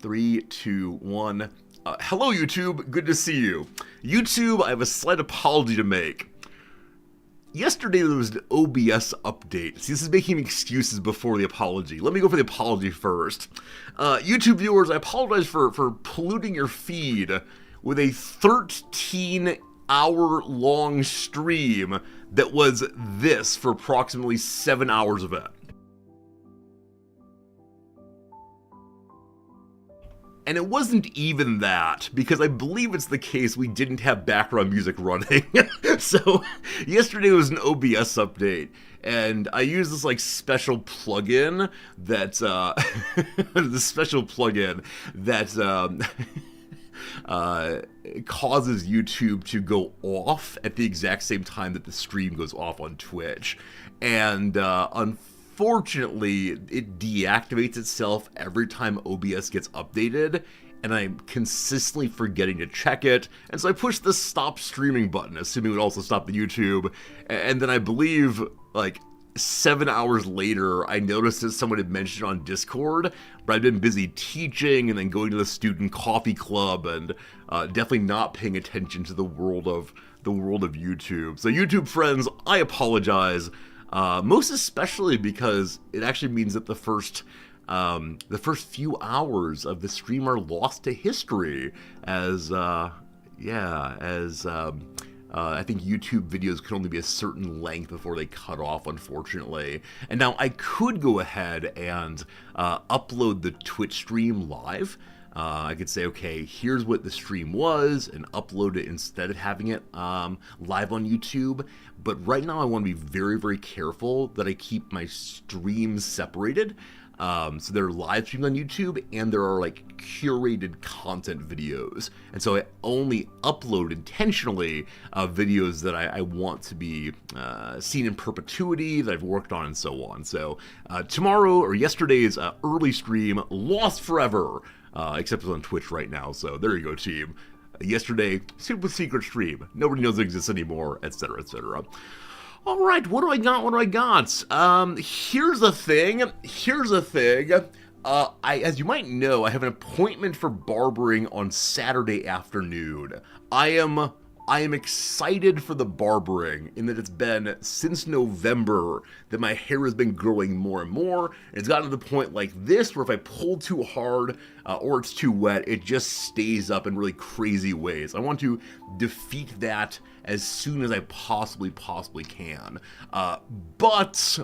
3, 2, 1. Hello, YouTube. Good to see you. YouTube, I have a slight apology to make. Yesterday there was an OBS update. See, this is making excuses before the apology. Let me go for the apology first. YouTube viewers, I apologize for polluting your feed with a 13-hour-long stream that was this for approximately 7 hours of it. And it wasn't even that, because I believe it's the case we didn't have background music running. So, yesterday was an OBS update, and I used this, special plugin that, causes YouTube to go off at the exact same time that the stream goes off on Twitch. And, unfortunately, it deactivates itself every time OBS gets updated, and I'm consistently forgetting to check it, and so I pushed the stop streaming button, assuming it would also stop the YouTube, and then I believe, 7 hours later, I noticed that someone had mentioned on Discord, but I'd been busy teaching and then going to the student coffee club and definitely not paying attention to the world of YouTube. So YouTube friends, I apologize. Most especially because it actually means that the first few hours of the stream are lost to history, as I think YouTube videos can only be a certain length before they cut off, unfortunately. And now I could go ahead and upload the Twitch stream live. I could say, okay, here's what the stream was, and upload it instead of having it live on YouTube. But right now I want to be very, very careful that I keep my streams separated. So there are live streams on YouTube, and there are curated content videos. And so I only upload intentionally videos that I want to be seen in perpetuity, that I've worked on, and so on. So tomorrow, or yesterday's early stream, lost forever. Except it's on Twitch right now, so there you go, team. Yesterday, super secret stream. Nobody knows it exists anymore, etc., etc. Alright, what do I got? Here's the thing. As you might know, I have an appointment for barbering on Saturday afternoon. I am excited for the barbering, in that it's been since November that my hair has been growing more and more, and it's gotten to the point like this where if I pull too hard or it's too wet, it just stays up in really crazy ways. I want to defeat that as soon as I possibly can. But,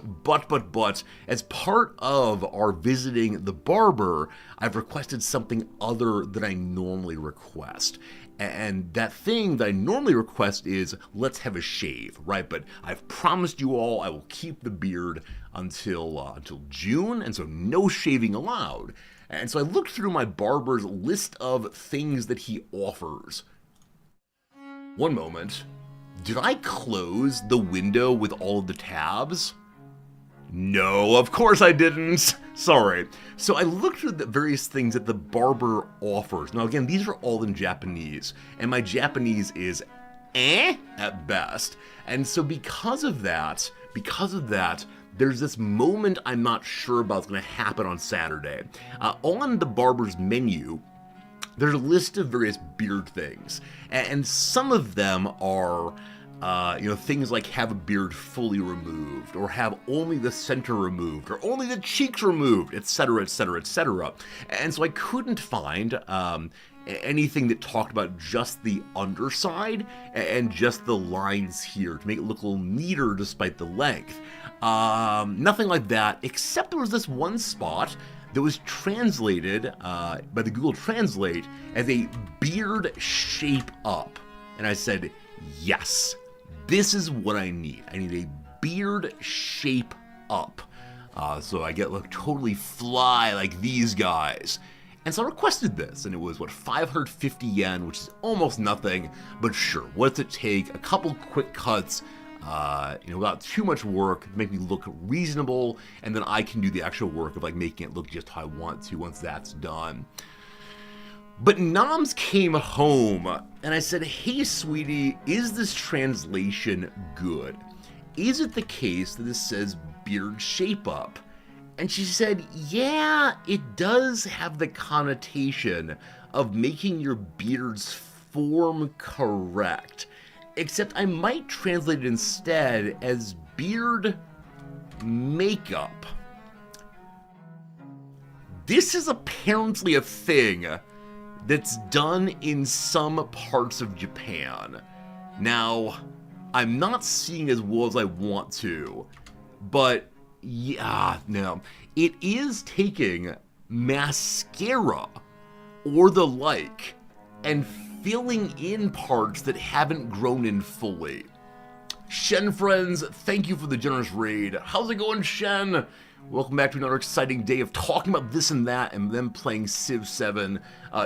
as part of our visiting the barber, I've requested something other than I normally request. And that thing that I normally request is, let's have a shave, right? But I've promised you all I will keep the beard until June, and so no shaving allowed. And so I looked through my barber's list of things that he offers. One moment. Did I close the window with all of the tabs? No, of course I didn't. Sorry. So I looked through the various things that the barber offers. Now again, these are all in Japanese, and my Japanese is at best. And so because of that, there's this moment I'm not sure about what's going to happen on Saturday. On the barber's menu, there's a list of various beard things, and some of them are things like have a beard fully removed, or have only the center removed, or only the cheeks removed, etc., etc., etc. And so I couldn't find anything that talked about just the underside and just the lines here to make it look a little neater despite the length. Nothing like that, except there was this one spot that was translated by the Google Translate as a beard shape up. And I said, yes. This is what I need. I need a beard shape up. So I get totally fly like these guys. And so I requested this, and it was, 550 yen, which is almost nothing, but sure, what's it take? A couple quick cuts, without too much work, to make me look reasonable, and then I can do the actual work of making it look just how I want to once that's done. But Noms came home, and I said, hey, sweetie, is this translation good? Is it the case that this says beard shape up? And she said, yeah, it does have the connotation of making your beard's form correct. Except I might translate it instead as beard makeup. This is apparently a thing that's done in some parts of Japan. Now, I'm not seeing as well as I want to, but yeah, no. It is taking mascara or the like and filling in parts that haven't grown in fully. Shen friends, thank you for the generous raid. How's it going, Shen? Welcome back to another exciting day of talking about this and that and then playing Civ 7.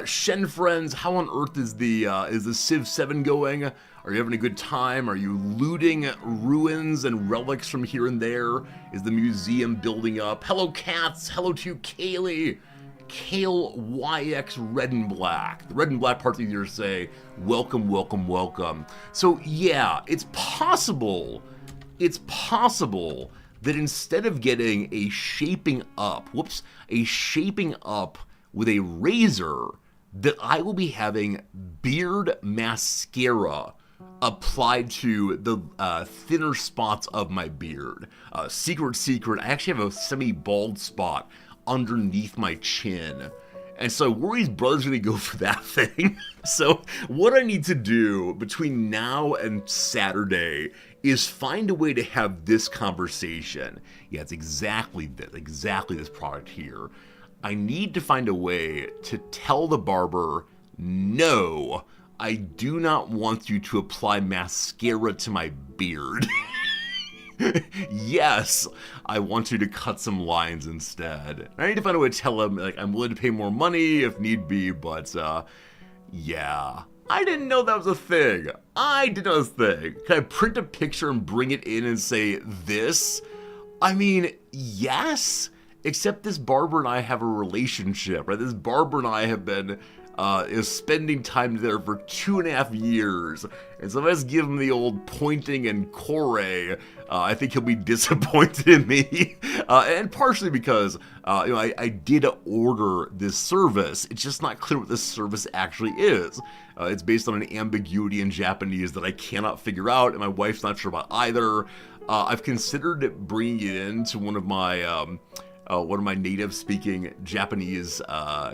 Shen friends, how on earth is the Civ 7 going? Are you having a good time? Are you looting ruins and relics from here and there? Is the museum building up? Hello, cats. Hello to you, Kaylee. Kale YX Red and Black. The Red and Black part's easier to say. Welcome, welcome, welcome. So yeah, it's possible that instead of getting a shaping up with a razor, that I will be having beard mascara applied to the thinner spots of my beard. Secret, I actually have a semi-bald spot underneath my chin. And so I worry his brother's gonna go for that thing. So what I need to do between now and Saturday is find a way to have this conversation. Yeah, it's exactly this product here. I need to find a way to tell the barber, no, I do not want you to apply mascara to my beard. Yes, I want you to cut some lines instead. I need to find a way to tell him, like, I'm willing to pay more money if need be, but, yeah. I didn't know that was a thing. Can I print a picture and bring it in and say, this? I mean, yes, except this barber and I have a relationship, right? This barber and I have been spending time together for 2.5 years. And so if I just give him the old pointing and core, I think he'll be disappointed in me. And partially because, I did order this service. It's just not clear what this service actually is. It's based on an ambiguity in Japanese that I cannot figure out, and my wife's not sure about either. I've considered bringing it in to one of my native-speaking Japanese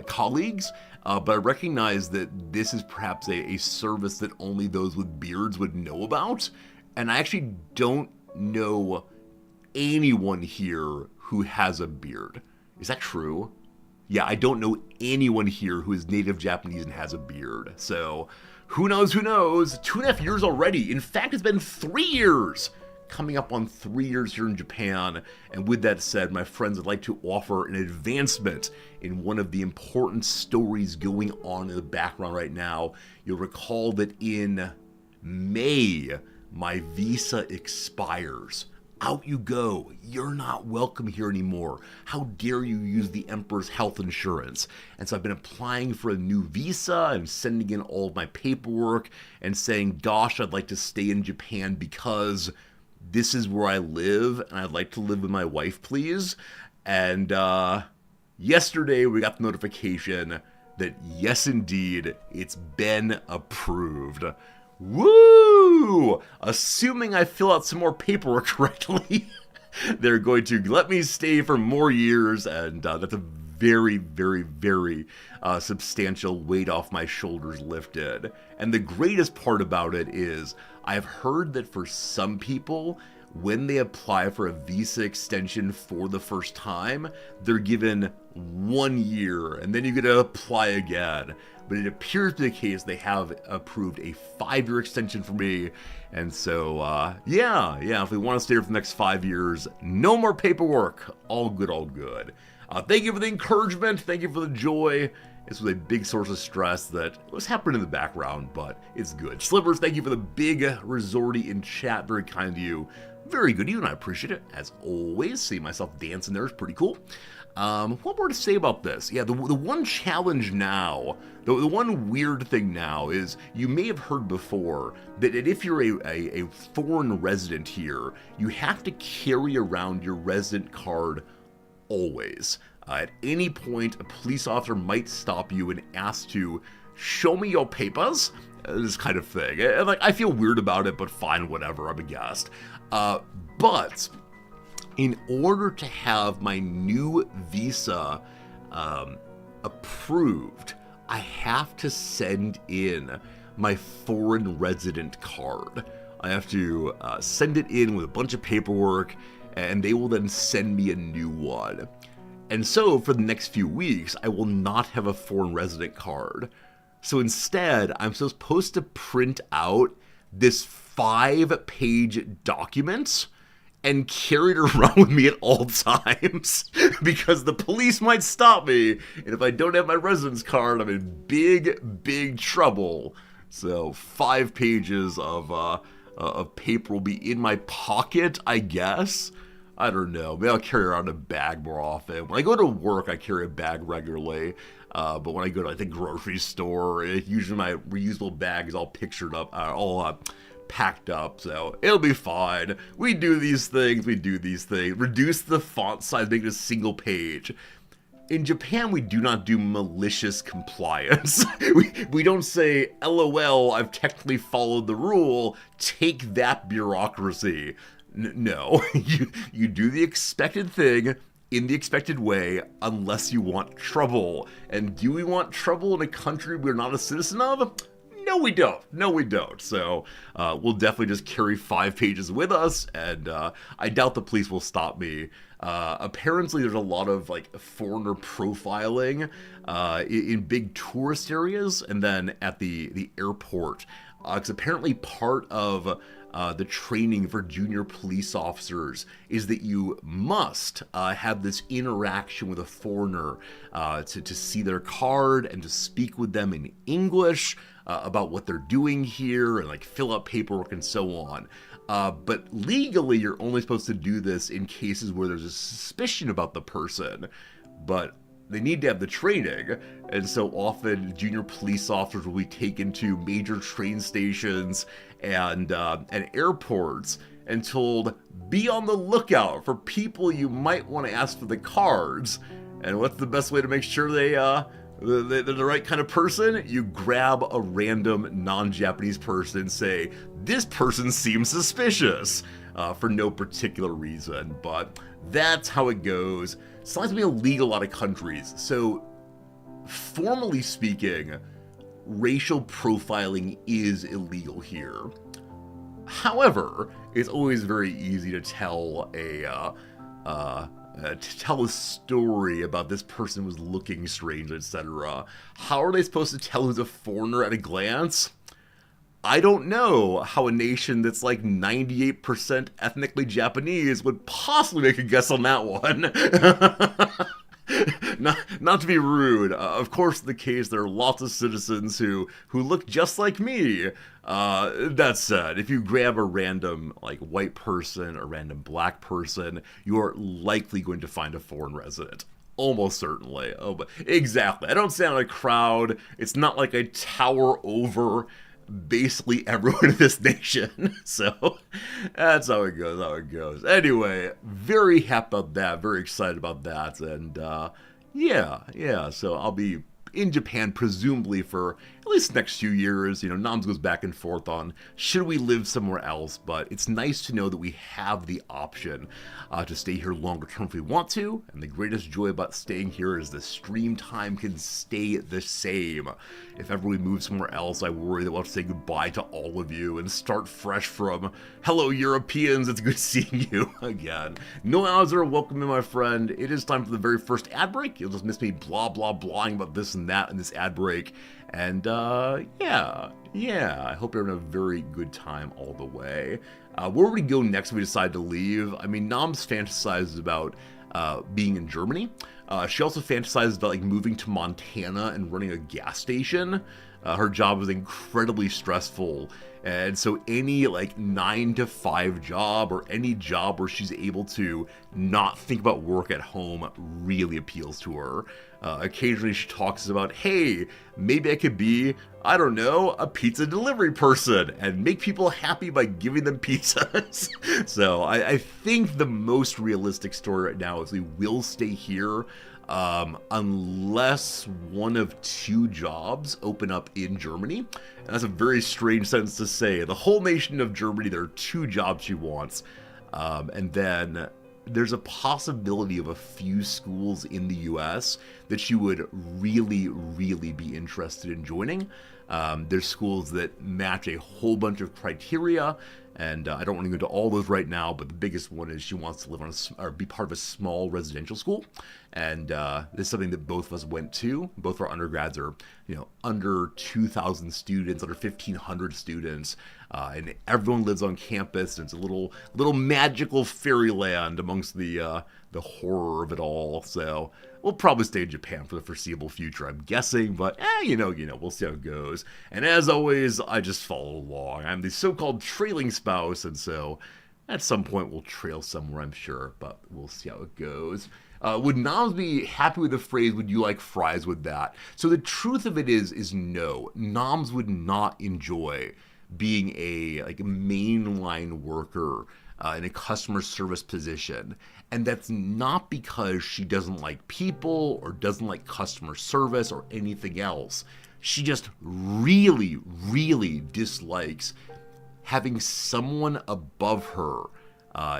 colleagues, but I recognize that this is perhaps a service that only those with beards would know about, and I actually don't know anyone here who has a beard. Is that true? Yeah, I don't know anyone here who is native Japanese and has a beard. So, who knows? 2.5 years already. In fact, it's been 3 years. Coming up on 3 years here in Japan. And with that said, my friends, I'd like to offer an advancement in one of the important stories going on in the background right now. You'll recall that in May, my visa expires. Out you go. You're not welcome here anymore. How dare you use the Emperor's health insurance? And so I've been applying for a new visa and sending in all of my paperwork and saying, gosh, I'd like to stay in Japan because this is where I live and I'd like to live with my wife, please. And yesterday we got the notification that yes, indeed, it's been approved. Woo! Assuming I fill out some more paperwork correctly, they're going to let me stay for more years, and that's a very, very, very substantial weight off my shoulders lifted. And the greatest part about it is I've heard that for some people, when they apply for a visa extension for the first time, they're given 1 year, and then you get to apply again. But it appears to be the case they have approved a 5-year extension for me. And so, yeah, if we want to stay here for the next 5 years, no more paperwork. All good, all good. Thank you for the encouragement. Thank you for the joy. This was a big source of stress that was happening in the background, but it's good. Slivers, thank you for the big resorty in chat. Very kind of you. Very good of you, and I appreciate it. As always, see myself dancing there is pretty cool. What more to say about this? Yeah, the one challenge now, the one weird thing now is you may have heard before that if you're a foreign resident here, you have to carry around your resident card always. At any point, a police officer might stop you and ask to show me your papers, this kind of thing. And like, I feel weird about it, but fine, whatever, I'm a guest. But in order to have my new visa approved, I have to send in my foreign resident card. I have to send it in with a bunch of paperwork, and they will then send me a new one. And so for the next few weeks, I will not have a foreign resident card. So instead, I'm supposed to print out this 5-page document and carry it around with me at all times because the police might stop me, and if I don't have my residence card, I'm in big trouble. So 5 pages of paper will be in my pocket, I guess. I don't know. Maybe I'll carry around a bag more often. When I go to work, I carry a bag regularly. But when I go to like the grocery store, usually my reusable bag is all pictured up, all packed up. So it'll be fine. We do these things. Reduce the font size, make it a single page. In Japan, we do not do malicious compliance. we don't say, LOL, I've technically followed the rule. Take that, bureaucracy. No, you do the expected thing in the expected way unless you want trouble. And do we want trouble in a country we're not a citizen of? No, we don't. So we'll definitely just carry 5 pages with us, and I doubt the police will stop me. Apparently, there's a lot of like foreigner profiling in big tourist areas, and then at the airport. Because apparently part of the training for junior police officers is that you must have this interaction with a foreigner to see their card and to speak with them in English about what they're doing here and like fill out paperwork and so on. But legally, you're only supposed to do this in cases where there's a suspicion about the person. But they need to have the training, and so often junior police officers will be taken to major train stations and airports and told, be on the lookout for people you might want to ask for the cards. And what's the best way to make sure they're the right kind of person? You grab a random non-Japanese person and say, this person seems suspicious, for no particular reason. But that's how it goes. It's not to be illegal in a lot of countries. So, formally speaking, racial profiling is illegal here. However, it's always very easy to tell a story about this person was looking strange, etc. How are they supposed to tell who's a foreigner at a glance? I don't know how a nation that's like 98% ethnically Japanese would possibly make a guess on that one. Not to be rude. Of course, in the case, there are lots of citizens who look just like me. That said, if you grab a random like white person, a random black person, you are likely going to find a foreign resident. Almost certainly. Oh, but exactly. I don't stand in a crowd. It's not like I tower over basically everyone in this nation. So that's how it goes. Anyway, very happy about that, very excited about that, and yeah, so I'll be in Japan presumably for at least the next few years. Nams goes back and forth on should we live somewhere else, but it's nice to know that we have the option to stay here longer term if we want to, and the greatest joy about staying here is the stream time can stay the same. If ever we move somewhere else, I worry that we'll have to say goodbye to all of you and start fresh from, hello Europeans, it's good seeing you again. No Azure, welcome in my friend. It is time for the very first ad break. You'll just miss me blah blahing about this and that in this ad break. And yeah, I hope you're having a very good time all the way. Where would we go next if we decide to leave? I mean, Noms fantasizes about being in Germany. She also fantasized about like moving to Montana and running a gas station. Her job was incredibly stressful, and so any like 9 to 5 job or any job where she's able to not think about work at home really appeals to her. Occasionally she talks about, hey, maybe I could be, I don't know, a pizza delivery person and make people happy by giving them pizzas. So I think the most realistic story right now is we will stay here unless one of 2 jobs open up in Germany. And that's a very strange sentence to say. The whole nation of Germany, there are 2 jobs she wants. And then there's a possibility of a few schools in the US that she would really, really be interested in joining. There's schools that match a whole bunch of criteria, and I don't want to go into all those right now, but the biggest one is she wants to live on or be part of a small residential school, and this is something that both of us went to. Both of our undergrads are, under 2,000 students, under 1,500 students, and everyone lives on campus. And it's a little magical fairyland amongst the horror of it all. So we'll probably stay in Japan for the foreseeable future, I'm guessing, but we'll see how it goes. And as always, I just follow along. I'm the so-called trailing spouse, and so at some point we'll trail somewhere, I'm sure, but we'll see how it goes. Would Noms be happy with the phrase, would you like fries with that? So the truth of it is no. Noms would not enjoy being a mainline worker in a customer service position. And that's not because she doesn't like people or doesn't like customer service or anything else. She just really, really dislikes having someone above her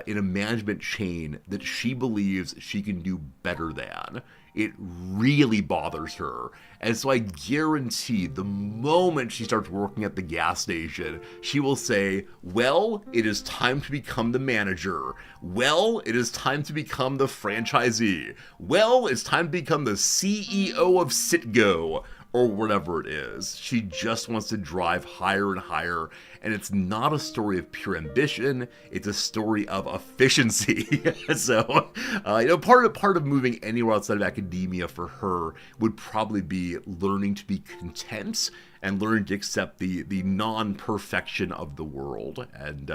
in a management chain that she believes she can do better than. It really bothers her. And so I guarantee the moment she starts working at the gas station, she will say, well, it is time to become the manager. Well, it is time to become the franchisee. Well, it's time to become the CEO of Citgo, or whatever it is. She just wants to drive higher and higher, and it's not a story of pure ambition, it's a story of efficiency. So, part of moving anywhere outside of academia for her would probably be learning to be content and learning to accept the non-perfection of the world, and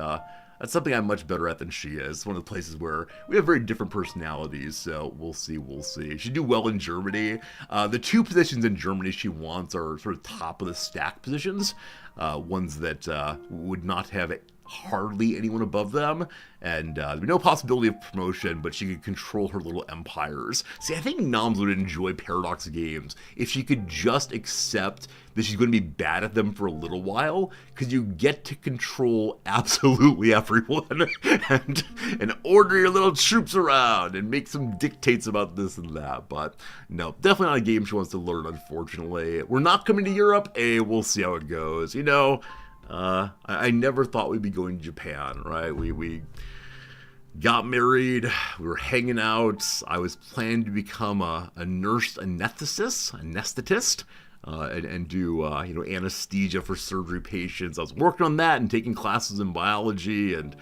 that's something I'm much better at than she is. It's one of the places where we have very different personalities, so we'll see. She'd do well in Germany. The 2 positions in Germany she wants are sort of top of the stack positions, ones that would not have hardly anyone above them, and there'd be no possibility of promotion, but she could control her little empires. See, I think Noms would enjoy Paradox games if she could just accept that she's going to be bad at them for a little while, because you get to control absolutely everyone and order your little troops around and make some dictates about this and that. But no, definitely not a game she wants to learn, unfortunately. We're not coming to Europe. We'll see how it goes. I never thought we'd be going to Japan, right? We got married, we were hanging out, I was planning to become a nurse anesthetist, and do, anesthesia for surgery patients. I was working on that and taking classes in biology and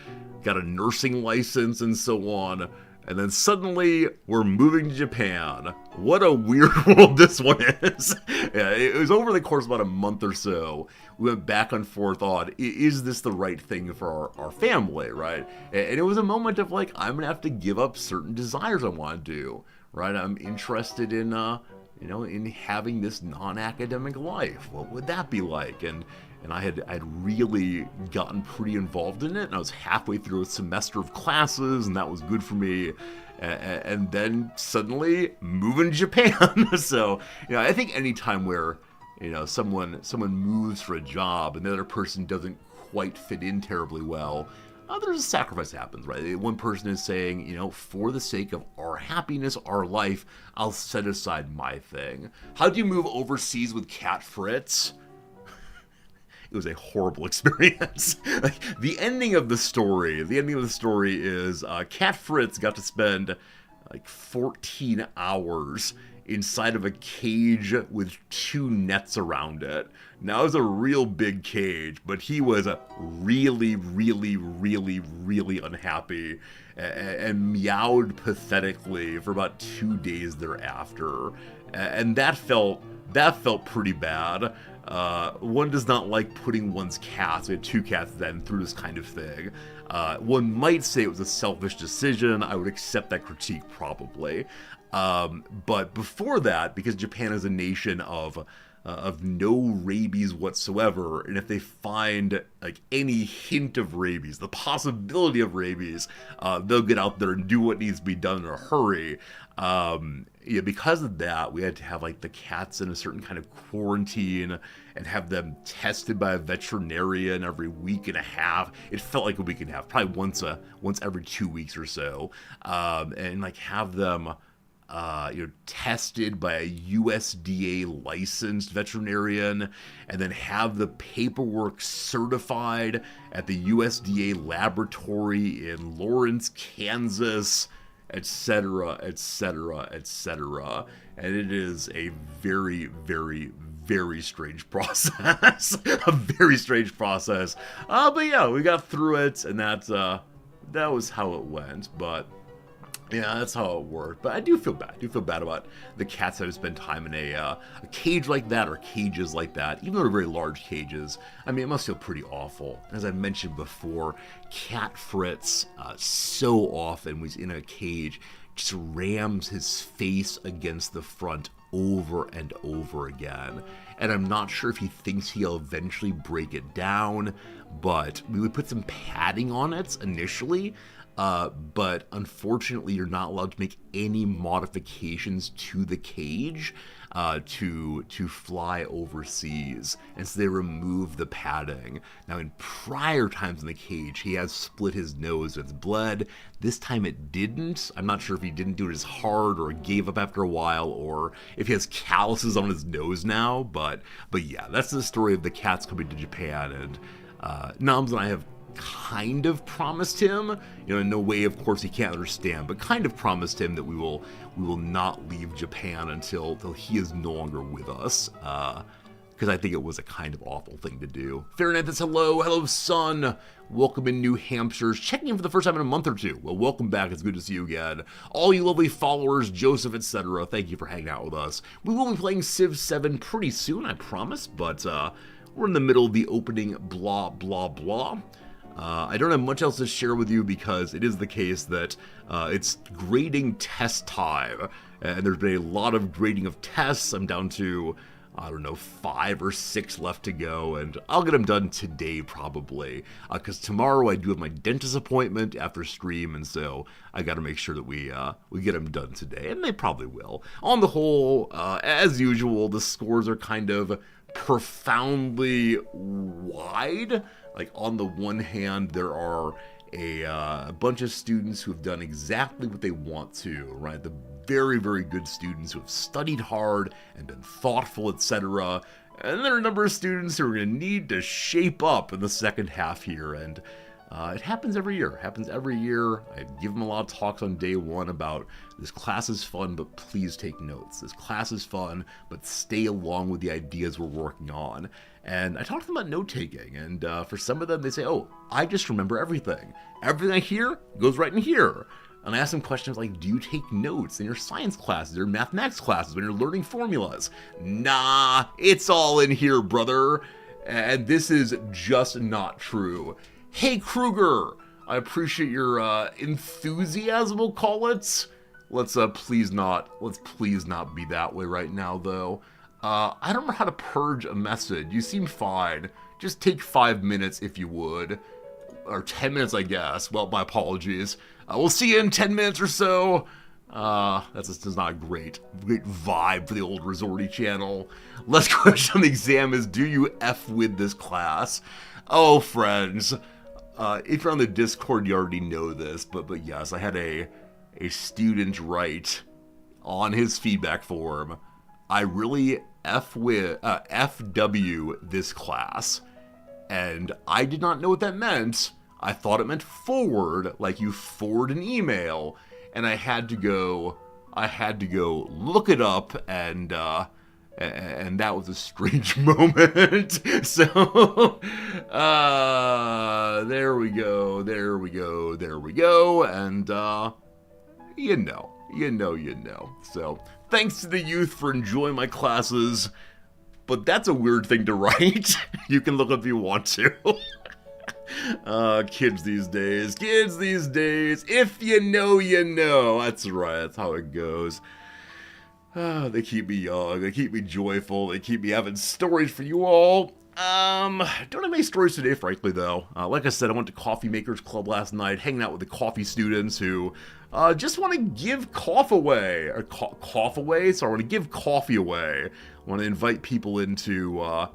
got a nursing license and so on. And then suddenly, we're moving to Japan. What a weird world this one is. Yeah, it was over the course of about a month or so. We went back and forth on, is this the right thing for our family, right? And it was a moment of like, I'm going to have to give up certain desires I want to do, right? I'm interested in, in having this non-academic life. What would that be like? And I had really gotten pretty involved in it, and I was halfway through a semester of classes, and that was good for me. And then suddenly moving to Japan. So, I think any time where, someone moves for a job and the other person doesn't quite fit in terribly well, there's a sacrifice that happens, right? One person is saying, for the sake of our happiness, our life, I'll set aside my thing. How do you move overseas with Cat Fritz? It was a horrible experience. The ending of the story is Cat Fritz got to spend 14 hours inside of a cage with 2 nets around it. Now, it was a real big cage, but he was really, really, really, really unhappy and meowed pathetically for about 2 days thereafter. And that felt pretty bad. One does not like putting one's cats, we had 2 cats then, through this kind of thing. One might say it was a selfish decision. I would accept that critique probably. But before that, because Japan is a nation of no rabies whatsoever, and if they find like any hint of rabies, the possibility of rabies, they'll get out there and do what needs to be done in a hurry. Yeah, because of that, we had to have like the cats in a certain kind of quarantine and have them tested by a veterinarian every week and a half. It felt like a week and a half, probably once every 2 weeks or so, and like have them tested by a USDA licensed veterinarian, and then have the paperwork certified at the USDA laboratory in Lawrence, Kansas, etc., etc., etc. And it is a very, very, very strange process. A very strange process. But yeah, we got through it, and that was how it went. But yeah, that's how it worked. But I do feel bad. I do feel bad about the cats that have spent time in a cage like that, or cages like that, even though they're very large cages. I mean, it must feel pretty awful. As I mentioned before, Cat Fritz so often when he's in a cage just rams his face against the front over and over again. And I'm not sure if he thinks he'll eventually break it down, but we would put some padding on it initially. But unfortunately, you're not allowed to make any modifications to the cage to fly overseas, and so they remove the padding. Now, in prior times in the cage, he has split his nose, it's bled. This time it didn't. I'm not sure if he didn't do it as hard or gave up after a while, or if he has calluses on his nose now. But yeah, that's the story of the cats coming to Japan, and Noms and I have kind of promised him, in no way, of course, he can't understand, but kind of promised him that we will not leave Japan until he is no longer with us, because I think it was a kind of awful thing to do. Fahrenheit, hello, son. Welcome in New Hampshire's checking in for the first time in a month or 2. Well, welcome back. It's good to see you again. All you lovely followers, Joseph, etc., thank you for hanging out with us. We will be playing Civ 7 pretty soon, I promise, but we're in the middle of the opening blah, blah, blah. I don't have much else to share with you because it is the case that it's grading test time, and there's been a lot of grading of tests. I'm down to, 5 or 6 left to go, and I'll get them done today probably, because tomorrow I do have my dentist appointment after stream, and so I got to make sure that we get them done today, and they probably will. On the whole, as usual, the scores are kind of profoundly wide. Like, on the one hand, there are a bunch of students who have done exactly what they want to, right? The very, very good students who have studied hard and been thoughtful, etc. And there are a number of students who are going to need to shape up in the second half here, and it happens every year. I give them a lot of talks on day 1 about this class is fun, but please take notes. This class is fun, but stay along with the ideas we're working on. And I talk to them about note-taking, and for some of them, they say, oh, I just remember everything. Everything I hear goes right in here. And I ask them questions like, do you take notes in your science classes or mathematics classes when you're learning formulas? Nah, it's all in here, brother. And this is just not true. Hey, Kruger, I appreciate your enthusiasm, we'll call it. Let's please not be that way right now, though. I don't know how to purge a message. You seem fine. Just take 5 minutes if you would. Or 10 minutes, I guess. Well, my apologies. We'll see you in 10 minutes or so. That's not a great vibe for the old Resorty channel. Last question on the exam is, do you F with this class? Oh, friends. If you're on the Discord, you already know this, but yes, I had a student write on his feedback form, I really FW this class, and I did not know what that meant. I thought it meant forward, like you forward an email, and I had to go, I had to go look it up, and that was a strange moment. So, there we go, and, you know. So, thanks to the youth for enjoying my classes, but that's a weird thing to write. You can look up if you want to. Kids these days, if you know, you know. That's right, that's how it goes. They keep me young, they keep me joyful, they keep me having stories for you all. Don't have any stories today, frankly, though. Like I said, I went to Coffee Makers Club last night, hanging out with the coffee students who just want to give coffee away. So I want to give coffee away. I want to invite people into,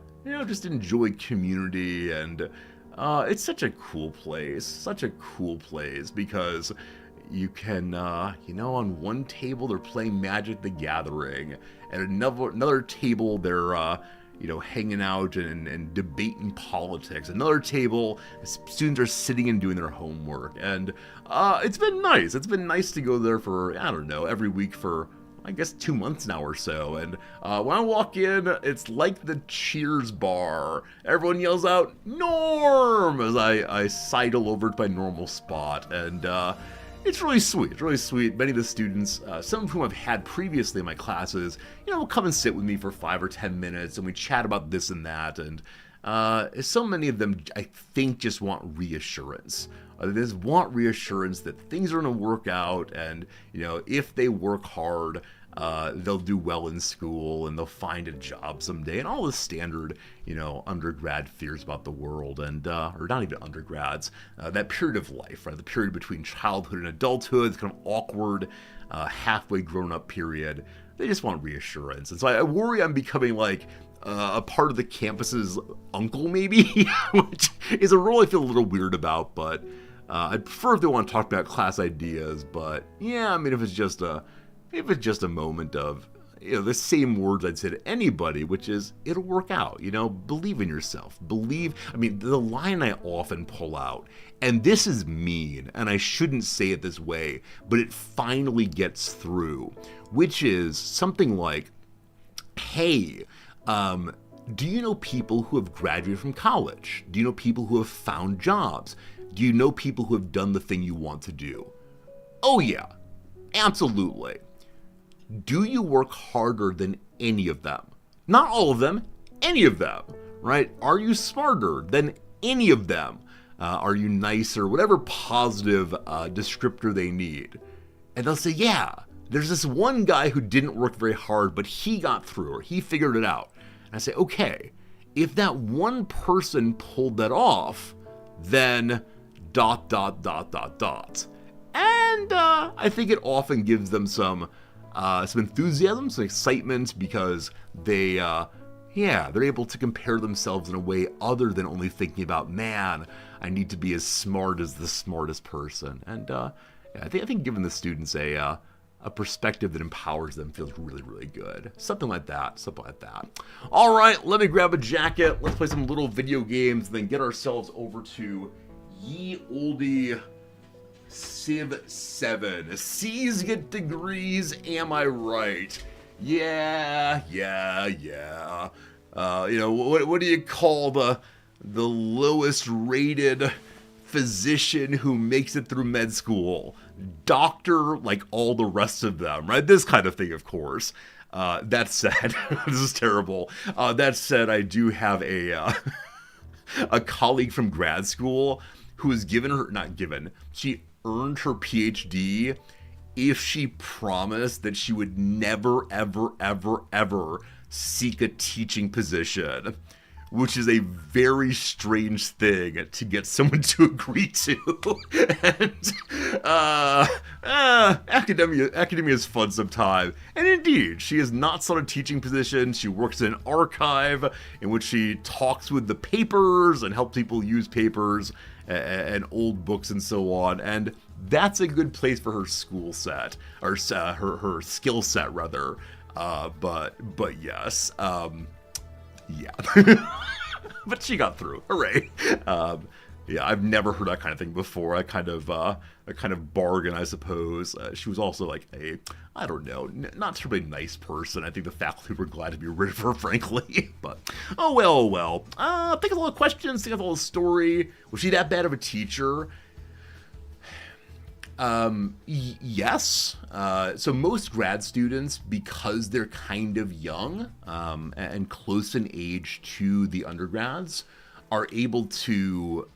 just enjoy community, and it's such a cool place, because you can, on one table they're playing Magic the Gathering, and another table they're, hanging out and debating politics. Another table, students are sitting and doing their homework, and it's been nice. It's been nice to go there for, every week for, I guess, 2 months now or so, and when I walk in, it's like the Cheers bar. Everyone yells out, "Norm!" as I sidle over to my normal spot, and it's really sweet. Many of the students, some of whom I've had previously in my classes, will come and sit with me for 5 or 10 minutes, and we chat about this and that, and so many of them, I think, just want reassurance. They just want reassurance that things are going to work out, and, if they work hard, they'll do well in school, and they'll find a job someday, and all the standard, undergrad fears about the world, and, or not even undergrads, that period of life, right, the period between childhood and adulthood, it's kind of awkward, halfway grown-up period. They just want reassurance, and so I worry I'm becoming, like, a part of the campus's uncle, maybe, which is a role I feel a little weird about, but I'd prefer if they want to talk about class ideas, but yeah, I mean, if it's just a moment of, the same words I'd say to anybody, which is, it'll work out, believe in yourself, the line I often pull out, and this is mean, and I shouldn't say it this way, but it finally gets through, which is something like, hey, do you know people who have graduated from college? Do you know people who have found jobs? Do you know people who have done the thing you want to do? Oh yeah, absolutely. Do you work harder than any of them? Not all of them, any of them, right? Are you smarter than any of them? Are you nicer? Whatever positive descriptor they need. And they'll say, yeah, there's this one guy who didn't work very hard, but he got through, or he figured it out. And I say, okay, if that one person pulled that off, then ... And I think it often gives them some enthusiasm, some excitement, because they're able to compare themselves in a way other than only thinking about, man, I need to be as smart as the smartest person. And I think giving the students a perspective that empowers them feels really, really good. Something like that. All right, let me grab a jacket. Let's play some little video games, and then get ourselves over to ye olde Civ 7. C's get degrees, am I right? Yeah. What do you call the lowest rated physician who makes it through med school? Doctor, like all the rest of them, right? This kind of thing, of course. That said, this is terrible. That said, I do have a colleague from grad school who was she earned her PhD if she promised that she would never, ever, ever, ever seek a teaching position, which is a very strange thing to get someone to agree to. And academia is fun sometimes. And indeed, she is not sought a teaching position. She works in an archive in which she talks with the papers and helps people use papers and old books and so on. And that's a good place for her school set, or her skill set rather. But yes. Yeah. But she got through. Hooray. Yeah, I've never heard that kind of thing before. A kind of bargain, I suppose. She was also like I don't know, not terribly nice person. I think the faculty were glad to be rid of her, frankly. But oh well, oh well. Think of all the questions. Think of all the story. Was she that bad of a teacher? Yes. So most grad students, because they're kind of young and close in age to the undergrads, are able to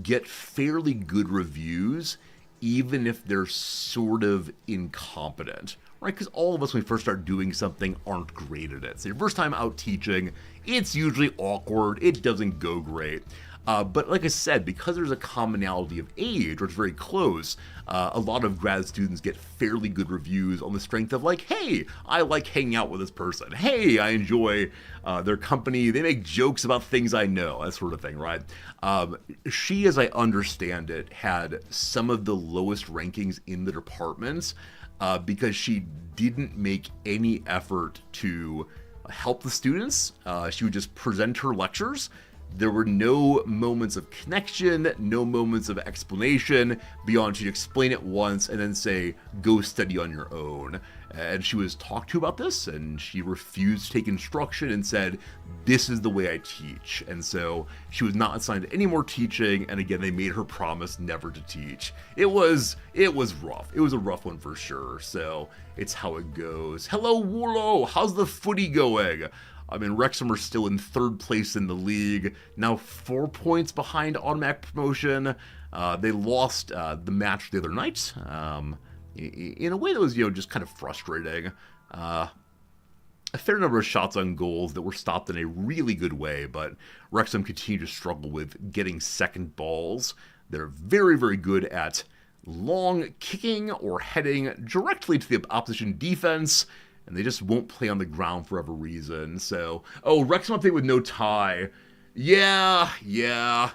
get fairly good reviews, even if they're sort of incompetent, right? Because all of us, when we first start doing something, aren't great at it. So your first time out teaching, it's usually awkward. It doesn't go great. But like I said, because there's a commonality of age, or it's very close, a lot of grad students get fairly good reviews on the strength of like, hey, I like hanging out with this person. Hey, I enjoy their company. They make jokes about things I know, that sort of thing, right? She, as I understand it, had some of the lowest rankings in the department because she didn't make any effort to help the students. She would just present her lectures. There were no moments of connection, no moments of explanation beyond she'd explain it once and then say, go study on your own. And she was talked to about this, and she refused to take instruction and said, this is the way I teach. And so she was not assigned any more teaching, and again, they made her promise never to teach. It was rough. It was a rough one for sure, so it's how it goes. Hello, Warlow! How's the footy going? I mean, Wrexham are still in third place in the league, now 4 points behind automatic promotion. They lost the match the other night in a way that was, just kind of frustrating. A fair number of shots on goals that were stopped in a really good way, but Wrexham continue to struggle with getting second balls. They're very, very good at long kicking or heading directly to the opposition defense, and they just won't play on the ground for whatever reason. So, Wrexham update with no tie. Yeah.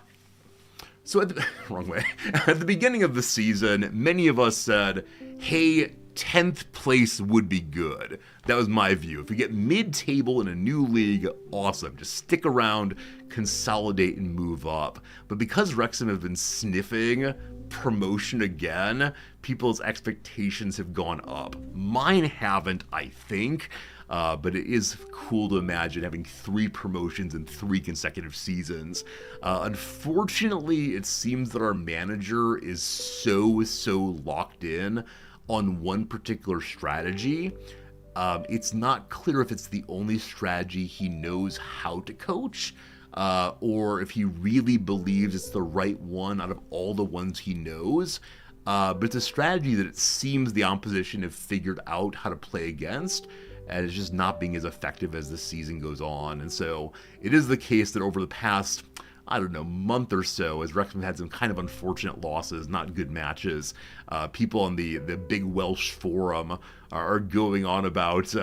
So wrong way. At the beginning of the season, many of us said, hey, 10th place would be good. That was my view. If we get mid-table in a new league, awesome. Just stick around, consolidate, and move up. But because Wrexham have been sniffing promotion again, people's expectations have gone up. Mine haven't, I think. But it is cool to imagine having 3 promotions in 3 consecutive seasons. Unfortunately, it seems that our manager is so locked in on one particular strategy. It's not clear if it's the only strategy he knows how to coach, or if he really believes it's the right one out of all the ones he knows. But it's a strategy that it seems the opposition have figured out how to play against, and it's just not being as effective as the season goes on. And so it is the case that over the past, month or so, as Wrexham had some kind of unfortunate losses, not good matches, people on the big Welsh forum are going on about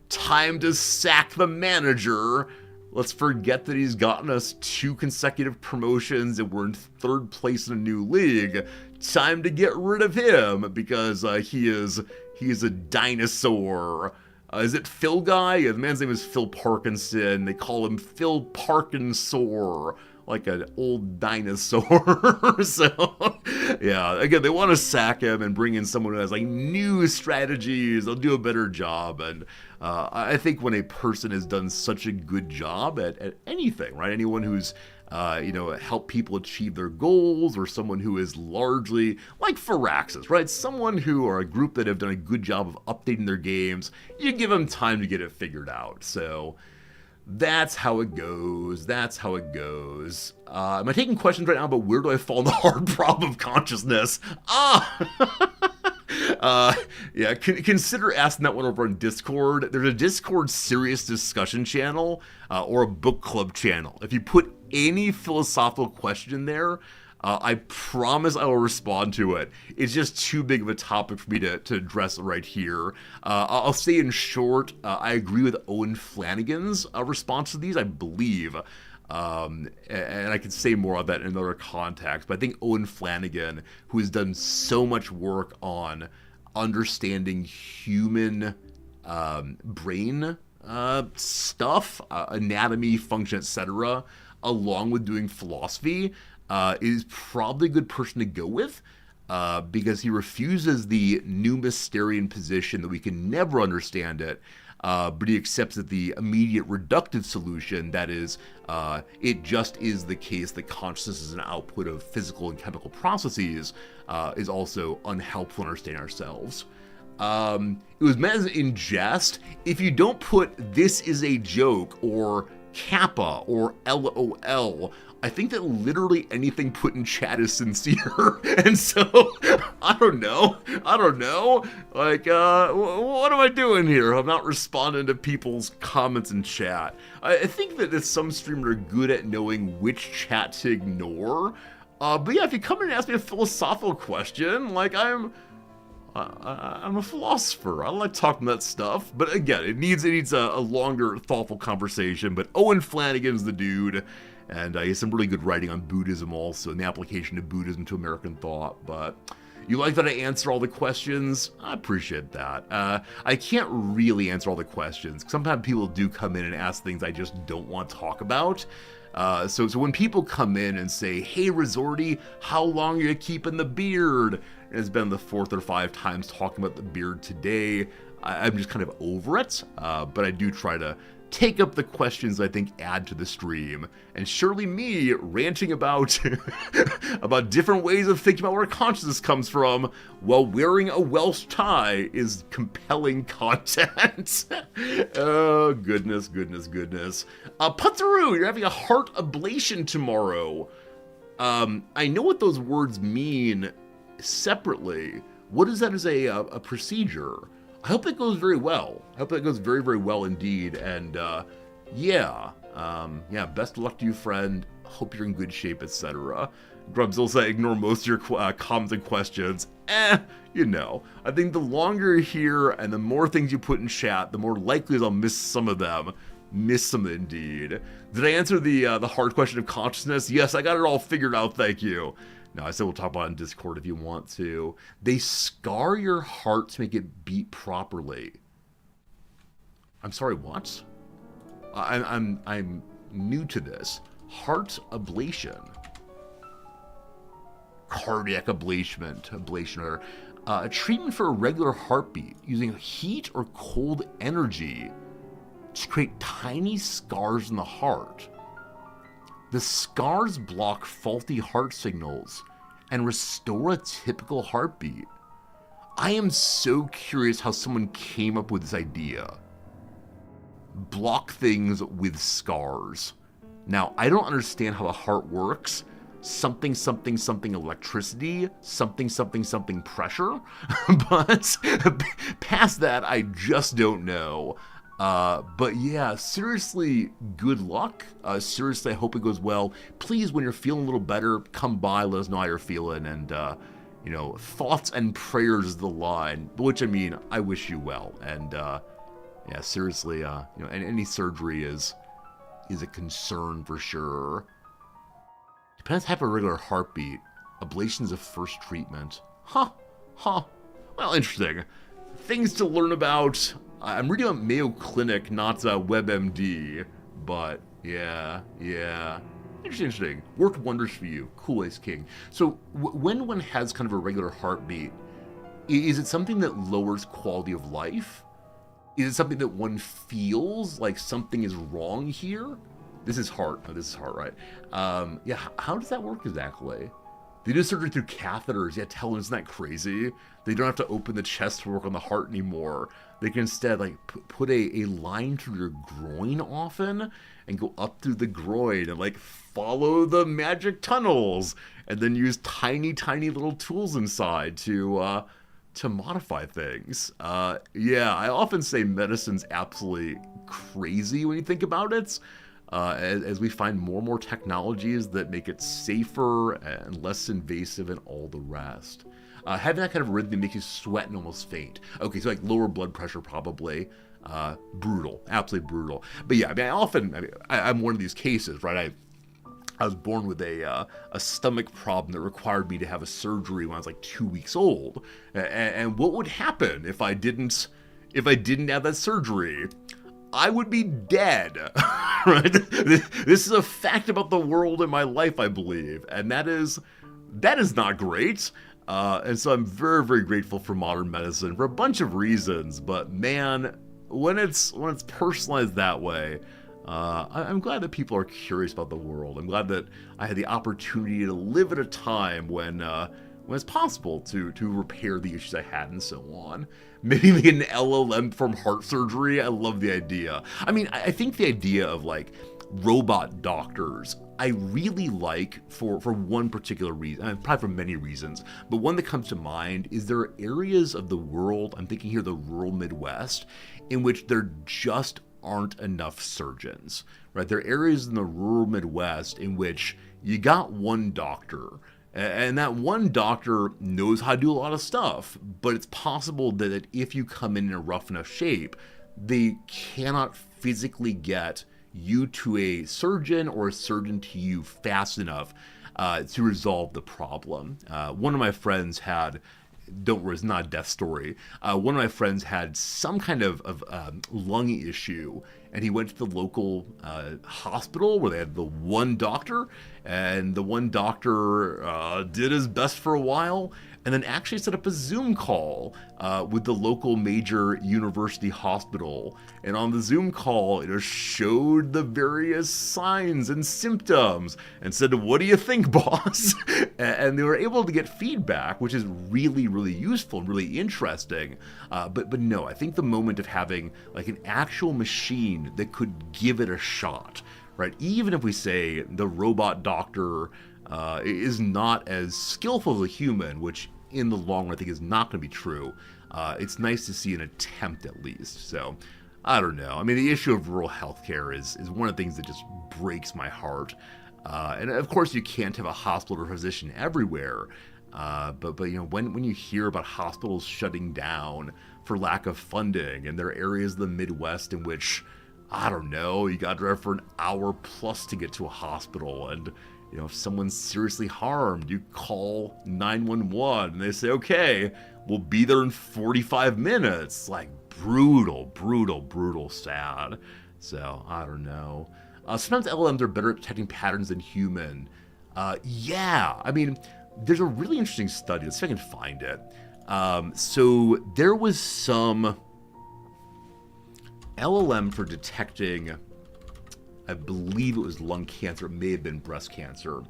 time to sack the manager. Let's forget that he's gotten us 2 consecutive promotions and we're in 3rd place in a new league. Time to get rid of him because he is a dinosaur. Is it Phil Guy? The man's name is Phil Parkinson. They call him Phil Parkinsaur, like an old dinosaur. So, yeah, again, they want to sack him and bring in someone who has like new strategies. They'll do a better job. And I think when a person has done such a good job at anything, right? Anyone who's help people achieve their goals, or someone who is largely like Firaxis, right? Someone who, or a group that have done a good job of updating their games, you give them time to get it figured out. So that's how it goes. Am I taking questions right now about where do I fall in the hard problem of consciousness? Yeah, consider asking that one over on Discord. There's a Discord serious discussion channel or a book club channel. If you put any philosophical question in there, I promise I will respond to it. It's just too big of a topic for me to address right here. I'll say in short, I agree with Owen Flanagan's response to these, I believe. And I could say more on that in another context, but I think Owen Flanagan, who has done so much work on understanding human brain stuff, anatomy, function, etc., along with doing philosophy, is probably a good person to go with. Because he refuses the Numisterian position that we can never understand it, but he accepts that the immediate reductive solution, that is, it just is the case that consciousness is an output of physical and chemical processes, is also unhelpful in understanding ourselves. It was meant in jest. If you don't put "this is a joke" or "kappa" or "LOL," I think that literally anything put in chat is sincere. And so, I don't know. Like, what am I doing here? I'm not responding to people's comments in chat. I think that some streamers are good at knowing which chat to ignore. But yeah, if you come in and ask me a philosophical question, like, I'm a philosopher. I like talking that stuff. But again, it needs a longer, thoughtful conversation. But Owen Flanagan's the dude. And he has some really good writing on Buddhism also, and the application of Buddhism to American thought. But you like that I answer all the questions? I appreciate that. I can't really answer all the questions. Sometimes people do come in and ask things I just don't want to talk about. So when people come in and say, "Hey, Resorty, how long are you keeping the beard?" And it's been the 4th or 5th times talking about the beard today. I'm just kind of over it, but I do try to take up the questions I think add to the stream. And surely me ranting about about different ways of thinking about where consciousness comes from while wearing a Welsh tie is compelling content. Oh, goodness. Putharoo, you're having a heart ablation tomorrow. I know what those words mean separately. What is that as a procedure? I hope it goes very well. I hope that goes very, very well indeed. And yeah, best of luck to you, friend. Hope you're in good shape, etc. Grubzilla, ignore most of your comments and questions. You know. I think the longer you're here and the more things you put in chat, the more likely I'll miss some of them. Miss some indeed. Did I answer the hard question of consciousness? Yes, I got it all figured out, thank you. No, I said we'll talk about it in Discord if you want to. They scar your heart to make it beat properly. I'm sorry, what? I'm new to this. Heart ablation. Cardiac ablation, a treatment for a regular heartbeat using heat or cold energy to create tiny scars in the heart. The scars block faulty heart signals and restore a typical heartbeat. I am so curious how someone came up with this idea. Block things with scars. Now, I don't understand how the heart works. Something electricity, something pressure. But past that, I just don't know. But yeah, seriously, good luck. Seriously, I hope it goes well. Please, when you're feeling a little better, come by, let us know how you're feeling. And, you know, thoughts and prayers is the line. Which, I mean, I wish you well. And, yeah, seriously, you know, any surgery is a concern for sure. Depends how to have a regular heartbeat. Ablation's a first treatment. Huh. Well, interesting. Things to learn about. I'm reading on Mayo Clinic, not WebMD, but yeah. Interesting. Worked wonders for you. Cool Ace King. So when one has kind of a regular heartbeat, is it something that lowers quality of life? Is it something that one feels like something is wrong here? This is heart. Oh, this is heart, right? Yeah, how does that work exactly? They do surgery through catheters. Yeah, tell them, isn't that crazy? They don't have to open the chest to work on the heart anymore. They can instead like put a line through your groin often and go up through the groin and like follow the magic tunnels and then use tiny little tools inside to modify things. Yeah, I often say medicine's absolutely crazy when you think about it. As we find more and more technologies that make it safer and less invasive and all the rest. Having that kind of rhythm makes you sweat and almost faint. Okay, so like lower blood pressure probably. Brutal, absolutely brutal. But yeah, I mean, I'm one of these cases, right? I was born with a stomach problem that required me to have a surgery when I was like 2 weeks old. And what would happen if I didn't have that surgery? I would be dead. Right? This is a fact about the world and my life, I believe, and that is not great. And so I'm very, very grateful for modern medicine for a bunch of reasons. But man, when it's personalized that way, I'm glad that people are curious about the world. I'm glad that I had the opportunity to live at a time when it's possible to repair the issues I had and so on. Maybe make an LLM from heart surgery. I love the idea. I mean, I think the idea of like robot doctors, I really like for one particular reason, probably for many reasons, but one that comes to mind is there are areas of the world, I'm thinking here the rural Midwest, in which there just aren't enough surgeons, right? There are areas in the rural Midwest in which you got one doctor, and that one doctor knows how to do a lot of stuff, but it's possible that if you come in a rough enough shape, they cannot physically get you to a surgeon or a surgeon to you fast enough to resolve the problem. One of my friends had, don't worry, it's not a death story. One of my friends had some kind of lung issue, and he went to the local hospital where they had the one doctor, and the one doctor did his best for a while, and then actually set up a Zoom call with the local major university hospital. And on the Zoom call, it just showed the various signs and symptoms and said, "What do you think, boss?" And they were able to get feedback, which is really, really useful and really interesting. But no, I think the moment of having like an actual machine that could give it a shot, right? Even if we say the robot doctor is not as skillful as a human, which in the long run I think is not going to be true, it's nice to see an attempt at least. So, I don't know. I mean, the issue of rural healthcare is one of the things that just breaks my heart. And of course, you can't have a hospital or physician everywhere. But you know, when you hear about hospitals shutting down for lack of funding, and there are areas of the Midwest in which, I don't know, you got to drive for an hour plus to get to a hospital, and you know, if someone's seriously harmed, you call 911 and they say, "Okay, we'll be there in 45 minutes." Like, brutal, brutal, brutal sad. So, I don't know. Sometimes LLMs are better at detecting patterns than human. Yeah, I mean, there's a really interesting study. Let's see if I can find it. So, there was some LLM for detecting, I believe it was lung cancer, it may have been breast cancer.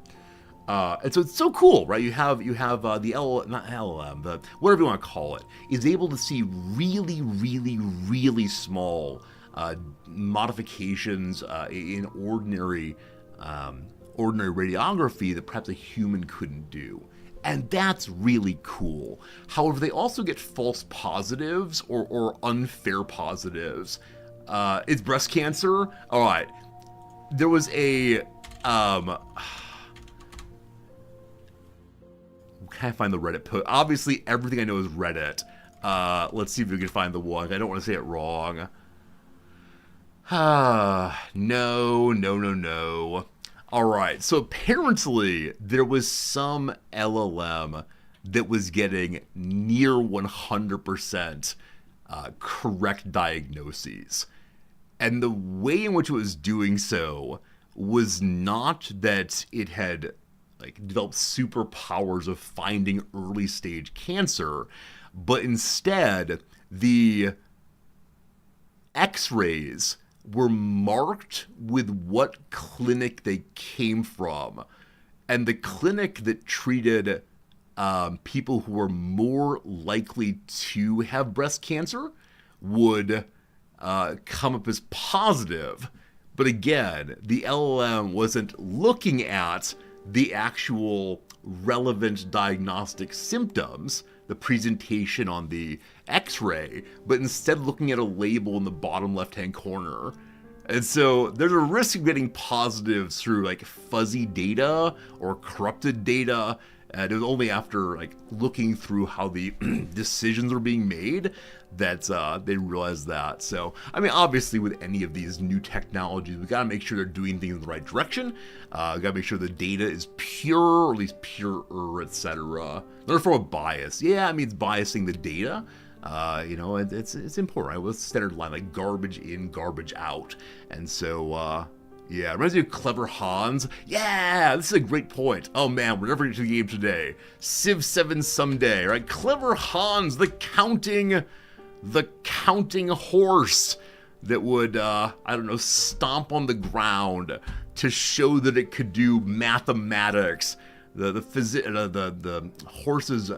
And so it's so cool, right? You have the not LLM, but whatever you want to call it, is able to see really, really, really small modifications in ordinary radiography that perhaps a human couldn't do. And that's really cool. However, they also get false positives or unfair positives. It's breast cancer? All right. There was a can I find the Reddit post? Obviously, everything I know is Reddit. Let's see if we can find the one. I don't want to say it wrong. No. All right. So apparently, there was some LLM that was getting near 100% correct diagnoses. And the way in which it was doing so was not that it had like developed superpowers of finding early stage cancer, but instead the X-rays were marked with what clinic they came from. And the clinic that treated people who were more likely to have breast cancer would come up as positive. But again, the LLM wasn't looking at the actual relevant diagnostic symptoms, the presentation on the X-ray, but instead looking at a label in the bottom left-hand corner. And so there's a risk of getting positives through like fuzzy data or corrupted data. And it was only after like looking through how the decisions were being made that they realized that. So, I mean, obviously with any of these new technologies, we gotta make sure they're doing things in the right direction. We gotta make sure the data is pure, or at least purer, etc. Therefore, a bias. Yeah, I mean, it's biasing the data. It's important, right? With standard line like garbage in, garbage out. And so, yeah, reminds me of Clever Hans. Yeah, this is a great point. Oh man, we're never getting to the game today. Civ 7 someday, right? Clever Hans, the counting horse that would, stomp on the ground to show that it could do mathematics. The horse's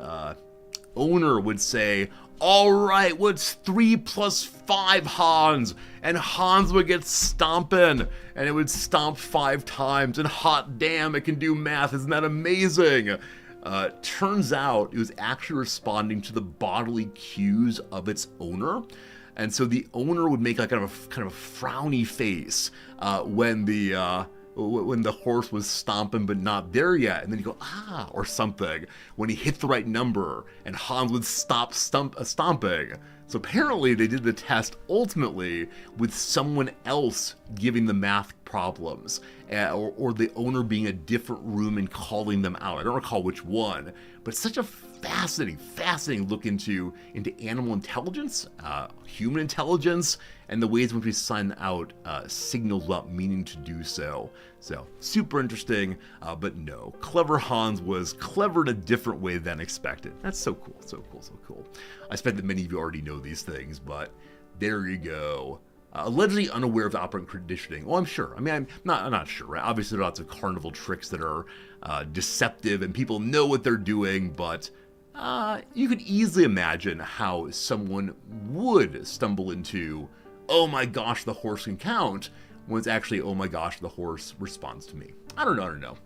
owner would say, "All right, what's 3 plus 5, Hans?" And Hans would get stomping, and it would stomp 5 times, and hot damn, it can do math. Isn't that amazing? Turns out it was actually responding to the bodily cues of its owner. And so the owner would make like kind of a frowny face when the horse was stomping but not there yet, and then you go, ah, or something, when he hit the right number, and Hans would stop stomping. So apparently they did the test ultimately with someone else giving the math problems, or the owner being in a different room and calling them out. I don't recall which one, but such a fascinating look into animal intelligence, human intelligence, and the ways in which we send out signals without meaning to do so. So, super interesting, but no. Clever Hans was clever in a different way than expected. That's so cool. I expect that many of you already know these things, but there you go. Allegedly unaware of the operant conditioning. Well, I'm sure. I mean, I'm not sure, right? Obviously, there are lots of carnival tricks that are deceptive, and people know what they're doing, but you could easily imagine how someone would stumble into, oh my gosh, the horse can count, when it's actually, oh my gosh, the horse responds to me. I don't know.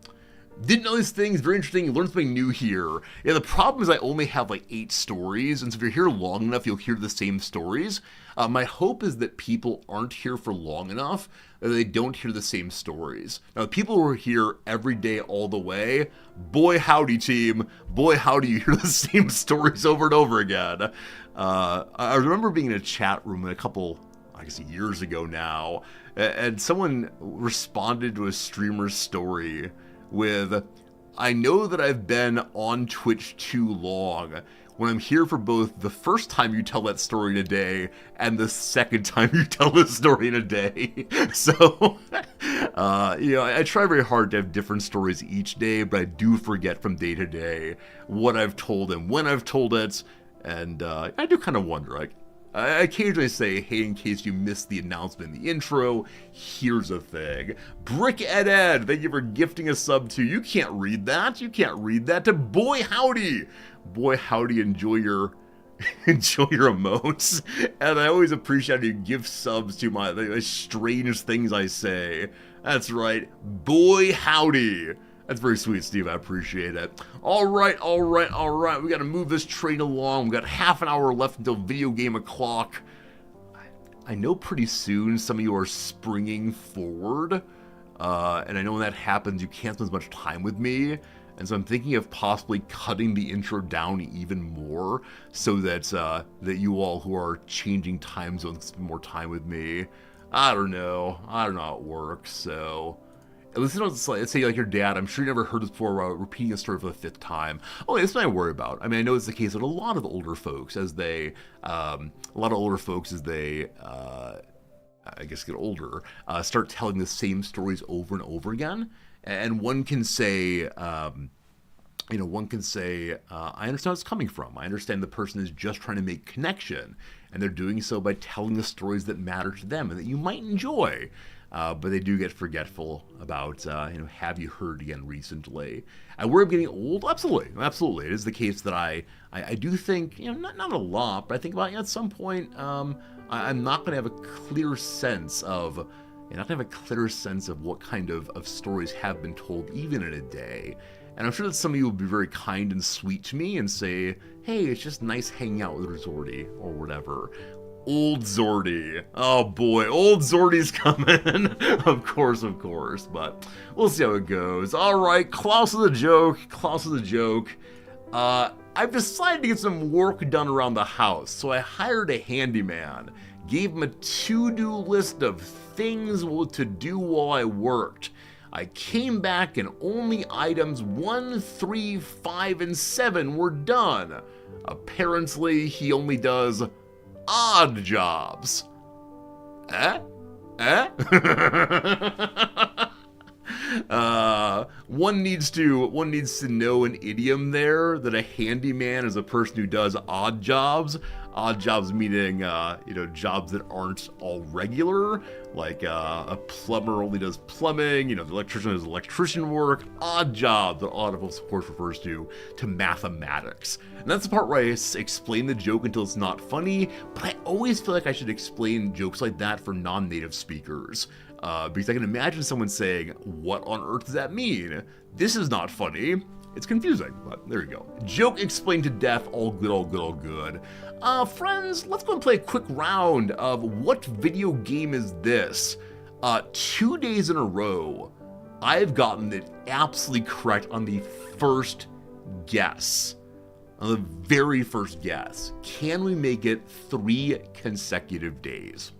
Didn't know these things. Very interesting. Learned something new here. Yeah, the problem is I only have like 8 stories, and so if you're here long enough, you'll hear the same stories. My hope is that people aren't here for long enough that they don't hear the same stories. Now, the people who are here every day all the way, boy howdy team, boy howdy, you hear the same stories over and over again. I remember being in a chat room a couple, I guess, years ago now, and someone responded to a streamer's story with, "I know that I've been on Twitch too long when I'm here for both the first time you tell that story in a day and the second time you tell the story in a day." So, I try very hard to have different stories each day, but I do forget from day to day what I've told and when I've told it, and I do kind of wonder, like, I occasionally say, hey, in case you missed the announcement in the intro, here's a thing. Brick Ed, thank you for gifting a sub to. You can't read that. To Boy Howdy. Boy Howdy, enjoy your emotes. And I always appreciate how you give subs to my strange things I say. That's right. Boy Howdy. That's very sweet, Steve. I appreciate it. All right. We got to move this train along. We got half an hour left until video game o'clock. I know pretty soon some of you are springing forward. And I know when that happens, you can't spend as much time with me. And so I'm thinking of possibly cutting the intro down even more so that that you all who are changing time zones can spend more time with me. I don't know how it works, so... Let's say like your dad, I'm sure you never heard this before, repeating a story for the 5th time. Oh, that's what I worry about. I mean, I know it's the case with a lot of older folks as they, I guess, get older, start telling the same stories over and over again. And one can say, I understand where it's coming from. I understand the person is just trying to make connection, and they're doing so by telling the stories that matter to them and that you might enjoy. But they do get forgetful about, have you heard again recently? I worry I'm getting old? Absolutely. It is the case that I do think, not a lot, but I think about, at some point, I'm not going to have a clear sense of, what kind of stories have been told even in a day. And I'm sure that some of you will be very kind and sweet to me and say, hey, it's just nice hanging out with Zordy or whatever. Old Zordy. Oh boy, old Zordy's coming. Of course, but we'll see how it goes. Alright, Klaus is a joke. I've decided to get some work done around the house, so I hired a handyman. Gave him a to-do list of things to do while I worked. I came back and only items 1, 3, 5, and 7 were done. Apparently, he only does odd jobs. Eh? Eh? One needs to know an idiom there that a handyman is a person who does odd jobs. Odd jobs meaning, jobs that aren't all regular, like a plumber only does plumbing, the electrician does electrician work. Odd jobs, that odd, of course, refers to mathematics. And that's the part where I explain the joke until it's not funny, but I always feel like I should explain jokes like that for non-native speakers. Because I can imagine someone saying, what on earth does that mean? This is not funny. It's confusing, but there you go. Joke explained to death, all good, all good, all good. Friends, let's go and play a quick round of what video game is this? 2 days in a row, I've gotten it absolutely correct on the first guess. On the very first guess. Can we make it 3 consecutive days?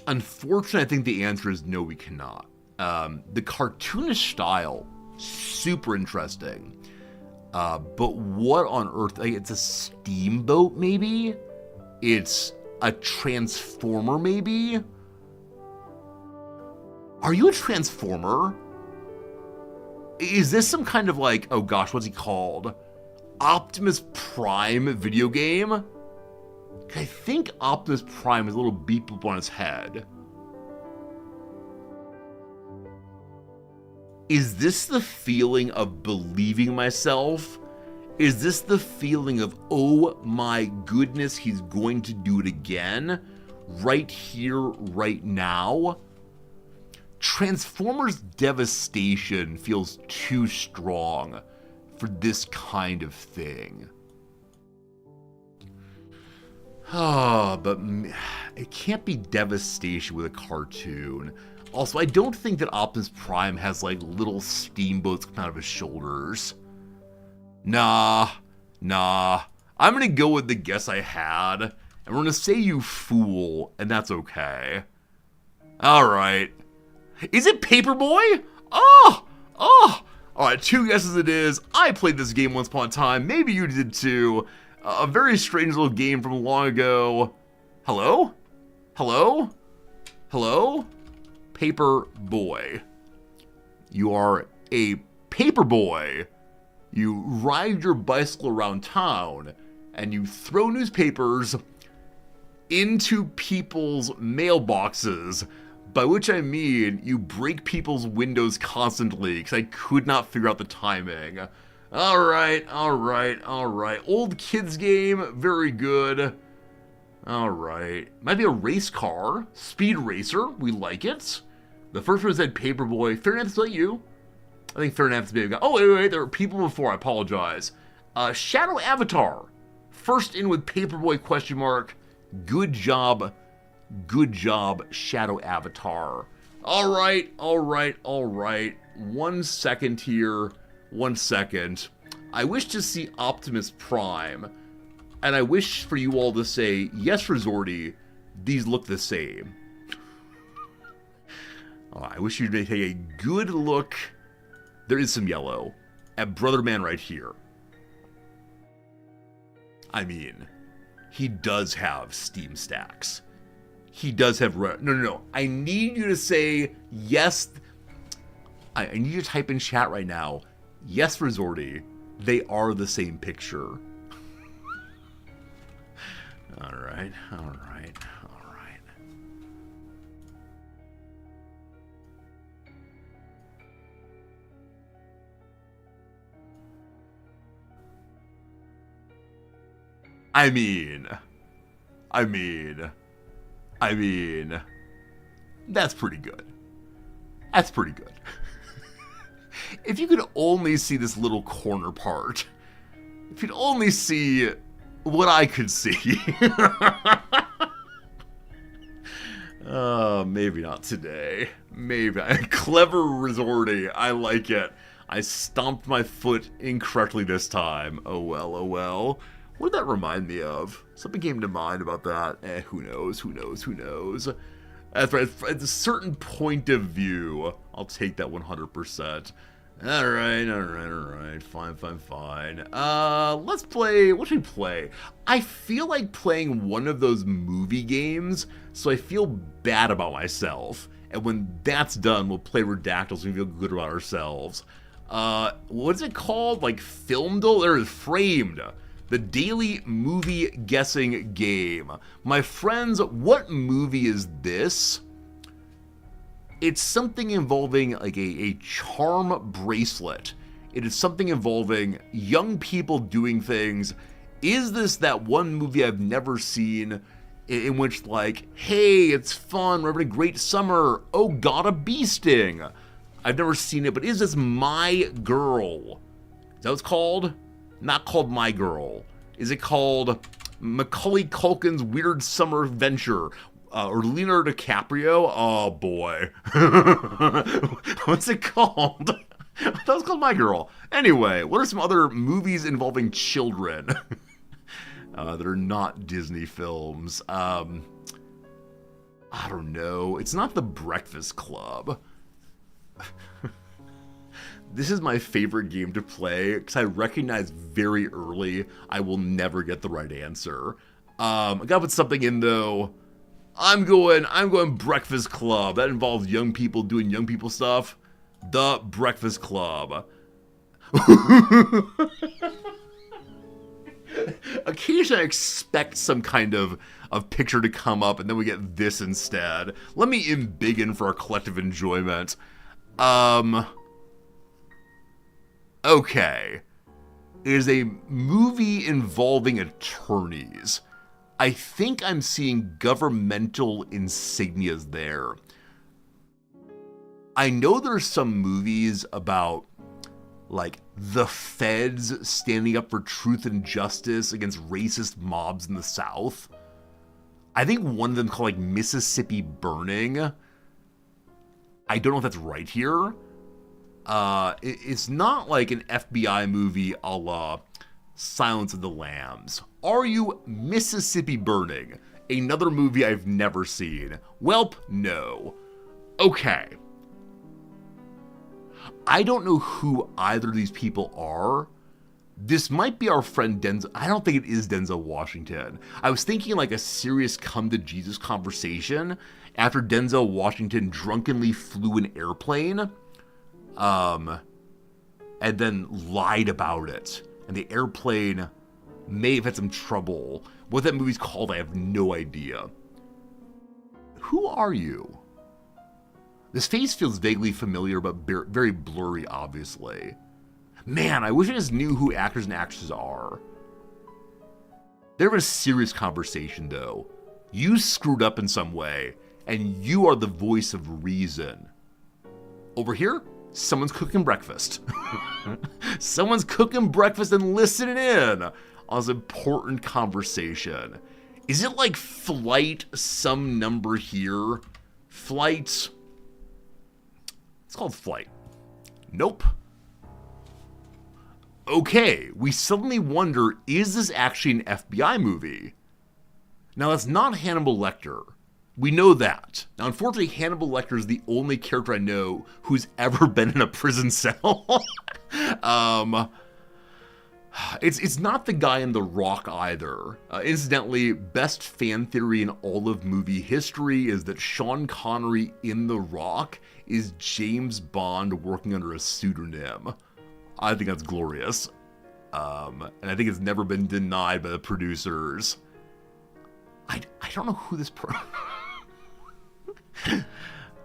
Unfortunately, I think the answer is no, we cannot. The cartoonish style, super interesting. But what on earth? Like, it's a steamboat, maybe? It's a transformer, maybe? Are you a transformer? Is this some kind of like, oh gosh, what's he called? Optimus Prime video game? I think Optimus Prime has a little beep boop on his head. Is this the feeling of believing myself? Is this the feeling of, oh my goodness, he's going to do it again? Right here, right now? Transformers devastation feels too strong for this kind of thing. But it can't be devastation with a cartoon. Also, I don't think that Optimus Prime has, like, little steamboats coming out of his shoulders. Nah. I'm gonna go with the guess I had, and we're gonna say you fool, and that's okay. Alright. Is it Paperboy? Oh! Alright, 2 guesses it is. I played this game once upon a time. Maybe you did too. A very strange little game from long ago. Hello? Paper boy. You are a paper boy. You ride your bicycle around town and you throw newspapers into people's mailboxes, by which I mean you break people's windows constantly because I could not figure out the timing. Alright. Old kids game, very good. Alright. Might be a race car. Speed Racer, we like it. The first one said Paperboy. Fair enough, is that you? I think fair enough to be a guy. Oh, wait, there were people before, I apologize. Shadow Avatar. First in with Paperboy question mark. Good job, Shadow Avatar. Alright. 1 second here. 1 second. I wish to see Optimus Prime, and I wish for you all to say, yes, Resorty, these look the same. I wish you'd take a good look. There is some yellow at Brother Man right here. I mean, he does have Steam stacks. He does have... No. I need you to say yes. I need you to type in chat right now. Yes, Resorty, they are the same picture. Alright. I mean, that's pretty good. If you could only see this little corner part, if you'd only see what I could see. Maybe not today. Maybe. Clever Resorty. I like it. I stomped my foot incorrectly this time. Oh well. What did that remind me of? Something came to mind about that. Who knows? That's right. At a certain point of view, I'll take that 100%. Alright. Fine. Let's play. What should we play? I feel like playing one of those movie games, so I feel bad about myself. And when that's done, we'll play Redactyl so we feel good about ourselves. What's it called? Like Filmed or Framed? The daily movie guessing game. My friends, what movie is this? It's something involving like a charm bracelet. It is something involving young people doing things. Is this that one movie I've never seen in which like, hey, it's fun, we're having a great summer, oh, got a bee sting? I've never seen it, but is this My Girl? Is that what it's called? Not called My Girl. Is it called Macaulay Culkin's Weird Summer Adventure? Or Leonardo DiCaprio? Oh boy. What's it called? I thought it was called My Girl. Anyway, what are some other movies involving children that are not Disney films? I don't know. It's not The Breakfast Club. This is my favorite game to play because I recognize very early I will never get the right answer. I gotta put something in though. I'm going Breakfast Club. That involves young people doing young people stuff. The Breakfast Club. Occasionally I expect some kind of picture to come up and then we get this instead. Let me embiggen for our collective enjoyment. Okay. It is a movie involving attorneys. I think I'm seeing governmental insignias there. I know there's some movies about, like, the feds standing up for truth and justice against racist mobs in the South. I think one of them called, like, Mississippi Burning. I don't know if that's right here. It's not like an FBI movie a la Silence of the Lambs. Are you Mississippi Burning? Another movie I've never seen. Welp, no. Okay. I don't know who either of these people are. This might be our friend Denzel. I don't think it is Denzel Washington. I was thinking like a serious come to Jesus conversation after Denzel Washington drunkenly flew an airplane, and then lied about it. And the airplane may have had some trouble. What that movie's called, I have no idea. Who are you? This face feels vaguely familiar, but very blurry, obviously. Man, I wish I just knew who actors and actresses are. There was a serious conversation, though. You screwed up in some way, and you are the voice of reason. Over here, someone's cooking breakfast. Someone's cooking breakfast and listening in on this important conversation. Is it like flight some number here? Flight. It's called Flight. Nope. Okay, we suddenly wonder, is this actually an FBI movie? Now, that's not Hannibal Lecter. We know that. Now, unfortunately, Hannibal Lecter is the only character I know who's ever been in a prison cell. It's not the guy in The Rock either. Incidentally, best fan theory in all of movie history is that Sean Connery in The Rock is James Bond working under a pseudonym. I think that's glorious. And I think it's never been denied by the producers. I don't know who this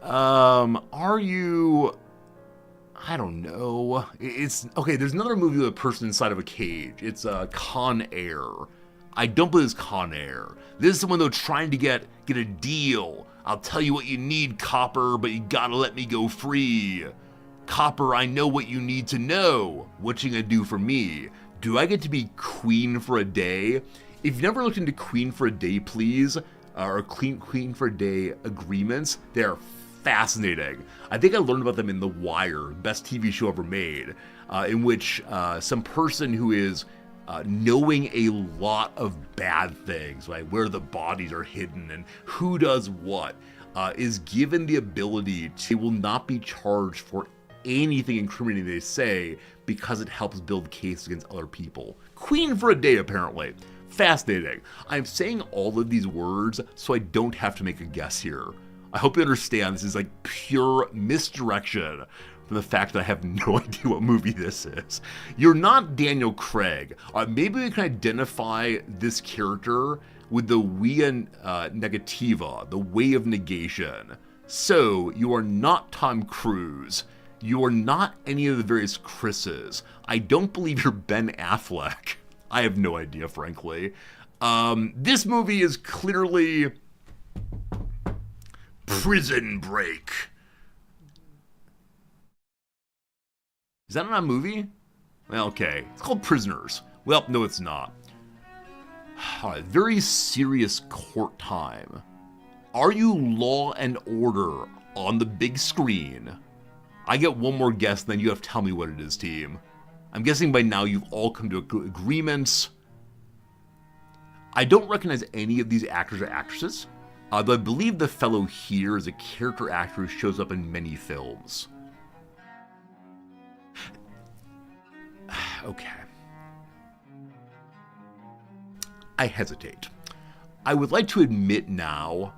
are you... I don't know. It's... Okay, there's another movie with a person inside of a cage. It's Con Air. I don't believe it's Con Air. This is someone, though, trying to get a deal. I'll tell you what you need, copper, but you gotta let me go free. Copper, I know what you need to know. What you gonna do for me? Do I get to be queen for a day? If you've never looked into Queen for a Day, please, or Queen for a Day agreements, they're fascinating. I think I learned about them in The Wire, best TV show ever made, in which some person who is knowing a lot of bad things, right? Where the bodies are hidden and who does what, is given the ability to, will not be charged for anything incriminating they say because it helps build case against other people. Queen for a day, apparently. Fascinating. I'm saying all of these words so I don't have to make a guess here. I hope you understand this is like pure misdirection from the fact that I have no idea what movie this is. You're not Daniel Craig. Maybe we can identify this character with the via negativa, the way of negation. So, you are not Tom Cruise. You are not any of the various Chris's. I don't believe you're Ben Affleck. I have no idea, frankly. This movie is clearly Prison Break. Is that not a movie? Well, okay. It's called Prisoners. Well, no, it's not. Very serious court time. Are you Law and Order on the big screen? I get one more guess, then you have to tell me what it is, team. I'm guessing by now you've all come to agreements. I don't recognize any of these actors or actresses, though I believe the fellow here is a character actor who shows up in many films. Okay. I hesitate. I would like to admit now,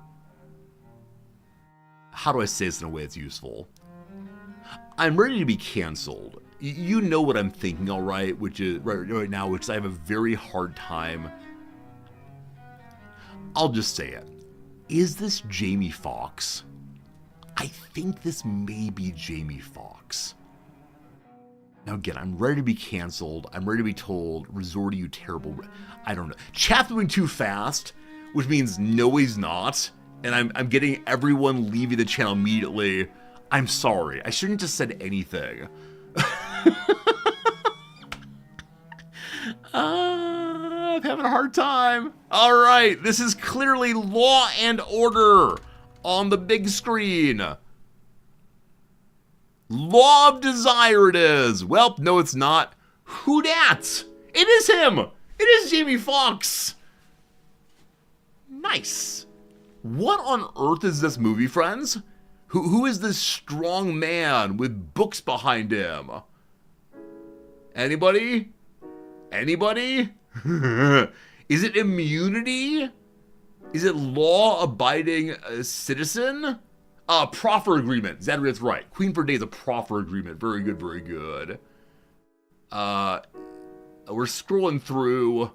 how do I say this in a way that's useful? I'm ready to be canceled. You know what I'm thinking, all right, which is right now, which is I have a very hard time. I'll just say it. Is this Jamie Foxx? I think this may be Jamie Foxx. Now again, I'm ready to be canceled. I'm ready to be told, resort to you terrible. I don't know. Chat's moving too fast, which means no, he's not. And I'm getting everyone leaving the channel immediately. I'm sorry. I shouldn't have said anything. I'm having a hard time. All right, this is clearly Law and Order on the big screen. Law of Desire it is. Well, no, it's not. Who dat? It is him. It is Jamie Foxx. Nice. What on earth is this movie, friends? Who is this strong man with books behind him? Anybody? Anybody? Is it Immunity? Is it Law-Abiding Citizen? Proffer Agreement. That's right. Queen for a Day is a proffer agreement. Very good, very good. We're scrolling through.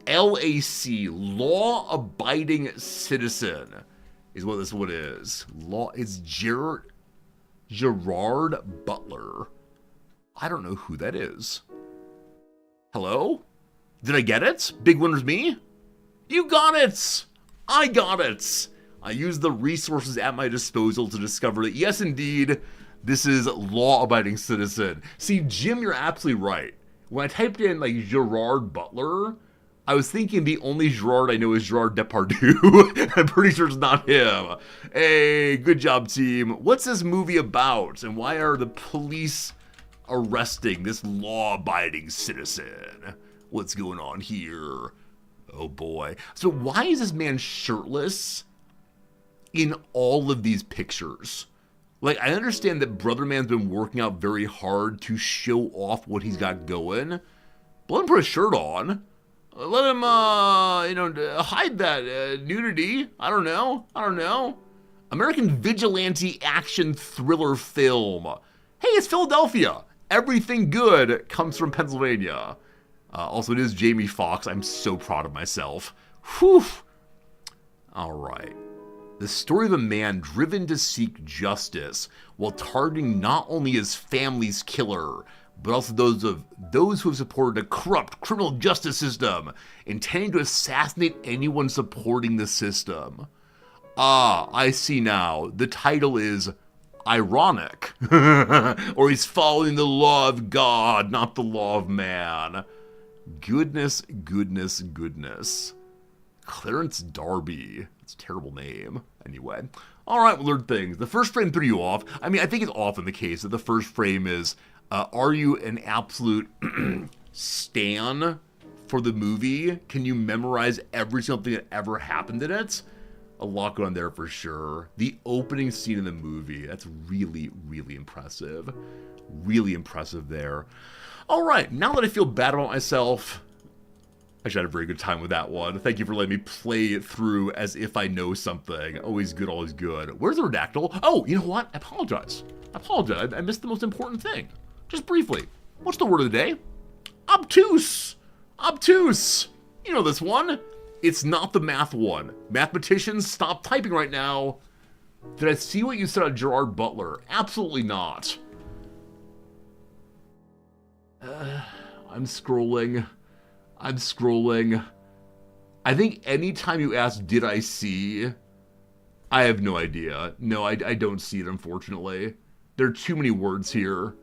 LAC, Law-Abiding Citizen, is what this one is. It's Gerard Butler. I don't know who that is. Hello? Did I get it? Big winner's me? You got it! I got it! I used the resources at my disposal to discover that, yes, indeed, this is Law-Abiding Citizen. See, Jim, you're absolutely right. When I typed in, like, Gerard Butler, I was thinking the only Gerard I know is Gerard Depardieu. I'm pretty sure it's not him. Hey, good job, team. What's this movie about? And why are the police arresting this law-abiding citizen? What's going on here? Oh, boy. So why is this man shirtless in all of these pictures? Like, I understand that Brother Man's been working out very hard to show off what he's got going. But let him put a shirt on. Let him, hide that nudity. I don't know. American vigilante action thriller film. Hey, it's Philadelphia. Everything good comes from Pennsylvania. Also, it is Jamie Foxx. I'm so proud of myself. Whew. All right. The story of a man driven to seek justice while targeting not only his family's killer, but also those who have supported a corrupt criminal justice system, intending to assassinate anyone supporting the system. Ah, I see now. The title is ironic. Or he's following the law of God, not the law of man. Goodness, goodness, goodness. Clarence Darby. That's a terrible name. Anyway. All right, we'll learn things. The first frame threw you off. I mean, I think it's often the case that the first frame is, are you an absolute stan for the movie. Can you memorize every single thing that ever happened in it? A lot going on there for sure. The opening scene in the movie, that's really, really impressive. Really impressive there. All right, now that I feel bad about myself, I actually had a very good time with that one. Thank you for letting me play it through as if I know something. Always good, always good. Where's the redactyl? Oh, you know what? I apologize. I missed the most important thing. Just briefly. What's the word of the day? Obtuse. Obtuse. You know this one. It's not the math one. Mathematicians, stop typing right now. Did I see what you said on Gerard Butler? Absolutely not. I'm scrolling. I think anytime you ask, did I see? I have no idea. No, I don't see it, unfortunately. There are too many words here.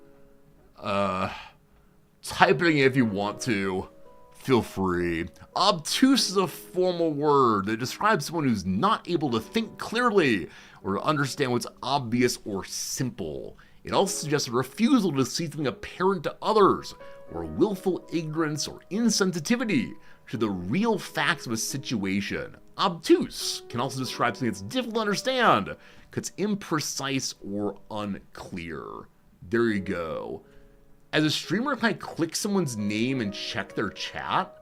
Type it in if you want to. Feel free. Obtuse is a formal word that describes someone who's not able to think clearly or to understand what's obvious or simple. It also suggests a refusal to see something apparent to others, or willful ignorance or insensitivity to the real facts of a situation. Obtuse can also describe something that's difficult to understand, because it's imprecise or unclear. There you go. As a streamer, can I click someone's name and check their chat?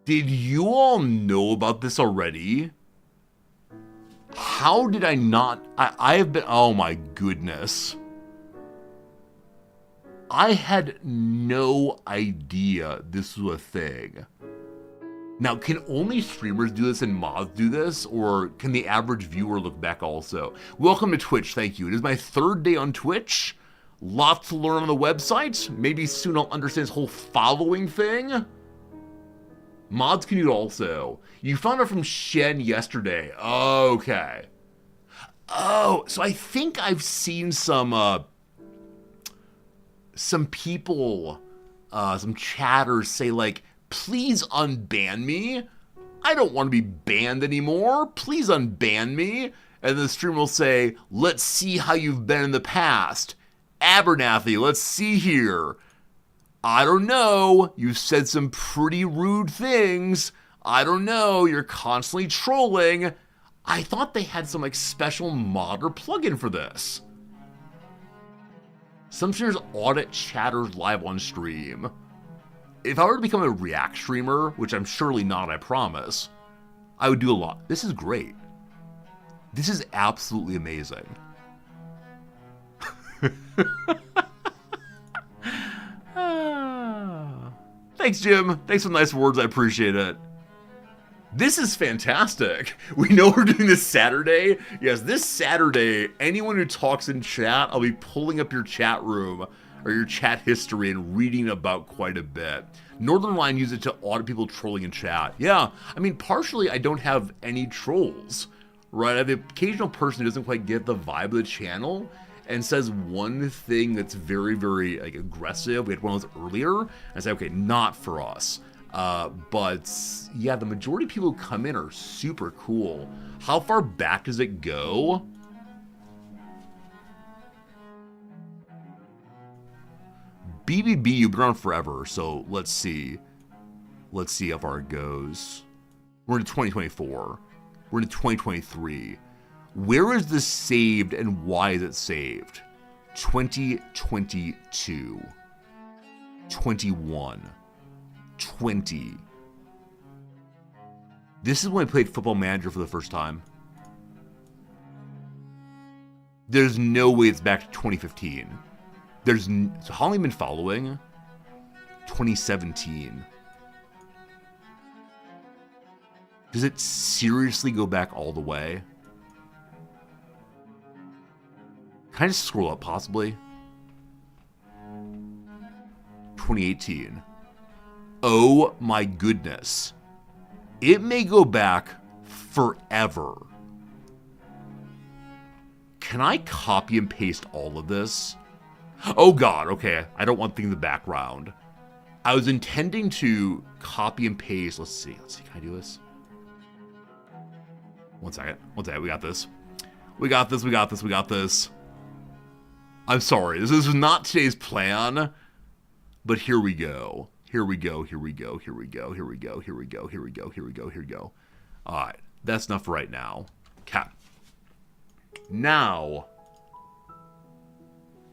Did you all know about this already? How did I not? I have been, oh my goodness. I had no idea this was a thing. Now, can only streamers do this and mods do this, or can the average viewer look back also? Welcome to Twitch, thank you. It is my 3rd day on Twitch. Lots to learn on the website. Maybe soon I'll understand this whole following thing. Mods can do it also. You found out from Shen yesterday. Okay. Oh, so I think I've seen some people, some chatters say like, please unban me. I don't want to be banned anymore. Please unban me. And the streamer will say, let's see how you've been in the past. Abernathy, let's see here. I don't know, you've said some pretty rude things. I don't know, you're constantly trolling. I thought they had some like special mod or plugin for this. Some streamers audit chatters live on stream. If I were to become a React streamer, which I'm surely not, I promise, I would do a lot. This is great. This is absolutely amazing. Thanks, Jim. Thanks for the nice words. I appreciate it. This is fantastic. We know we're doing this Saturday. Yes, this Saturday, anyone who talks in chat, I'll be pulling up your chat room or your chat history and reading about quite a bit. Northern Line uses it to audit people trolling in chat. Yeah, I mean, partially I don't have any trolls, right? I have the occasional person who doesn't quite get the vibe of the channel and says one thing that's very, very like aggressive. We had one of those earlier. And I say, okay, not for us. But yeah, the majority of people who come in are super cool. How far back does it go? BBB, you've been on forever, so let's see. Let's see how far it goes. We're in 2024. We're in 2023. Where is this saved and why is it saved? 2022. 21. 20. This is when I played Football Manager for the first time. There's no way it's back to 2015. So how long have you been following? 2017. Does it seriously go back all the way? Can I just scroll up, possibly? 2018. Oh my goodness. It may go back forever. Can I copy and paste all of this? Oh god, okay. I don't want things in the background. I was intending to copy and paste. Let's see. Can I do this? One second. We got this. We got this. I'm sorry. This is not today's plan. But here we go. Alright. That's enough for right now. Okay. Now,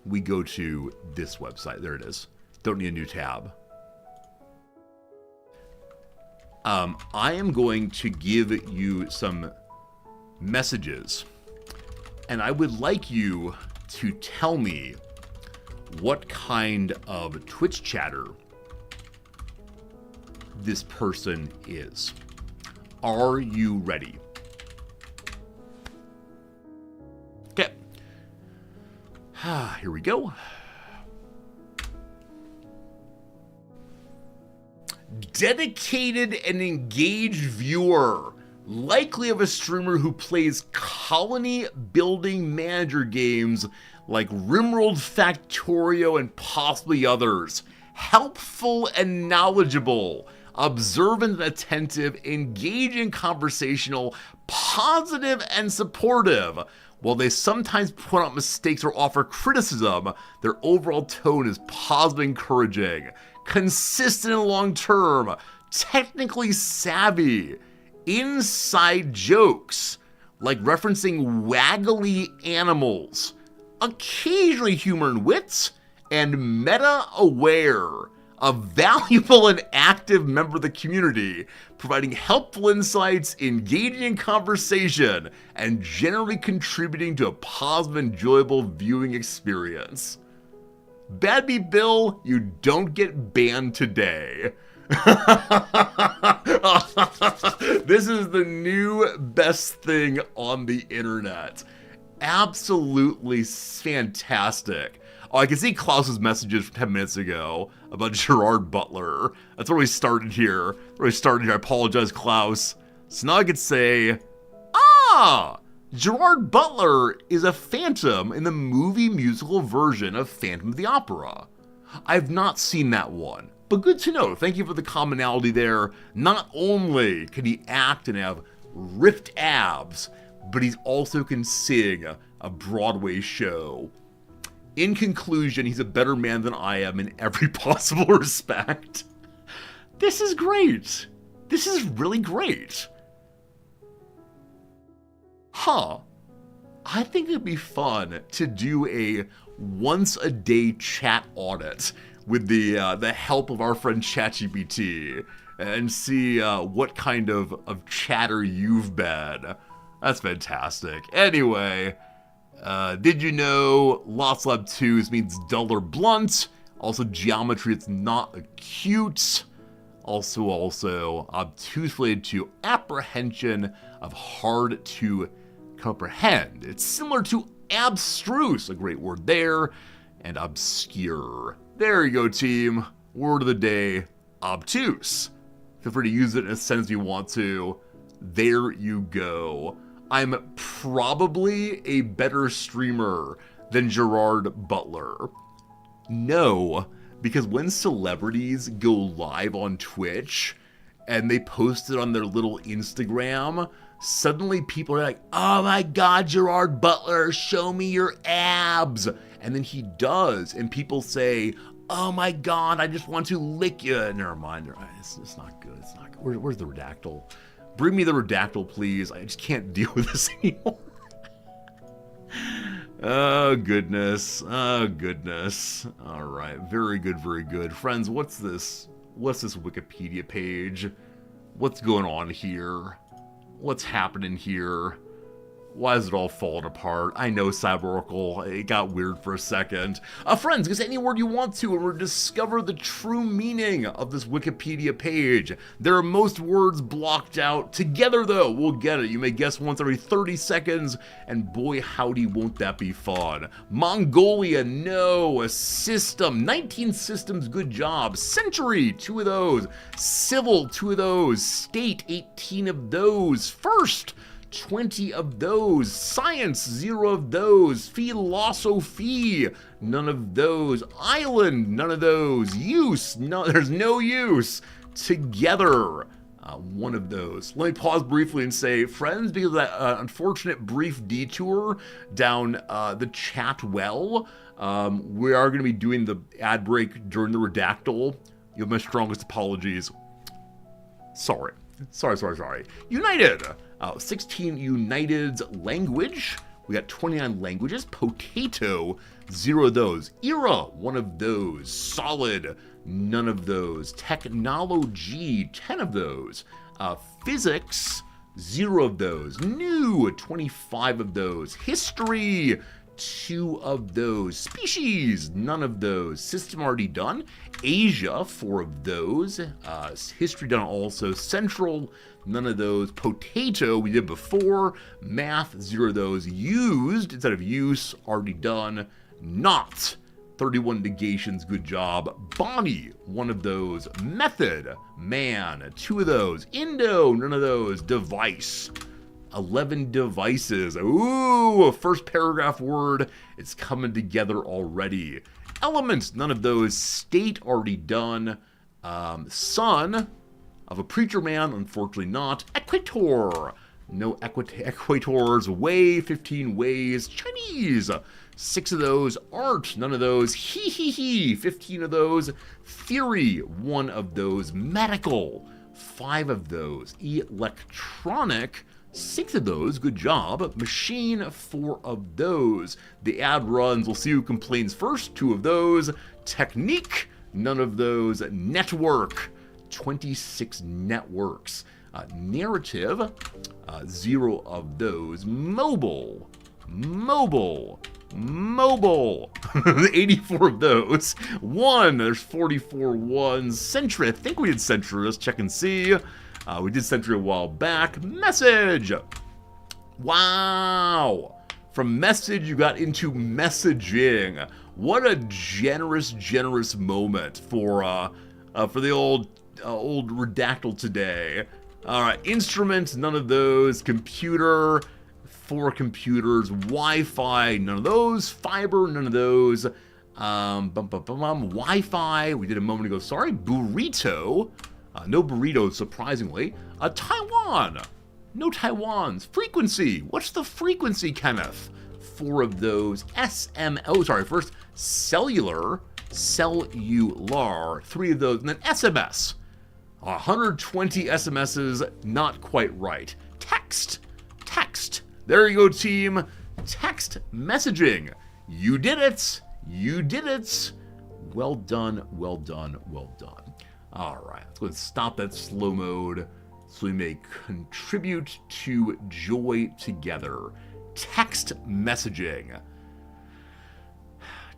we go to this website. There it is. Don't need a new tab. I am going to give you some messages, and I would like you to tell me what kind of Twitch chatter this person is. Are you ready? Okay. Here we go. Dedicated and engaged viewer, likely of a streamer who plays colony building manager games like Rimworld Factorio and possibly others. Helpful and knowledgeable, observant and attentive, engaging, conversational, positive and supportive. While they sometimes point out mistakes or offer criticism, their overall tone is positive and encouraging, consistent and long-term, technically savvy, inside jokes, like referencing waggly animals, occasionally humor and wits, and meta-aware, a valuable and active member of the community, providing helpful insights, engaging in conversation, and generally contributing to a positive, enjoyable viewing experience. Bad Beat Bill, you don't get banned today. This is the new best thing on the internet. Absolutely fantastic. Oh, I can see Klaus's messages from 10 minutes ago about Gerard Butler. That's where we started here. I apologize, Klaus. So now I could say, Gerard Butler is a phantom in the movie musical version of Phantom of the Opera. I've not seen that one, but good to know. Thank you for the commonality there. Not only can he act and have ripped abs, but he also can sing a Broadway show. In conclusion, he's a better man than I am in every possible respect. This is great. This is really great. I think it'd be fun to do a once-a-day chat audit with the help of our friend ChatGPT and see what kind of chatter you've been. That's fantastic. Anyway, did you know Lots Lab 2 means dull or blunt? Also geometry, it's not acute. Also obtuse related to apprehension of hard to comprehend. It's similar to abstruse, a great word there, and obscure. There you go, team. Word of the day, obtuse. Feel free to use it in a sentence you want to. There you go. I'm probably a better streamer than Gerard Butler. No, because when celebrities go live on Twitch and they post it on their little Instagram, suddenly people are like, oh my god, Gerard Butler, show me your abs. And then he does, and people say, oh my god, I just want to lick you. Never mind, it's not good, it's not good. Where's the redactyl? Bring me the redactyl, please. I just can't deal with this anymore. Oh, goodness. Oh, goodness. All right. Very good, very good. Friends, what's this? What's this Wikipedia page? What's going on here? What's happening here? Why is it all falling apart? I know, Cyber-Oracle, it got weird for a second. Friends, give us any word you want to, and we'll discover the true meaning of this Wikipedia page. There are most words blocked out. Together, though, we'll get it. You may guess once every 30 seconds, and boy, howdy, won't that be fun. Mongolia, no. A system, 19 systems, good job. Century, 2 of those. Civil, 2 of those. State, 18 of those. First, 20 of those. Science, 0 of those. Philosophy, none of those. Island, none of those. Use, no, there's no use. Together, 1 of those. Let me pause briefly and say, friends, because of that unfortunate brief detour down the chat well, we are going to be doing the ad break during the redactyl. You have my strongest apologies. Sorry. United. 16 United's language. We got 29 languages. Potato, 0 of those. Era, 1 of those. Solid, none of those. Technology, 10 of those. Physics, 0 of those. New, 25 of those. History, 2 of those. Species, none of those. System already done. Asia, 4 of those. History done also. Central, none of those. Potato, we did before. Math, 0 of those. Used, instead of use, already done. Not, 31 negations, good job. Body, 1 of those. Method, man, 2 of those. Indo, none of those. Device, 11 devices. Ooh, first paragraph word. It's coming together already. Elements, none of those. State, already done. Son of a preacher man, unfortunately not. Equator, no equators. Way, 15 ways. Chinese, 6 of those. Art, none of those. 15 of those. Theory, 1 of those. Medical, 5 of those. Electronic, 6 of those, good job. Machine, 4 of those. The ad runs, we'll see who complains first, 2 of those. Technique, none of those. Network, 26 networks. Narrative, 0 of those. Mobile, 84 of those. 1, there's 44 ones. Sentry, I think we did Sentry, let's check and see. We did Sentry a while back. Message! Wow! From message, you got into messaging. What a generous moment for the old redactyl today. All right, instruments, none of those. Computer, 4 computers. Wi-Fi, none of those. Fiber, none of those. Wi-Fi, we did a moment ago. Sorry, burrito. No burritos, surprisingly. Taiwan, no Taiwans. Frequency, what's the frequency, Kenneth? 4 of those. First cellular, 3 of those, and then SMS. 120 SMSs, not quite right. Text, there you go, team. Text messaging, you did it. Well done. All right, let's go ahead and stop that slow mode so we may contribute to joy together. Text messaging.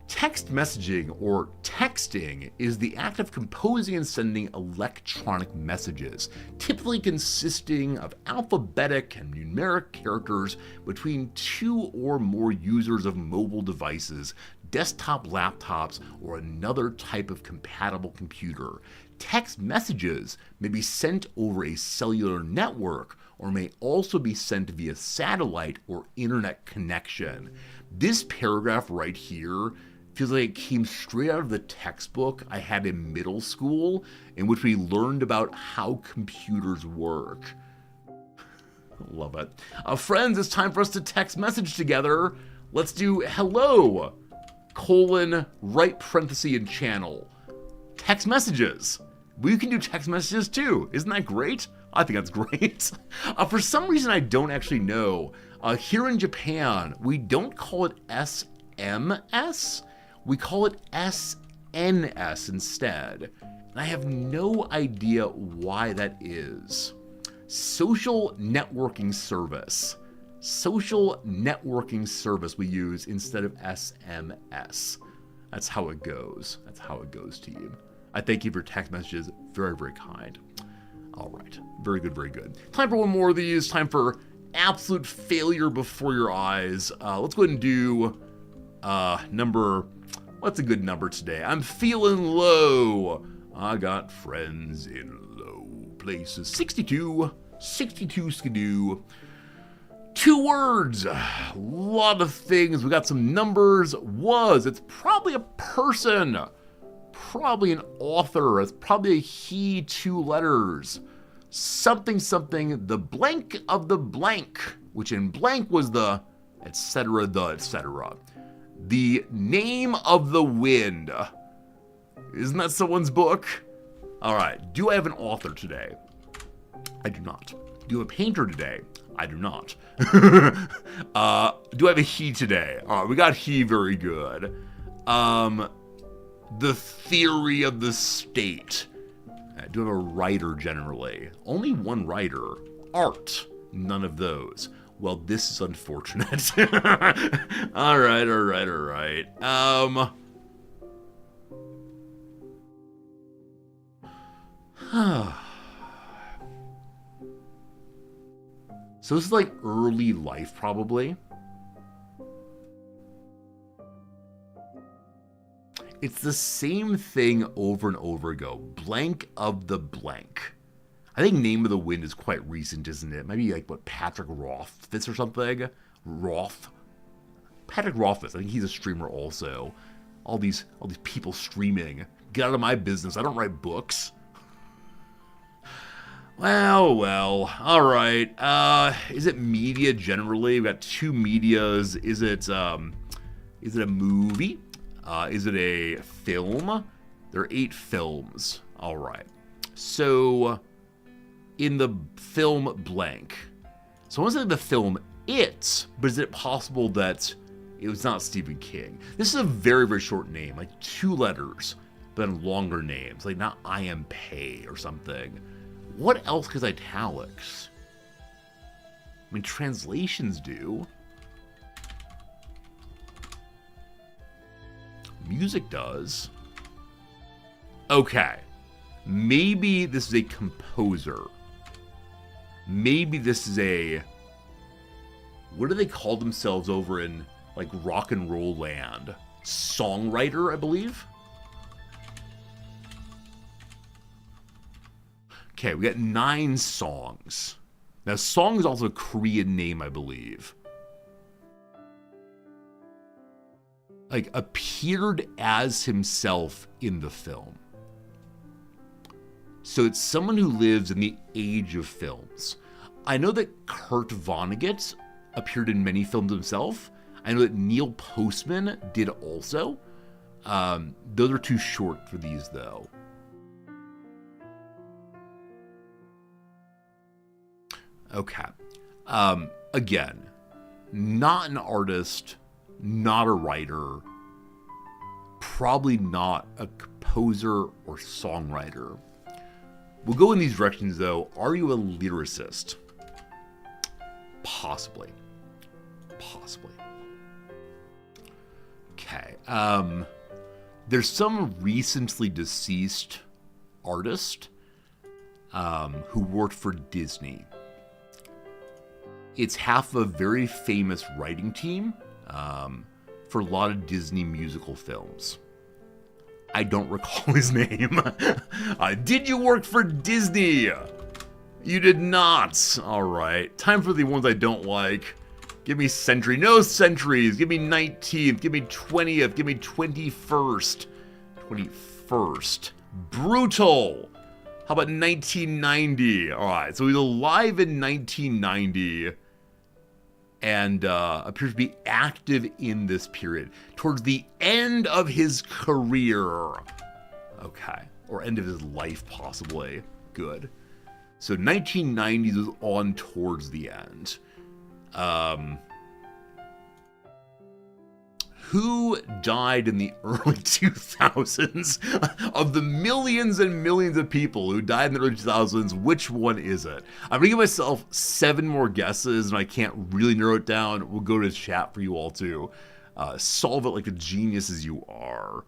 Text messaging, or texting, is the act of composing and sending electronic messages, typically consisting of alphabetic and numeric characters between 2 or more users of mobile devices, desktop laptops, or another type of compatible computer. Text messages may be sent over a cellular network or may also be sent via satellite or internet connection. This paragraph right here feels like it came straight out of the textbook I had in middle school, in which we learned about how computers work. Love it. Friends, it's time for us to text message together. Let's do hello, right parenthesis and channel. Text messages. We can do text messages too. Isn't that great? I think that's great. For some reason I don't actually know, here in Japan, we don't call it SMS. We call it SNS instead. And I have no idea why that is. Social networking service. social networking service we use instead of SMS. That's how it goes. That's how it goes, team. I thank you for text messages. Very, very kind. All right. Very good, very good. Time for one more of these. Time for absolute failure before your eyes. Let's go ahead and do number... What's a good number today? I'm feeling low. I got friends in low places. 62. 62 skidoo. 2 words. A lot of things. We got some numbers. Was. It's probably a person. Probably an author. It's probably a he, 2 letters. Something, something, the blank of the blank, which in blank was the etc., the etc. The name of the wind. Isn't that someone's book? All right. Do I have an author today? I do not. Do I have a painter today? I do not. Do I have a he today? All right, we got he, very good. The theory of the state. Do I have a writer generally? Only one writer. Art. None of those. Well, this is unfortunate. All right. So this is like early life, probably. It's the same thing over and over ago. Blank of the blank. I think Name of the Wind is quite recent, isn't it? Maybe like, what, Patrick Rothfuss or something? Patrick Rothfuss. I think he's a streamer also. All these people streaming. Get out of my business. I don't write books. Well. All right. Is it media generally? We've got 2 medias. Is it a movie? Is it a film? There are 8 films. All right. So, in the film blank. So I want to say the film It, but is it possible that it was not Stephen King? This is a very, very short name, like 2 letters, but longer names, like not I Am Pei or something. What else is italics? I mean, translations do. Music does. Okay. Maybe this is a composer. Maybe this is a... What do they call themselves over in, like, rock and roll land? Songwriter, I believe? Okay, we got 9 songs. Now, song is also a Korean name, I believe. Like, appeared as himself in the film. So it's someone who lives in the age of films. I know that Kurt Vonnegut appeared in many films himself. I know that Neil Postman did also. Those are too short for these, though. Okay. Again, not an artist, not a writer, probably not a composer or songwriter. We'll go in these directions, though. Are you a lyricist? Possibly. Okay. There's some recently deceased artist who worked for Disney. It's half a very famous writing team for a lot of Disney musical films. I don't recall his name. Did you work for Disney? You did not. All right. Time for the ones I don't like. Give me century. No centuries. Give me 19th. Give me 20th. Give me 21st. 21st. Brutal. How about 1990? All right. So he's alive in 1990 and appears to be active in this period. Towards the end of his career. Okay. Or end of his life, possibly. Good. So 1990s was on towards the end. Who died in the early 2000s? Of the millions and millions of people who died in the early 2000s, which one is it? I'm gonna give myself 7 more guesses, and I can't really narrow it down. We'll go to the chat for you all to solve it like the geniuses you are.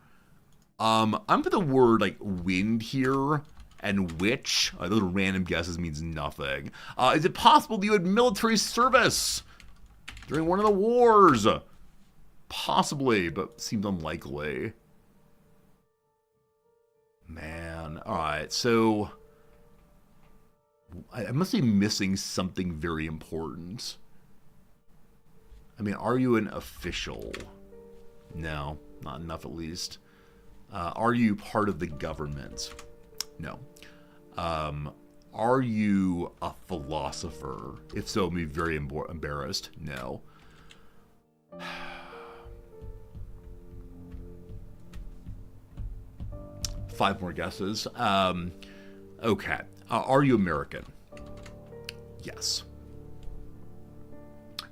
I'm for the word like wind here. And which, those random guesses means nothing. Is it possible that you had military service during one of the wars? Possibly, but seems unlikely. Man, alright, so I must be missing something very important. I mean, are you an official? No, not enough at least. Are you part of the government? No. Are you a philosopher? If so, I'm be very embarrassed. No. 5 more guesses. Okay. Are you American? Yes.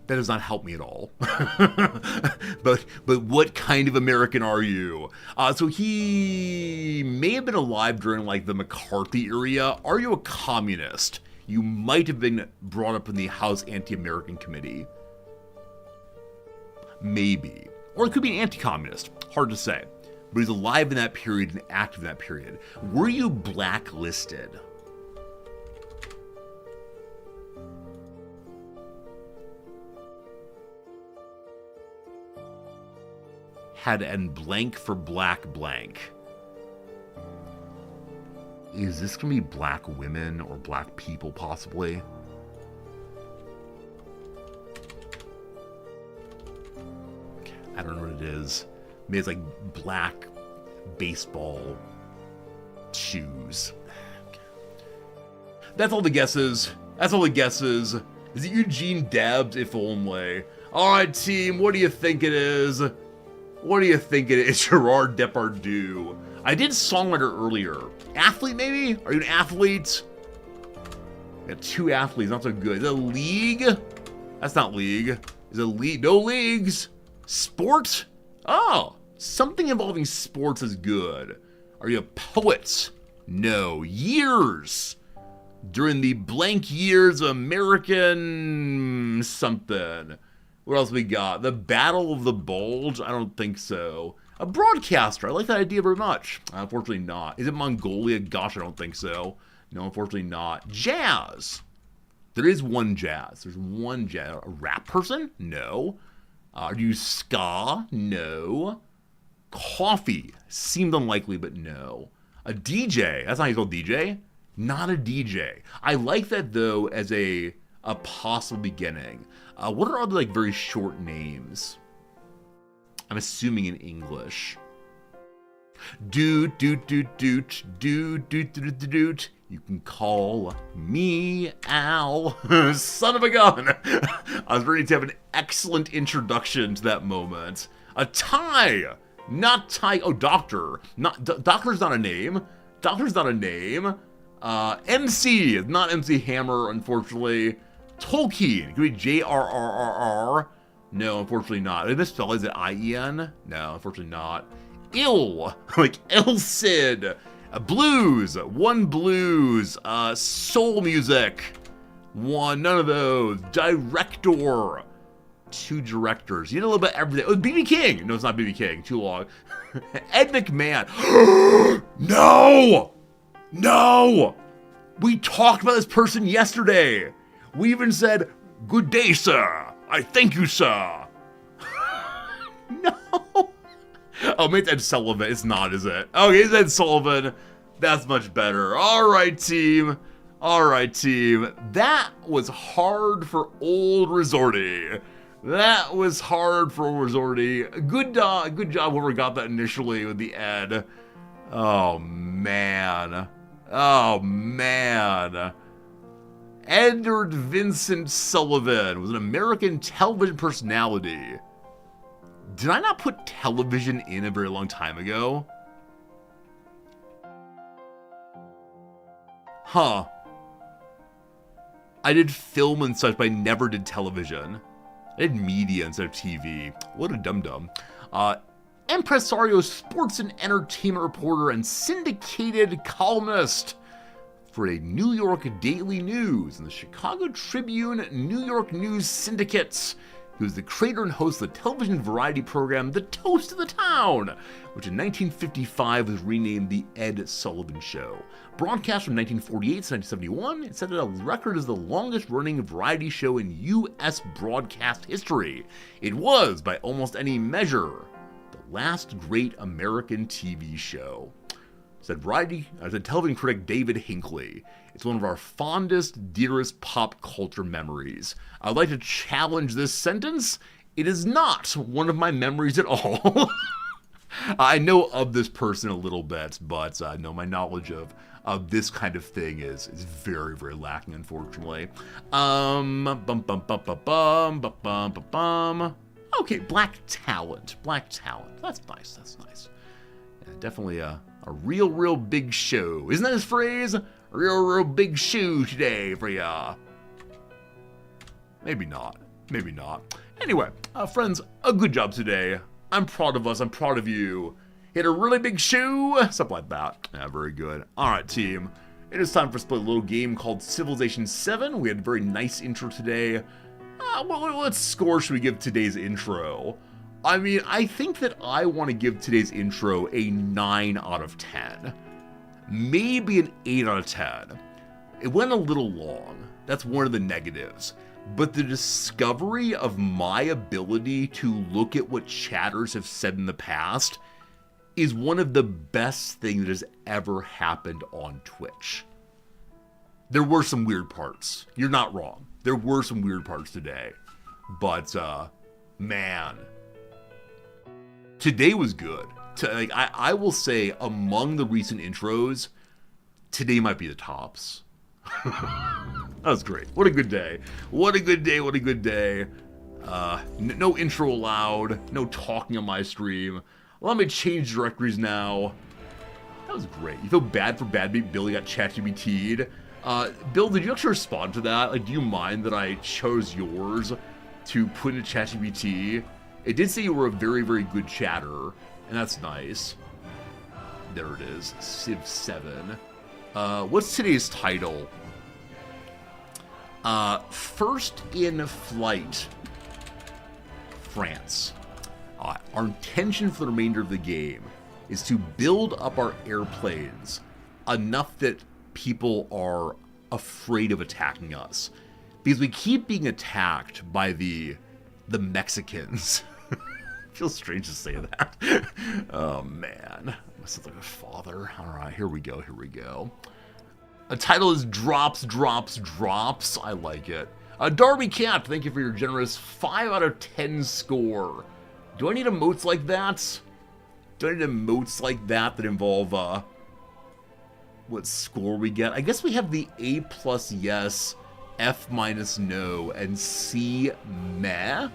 That does not help me at all. but what kind of American are you? So he may have been alive during like the McCarthy era. Are you a communist? You might have been brought up in the House Anti-American Committee. Maybe. Or it could be an anti-communist. Hard to say. But he's alive in that period and active in that period. Were you blacklisted? Had and blank for black blank. Is this gonna be black women or black people possibly? Okay, I don't know what it is. Maybe it's like black baseball shoes. Okay. That's all the guesses. That's all the guesses. Is it Eugene Debs? If only. Alright team, what do you think it is? What do you think it is? Gerard Depardieu. I did songwriter earlier. Athlete, maybe? Are you an athlete? Got 2 athletes, not so good. Is it a league? That's not league. Is it a league? No leagues. Sport? Oh, something involving sports is good. Are you a poet? No. Years. During the blank years of American something. What else we got? The Battle of the Bulge? I don't think so. A broadcaster. I like that idea very much. Unfortunately not. Is it Mongolia? Gosh, I don't think so. No, unfortunately not. Jazz. There is one jazz. There's one jazz. A rap person? No. Are you ska? No. Coffee. Seemed unlikely, but no. A DJ. That's not how you spell DJ. Not a DJ. I like that, though, as a possible beginning. What are other, like, very short names? I'm assuming in English. Doot, doot, doot, doot, doot, doot, doot, doot, doot. You can call me Al. Son of a gun. I was ready to have an excellent introduction to that moment. A tie. Not tie. Oh, doctor. Doctor's not a name. Doctor's not a name. MC. Not MC Hammer, unfortunately. Tolkien. Could be J-R-R-R-R. No, unfortunately not. Did I misspell? Is it I-E-N? No, unfortunately not. Ill. Like El Cid. Blues. 1 blues. Soul music. 1. None of those. Director. 2 directors. You know a little bit everything. Oh, B.B. King. No, it's not B.B. King. Too long. Ed McMahon. No! No! We talked about this person yesterday. We even said, good day, sir. I thank you, sir. No. Oh, maybe it's Ed Sullivan. It's not, is it? Okay, it's Ed Sullivan. That's much better. All right, team. All right, team. That was hard for old Resorty. That was hard for old Resorty. Good job whoever got that initially with the Ed. Oh, man. Oh, man. Edward Vincent Sullivan was an American television personality. Did I not put television in a very long time ago? Huh. I did film and such, but I never did television. I did media instead of TV. What a dum-dum. Empresario, sports and entertainment reporter, and syndicated columnist for a New York Daily News and the Chicago Tribune New York News Syndicates. He was the creator and host of the television variety program The Toast of the Town, which in 1955 was renamed The Ed Sullivan Show. Broadcast from 1948 to 1971, it set a record as the longest-running variety show in U.S. broadcast history. It was, by almost any measure, the last great American TV show. Said television critic David Hinckley. It's one of our fondest, dearest pop culture memories. I'd like to challenge this sentence. It is not one of my memories at all. I know of this person a little bit, but no, my knowledge of this kind of thing is very, very lacking, unfortunately. Okay, Black Talent. That's nice. Yeah, definitely a real big show. Isn't that his phrase? Real big shoe today for ya. Maybe not. Anyway, friends, a good job today. I'm proud of us. I'm proud of you. Hit a really big shoe. Something like that. Yeah, very good. All right, team. It is time for us to play a little game called Civilization VII. We had a very nice intro today. What score should we give today's intro? I mean, I think that I want to give today's intro a 9 out of 10. Maybe an 8 out of 10. It went a little long. That's one of the negatives. But the discovery of my ability to look at what chatters have said in the past is one of the best things that has ever happened on Twitch. There were some weird parts. You're not wrong. There were some weird parts today. But, man. Today was good. I will say, among the recent intros, today might be the tops. That was great. What a good day. What a good day. No intro allowed. No talking on my stream. Let me change directories now. That was great. You feel bad for Badbeat Billy got ChatGPT'd? Bill, did you actually respond to that? Like, do you mind that I chose yours to put into ChatGPT? It did say you were a very, very good chatter, and that's nice. There it is, Civ 7. What's today's title? First in Flight, France. Our intention for the remainder of the game is to build up our airplanes enough that people are afraid of attacking us. Because we keep being attacked by the Mexicans. Feels strange to say that. Oh, man. I sound like a father. All right, here we go. The title is Drops. I like it. Darby Cat, thank you for your generous 5 out of 10 score. Do I need emotes like that? That involve, what score we get? I guess we have the A+ yes, F- no, and C meh.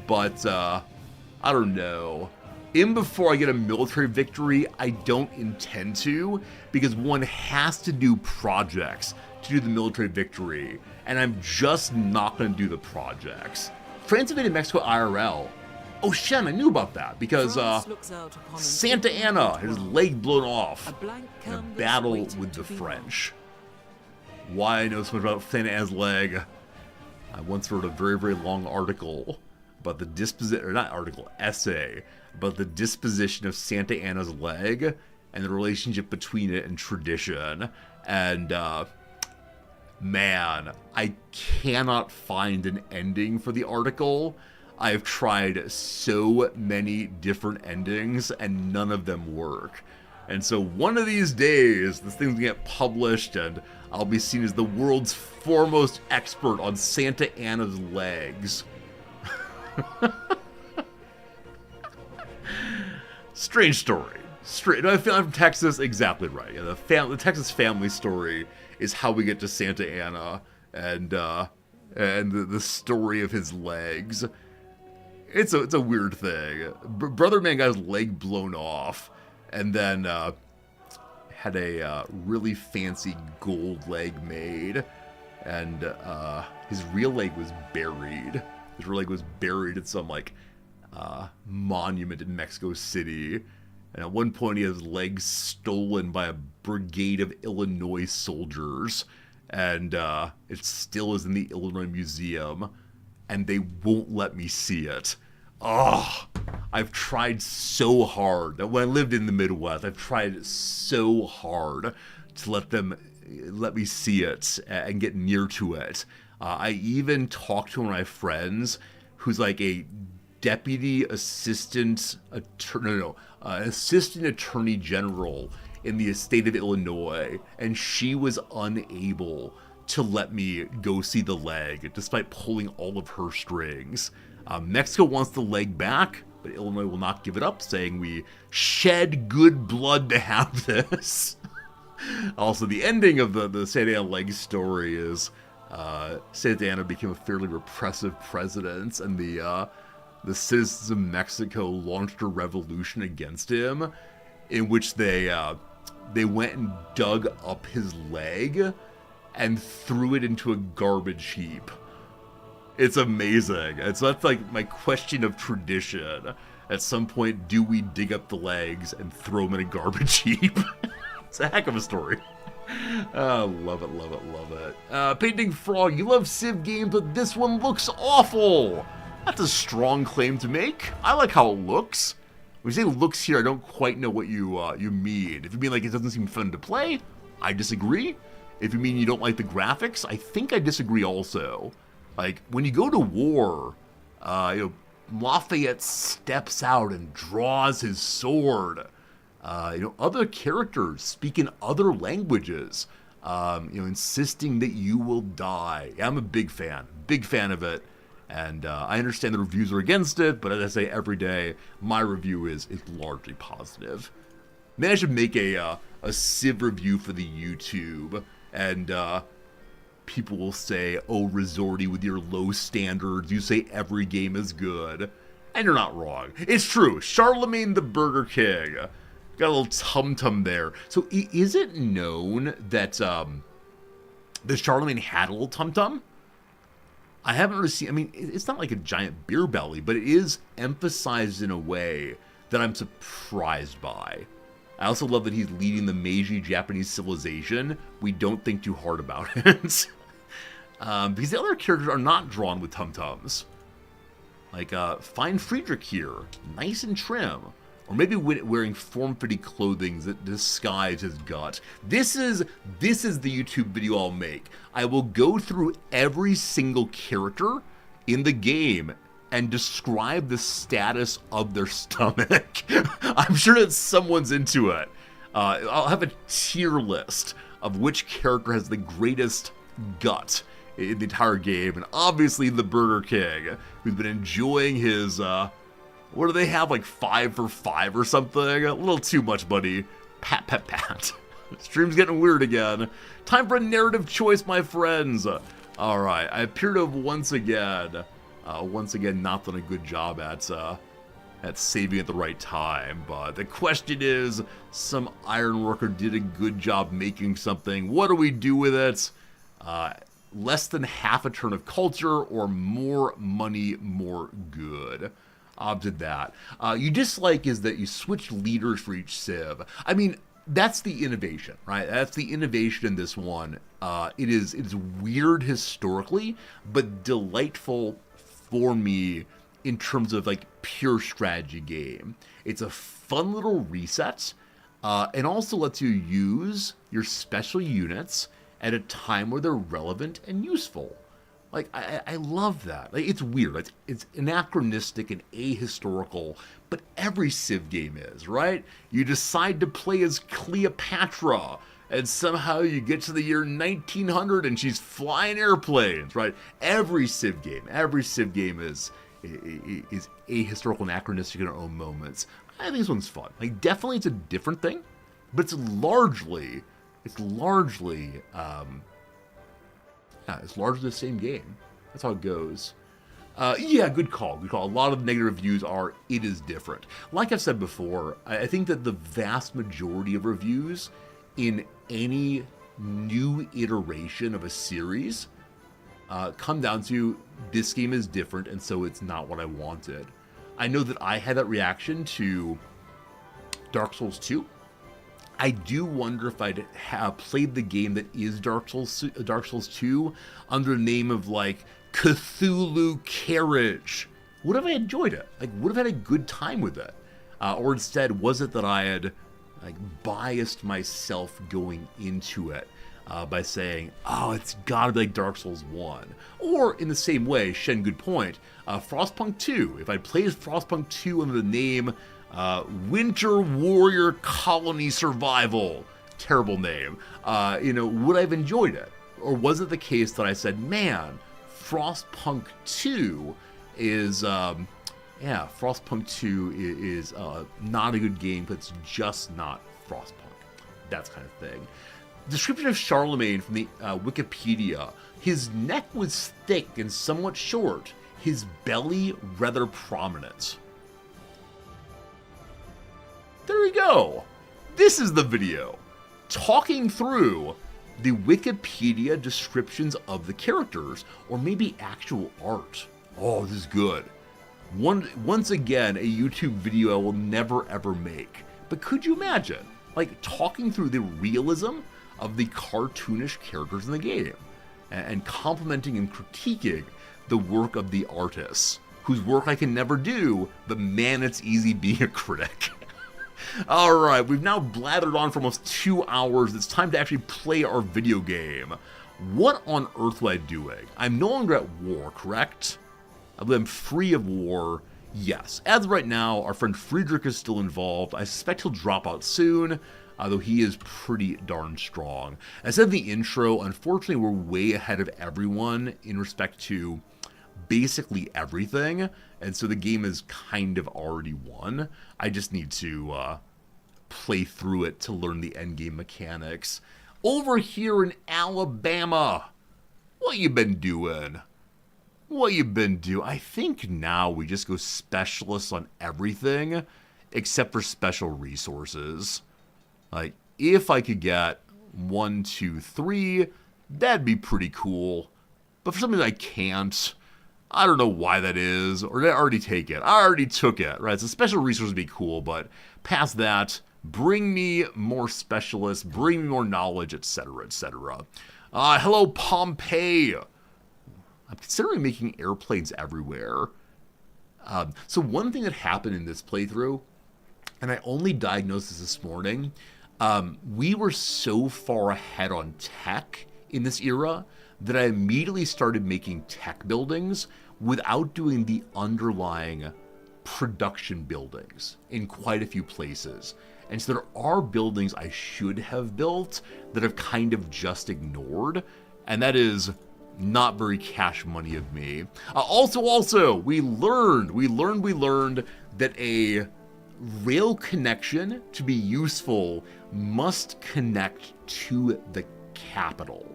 But, I don't know. Before I get a military victory, I don't intend to, because one has to do projects to do the military victory, and I'm just not going to do the projects. France invaded Mexico IRL. Oh shit, I knew about that, because Santa Anna had his leg blown off in a battle with the French. Why I know so much about Santa Anna's leg? I once wrote a very, very long article about the essay about the disposition of Santa Anna's leg and the relationship between it and tradition. And, man, I cannot find an ending for the article. I've tried so many different endings, and none of them work. And so one of these days, this thing's gonna get published, and I'll be seen as the world's foremost expert on Santa Anna's legs. Strange story. I feel I'm from Texas, exactly right. Yeah, the Texas family story is how we get to Santa Anna, and the story of his legs. It's a weird thing. Brother man got his leg blown off, and then had a really fancy gold leg made, and his real leg was buried. His leg was buried in some, like, monument in Mexico City. And at one point he has his legs stolen by a brigade of Illinois soldiers. And it still is in the Illinois Museum. And they won't let me see it. Oh, I've tried so hard. When I lived in the Midwest, I've tried so hard to let me see it and get near to it. I even talked to one of my friends who's like a deputy assistant assistant attorney general in the state of Illinois, and she was unable to let me go see the leg despite pulling all of her strings. Mexico wants the leg back, but Illinois will not give it up, saying we shed good blood to have this. Also, the ending of the Santa Anna leg story is Santa Anna became a fairly repressive president, and the citizens of Mexico launched a revolution against him, in which they went and dug up his leg and threw it into a garbage heap. It's amazing. And so that's like my question of tradition. At some point, do we dig up the legs and throw them in a garbage heap? It's a heck of a story. Love it, love it, love it. Painting Frog, you love Civ games, but this one looks awful. That's a strong claim to make. I like how it looks. When you say looks here, I don't quite know what you mean. If you mean like it doesn't seem fun to play, I disagree. If you mean you don't like the graphics, I think I disagree also. Like, when you go to war, Lafayette steps out and draws his sword. Other characters speak in other languages, insisting that you will die. I'm a big fan of it. And I understand the reviews are against it, but as I say every day, my review is largely positive. Maybe I should make a Civ review for the YouTube, and people will say, oh, Resorty, with your low standards, you say every game is good. And you're not wrong. It's true. Charlemagne the Burger King. Got a little tum-tum there. So is it known that Charlemagne had a little tum-tum? I haven't really seen, it's not like a giant beer belly, but it is emphasized in a way that I'm surprised by. I also love that he's leading the Meiji Japanese civilization. We don't think too hard about it. Because the other characters are not drawn with tum-tums. Like, find Friedrich here, nice and trim. Or maybe wearing form-fitting clothing that disguise his gut. This is the YouTube video I'll make. I will go through every single character in the game and describe the status of their stomach. I'm sure that someone's into it. I'll have a tier list of which character has the greatest gut in the entire game. And obviously the Burger King, who's been enjoying his, what do they have, like 5 for 5 or something? A little too much, buddy. Pat, pat, pat. Stream's getting weird again. Time for a narrative choice, my friends. Alright, I appear to have once again not done a good job at saving at the right time. But the question is, some ironworker did a good job making something. What do we do with it? Less than half a turn of culture, or more money, more good. Did that. You dislike is that you switch leaders for each civ. That's the innovation, right? That's the innovation in this one. It is weird historically, but delightful for me in terms of like pure strategy game. It's a fun little reset, and also lets you use your special units at a time where they're relevant and useful. Like, I love that. Like, it's weird. It's anachronistic and ahistorical, but every Civ game is, right? You decide to play as Cleopatra, and somehow you get to the year 1900 and she's flying airplanes, right? Every Civ game is ahistorical, anachronistic in our own moments. I think this one's fun. Like, definitely it's a different thing, but it's largely it's largely the same game. That's how it goes. Yeah, good call. A lot of the negative reviews are, it is different. Like I've said before, I think that the vast majority of reviews in any new iteration of a series come down to this game is different, and so it's not what I wanted. I know that I had that reaction to Dark Souls 2. I do wonder if I'd have played the game that is Dark Souls 2 under the name of like Cthulhu Carriage. Would have I enjoyed it? Like, would have had a good time with it? Or instead, was it that I had like biased myself going into it by saying, oh, it's gotta be like Dark Souls 1? Or in the same way, Shen, good point, Frostpunk 2. If I'd played Frostpunk 2 under the name Winter Warrior Colony Survival, terrible name, would I have enjoyed it? Or was it the case that I said, man, Frostpunk 2 is, Frostpunk 2 is not a good game, but it's just not Frostpunk. That kind of thing. Description of Charlemagne from the Wikipedia. His neck was thick and somewhat short. His belly rather prominent. There we go. This is the video. Talking through the Wikipedia descriptions of the characters, or maybe actual art. Oh, this is good. Once again, a YouTube video I will never ever make. But could you imagine, like, talking through the realism of the cartoonish characters in the game, and complimenting and critiquing the work of the artists, whose work I can never do, but man, it's easy being a critic. Alright, we've now blathered on for almost 2 hours. It's time to actually play our video game. What on earth am I doing? I'm no longer at war, correct? I'm free of war. Yes. As of right now, our friend Friedrich is still involved. I suspect he'll drop out soon, though he is pretty darn strong. As I said in the intro, unfortunately, we're way ahead of everyone in respect to basically everything, and so the game is kind of already won. I just need to play through it to learn the endgame mechanics. Over here in Alabama, what you been doing? What you been doing? I think now we just go specialists on everything except for special resources. Like, if I could get 1, 2, 3, that'd be pretty cool. But for some reason I can't. I don't know why that is, or did I already take it? I already took it, right? So special resources would be cool, but past that, bring me more specialists, bring me more knowledge, etc., etc. Hello, Pompeii. I'm considering making airplanes everywhere. So one thing that happened in this playthrough, and I only diagnosed this morning, we were so far ahead on tech in this era that I immediately started making tech buildings without doing the underlying production buildings in quite a few places. And so there are buildings I should have built that I've kind of just ignored, and that is not very cash money of me. Also, we learned that a rail connection, to be useful, must connect to the capital.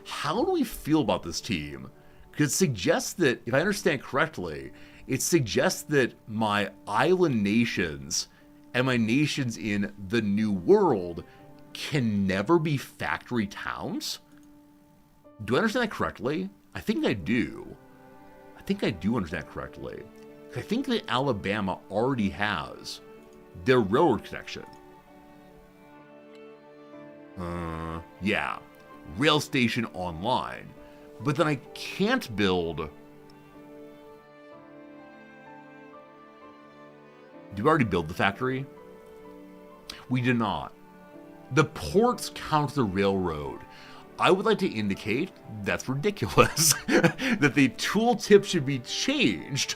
How do we feel about this team? Because it suggests that, if I understand correctly, it suggests that my island nations and my nations in the New World can never be factory towns? Do I understand that correctly? I think I do. I think I do understand that correctly. I think that Alabama already has their railroad connection. Yeah. Rail station online. But then I can't build... Did we already build the factory? We did not. The ports count the railroad. I would like to indicate that's ridiculous. That the tooltip should be changed.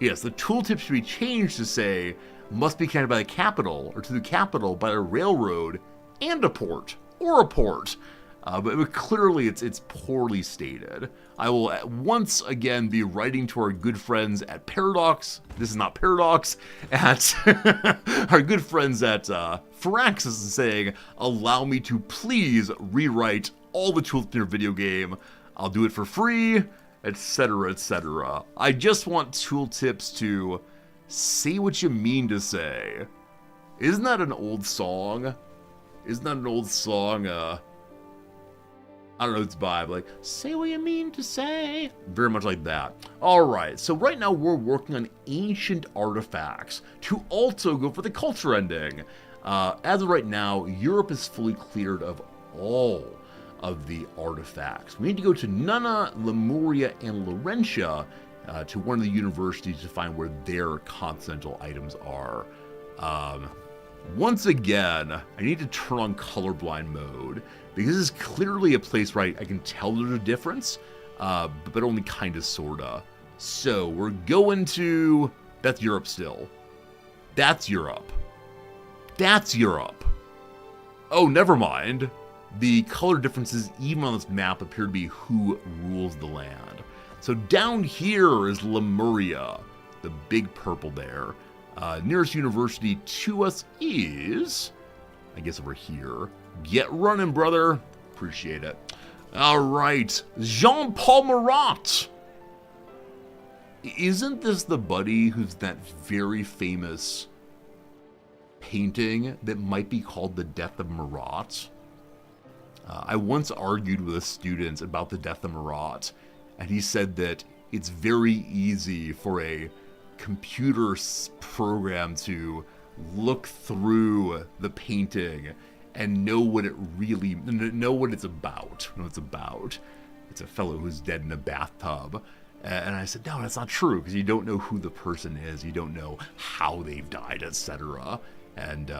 Yes, the tooltip should be changed to say, must be connected by the capital, or to the capital by a railroad and a port, or a port. But clearly it's poorly stated. I will once again be writing to our good friends at Paradox. This is not Paradox. At our good friends at Firaxis and saying, allow me to please rewrite all the tools in your video game. I'll do it for free, etc., etc. I just want tooltips to say what you mean to say. Isn't that an old song? Isn't that an old song? I don't know what's by, but like, say what you mean to say. Very much like that. Alright, so right now we're working on ancient artifacts to also go for the culture ending. As of right now, Europe is fully cleared of all of the artifacts. We need to go to Nunna, Lemuria, and Laurentia to one of the universities to find where their continental items are. Once again, I need to turn on colorblind mode, because this is clearly a place where I can tell there's a difference, but only kinda sorta. So, we're going to... That's Europe still. That's Europe. That's Europe. Oh, never mind. The color differences even on this map appear to be who rules the land. So down here is Lemuria, the big purple there. Nearest university to us is, I guess, over here. Get running, brother. Appreciate it. All right, Jean-Paul Marat. Isn't this the buddy who's that very famous painting that might be called The Death of Marat? I once argued with a student about the death of Marat, and he said that it's very easy for a computer program to look through the painting and know what it really, know what it's about. It's a fellow who's dead in a bathtub. And I said, no, that's not true, because you don't know who the person is, you don't know how they've died, etc. And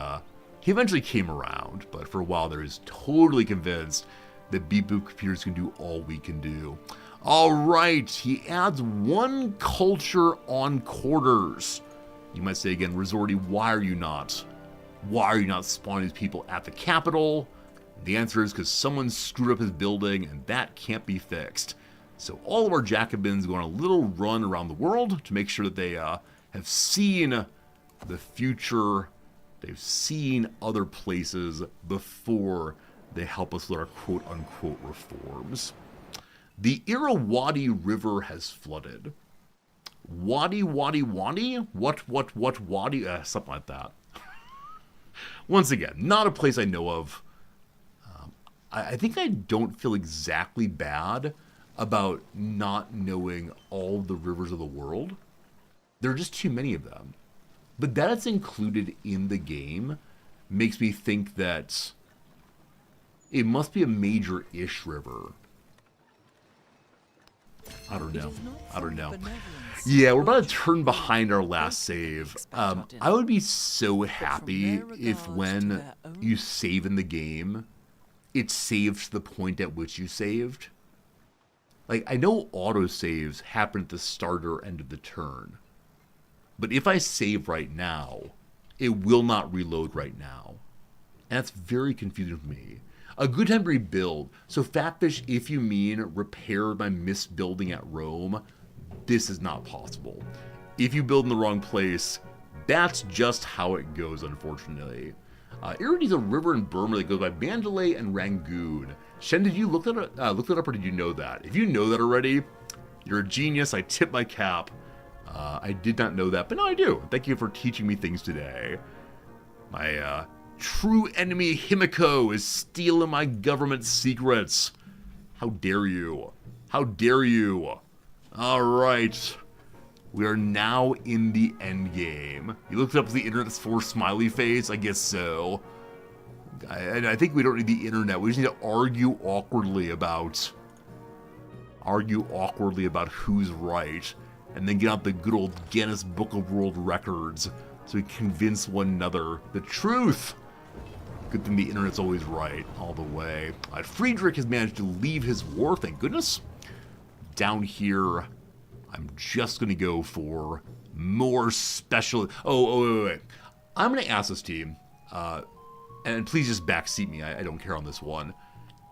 he eventually came around, but for a while there, he's totally convinced that beep boop computers can do all we can do. All right, he adds one culture on quarters. You might say again, Resorti, why are you not spawning these people at the capital? The answer is because someone screwed up his building, and that can't be fixed. So all of our Jacobins go on a little run around the world to make sure that they have seen the future. They've seen other places before they help us with our quote-unquote reforms. The Irrawaddy River has flooded. Wadi? What, wadi? Something like that. Once again, not a place I know of. I think I don't feel exactly bad about not knowing all the rivers of the world. There are just too many of them. But that it's included in the game makes me think that it must be a major-ish river. I don't know. Yeah, we're about to turn behind our last save. I would be so happy if when you save in the game, it saves to the point at which you saved. Like, I know autosaves happen at the start or end of the turn. But if I save right now, it will not reload right now. And that's very confusing for me. A good time to rebuild. So Fatfish, if you mean repair my missed building at Rome, this is not possible. If you build in the wrong place, that's just how it goes, unfortunately. Irrawaddy is a river in Burma that goes by Mandalay and Rangoon. Shen, did you look that up or did you know that? If you know that already, you're a genius. I tip my cap. I did not know that, but now I do. Thank you for teaching me things today. My true enemy Himiko is stealing my government secrets. How dare you? How dare you? Alright. We are now in the end game. You looked up the internet's for smiley face? I guess so. I think we don't need the internet. We just need to argue awkwardly about who's right. And then get out the good old Guinness Book of World Records so we convince one another the truth. Good thing the internet's always right, all the way. Friedrich has managed to leave his war, thank goodness. Down here, I'm just going to go for more special... Oh, wait. I'm going to ask this team, and please just backseat me, I don't care on this one.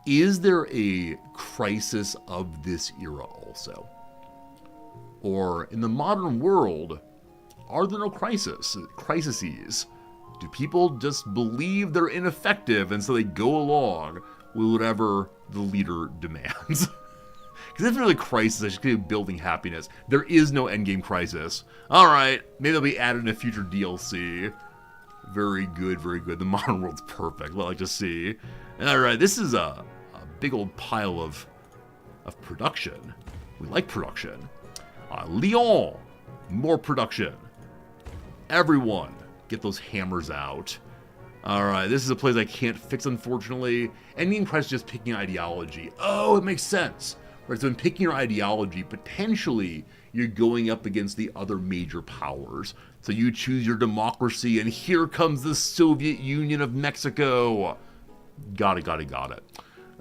Is there a crisis of this era also? Or, in the modern world, are there no crises? Do people just believe they're ineffective and so they go along with whatever the leader demands? Because if there's a crisis, I should be building happiness. There is no endgame crisis. Alright, maybe they'll be added in a future DLC. Very good, very good. The modern world's perfect, I like to see. Alright, this is a big old pile of production. We like production. Lyon, more production. Everyone, get those hammers out. Alright, this is a place I can't fix, unfortunately. Ending price is just picking ideology. Oh, it makes sense. Right, so in picking your ideology, potentially you're going up against the other major powers. So you choose your democracy, and here comes the Soviet Union of Mexico. Got it.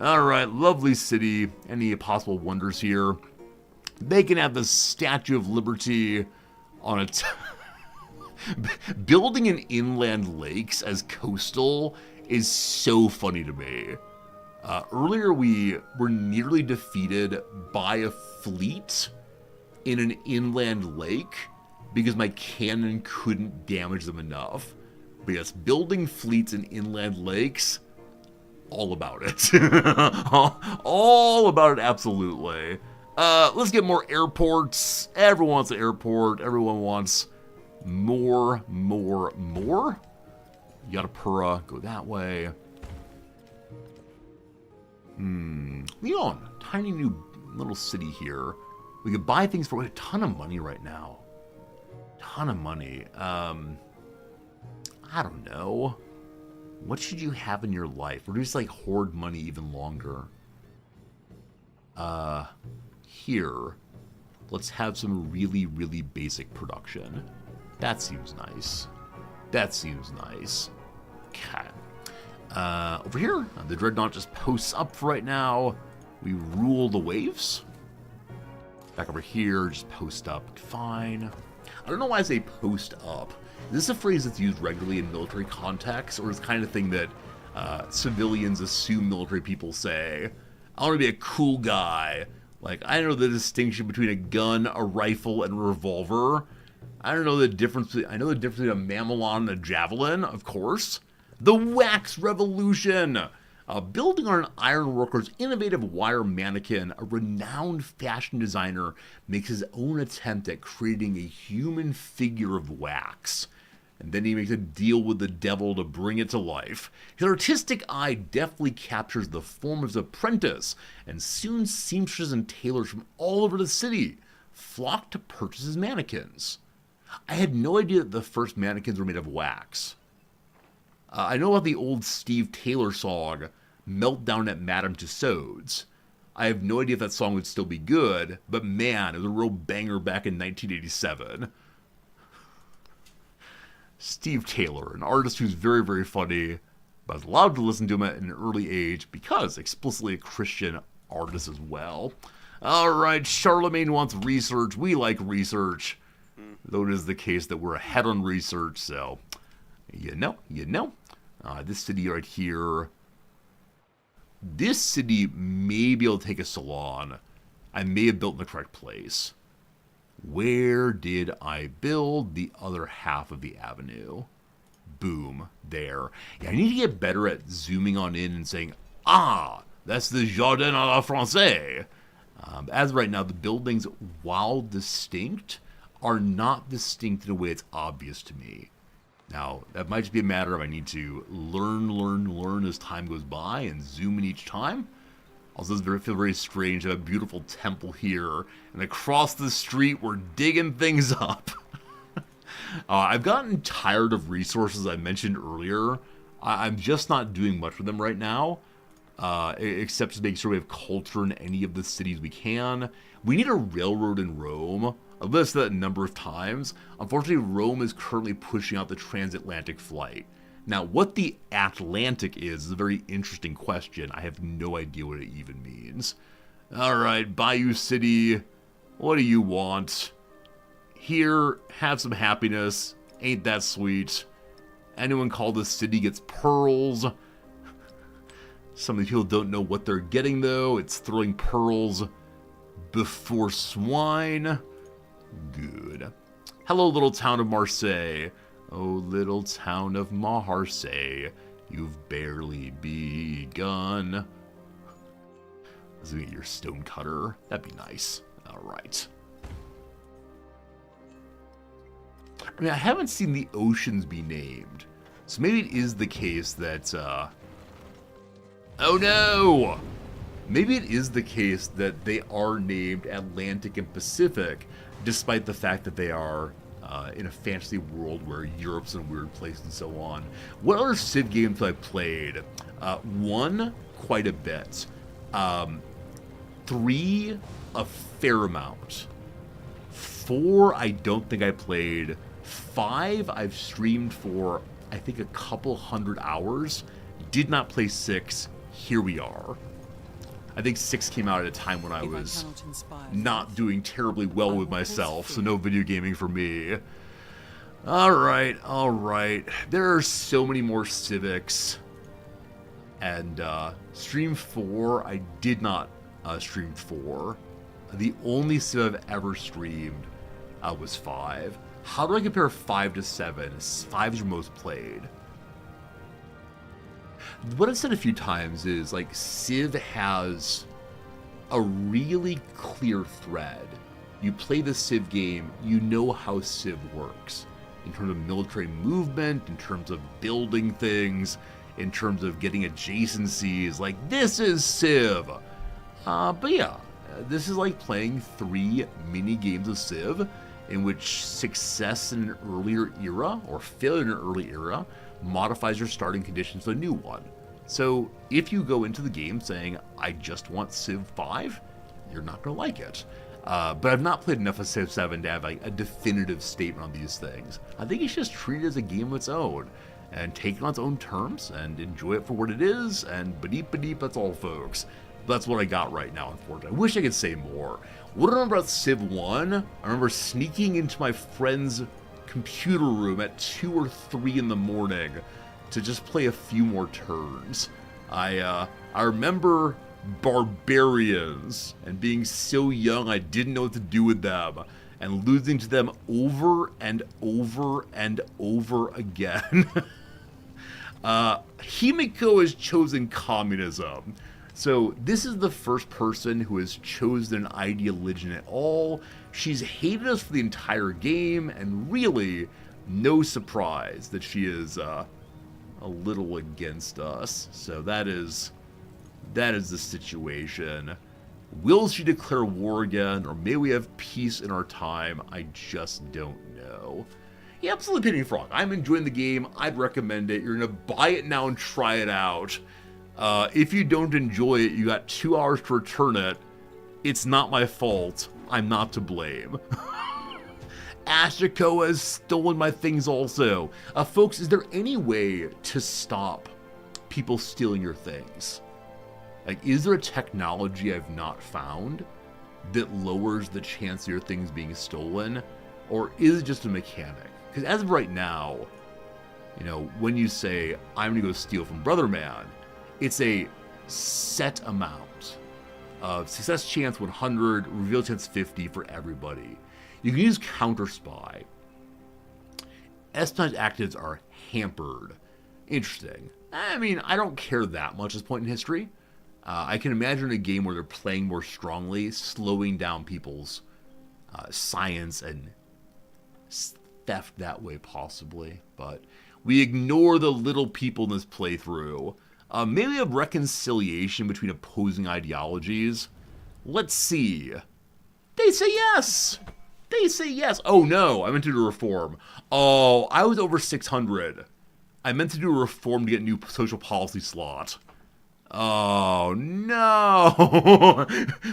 Alright, lovely city. Any possible wonders here? They can have the Statue of Liberty on it. Building in inland lakes as coastal is so funny to me. Earlier we were nearly defeated by a fleet in an inland lake because my cannon couldn't damage them enough. But yes, building fleets in inland lakes, all about it. All about it, absolutely. Let's get more airports. Everyone wants an airport. Everyone wants more. Yatapura, go that way. Lyon, tiny new little city here. We could buy things for a ton of money right now. Ton of money. I don't know. What should you have in your life? Or just like hoard money even longer? Here, let's have some really basic production. That seems nice. Okay. Over here, the Dreadnought just posts up for right now. We rule the waves. Back over here, just post up. Fine. I don't know why I say post up. Is this a phrase that's used regularly in military contexts, or is the kind of thing that civilians assume military people say? I want to be a cool guy. Like, I know the distinction between a gun, a rifle, and a revolver. I don't know the difference. I know the difference between a mamelon and a javelin, of course. The wax revolution. Building on an ironworker's innovative wire mannequin, a renowned fashion designer makes his own attempt at creating a human figure of wax. And then he makes a deal with the devil to bring it to life. His artistic eye deftly captures the form of his apprentice, and soon seamstresses and tailors from all over the city flock to purchase his mannequins. I had no idea that the first mannequins were made of wax. I know about the old Steve Taylor song, Meltdown at Madame Tussauds. I have no idea if that song would still be good, but man, it was a real banger back in 1987. Steve Taylor, an artist who's very funny, but I was allowed to listen to him at an early age because explicitly a Christian artist as well. Alright, Charlemagne wants research. We like research. Though it is the case that we're ahead on research, so you know. This city right here. This city may be able to take a salon. I may have built in the correct place. Where did I build the other half of the avenue? Boom, there. Yeah, I need to get better at zooming on in and saying, that's the Jardin à la Française. As of right now, the buildings, while distinct, are not distinct in a way that's obvious to me. Now, that might just be a matter of I need to learn as time goes by and zoom in each time. Also, it feels very strange to have a beautiful temple here, and across the street, we're digging things up. I've gotten tired of resources I mentioned earlier. I'm just not doing much with them right now, except to make sure we have culture in any of the cities we can. We need a railroad in Rome. I've listed that a number of times. Unfortunately, Rome is currently pushing out the transatlantic flight. Now, what the Atlantic is a very interesting question. I have no idea what it even means. Alright, Bayou City, what do you want? Here, have some happiness. Ain't that sweet? Anyone call this city gets pearls. Some of these people don't know what they're getting, though. It's throwing pearls before swine. Good. Hello, little town of Marseille. Oh, little town of Marseille, you've barely begun. Let's get your stone cutter. That'd be nice. All right. I mean, I haven't seen the oceans be named, so maybe it is the case that, oh no! maybe it is the case that they are named Atlantic and Pacific, despite the fact that they are in a fantasy world where Europe's in a weird place and so on. What other Civ games have I played? One, quite a bit. 3, a fair amount. 4, I don't think I played. 5, I've streamed for, I think, a couple hundred hours. Did not play 6. Here we are. I think 6 came out at a time when I was not doing terribly well with myself, so no video gaming for me. Alright. There are so many more Civics. And Stream 4, I did not stream 4. The only Civ I've ever streamed was 5. How do I compare 5 to 7? 5 is your most played. What I've said a few times is, like, Civ has a really clear thread. You play the Civ game, you know how Civ works. In terms of military movement, in terms of building things, in terms of getting adjacencies. Like, this is Civ! But yeah, this is like playing 3 mini games of Civ, in which success in an earlier era, or failure in an early era, modifies your starting conditions to a new one. So if you go into the game saying, I just want Civ 5, you're not going to like it. But I've not played enough of Civ 7 to have like a definitive statement on these things. I think you should just treat it as a game of its own, and take it on its own terms, and enjoy it for what it is, and ba-deep, that's all, folks. That's what I got right now, unfortunately. I wish I could say more. What do I remember about Civ 1? I remember sneaking into my friend's computer room at 2 or 3 in the morning to just play a few more turns. I remember barbarians and being so young I didn't know what to do with them, and losing to them over and over and over again. Himiko has chosen communism. So this is the first person who has chosen an ideology at all. She's hated us for the entire game, and really, no surprise that she is a little against us. So that is the situation. Will she declare war again, or may we have peace in our time? I just don't know. Yeah, absolutely, Penny Frog. I'm enjoying the game. I'd recommend it. You're going to buy it now and try it out. If you don't enjoy it, you got 2 hours to return it. It's not my fault. I'm not to blame. Ashiko has stolen my things also. Folks, is there any way to stop people stealing your things? Like, is there a technology I've not found that lowers the chance of your things being stolen? Or is it just a mechanic? Because as of right now, you know, when you say, I'm going to go steal from Brother Man, it's a set amount of success chance 100, reveal chance 50 for everybody. You can use counter spy. Espionage actives are hampered. Interesting. I mean, I don't care that much at this point in history. I can imagine a game where they're playing more strongly, slowing down people's science and theft that way, possibly. But we ignore the little people in this playthrough. Maybe a reconciliation between opposing ideologies. Let's see. They say yes. They say yes. Oh no, I meant to do a reform. Oh, I was over 600. I meant to do a reform to get a new social policy slot. Oh no.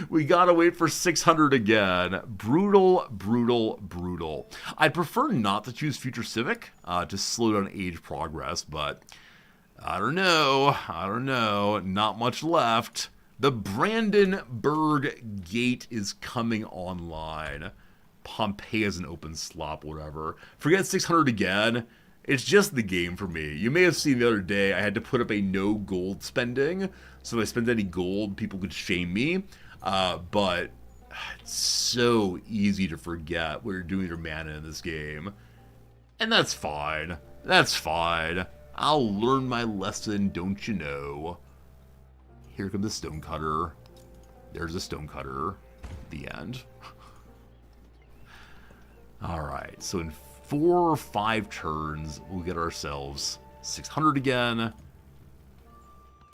We gotta wait for 600 again. Brutal, brutal, brutal. I'd prefer not to choose Future Civic to slow down age progress, but I don't know. Not much left. The Brandenburg Gate is coming online. Pompeii is an open slot, whatever. Forget 600 again. It's just the game for me. You may have seen the other day I had to put up a no gold spending. So if I spent any gold, people could shame me. But it's so easy to forget what you're doing with your mana in this game. And that's fine. That's fine. I'll learn my lesson, don't you know. Here comes the stonecutter. There's a stonecutter. The end. Alright, so in 4 or 5 turns, we'll get ourselves 600 again.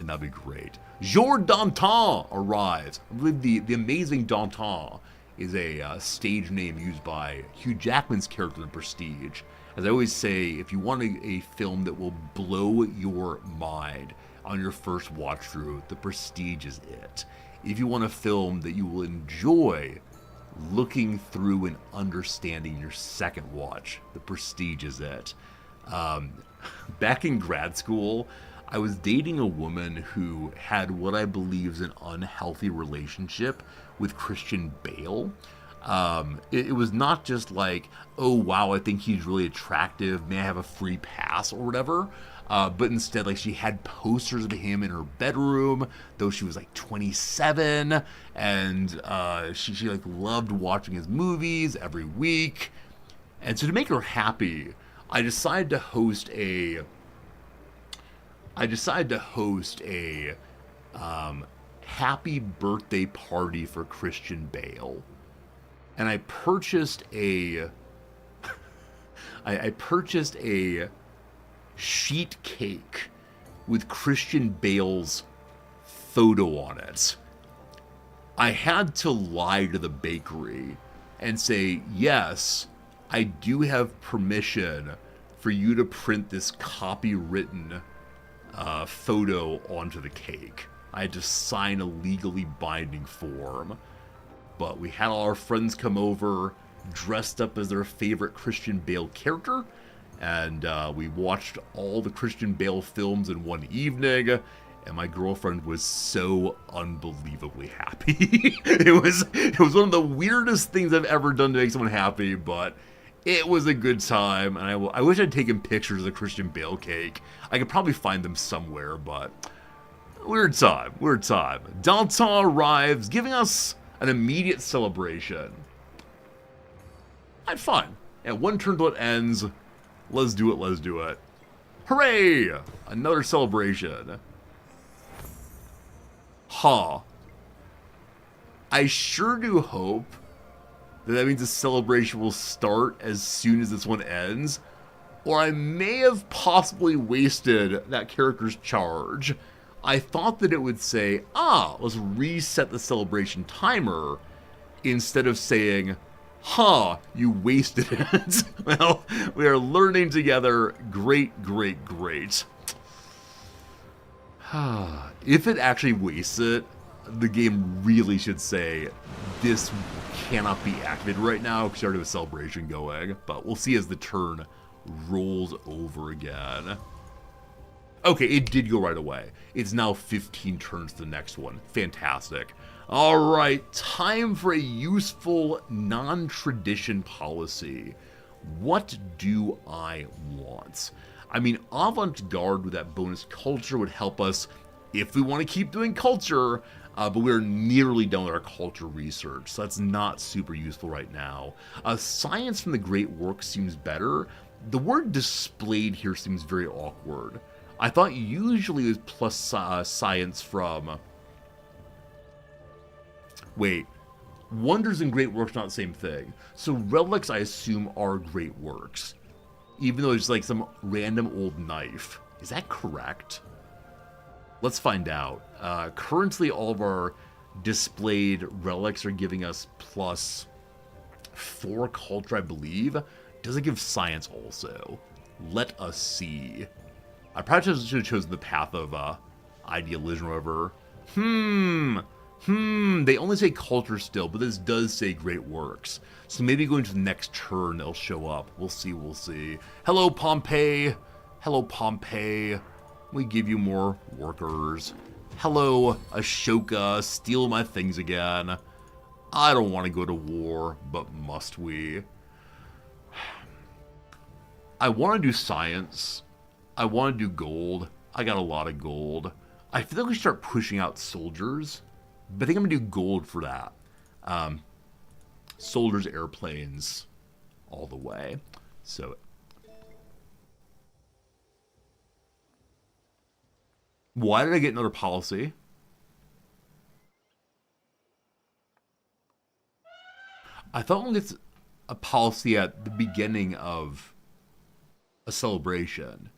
And that'd be great. Jour d'Antan arrives. I believe the amazing Danton is a stage name used by Hugh Jackman's character in Prestige. As I always say, if you want a film that will blow your mind on your first watch through, The Prestige is it. If you want a film that you will enjoy looking through and understanding your second watch, The Prestige is it. Back in grad school, I was dating a woman who had what I believe is an unhealthy relationship with Christian Bale. It was not just like, oh wow, I think he's really attractive, may I have a free pass or whatever. But instead, like, she had posters of him in her bedroom, though she was like 27, and she like loved watching his movies every week. And so to make her happy, I decided to host a happy birthday party for Christian Bale. And I purchased a sheet cake with Christian Bale's photo on it. I had to lie to the bakery and say, yes, I do have permission for you to print this copywritten photo onto the cake. I had to sign a legally binding form. But we had all our friends come over, dressed up as their favorite Christian Bale character, and we watched all the Christian Bale films in one evening, and my girlfriend was so unbelievably happy. It was one of the weirdest things I've ever done to make someone happy, but it was a good time, and I wish I'd taken pictures of the Christian Bale cake. I could probably find them somewhere, but weird time. Danton arrives, giving us an immediate celebration. I had fun. And one turn till it ends. Let's do it. Hooray! Another celebration. I sure do hope that means the celebration will start as soon as this one ends, or I may have possibly wasted that character's charge. I thought that it would say, let's reset the celebration timer, instead of saying, you wasted it. Well, we are learning together. Great. If it actually wastes it, the game really should say, this cannot be activated right now because you already have a celebration going. But we'll see as the turn rolls over again. Okay, it did go right away. It's now 15 turns to the next one. Fantastic. Alright, time for a useful non-tradition policy. What do I want? I mean, avant-garde with that bonus culture would help us if we want to keep doing culture, but we're nearly done with our culture research, so that's not super useful right now. Science from the great work seems better. The word displayed here seems very awkward. I thought usually it was plus science from... Wait. Wonders and great works not the same thing. So relics, I assume, are great works. Even though it's like some random old knife. Is that correct? Let's find out. Currently, all of our displayed relics are giving us plus 4 culture, I believe. Does it give science also? Let us see. I probably should have chosen the path of idealism or whatever. They only say culture still, but this does say great works. So maybe going to the next turn, they'll show up. We'll see. Hello, Pompeii. We give you more workers. Hello, Ashoka. Steal my things again. I don't want to go to war, but must we? I want to do science. I want to do gold. I got a lot of gold. I feel like we should start pushing out soldiers, but I think I'm going to do gold for that. Soldiers, airplanes, all the way. So, why did I get another policy? I thought one gets a policy at the beginning of a celebration.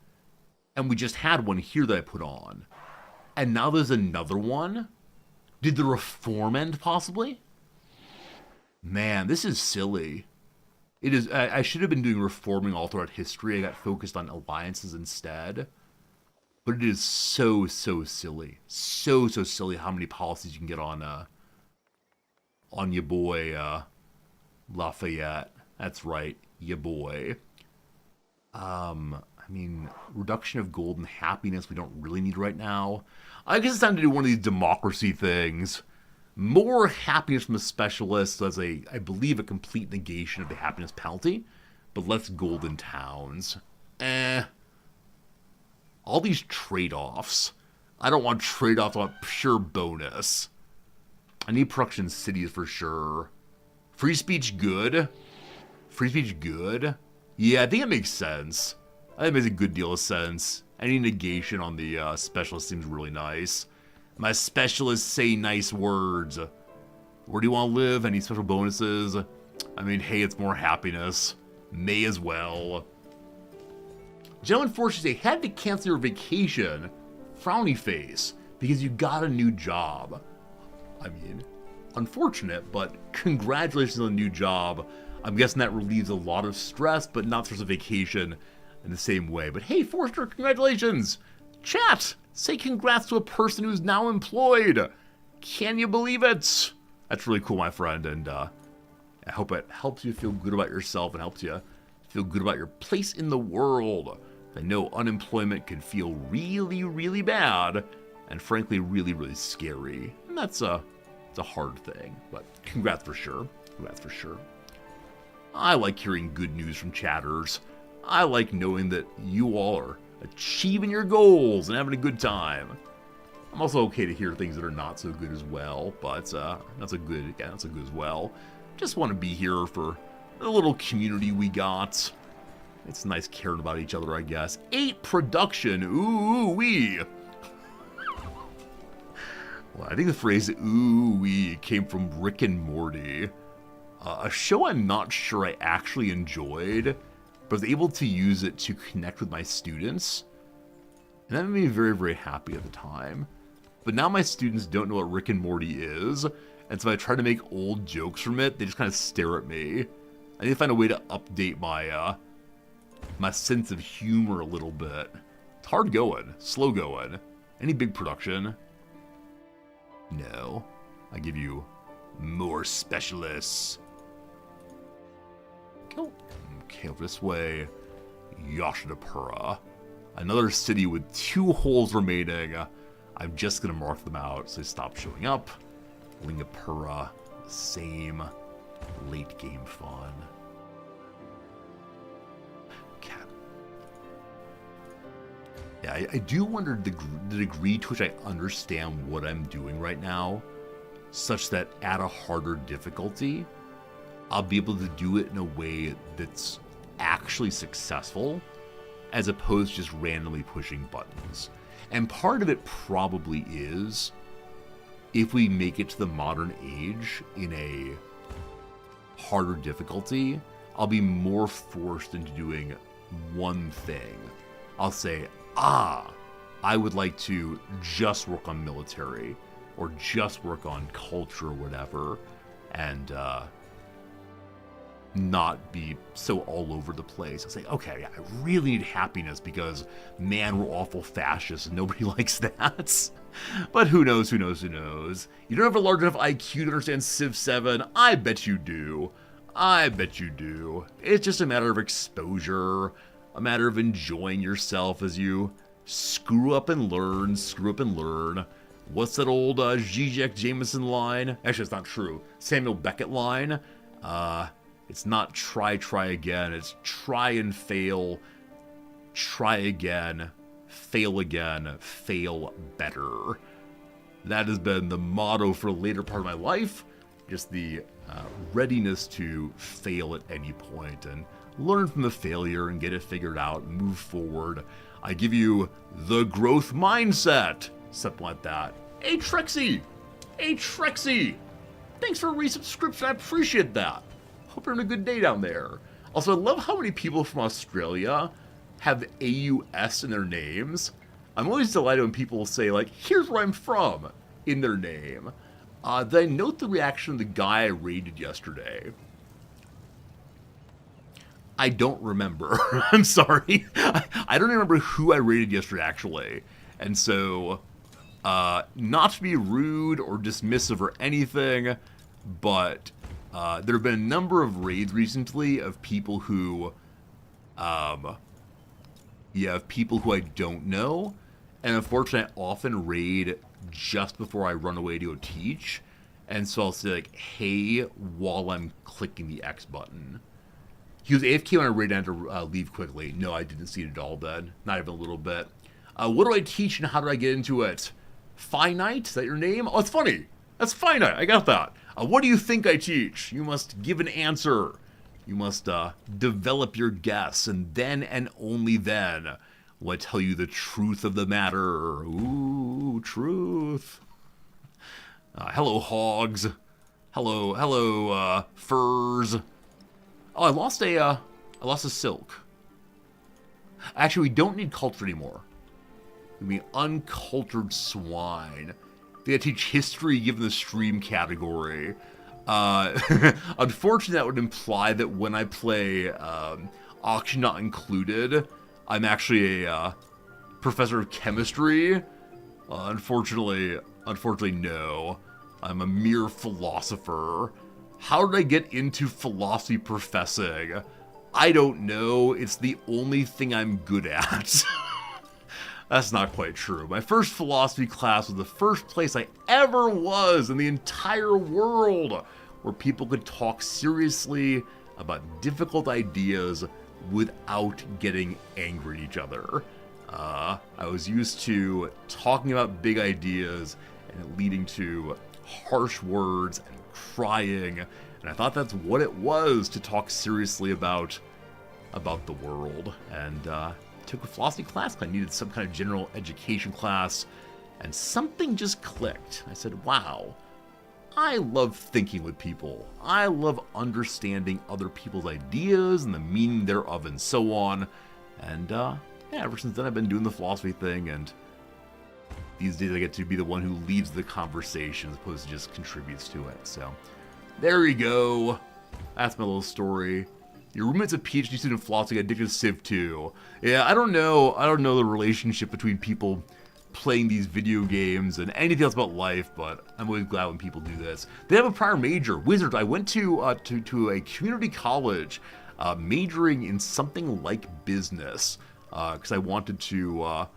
And we just had one here that I put on. And now there's another one? Did the reform end, possibly? Man, this is silly. It is. I should have been doing reforming all throughout history. I got focused on alliances instead. But it is so silly. So silly how many policies you can get on your boy, Lafayette. That's right, your boy. I mean, reduction of gold and happiness we don't really need right now. I guess it's time to do one of these democracy things. More happiness from the specialists as I believe, a complete negation of the happiness penalty. But less golden towns. All these trade-offs. I don't want trade-offs, I want pure bonus. I need production cities for sure. Free speech good? Free speech good? Yeah, I think it makes sense. I think it makes a good deal of sense. Any negation on the specialist seems really nice. My specialists say nice words. Where do you want to live? Any special bonuses? I mean, hey, it's more happiness. May as well. Gentlemen, unfortunately, had to cancel your vacation. Frowny face. Because you got a new job. I mean, unfortunate, but congratulations on the new job. I'm guessing that relieves a lot of stress, but not such a vacation in the same way. But hey, Forrester, congratulations! Chat! Say congrats to a person who's now employed! Can you believe it? That's really cool, my friend, and I hope it helps you feel good about yourself and helps you feel good about your place in the world. I know unemployment can feel really bad, and frankly, really scary. And it's a hard thing, but congrats for sure. Congrats for sure. I like hearing good news from chatters. I like knowing that you all are achieving your goals and having a good time. I'm also okay to hear things that are not so good as well, but not so good as well. Just want to be here for the little community we got. It's nice caring about each other, I guess. 8 production, ooh-wee. Well, I think the phrase ooh-wee came from Rick and Morty. A show I'm not sure I actually enjoyed, but was able to use it to connect with my students. And that made me very happy at the time. But now my students don't know what Rick and Morty is, and so I try to make old jokes from it, they just kind of stare at me. I need to find a way to update my, my sense of humor a little bit. It's hard going, slow going. Any big production? No. I give you more specialists. Oh, okay, over this way. Yoshidapura. Another city with 2 holes remaining. I'm just gonna mark them out so they stop showing up. Lingapura, same late game fun. Okay. Yeah, I do wonder the degree to which I understand what I'm doing right now, such that at a harder difficulty, I'll be able to do it in a way that's actually successful, as opposed to just randomly pushing buttons. And part of it probably is, if we make it to the modern age in a harder difficulty, I'll be more forced into doing one thing. I'll say, I would like to just work on military, or just work on culture or whatever, and not be so all over the place. I'll say, okay, yeah, I really need happiness because, man, we're awful fascists and nobody likes that. But who knows, who knows, who knows. You don't have a large enough IQ to understand Civ 7. I bet you do. I bet you do. It's just a matter of exposure, a matter of enjoying yourself as you screw up and learn, screw up and learn. What's that old Zizek Jameson line? Actually, it's not true. Samuel Beckett line. It's not try again. It's try and fail, try again, fail better. That has been the motto for the later part of my life. Just the readiness to fail at any point and learn from the failure and get it figured out and move forward. I give you the growth mindset. Something like that. Hey, Trexie! Hey, Trexie! Thanks for a resubscription. I appreciate that. Hope you're having a good day down there. Also, I love how many people from Australia have AUS in their names. I'm always delighted when people say, like, here's where I'm from in their name. Then I note the reaction of the guy I raided yesterday. I don't remember. I'm sorry. I don't remember who I raided yesterday, actually. And so, not to be rude or dismissive or anything, but there have been a number of raids recently of people who, of people who I don't know. And unfortunately, I often raid just before I run away to go teach. And so I'll say, like, hey, while I'm clicking the X button. He was AFK when I raided and had to leave quickly. No, I didn't see it at all then. Not even a little bit. What do I teach and how do I get into it? Finite? Is that your name? Oh, it's funny. That's Finite. I got that. What do you think I teach? You must give an answer. You must develop your guess. And then and only then will I tell you the truth of the matter. Ooh, truth. Hello, hogs. Hello, furs. Oh, I lost a silk. Actually, we don't need culture anymore. We mean uncultured swine. They gotta teach history given the stream category. Unfortunately, that would imply that when I play Auction Not Included, I'm actually a professor of chemistry. Unfortunately, no. I'm a mere philosopher. How did I get into philosophy professing? I don't know. It's the only thing I'm good at. That's not quite true. My first philosophy class was the first place I ever was in the entire world where people could talk seriously about difficult ideas without getting angry at each other. I was used to talking about big ideas and it leading to harsh words and crying, and I thought that's what it was to talk seriously about the world. And took a philosophy class. I needed some kind of general education class, and something just clicked. I said, wow, I love thinking with people. I love understanding other people's ideas and the meaning thereof and so on. And yeah, ever since then I've been doing the philosophy thing, and these days I get to be the one who leads the conversation as opposed to just contributes to it. So there you go. That's my little story. Your roommate's a PhD student in philosophy, addicted to Civ 2. Yeah, I don't know the relationship between people playing these video games and anything else about life, but I'm always glad when people do this. They have a prior major, Wizards. I went to a community college majoring in something like business because I wanted to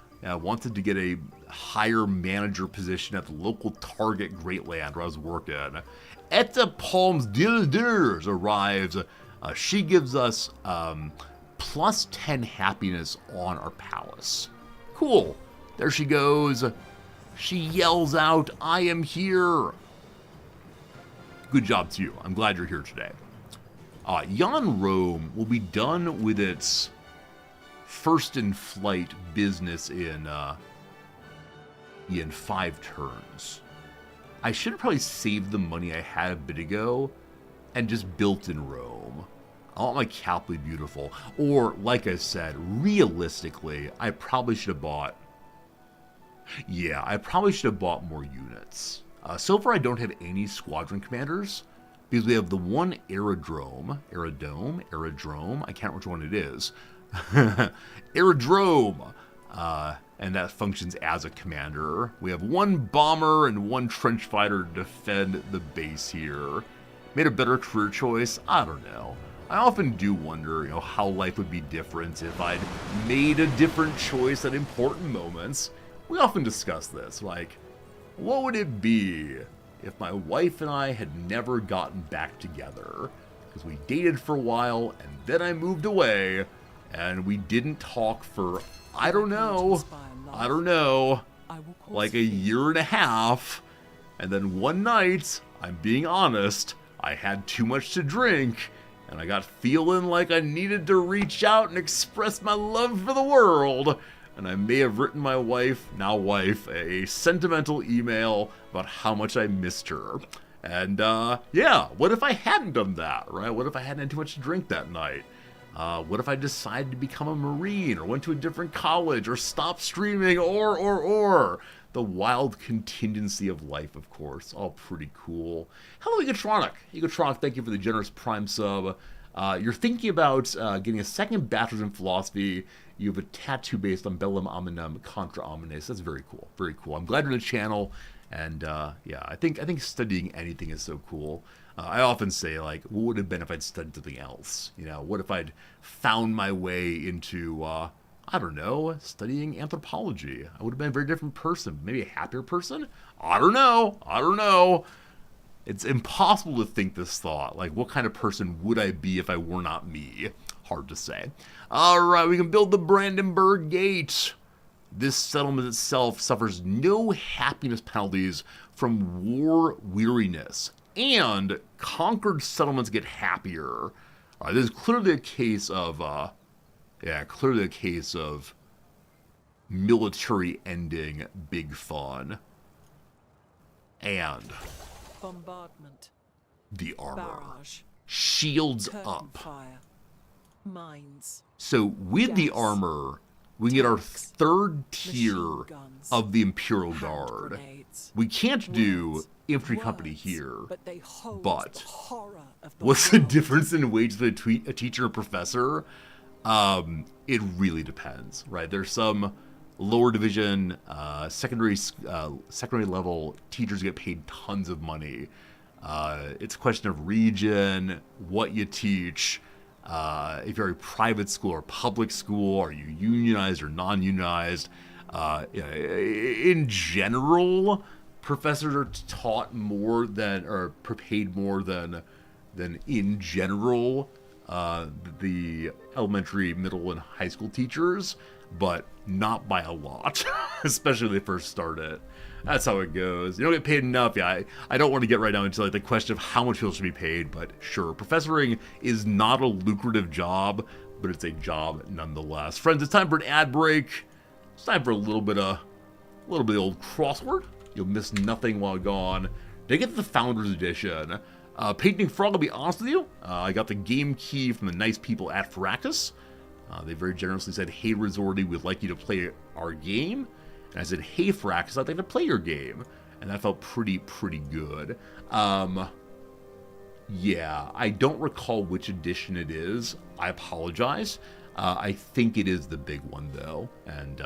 get a higher manager position at the local Target Greatland where I was working. Etta Palms Dinners arrives. She gives us plus 10 happiness on our palace. Cool. There she goes. She yells out, I am here. Good job to you. I'm glad you're here today. Jan Rome will be done with its first in flight business in 5 turns. I should have probably saved the money I had a bit ago and just built in Rome. I want my capital beautiful. Or, like I said, realistically, I probably should have bought... Yeah, I probably should have bought more units. So far, I don't have any squadron commanders, because we have the one aerodrome, I can't remember which one it is. Aerodrome! And that functions as a commander. We have one bomber and one trench fighter to defend the base here. Made a better career choice? I don't know. I often do wonder, how life would be different if I'd made a different choice at important moments. We often discuss this, like, what would it be if my wife and I had never gotten back together? Because we dated for a while, and then I moved away, and we didn't talk for, I don't know, like a year and a half, and then one night, I'm being honest, I had too much to drink, and I got feeling like I needed to reach out and express my love for the world, and I may have written my wife, now wife, a sentimental email about how much I missed her. And, yeah, what if I hadn't done that, right? What if I hadn't had too much to drink that night? What if I decided to become a Marine, or went to a different college, or stopped streaming, or? The wild contingency of life, of course. All pretty cool. Hello, Egotronic. Egotronic, thank you for the generous Prime sub. You're thinking about getting a second bachelor's in philosophy. You have a tattoo based on Bellum Hominum Contra Omnes. That's very cool. Very cool. I'm glad you're in the channel. And yeah, I think studying anything is so cool. I often say, like, what would it have been if I'd studied something else? You know, what if I'd found my way into, I don't know, studying anthropology? I would have been a very different person. Maybe a happier person? I don't know. It's impossible to think this thought. Like, what kind of person would I be if I were not me? Hard to say. All right, we can build the Brandenburg Gate. This settlement itself suffers no happiness penalties from war weariness, and conquered settlements get happier. This is clearly a case of, military ending big fun. And bombardment, the armor, barrage, shields curtain up. fire, mines. So with the armor, we get our third tier guns, of the Imperial Guard. grenades, We can't do words, infantry company words, here. but they hold But the horror of the what's the world. difference in wages between a teacher and a professor? It really depends, right? There's some lower division, secondary level teachers get paid tons of money. It's a question of region, what you teach. If you're a private school or public school, are you unionized or non-unionized? In general, professors are taught more than, or paid more than in general, the elementary, middle, and high school teachers, but not by a lot, especially when they first start it. That's how it goes. You don't get paid enough. Yeah, I don't want to get right now into like the question of how much people should be paid, but sure, professoring is not a lucrative job, but it's a job nonetheless. Friends, it's time for an ad break. It's time for a little bit of old crossword. You'll miss nothing while gone. Did I get the Founders Edition? Painting Frog, I'll be honest with you. I got the game key from the nice people at Firaxis. They very generously said, "Hey, Resorty, we'd like you to play our game." And I said, "Hey, Firaxis, I'd like to play your game." And that felt pretty good. Yeah, I don't recall which edition it is. I apologize. I think it is the big one, though. And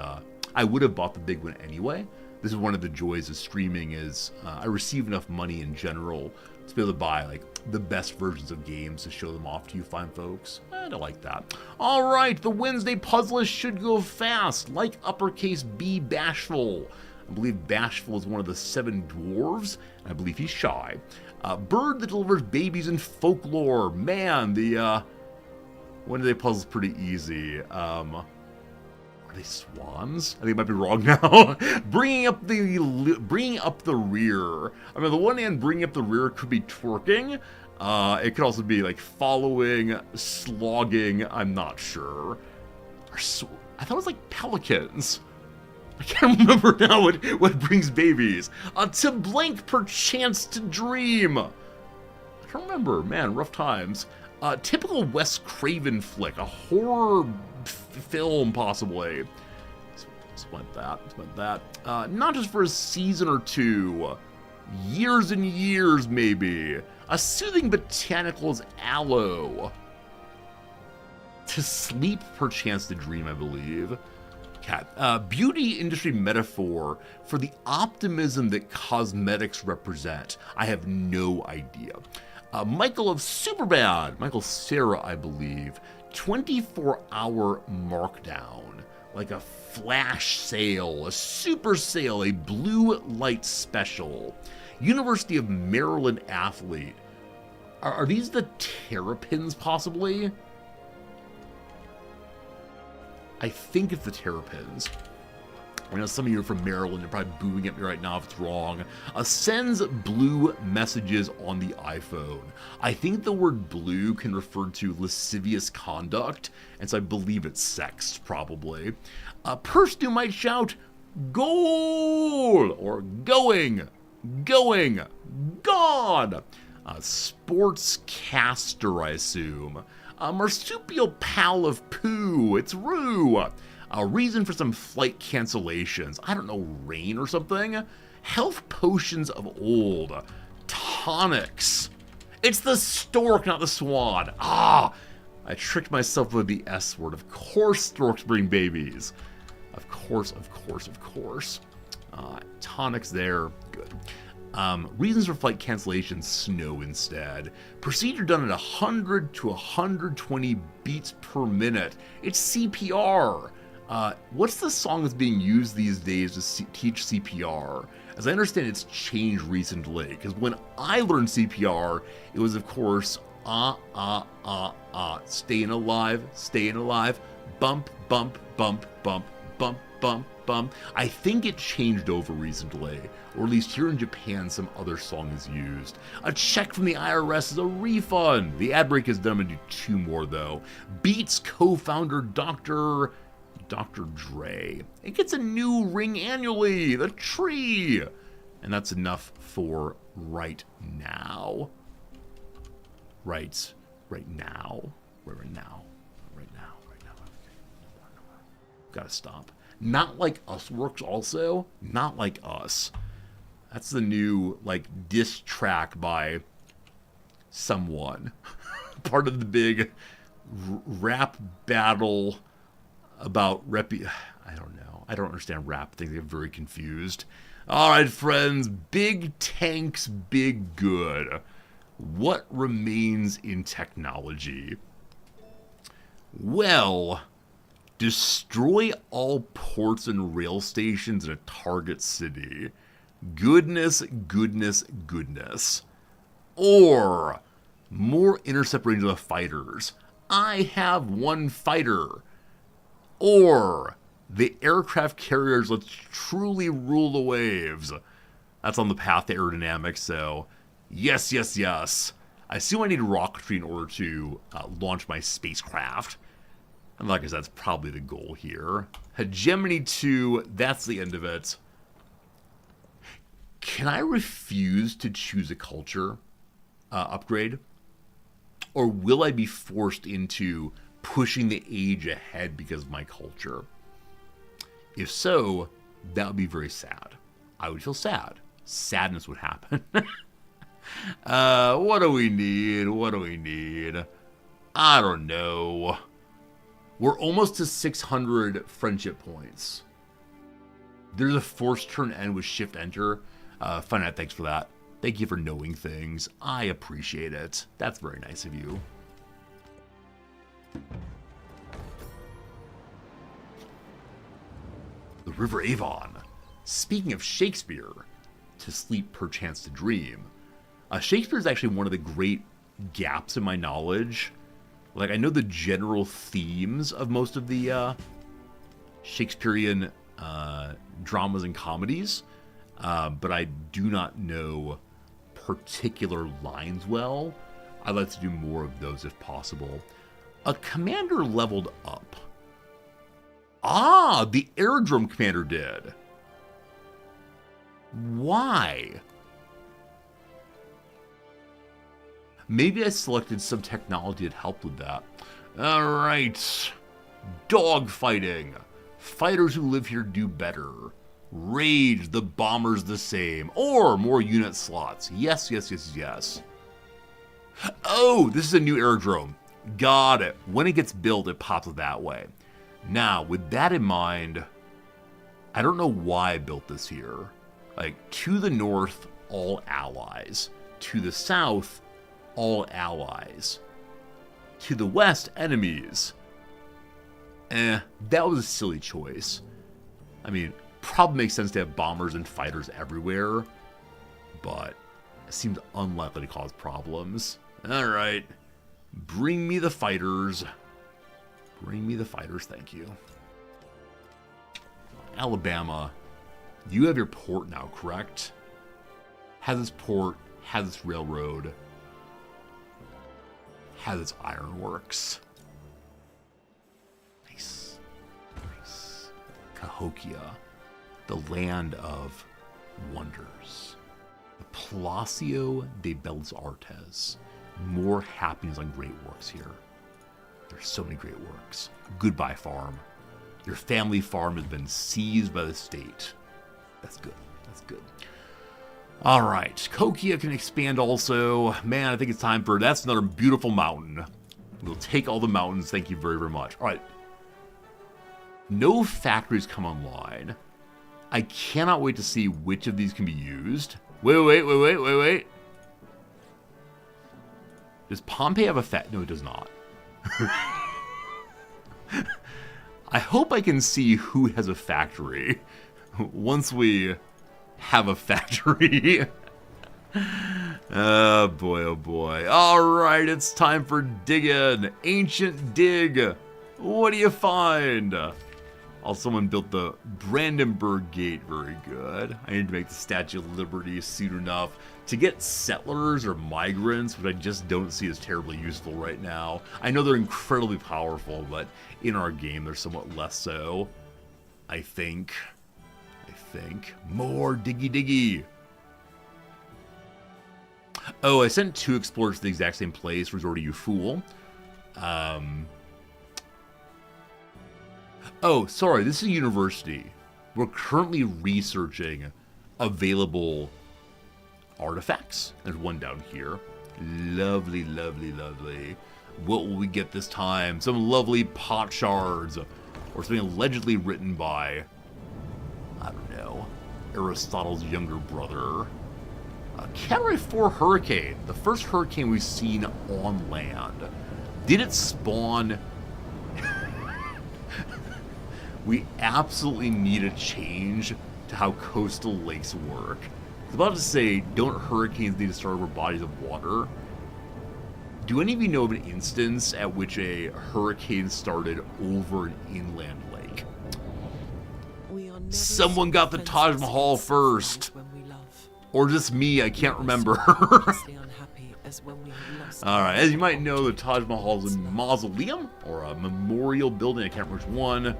I would have bought the big one anyway. This is one of the joys of streaming is I receive enough money in general to be able to buy like the best versions of games to show them off to you fine folks. And I like that. All right, the Wednesday puzzle list should go fast, like uppercase B Bashful. I believe Bashful is one of the 7 dwarves, and I believe he's shy. Bird that delivers babies in folklore. Man, the Wednesday puzzle's pretty easy. Are they swans? I think I might be wrong now. bringing up the rear. I mean, on the one hand, bringing up the rear could be twerking. It could also be like following, slogging. I'm not sure. I thought it was like pelicans. I can't remember now what brings babies. To blink, perchance to dream. I can't remember. Man, rough times. Typical Wes Craven flick, a horror film possibly. Spent that. Not just for a season or two, years and years maybe. A soothing botanicals aloe. To sleep, perchance to dream, I believe. Cat. Beauty industry metaphor for the optimism that cosmetics represent. I have no idea. Michael of Superbad, Michael Sarah, I believe. 24-hour markdown, like a flash sale, a super sale, a blue light special. University of Maryland athlete. Are these the Terrapins, possibly? I think it's the Terrapins. I know some of you are from Maryland, you're probably booing at me right now if it's wrong. Sends blue messages on the iPhone. I think the word blue can refer to lascivious conduct, and so I believe it's sex, probably. A person who might shout, "Goal!" or "Going! Gone!" Sportscaster, I assume. A marsupial pal of poo. It's Rue. A reason for some flight cancellations. I don't know, rain or something? Health potions of old. Tonics. It's the stork, not the swan. Ah! I tricked myself with the S word. Of course storks bring babies. Of course, of course, of course. Tonics there. Good. Reasons for flight cancellations, snow instead. Procedure done at 100 to 120 beats per minute. It's CPR. What's the song that's being used these days to teach CPR? As I understand, it's changed recently. Because when I learned CPR, it was, of course, staying alive, bump, bump, bump, bump, bump, bump, bump. I think it changed over recently, or at least here in Japan, some other song is used. A check from the IRS is a refund. The ad break is done. I'm gonna do 2 more though. Beats co-founder Dr. Dre. It gets a new ring annually, the tree. And that's enough for right now. Right now. Gotta stop. Not Like Us works also. Not Like Us. That's the new, like, diss track by someone. Part of the big rap battle about I don't know. I don't understand rap things. I get very confused. Alright, friends. Big tanks, big good. What remains in technology? Well, destroy all ports and rail stations in a target city. Goodness, goodness, goodness. Or more intercept range of the fighters. I have 1 fighter. Or the aircraft carriers, let's truly rule the waves. That's on the path to aerodynamics, so yes, yes, yes. I assume I need rocketry in order to launch my spacecraft. And like I said, that's probably the goal here. Hegemony 2, that's the end of it. Can I refuse to choose a culture upgrade? Or will I be forced into pushing the age ahead because of my culture? If so, that would be very sad. I would feel sad. Sadness would happen. What do we need? What do we need? I don't know. We're almost to 600 friendship points. There's a forced turn end with shift enter. Fun out, thanks for that. Thank you for knowing things. I appreciate it. That's very nice of you. The River Avon. Speaking of Shakespeare, to sleep perchance to dream. Shakespeare is actually one of the great gaps in my knowledge. Like, I know the general themes of most of the Shakespearean dramas and comedies, but I do not know particular lines well. I'd like to do more of those if possible. A commander leveled up. Ah, the airdrome commander did. Why? Maybe I selected some technology that helped with that. Alright. Dogfighting. Fighters who live here do better. Rage, the bombers the same. Or more unit slots. Yes, yes, yes, yes. Oh, this is a new airdrome. Got it. When it gets built, it pops up that way. Now, with that in mind, I don't know why I built this here. Like, to the north, all allies. To the south, all allies. To the west, enemies. That was a silly choice. I mean, probably makes sense to have bombers and fighters everywhere, but it seems unlikely to cause problems. Alright. Bring me the fighters. Bring me the fighters, thank you. Alabama, you have your port now, correct? Has its port, has its railroad, has its ironworks. Nice. Nice. Cahokia, the land of wonders. The Palacio de Bellas Artes. More happiness on great works here. There's so many great works. Goodbye, farm. Your family farm has been seized by the state. That's good. That's good. All right. Kokia can expand also. Man, I think it's time for... That's another beautiful mountain. We'll take all the mountains. Thank you very, very much. All right. No factories come online. I cannot wait to see which of these can be used. Wait. Does Pompeii have a factory? No, it does not. I hope I can see who has a factory once we have a factory. Oh boy. Alright, it's time for digging. Ancient dig. What do you find? Oh, someone built the Brandenburg Gate. Very good. I need to make the Statue of Liberty soon enough to get settlers or migrants, which I just don't see as terribly useful right now. I know they're incredibly powerful, but in our game they're somewhat less so. I think. More diggy. Oh, I sent 2 explorers to the exact same place. Resort to you fool. Oh, sorry, this is a university. We're currently researching available artifacts. There's one down here. Lovely. What will we get this time? Some lovely pot shards. Or something allegedly written by, I don't know, Aristotle's younger brother. Category 4 hurricane. The first hurricane we've seen on land. Did it spawn... We absolutely need a change to how coastal lakes work. I was about to say, don't hurricanes need to start over bodies of water? Do any of you know of an instance at which a hurricane started over an inland lake? Someone got the Taj Mahal first. Or just me, I can't remember. Alright, as you might know, the Taj Mahal is a mausoleum, or a memorial building, I can't remember which one.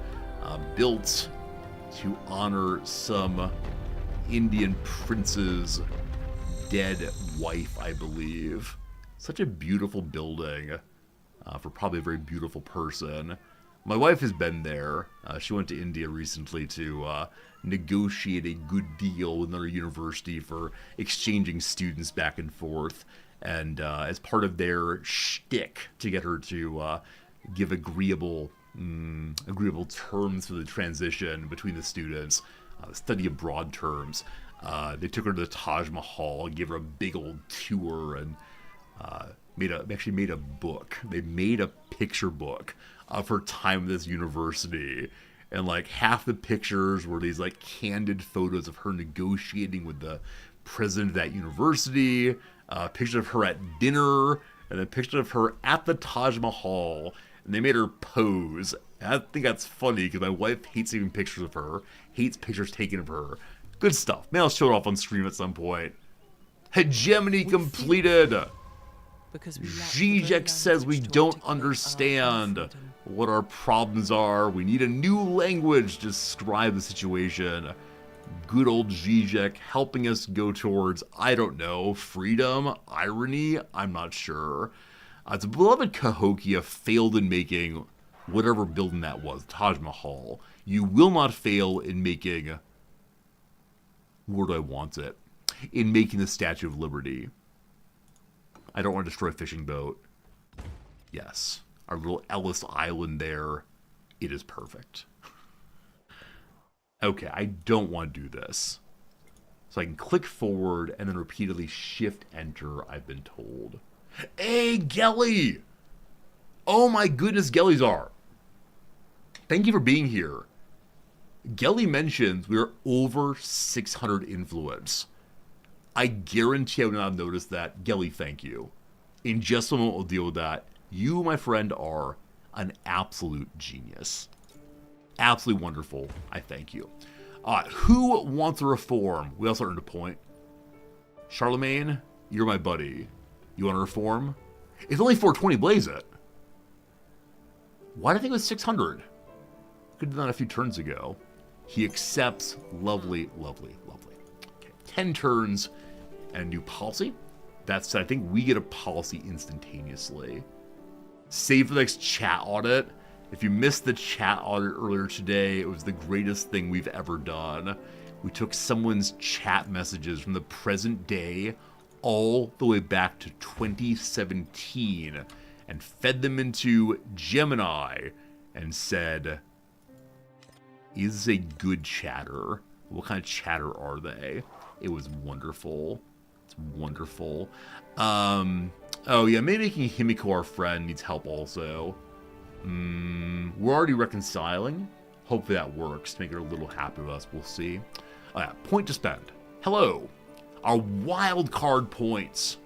Built to honor some Indian prince's dead wife, I believe. Such a beautiful building for probably a very beautiful person. My wife has been there. She went to India recently to negotiate a good deal with another university for exchanging students back and forth. And as part of their shtick to get her to give agreeable terms for the transition between the students, study abroad terms. They took her to the Taj Mahal, gave her a big old tour, and actually made a book. They made a picture book of her time at this university. And like half the pictures were these like candid photos of her negotiating with the president of that university, pictures of her at dinner, and then pictures of her at the Taj Mahal. And they made her pose. And I think that's funny because my wife hates taking pictures of her, hates pictures taken of her. Good stuff. Maybe I'll show it off on stream at some point. Hegemony completed. Zizek says we don't understand what our problems are. We need a new language to describe the situation. Good old Zizek helping us go towards, I don't know, freedom, irony, I'm not sure. Its beloved Cahokia failed in making whatever building that was, Taj Mahal. You will not fail in making... Where do I want it? In making the Statue of Liberty. I don't want to destroy a fishing boat. Yes. Our little Ellis Island there. It is perfect. Okay, I don't want to do this. So I can click forward and then repeatedly shift-enter, I've been told. Hey, Gelly! Oh my goodness, Gellyzar. Thank you for being here. Gelly mentions we are over 600 influence. I guarantee I would not have noticed that. Gelly, thank you. In just a moment, we'll deal with that. You, my friend, are an absolute genius. Absolutely wonderful. I thank you. Who wants a reform? We also earned a point. Charlemagne, you're my buddy. You want to reform? It's only 420, blaze it. Why did I think it was 600? Could have done that a few turns ago. He accepts. Lovely. Okay, 10 turns and a new policy. That said, I think we get a policy instantaneously. Save for the next chat audit. If you missed the chat audit earlier today, it was the greatest thing we've ever done. We took someone's chat messages from the present day all the way back to 2017 and fed them into Gemini and said, is this a good chatter? What kind of chatter are they? It was wonderful. It's wonderful. Oh yeah, maybe making Himiko our friend needs help also. We're already reconciling. Hopefully that works to make her a little happy with us. We'll see. Oh yeah, point to spend. Hello. Our wild card points.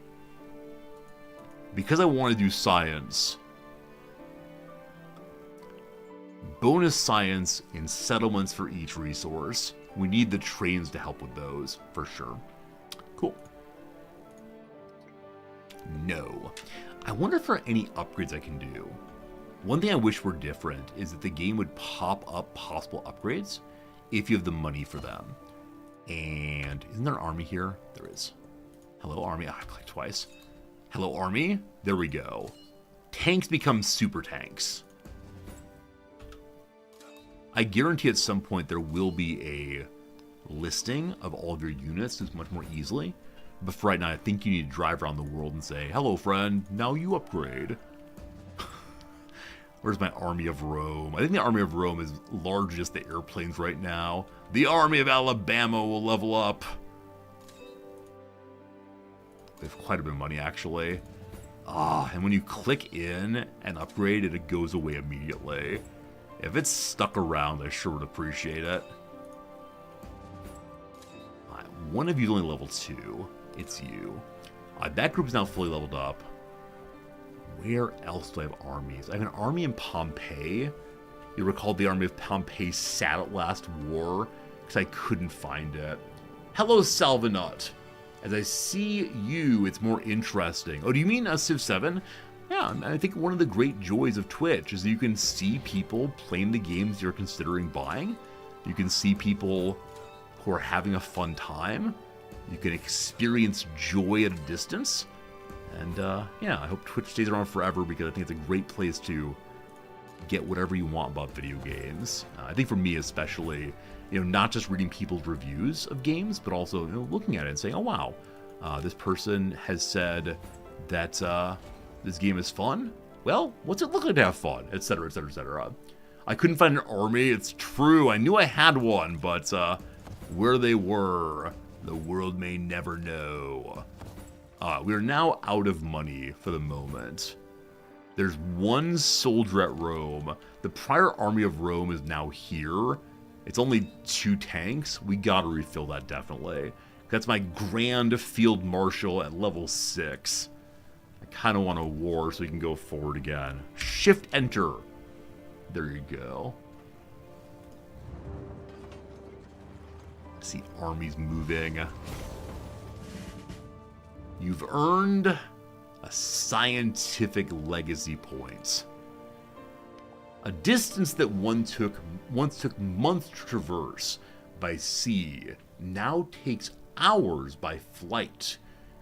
Because I want to do science. Bonus science in settlements for each resource. We need the trains to help with those, for sure. Cool. No. I wonder if there are any upgrades I can do. One thing I wish were different is that the game would pop up possible upgrades if you have the money for them. And isn't there an army here? There is. Hello, army. I clicked twice. Hello, army. There we go. Tanks become super tanks. I guarantee at some point there will be a listing of all of your units much more easily. But for right now, I think you need to drive around the world and say, hello, friend, now you upgrade. Where's my army of Rome? I think the army of Rome is largely just the airplanes right now. The army of Alabama will level up. They have quite a bit of money, actually. And when you click in and upgrade it, it goes away immediately. If it's stuck around, I sure would appreciate it. One of you is only level 2. It's you. That group is now fully leveled up. Where else do I have armies? I have an army in Pompeii. You recall the army of Pompeii sat at last war because I couldn't find it. Hello, Salvinut. As I see you, it's more interesting. Oh, do you mean Civ 7? Yeah, I think one of the great joys of Twitch is that you can see people playing the games you're considering buying. You can see people who are having a fun time. You can experience joy at a distance. And yeah, I hope Twitch stays around forever because I think it's a great place to get whatever you want about video games. I think for me especially, not just reading people's reviews of games, but also looking at it and saying, oh wow, this person has said that this game is fun. Well, what's it look like to have fun, etc., etc., etc. I couldn't find an army. It's true. I knew I had one, but where they were, the world may never know. We are now out of money for the moment. There's one soldier at Rome. The prior army of Rome is now here. It's only 2 tanks. We gotta refill that definitely. That's my Grand Field Marshal at level 6. I kind of want a war so we can go forward again. Shift Enter. There you go. See armies moving. You've earned a scientific legacy point. A distance that once took months to traverse by sea now takes hours by flight.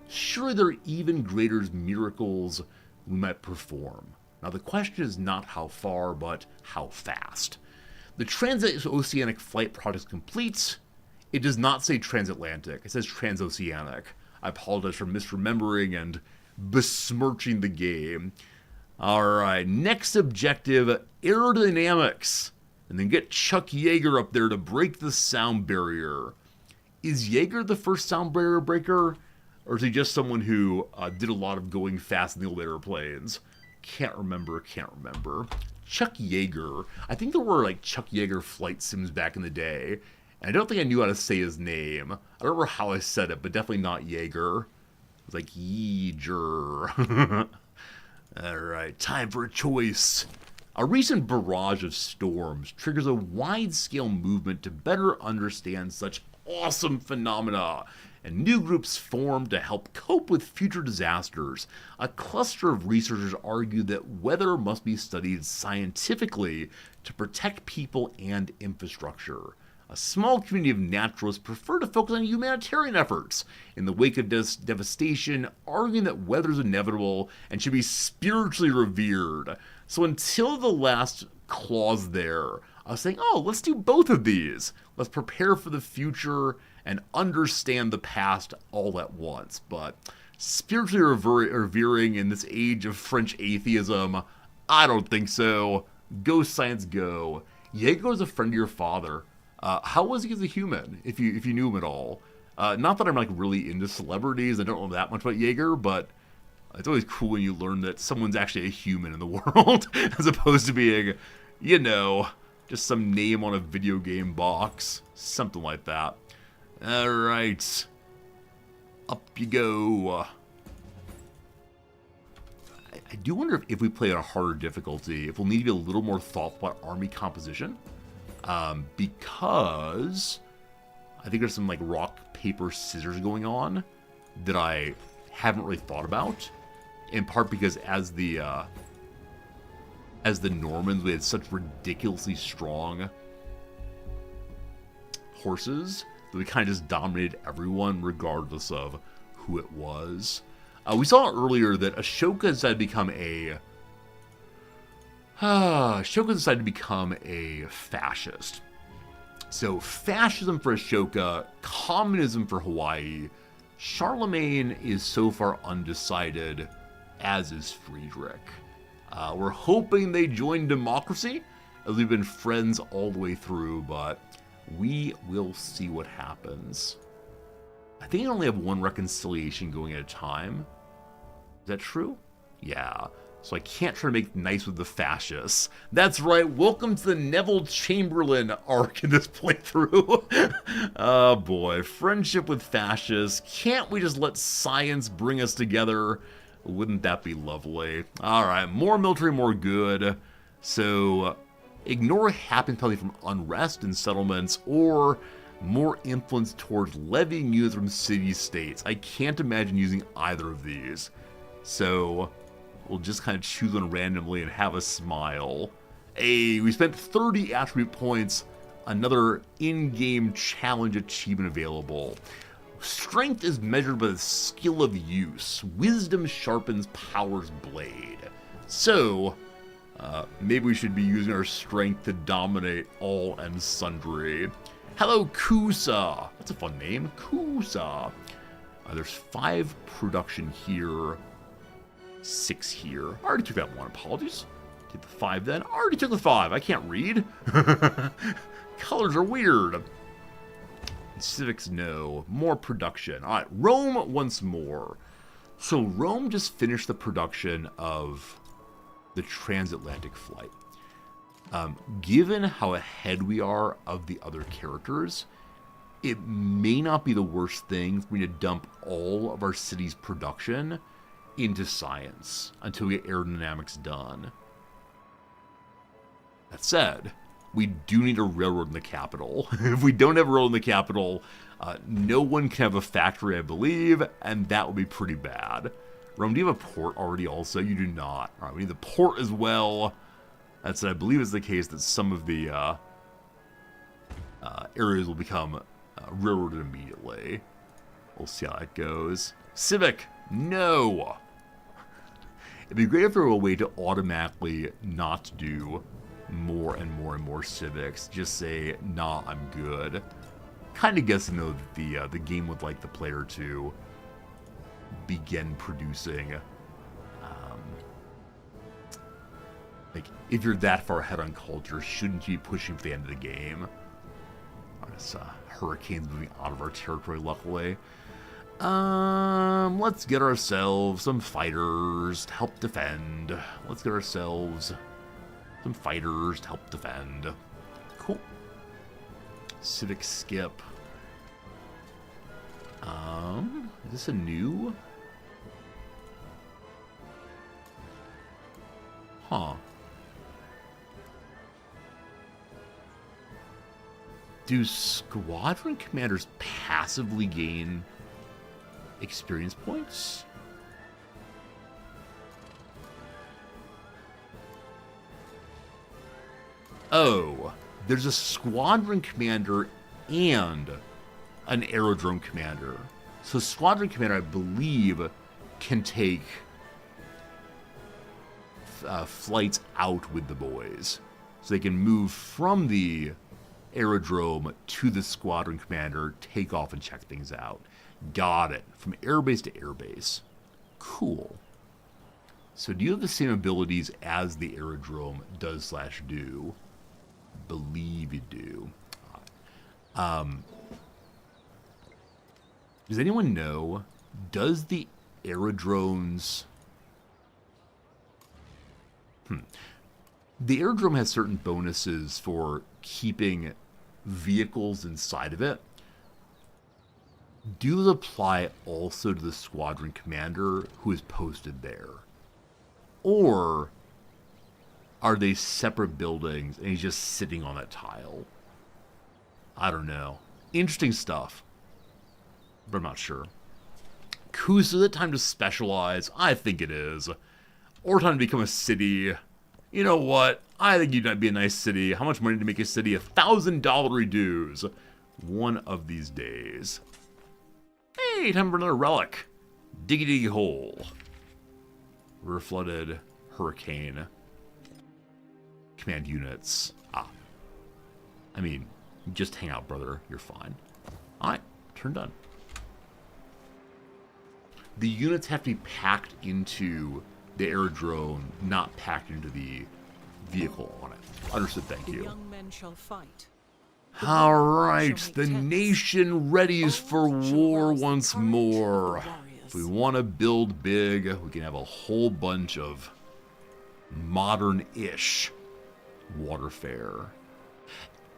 Sure, there are even greater miracles we might perform. Now the question is not how far, but how fast. The transoceanic flight product is complete. It does not say transatlantic, it says transoceanic. I apologize for misremembering and besmirching the game. Alright, next objective, aerodynamics. And then get Chuck Yeager up there to break the sound barrier. Is Yeager the first sound barrier breaker? Or is he just someone who did a lot of going fast in the old airplanes? Can't remember. Chuck Yeager. I think there were like Chuck Yeager flight sims back in the day. And I don't think I knew how to say his name. I don't remember how I said it, but definitely not Yeager. It was like Yeager. Alright, time for a choice. A recent barrage of storms triggers a wide-scale movement to better understand such awesome phenomena, and new groups form to help cope with future disasters. A cluster of researchers argue that weather must be studied scientifically to protect people and infrastructure. A small community of naturalists prefer to focus on humanitarian efforts in the wake of devastation, arguing that weather is inevitable and should be spiritually revered. So until the last clause there, I was saying, oh, let's do both of these. Let's prepare for the future and understand the past all at once. But spiritually revering in this age of French atheism, I don't think so. Go science, go. Jaeger was a friend of your father. How was he as a human, if you knew him at all? Not that I'm like really into celebrities, I don't know that much about Jaeger, but it's always cool when you learn that someone's actually a human in the world, as opposed to being, you know, just some name on a video game box. Something like that. Alright. Up you go. I do wonder if we play at a harder difficulty, if we'll need to be a little more thoughtful about army composition. Because I think there's some like rock, paper, scissors going on that I haven't really thought about. In part because as the Normans, we had such ridiculously strong horses that we kind of just dominated everyone regardless of who it was. We saw earlier that Ashoka decided to become a fascist. So fascism for Ashoka, communism for Hawaii. Charlemagne is so far undecided, as is Friedrich. We're hoping they join democracy, as we've been friends all the way through, but we will see what happens. I think I only have one reconciliation going at a time. Is that true? Yeah. So I can't try to make nice with the fascists. That's right, welcome to the Neville Chamberlain arc in this playthrough. Oh boy, friendship with fascists. Can't we just let science bring us together? Wouldn't that be lovely? Alright, more military, more good. So, ignore happiness penalty from unrest in settlements, or more influence towards levying units from city-states. I can't imagine using either of these. So, we'll just kind of choose one randomly and have a smile. Hey, we spent 30 attribute points. Another in-game challenge achievement available. Strength is measured by the skill of use. Wisdom sharpens power's blade. So, maybe we should be using our strength to dominate all and sundry. Hello, Kusa. That's a fun name. Kusa. There's 5 production here. 6 here. I already took that one. Apologies. Take the 5 then. I already took the 5. I can't read. Colors are weird. Civics, no. More production. Alright, Rome once more. So Rome just finished the production of the transatlantic flight. Given how ahead we are of the other characters, it may not be the worst thing for me to dump all of our city's production into science until we get aerodynamics done. That said, we do need a railroad in the capital. If we don't have a railroad in the capital, no one can have a factory, I believe, and that would be pretty bad. Rome, do you have a port already also? You do not. Alright, we need the port as well. That's, I believe, is the case that some of the areas will become railroaded immediately. We'll see how it goes. Civic, no! It'd be great if there were a way to automatically not do more and more and more civics. Just say, nah, I'm good. Kind of guessing, though, that the game would like the player to begin producing. Like, if you're that far ahead on culture, shouldn't you be pushing for the end of the game? This hurricane's moving out of our territory, luckily. Let's get ourselves some fighters to help defend. Let's get ourselves some fighters to help defend. Cool. Civic skip. Is this a new? Huh. Do squadron commanders passively gain experience points? Oh, there's a squadron commander and an aerodrome commander. So squadron commander, I believe, can take flights out with the boys. So they can move from the aerodrome to the squadron commander, take off and check things out. Got it. From airbase to airbase. Cool. So do you have the same abilities as the aerodrome does/do? Believe you do. Does anyone know, does the aerodromes... The aerodrome has certain bonuses for keeping vehicles inside of it. Do those apply also to the squadron commander who is posted there? Or are they separate buildings and he's just sitting on that tile? I don't know. Interesting stuff. But I'm not sure. Coos, is it time to specialize? I think it is. Or time to become a city. You know what? I think you'd be a nice city. How much money to make a city? $1,000 dues. One of these days. Hey, time for another relic. Diggy diggy hole. River flooded. Hurricane. Command units. I mean, just hang out, brother. You're fine. Alright, turn done. The units have to be packed into the aerodrome, not packed into the vehicle on it. Understood, thank you. Young men shall fight. All right, the nation readies for war once more. If we want to build big, we can have a whole bunch of modern-ish warfare.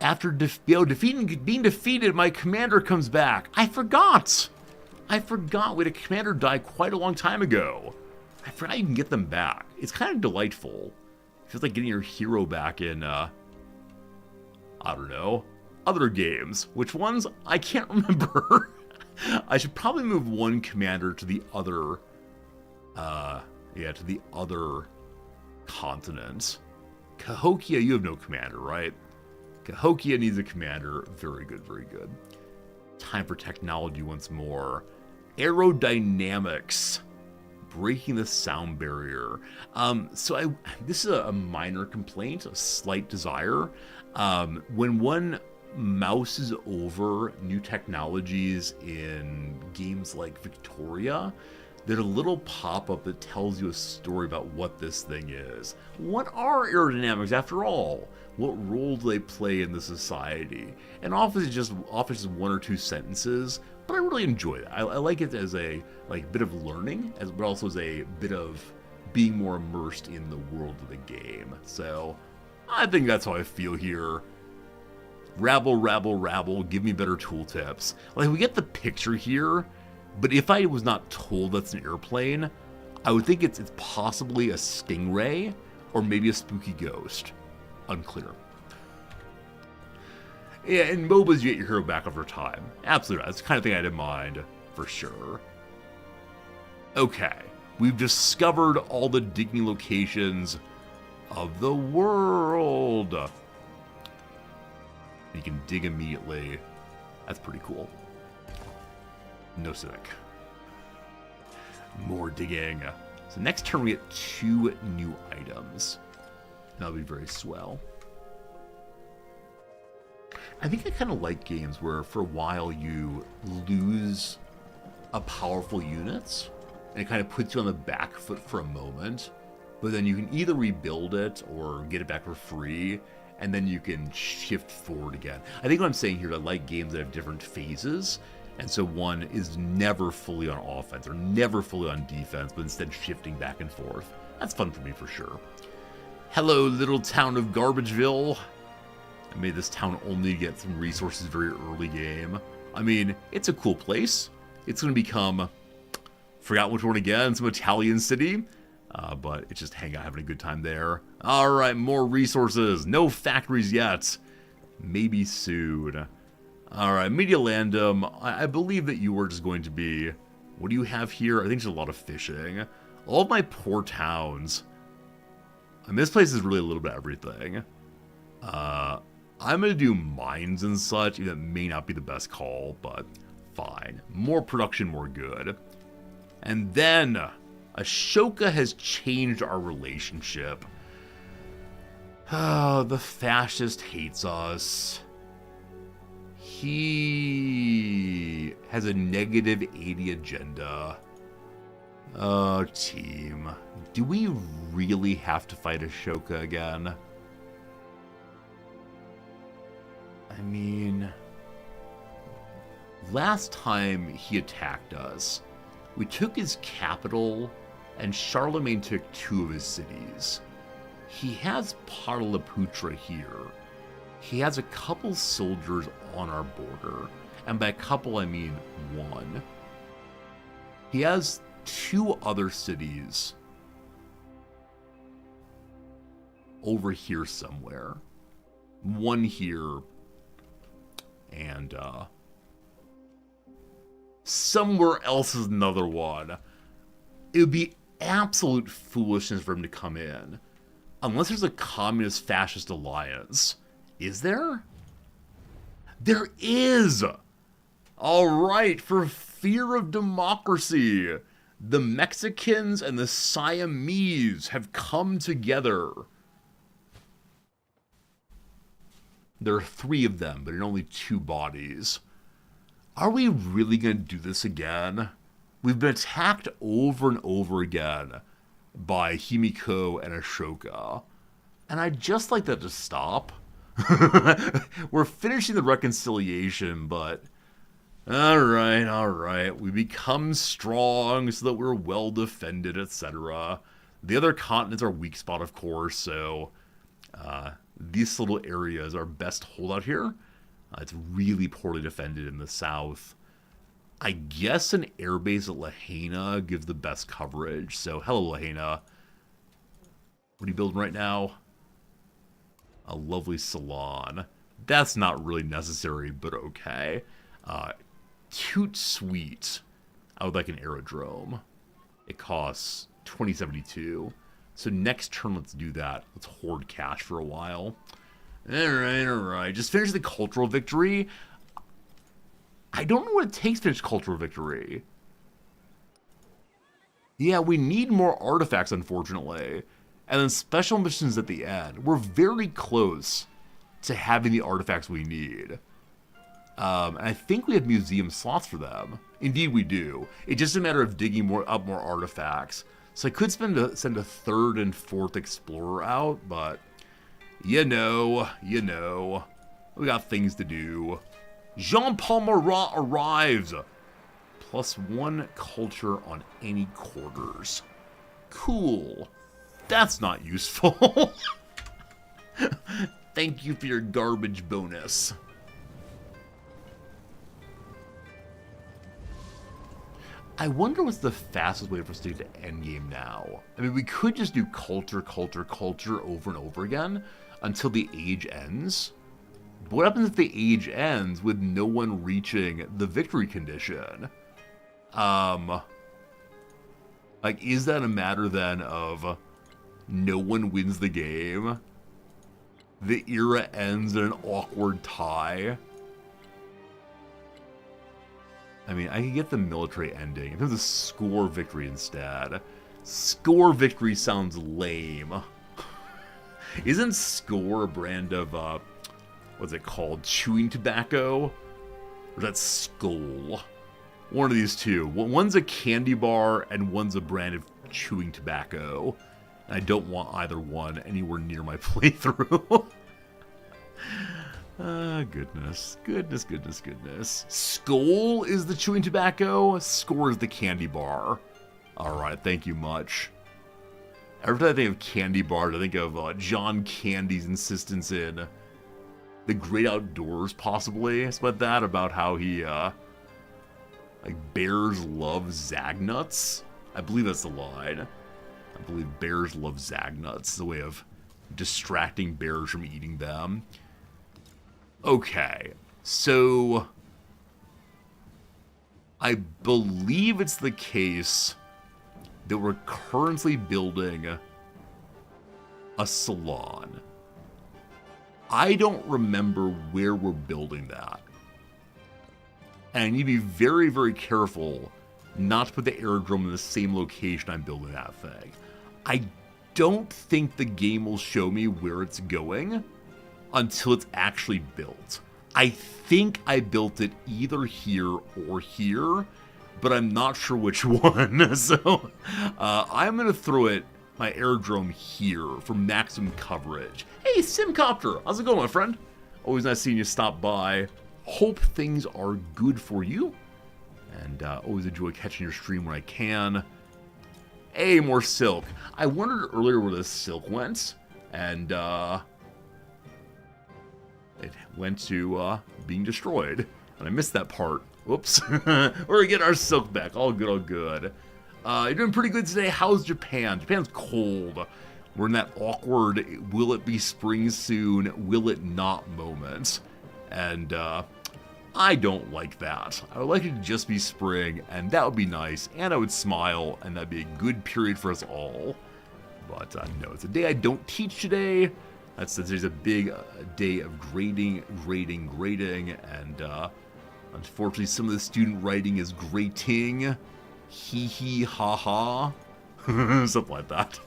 After being defeated, my commander comes back. I forgot. We had a commander die quite a long time ago. I forgot you can get them back. It's kind of delightful. It feels like getting your hero back in, I don't know, other games. Which ones? I can't remember. I should probably move one commander to the other, to the other continent. Cahokia, you have no commander, right? Cahokia needs a commander. Very good, very good. Time for technology once more. Aerodynamics. Breaking the sound barrier. This is a minor complaint, a slight desire. When one mouses over new technologies in games like Victoria, there's a little pop-up that tells you a story about what this thing is. What are aerodynamics after all? What role do they play in the society? And often it's just one or two sentences, but I really enjoy that. I like it as a bit of learning, but also as a bit of being more immersed in the world of the game. So I think that's how I feel here. Rabble, rabble, rabble, give me better tooltips. Like, we get the picture here, but if I was not told that's an airplane, I would think it's possibly a stingray or maybe a spooky ghost. Unclear. Yeah, in MOBAs you get your hero back over time. Absolutely, that's the kind of thing I had in mind, for sure. Okay, we've discovered all the digging locations of the world. You can dig immediately. That's pretty cool. No civic. More digging. So next turn we get 2 new items. That'll be very swell. I think I kind of like games where for a while you lose a powerful unit and it kind of puts you on the back foot for a moment, but then you can either rebuild it or get it back for free, and then you can shift forward again. I think what I'm saying here, I like games that have different phases, and so one is never fully on offense or never fully on defense, but instead shifting back and forth. That's fun for me for sure. Hello, little town of Garbageville. I made this town only get some resources very early game. I mean, it's a cool place. It's going to become, forgot which one again, some Italian city. But it's just hang out, having a good time there. Alright, more resources. No factories yet. Maybe soon. Alright, Mediolandum. I believe that you were just going to be... What do you have here? I think there's a lot of fishing. All of my poor towns. I mean, this place is really a little bit of everything. I'm going to do mines and such. That may not be the best call, but fine. More production, more good. And then Ashoka has changed our relationship. Oh, the fascist hates us. He has a negative 80 agenda. Oh, team. Do we really have to fight Ashoka again? I mean, last time he attacked us, we took his capital, and Charlemagne took 2 of his cities. He has Pataliputra here. He has a couple soldiers on our border, and by a couple I mean 1. He has 2 other cities over here somewhere. 1 here, and somewhere else is another one. It would be absolute foolishness for him to come in. Unless there's a communist-fascist alliance. Is there? There is! Alright, for fear of democracy, the Mexicans and the Siamese have come together. There are 3 of them, but in only 2 bodies. Are we really going to do this again? We've been attacked over and over again by Himiko and Ashoka. And I'd just like that to stop. We're finishing the reconciliation, but alright. We become strong so that we're well defended, etc. The other continents are weak spot, of course, so these little areas are best holdout here. It's really poorly defended in the south. I guess an airbase at Lahaina gives the best coverage. So, hello, Lahaina. What are you building right now? A lovely salon. That's not really necessary, but okay. Toot Sweet. I would like an aerodrome. It costs 2072. So next turn, let's do that. Let's hoard cash for a while. Alright. Just finish the cultural victory. I don't know what it takes to finish cultural victory. Yeah, we need more artifacts, unfortunately. And then special missions at the end. We're very close to having the artifacts we need. And I think we have museum slots for them. Indeed, we do. It's just a matter of digging up more artifacts. So I could send a 3rd and 4th explorer out, but you know, we got things to do. Jean-Paul Marat arrives. +1 culture on any quarters. Cool. That's not useful. Thank you for your garbage bonus. I wonder what's the fastest way for us to get to endgame now. I mean, we could just do culture over and over again until the age ends. But what happens if the age ends with no one reaching the victory condition? Like, is that a matter then of no one wins the game? The era ends in an awkward tie? I mean, I could get the military ending. If there's a score victory instead. Score victory sounds lame. Isn't score a brand of, what's it called? Chewing tobacco? Or is that Skull? One of these two. One's a candy bar and one's a brand of chewing tobacco. And I don't want either one anywhere near my playthrough. Goodness. Skull is the chewing tobacco. Score is the candy bar. Alright, thank you much. Every time I think of candy bars, I think of John Candy's insistence in The Great Outdoors, possibly. It's about that, about how he, like, bears love Zagnuts. I believe that's the line. I believe bears love Zagnuts. It's a way of distracting bears from eating them. Okay, so I believe it's the case that we're currently building a salon. I don't remember where we're building that. And I need to be very, very careful not to put the aerodrome in the same location I'm building that thing. I don't think the game will show me where it's going until it's actually built. I think I built it either here or here, but I'm not sure which one. So I'm going to throw it, my aerodrome, here for maximum coverage. Hey, Simcopter! How's it going, my friend? Always nice seeing you stop by. Hope things are good for you. And always enjoy catching your stream when I can. Hey, more silk. I wondered earlier where the silk went. And it went to being destroyed. And I missed that part. Whoops. We're gonna get our silk back. All good, all good. You're doing pretty good today. How's Japan? Japan's cold. We're in that awkward, will it be spring soon, will it not moment. And I don't like that. I would like it to just be spring, and that would be nice, and I would smile, and that'd be a good period for us all. But no, it's a day I don't teach today. There's a big day of grading, and unfortunately some of the student writing is grating. Hee hee ha ha. Something like that.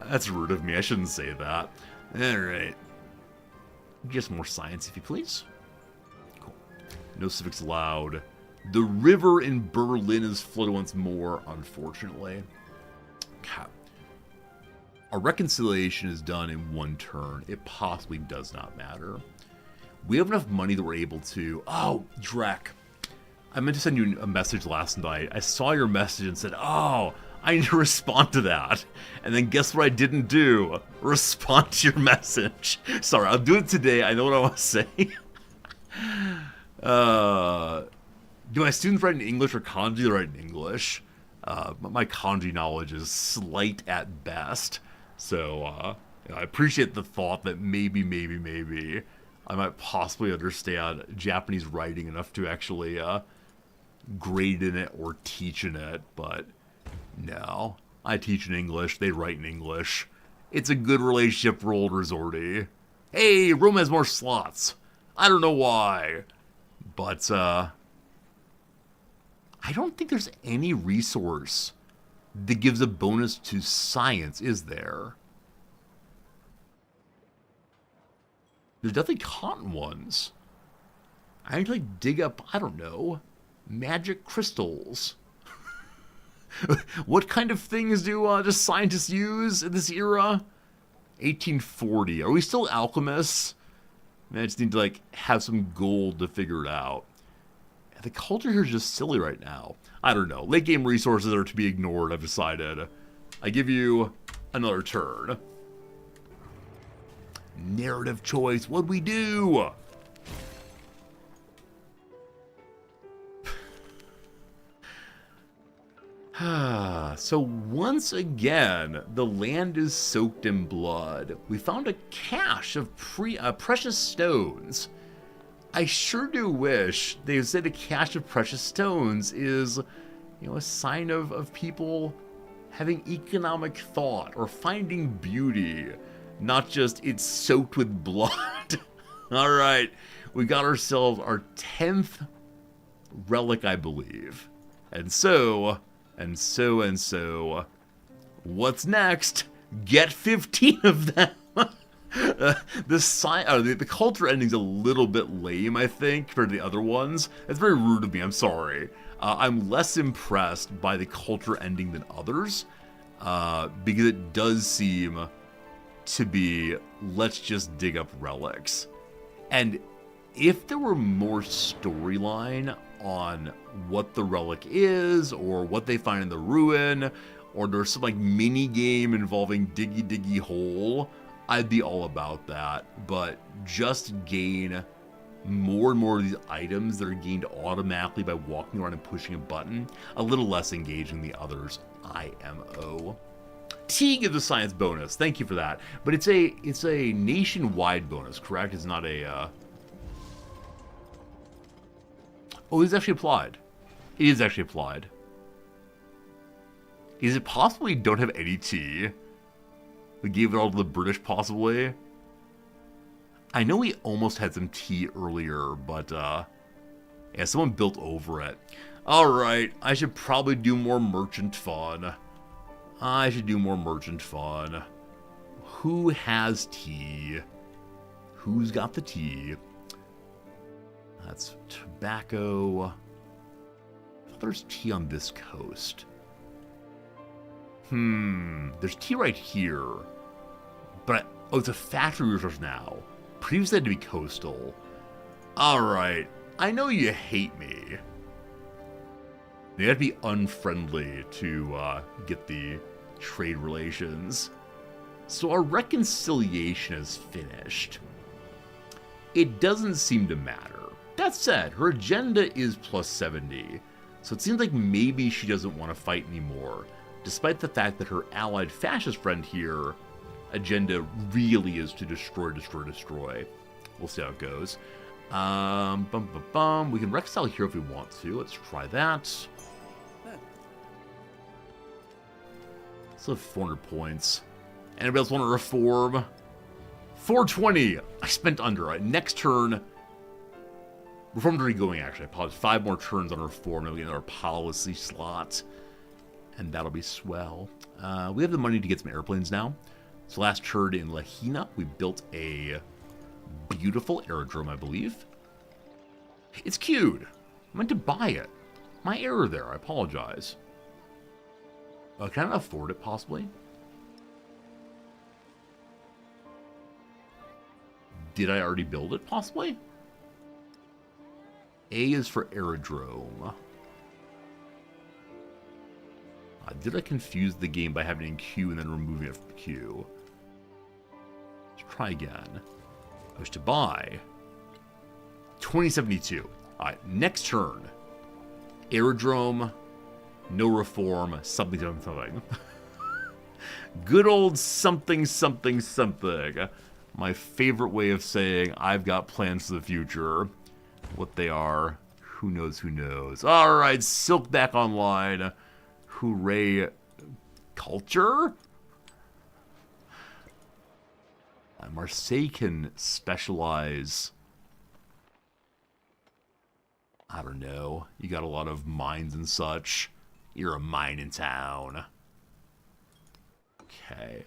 That's rude of me, I shouldn't say that. Alright. Just more science, if you please. Cool. No civics allowed. The river in Berlin is flooded once more, unfortunately. Okay. A reconciliation is done in one turn. It possibly does not matter. We have enough money that we're able to... Oh, Drek. I meant to send you a message last night. I saw your message and said, oh, I need to respond to that. And then guess what I didn't do? Respond to your message. Sorry, I'll do it today. I know what I want to say. Do my students write in English or kanji? They write in English. My kanji knowledge is slight at best. So I appreciate the thought that maybe I might possibly understand Japanese writing enough to actually grade in it or teach in it, but no. I teach in English, they write in English. It's a good relationship for old Resorty. Hey, Rome has more slots. I don't know why, but I don't think there's any resource that gives a bonus to science, is there? There's definitely cotton ones. I need to like dig up, I don't know, magic crystals. What kind of things do just scientists use in this era? 1840. Are we still alchemists? Man, I just need to like have some gold to figure it out. The culture here is just silly right now. I don't know. Late game resources are to be ignored, I've decided. I give you another turn. Narrative choice. What'd we do? So once again, the land is soaked in blood. We found a cache of precious stones. I sure do wish they said a cache of precious stones is, you know, a sign of people having economic thought or finding beauty, not just it's soaked with blood. All right, we got ourselves our 10th relic, I believe. And so, what's next? Get 15 of them. The culture ending's a little bit lame, I think, compared to the other ones. That's very rude of me, I'm sorry. I'm less impressed by the culture ending than others, because it does seem to be, let's just dig up relics. And if there were more storyline on what the relic is, or what they find in the ruin, or there's some like mini game involving diggy hole, I'd be all about that. But just gain more and more of these items that are gained automatically by walking around and pushing a button, a little less engaging than the others. IMO. T gives a science bonus. Thank you for that. But it's a nationwide bonus, correct? It's not a Oh, it's actually applied. It is actually applied. Is it possible we don't have any tea? We gave it all to the British, possibly? I know we almost had some tea earlier, but, yeah, someone built over it. Alright, I should probably do more merchant fun. I should do more merchant fun. Who has tea? Who's got the tea? That's tobacco. I thought there's tea on this coast. There's tea right here. But, oh, it's a factory resource now. Previously had to be coastal. Alright, I know you hate me. You have to be unfriendly to get the trade relations. So our reconciliation is finished. It doesn't seem to matter. That said, her agenda is plus 70, so it seems like maybe she doesn't want to fight anymore, despite the fact that her allied fascist friend here, agenda really is to destroy, destroy, destroy. We'll see how it goes. We can reconcile here if we want to. Let's try that. Still have 400 points. Anybody else want to reform? 420. I spent under it. Next turn. Reform's already going, actually. I apologize. 5 more turns on reform. And we get another policy slot. And that'll be swell. We have the money to get some airplanes now. So last turn in Lahina, we built a beautiful aerodrome, I believe. It's cute. I meant to buy it. My error there. I apologize. Can I not afford it, possibly? Did I already build it, possibly? A is for aerodrome. Did I confuse the game by having it in Q and then removing it from Q? Let's try again. I wish to buy 2072. Alright, next turn. Aerodrome, no reform, something, something, something. Good old something, something, something. My favorite way of saying I've got plans for the future. What they are, who knows, who knows. Alright, Silk back online. Hooray. Culture? Marseille can specialize. I don't know. You got a lot of mines and such. You're a mine in town. Okay.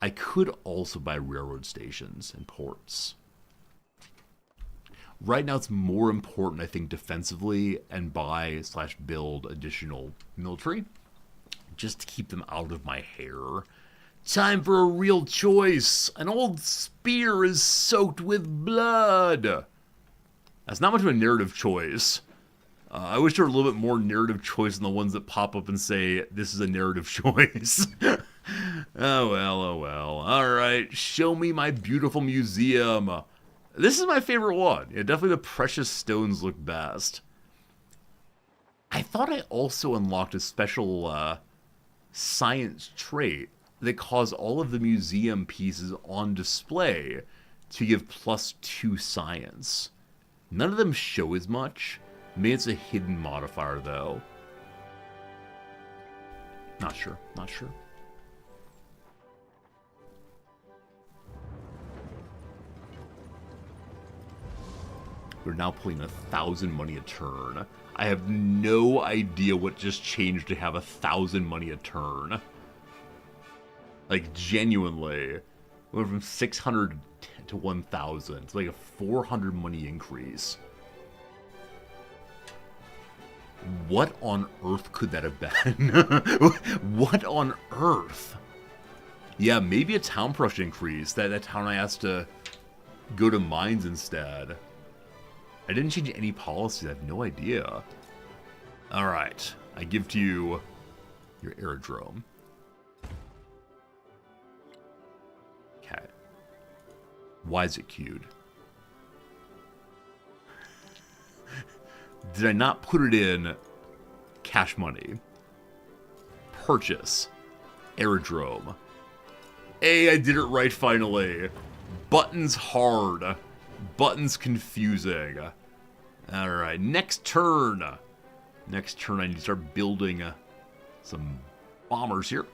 I could also buy railroad stations and ports. Right now it's more important, I think, defensively and buy/build additional military. Just to keep them out of my hair. Time for a real choice. An old spear is soaked with blood. That's not much of a narrative choice. I wish there were a little bit more narrative choice than the ones that pop up and say, this is a narrative choice. Oh well, oh well. Alright, show me my beautiful museum. This is my favorite one. Yeah, definitely the precious stones look best. I thought I also unlocked a special science trait that caused all of the museum pieces on display to give +2 science. None of them show as much. Maybe it's a hidden modifier, though. Not sure. Not sure. We're now pulling 1,000 money a turn. I have no idea what just changed to have 1,000 money a turn. Like, genuinely. We went from 600 to 1,000. It's like a 400 money increase. What on earth could that have been? What on earth? Yeah, maybe a town production increase. That town I asked to go to mines instead. I didn't change any policies. I have no idea. Alright. I give to you your aerodrome. Okay. Why is it queued? Did I not put it in cash money? Purchase. Aerodrome. Hey, I did it right finally. Buttons hard. Buttons confusing. Alright, next turn. Next turn I need to start building some bombers here.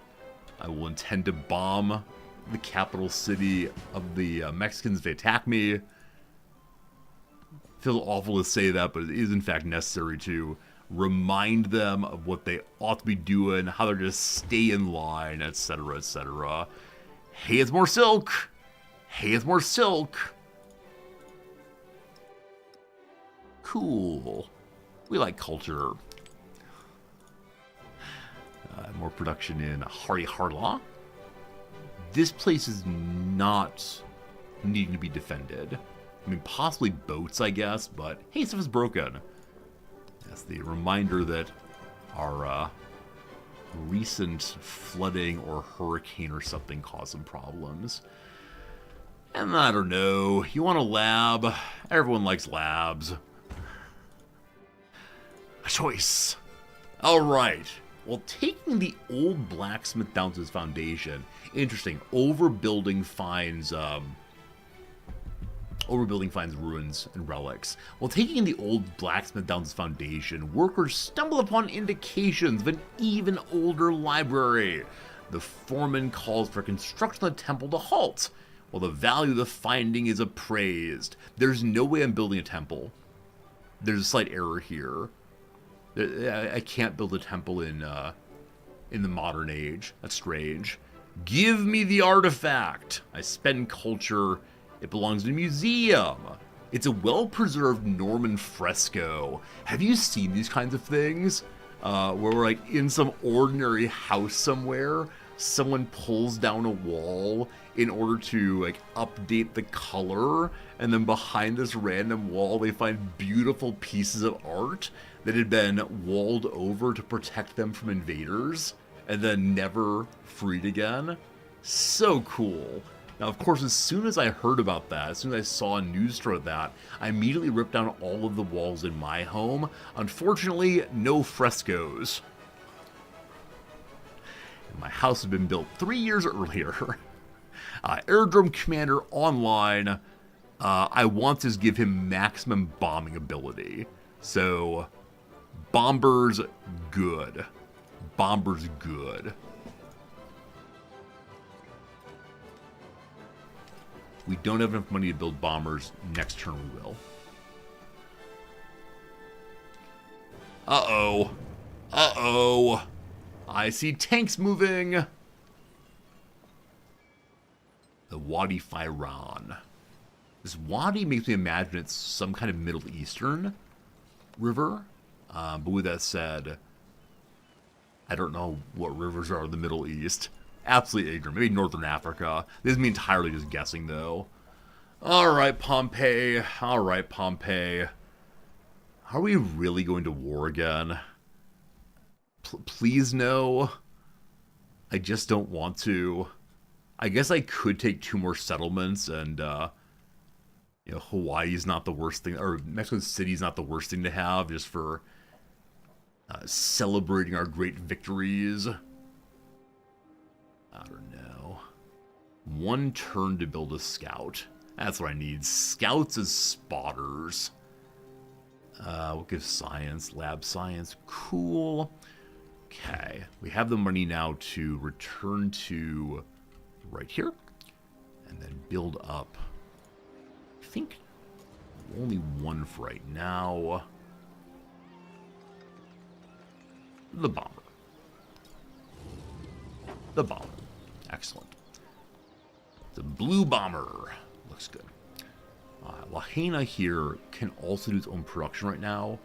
I will intend to bomb the capital city of the Mexicans if they attack me. Feels awful to say that, but it is in fact necessary to remind them of what they ought to be doing, how they're just stay in line, etc., etc. Hey, it's more silk! Hey, it's more silk! Cool. We like culture. More production in Hari Harla. This place is not needing to be defended. I mean, possibly boats, I guess, but hey, stuff is broken. That's the reminder that our recent flooding or hurricane or something caused some problems. And I don't know, you want a lab? Everyone likes labs. A choice. Alright. Well, taking the old blacksmith down to his foundation. Interesting. Overbuilding finds ruins and relics. While taking the old blacksmith down to his foundation, workers stumble upon indications of an even older library. The foreman calls for construction of the temple to halt, while the value of the finding is appraised. There's no way I'm building a temple. There's a slight error here. I can't build a temple in the modern age. That's strange. Give me the artifact. I spend culture. It belongs in a museum. It's a well-preserved Norman fresco. Have you seen these kinds of things? Where we're like in some ordinary house somewhere, someone pulls down a wall in order to like update the color, and then behind this random wall they find beautiful pieces of art that had been walled over to protect them from invaders, and then never freed again. So cool. Now, of course, as soon as I heard about that, as soon as I saw a news story of that, I immediately ripped down all of the walls in my home. Unfortunately, no frescoes. My house had been built 3 years earlier. Aerodrome Commander online. I want to give him maximum bombing ability. So, bombers, good. Bombers, good. We don't have enough money to build bombers. Next turn we will. Uh-oh. Uh-oh. I see tanks moving. The Wadi Firan. This Wadi makes me imagine it's some kind of Middle Eastern river. But with that said, I don't know what rivers are in the Middle East. Absolutely ignorant. Maybe Northern Africa. This is me entirely just guessing, though. Alright, Pompeii. Alright, Pompeii. Are we really going to war again? Please no. I just don't want to. I guess I could take 2 more settlements and, you know, Hawaii's not the worst thing, or Mexico City's not the worst thing to have, just for celebrating our great victories. I don't know. 1 turn to build a scout. That's what I need. Scouts as spotters. We'll give science, lab science. Cool. Okay. We have the money now to return to right here. And then build up. I think only 1 for right now. The bomber. The bomber. Excellent. The blue bomber. Looks good. Lahaina here can also do its own production right now.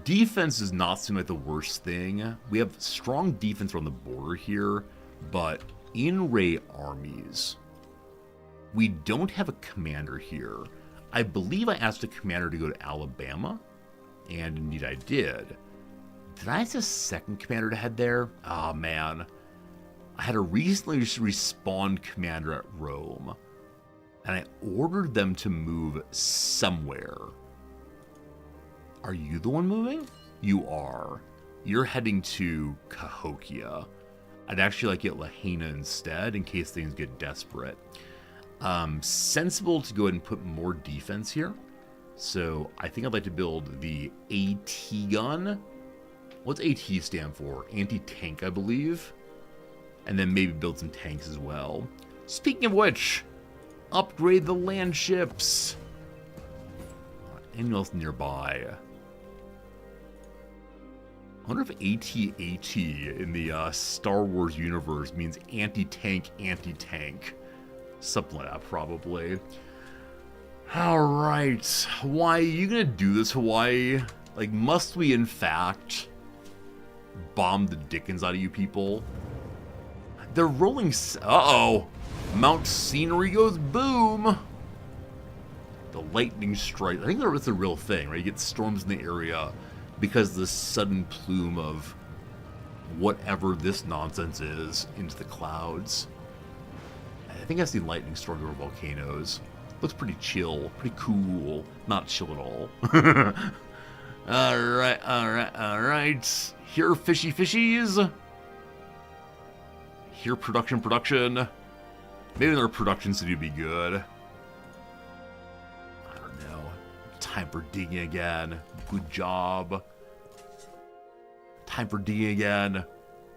Defense does not seem like the worst thing. We have strong defense around the border here, but in-ray armies. We don't have a commander here. I believe I asked a commander to go to Alabama, and indeed I did. Did I ask a second commander to head there? Oh, man. I had a recently respawned commander at Rome, and I ordered them to move somewhere. Are you the one moving? You are. You're heading to Cahokia. I'd actually like to get Lahaina instead, in case things get desperate. Sensible to go ahead and put more defense here. So I think I'd like to build the AT gun. What's AT stand for? Anti-tank, I believe. And then maybe build some tanks as well. Speaking of which, upgrade the land ships. Anything else nearby? I wonder if AT-AT in the Star Wars universe means anti-tank, anti-tank. Something like that, probably. Alright. Why are you gonna do this, Hawaii? Like, must we, in fact, bomb the dickens out of you people? They're rolling... Uh-oh! Mount Scenery goes boom! The lightning strike. I think that's a real thing, right? You get storms in the area because of the sudden plume of whatever this nonsense is into the clouds. I think I've seen lightning storms over volcanoes. Looks pretty chill, pretty cool. Not chill at all. Alright. Here, fishy fishies. Here, production. Maybe another production city would be good. I don't know. Time for digging again. Good job. Time for digging again.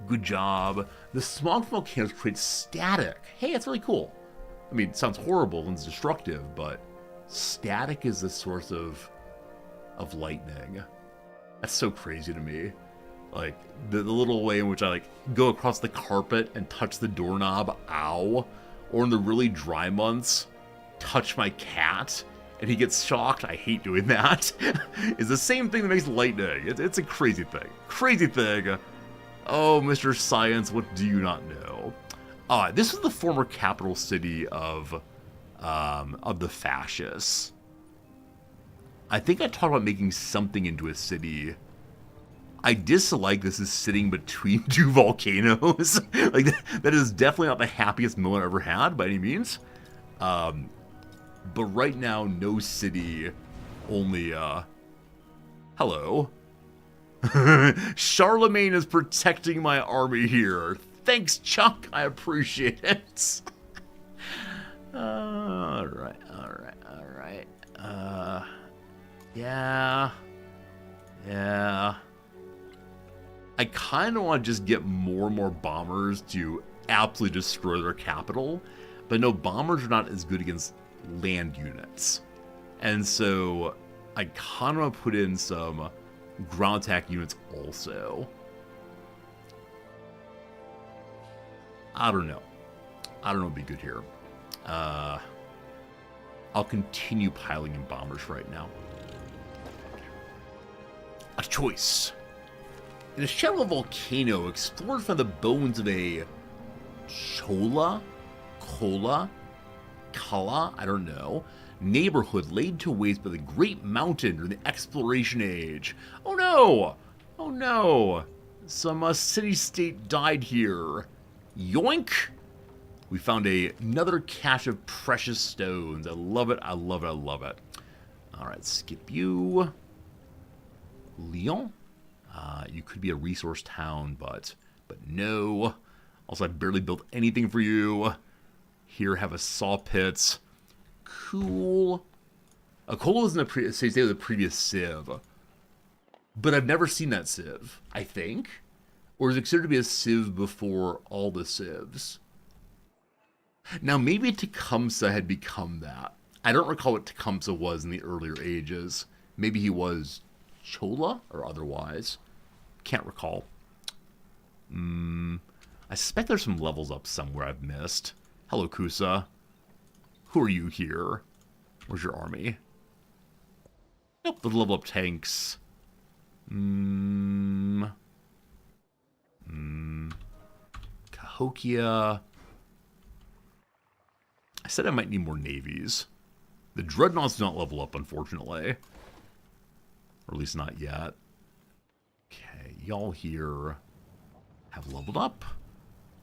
Good job. The smog from volcanoes creates static. Hey, that's really cool. I mean, it sounds horrible and destructive, but static is the source of lightning. That's so crazy to me. Like, the little way in which I, like, go across the carpet and touch the doorknob, ow. Or in the really dry months, touch my cat, and he gets shocked. I hate doing that. It's the same thing that makes lightning. It's a crazy thing. Crazy thing. Oh, Mr. Science, what do you not know? This is the former capital city of the fascists. I think I talked about making something into a city. I dislike this is sitting between two volcanoes. Like, that is definitely not the happiest moment I've ever had by any means. But right now, no city, only, hello. Charlemagne is protecting my army here. Thanks, Chuck. I appreciate it. Alright. Yeah. I kind of want to just get more and more bombers to absolutely destroy their capital. But no, bombers are not as good against land units. And so I kind of want to put in some ground attack units also. I don't know what would be good here. I'll continue piling in bombers right now. A choice. In a shallow volcano, explorers found the bones of a Kala, I don't know, neighborhood laid to waste by the Great Mountain during the Exploration Age. Oh no! Some city-state died here. Yoink! We found another cache of precious stones. I love it. Alright, skip you. Lyon? You could be a resource town, but no. Also, I barely built anything for you. Here, have a saw pit. Cool. Akolo was in the previous Civ. But I've never seen that Civ, I think. Or is it considered to be a Civ before all the Civs? Now, maybe Tecumseh had become that. I don't recall what Tecumseh was in the earlier ages. Maybe he was Chola or otherwise. Can't recall. I suspect there's some levels up somewhere I've missed. Hello, Kusa. Who are you here? Where's your army? Nope, the level up tanks. Cahokia. I said I might need more navies. The dreadnoughts do not level up, unfortunately. Or at least not yet. Okay, y'all here have leveled up.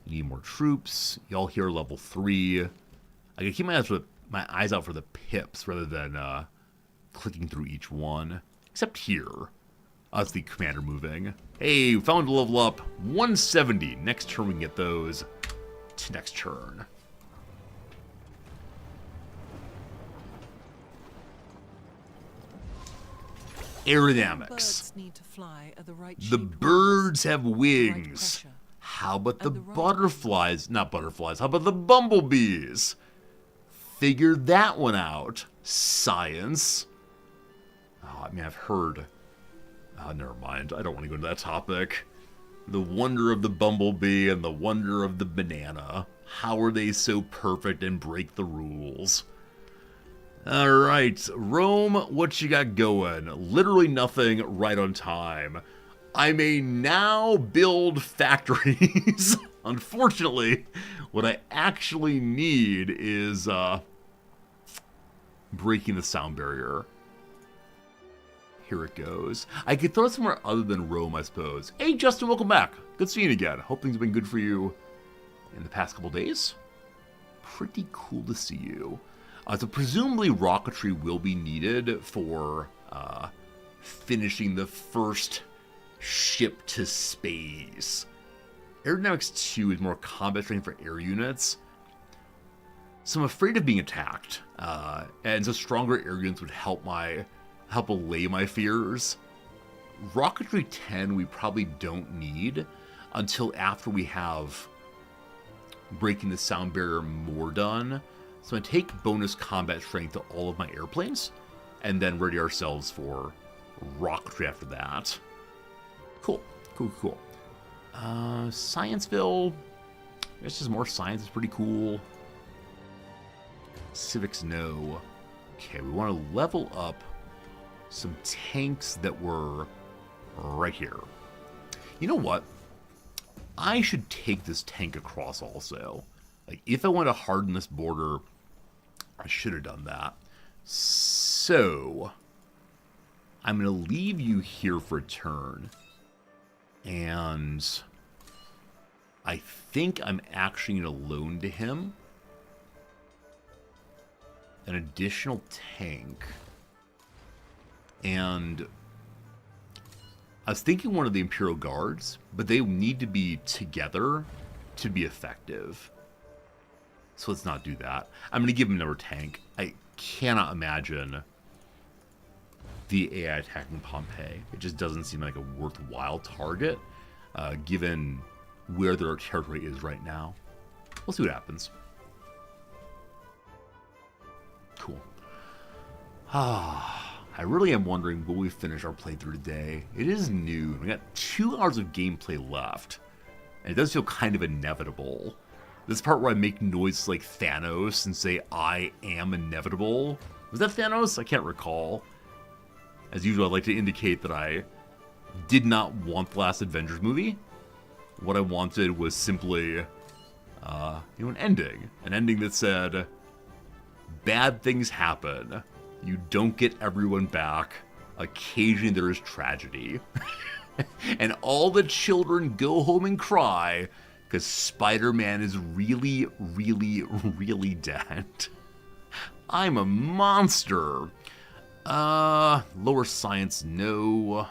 Need more troops. Y'all here level 3. I gotta keep my eyes out for the pips rather than clicking through each one. Except here. That's the commander moving. Hey, we found a level up. 170. Next turn we can get those to next turn. Aerodynamics. Birds need to fly at the right The shape, birds have right wings. pressure. How about the And the right butterflies? Not butterflies. How about the bumblebees? Figure that one out. Science. Oh, I mean, I've heard... never mind. I don't want to go into that topic. The wonder of the bumblebee and the wonder of the banana. How are they so perfect and break the rules? Alright, Rome, what you got going? Literally nothing, right on time. I may now build factories. Unfortunately, what I actually need is breaking the sound barrier. Here it goes. I could throw it somewhere other than Rome, I suppose. Hey, Justin, welcome back. Good seeing you again. Hope things have been good for you in the past couple days. Pretty cool to see you. So presumably rocketry will be needed for finishing the first ship to space. Aerodynamics 2 is more combat training for air units. So I'm afraid of being attacked. And so stronger air units would help allay my fears. Rocketry 10 we probably don't need until after we have breaking the sound barrier more done. So I'm going to take bonus combat strength to all of my airplanes and then ready ourselves for rocketry after that. Cool. Scienceville. I guess just more science is pretty cool. Civics, no. Okay, we want to level up some tanks that were right here. You know what? I should take this tank across also. Like, if I want to harden this border, I should have done that. So, I'm going to leave you here for a turn. And I think I'm actually going to loan to him an additional tank. And I was thinking one of the Imperial Guards, but they need to be together to be effective. So let's not do that. I'm going to give him another tank. I cannot imagine the AI attacking Pompeii. It just doesn't seem like a worthwhile target, given where their territory is right now. We'll see what happens. Cool. I really am wondering, will we finish our playthrough today? It is noon. We got 2 hours of gameplay left. And it does feel kind of inevitable. This part where I make noises like Thanos and say, I am inevitable. Was that Thanos? I can't recall. As usual, I'd like to indicate that I did not want the last Avengers movie. What I wanted was simply, an ending. An ending that said, bad things happen. You don't get everyone back. Occasionally there is tragedy. And all the children go home and cry because Spider-Man is really, really, really dead. I'm a monster. Lower science, no.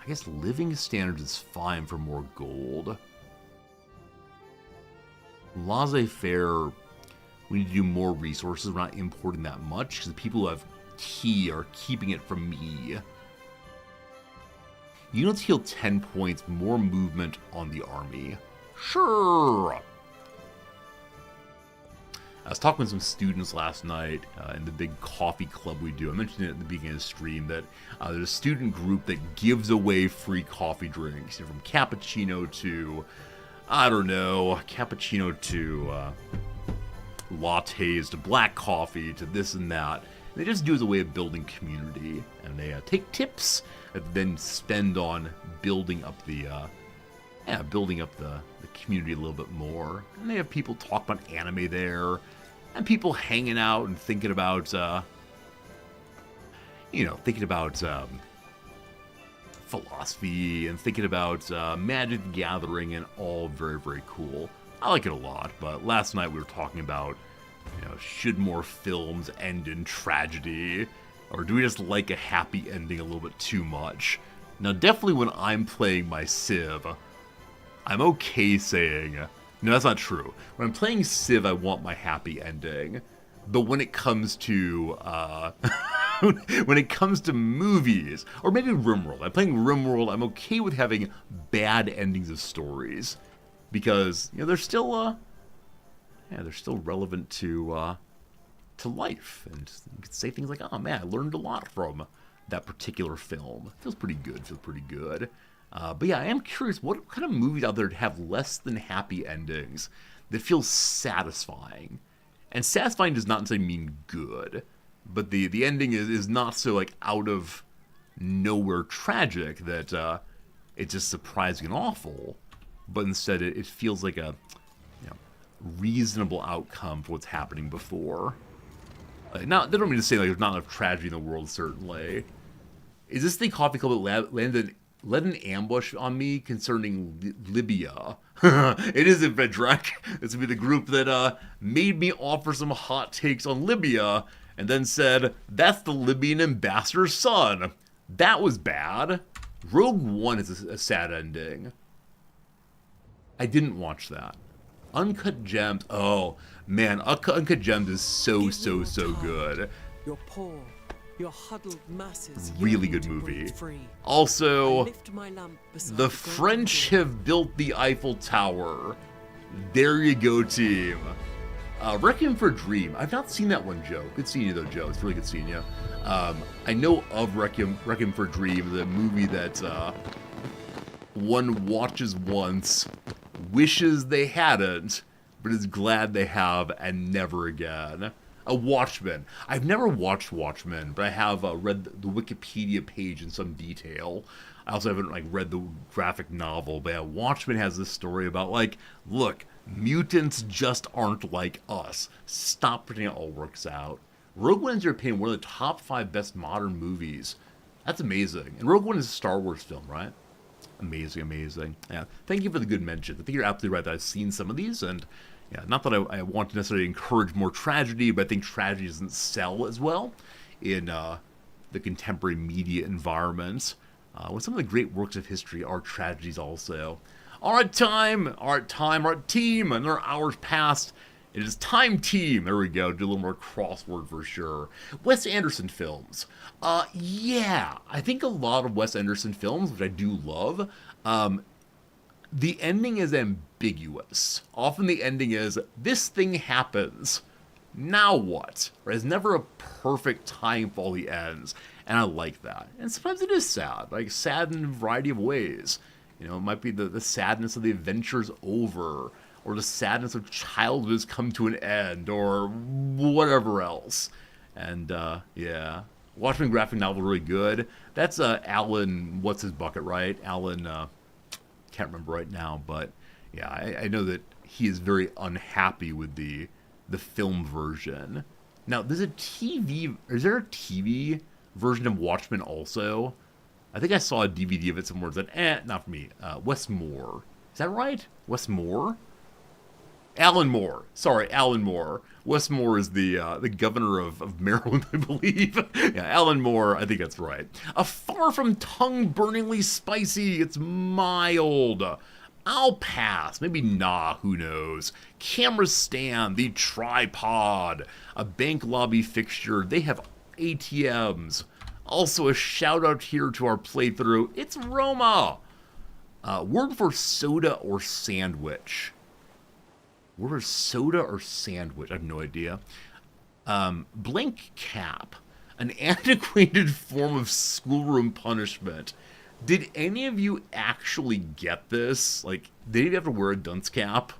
I guess living standards is fine for more gold. Laissez-faire, we need to do more resources. We're not importing that much because the people who have key are keeping it from me. Units heal 10 points, more movement on the army. Sure. I was talking with some students last night in the big coffee club we do. I mentioned it at the beginning of the stream that there's a student group that gives away free coffee drinks. From cappuccino to, I don't know, cappuccino to lattes to black coffee to this and that. And they just do it as a way of building community. And they take tips that then spend on building up the community a little bit more. And they have people talk about anime there, and people hanging out and thinking about, philosophy and thinking about Magic the Gathering, and all very, very cool. I like it a lot, but last night we were talking about, should more films end in tragedy? Or do we just like a happy ending a little bit too much? Now, definitely when I'm playing my Civ, I'm okay saying, no, that's not true. When I'm playing Civ, I want my happy ending. But when it comes to, when it comes to movies, or maybe RimWorld. I'm playing RimWorld. I'm okay with having bad endings of stories because they're still relevant to life, and you could say things like, "Oh man, I learned a lot from that particular film." Feels pretty good. But yeah, I am curious what kind of movies out there have less than happy endings that feel satisfying. And satisfying does not necessarily mean good, but the ending is not so like out of nowhere tragic that it's just surprising and awful, but instead it feels like a reasonable outcome for what's happening before. Now, they don't mean to say like there's not enough tragedy in the world, certainly. Is this the coffee club that led an ambush on me concerning Libya? It isn't Vedrek. This would be the group that made me offer some hot takes on Libya and then said, that's the Libyan ambassador's son. That was bad. Rogue One is a sad ending. I didn't watch that. Uncut Gems. Oh, man. Uncut Gems is so good. Your poor, your huddled masses. Really good movie. Also, the French have built the Eiffel Tower. There you go, team. Requiem for a Dream. I've not seen that one, Joe. Good seeing you, though, Joe. It's really good seeing you. I know of Requiem for a Dream, the movie that one watches once, wishes they hadn't, but is glad they have, and never again. Watchmen. I've never watched Watchmen, but I have read the Wikipedia page in some detail. I also haven't read the graphic novel, but yeah, Watchmen has this story about look, mutants just aren't like us. Stop pretending it all works out. Rogue One, in your opinion, one of the top 5 best modern movies. That's amazing. And Rogue One is a Star Wars film, right? Amazing. Yeah, thank you for the good mention. I think you're absolutely right that I've seen some of these, and yeah, not that I want to necessarily encourage more tragedy, but I think tragedy doesn't sell as well in the contemporary media environment. When some of the great works of history are tragedies also. All right, team, another hour's passed. It is time, team. There we go. Do a little more crossword for sure. Wes Anderson films. Yeah, I think a lot of Wes Anderson films, which I do love, the ending is ambiguous. Often the ending is, this thing happens. Now what? There's never a perfect time for all the ends. And I like that. And sometimes it is sad. Sad in a variety of ways. It might be the sadness of the adventure's over, or the sadness of childhood has come to an end, or whatever else. And, yeah. Watchmen graphic novel, really good. That's Alan, what's his bucket, right? Alan, can't remember right now, but yeah, I know that he is very unhappy with the film version. Now, is there a TV version of Watchmen also? I think I saw a DVD of it somewhere that, not for me. Wes Moore. Is that right? Wes Moore? Alan Moore. Sorry, Alan Moore. Wes Moore is the governor of Maryland, I believe. Yeah, Alan Moore, I think that's right. Far from tongue-burningly spicy, it's mild. I'll pass. Maybe nah, who knows. Camera stand, the tripod, a bank lobby fixture. They have ATMs. Also a shout-out here to our playthrough. It's Roma. Word for soda or sandwich. Word for soda or sandwich? I have no idea. Blank cap. An antiquated form of schoolroom punishment. Did any of you actually get this? Did any of you have to wear a dunce cap?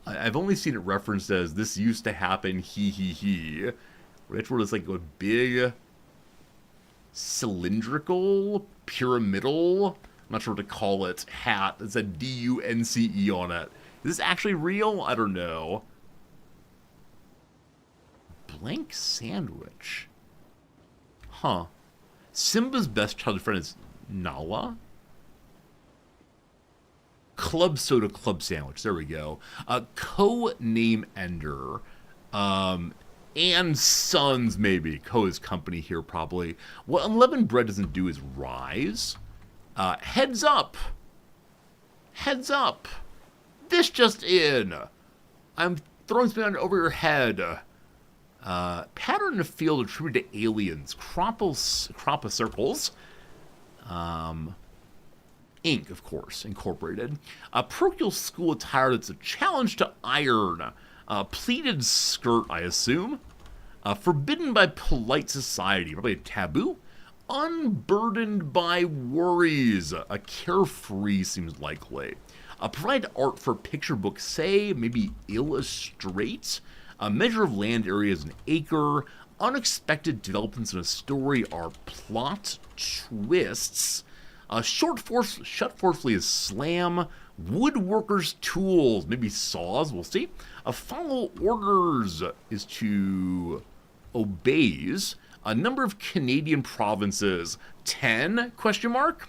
I've only seen it referenced as, this used to happen, he. Right where it's a big, cylindrical, pyramidal, I'm not sure what to call it, hat that said D-U-N-C-E on it. Is this actually real? I don't know. Blank sandwich. Huh. Simba's best childhood friend is Nala? Club soda, club sandwich. There we go. Co-name ender. And Sons, maybe. Co is company here, probably. What unleavened bread doesn't do is rise. Heads up. Heads up. This just in. I'm throwing something over your head. Pattern of field attributed to aliens. Croppa circles. Inc., of course, incorporated. Parochial school attire that's a challenge to iron. Pleated skirt, I assume. Forbidden by polite society. Probably a taboo. Unburdened by worries. Carefree seems likely. Provide art for picture book, say, maybe illustrate. A measure of land area is an acre. Unexpected developments in a story are plot twists. Shut forcefully is slam. Woodworker's tools, maybe saws, we'll see. Follow orders is to obeys. A number of Canadian provinces, 10, question mark.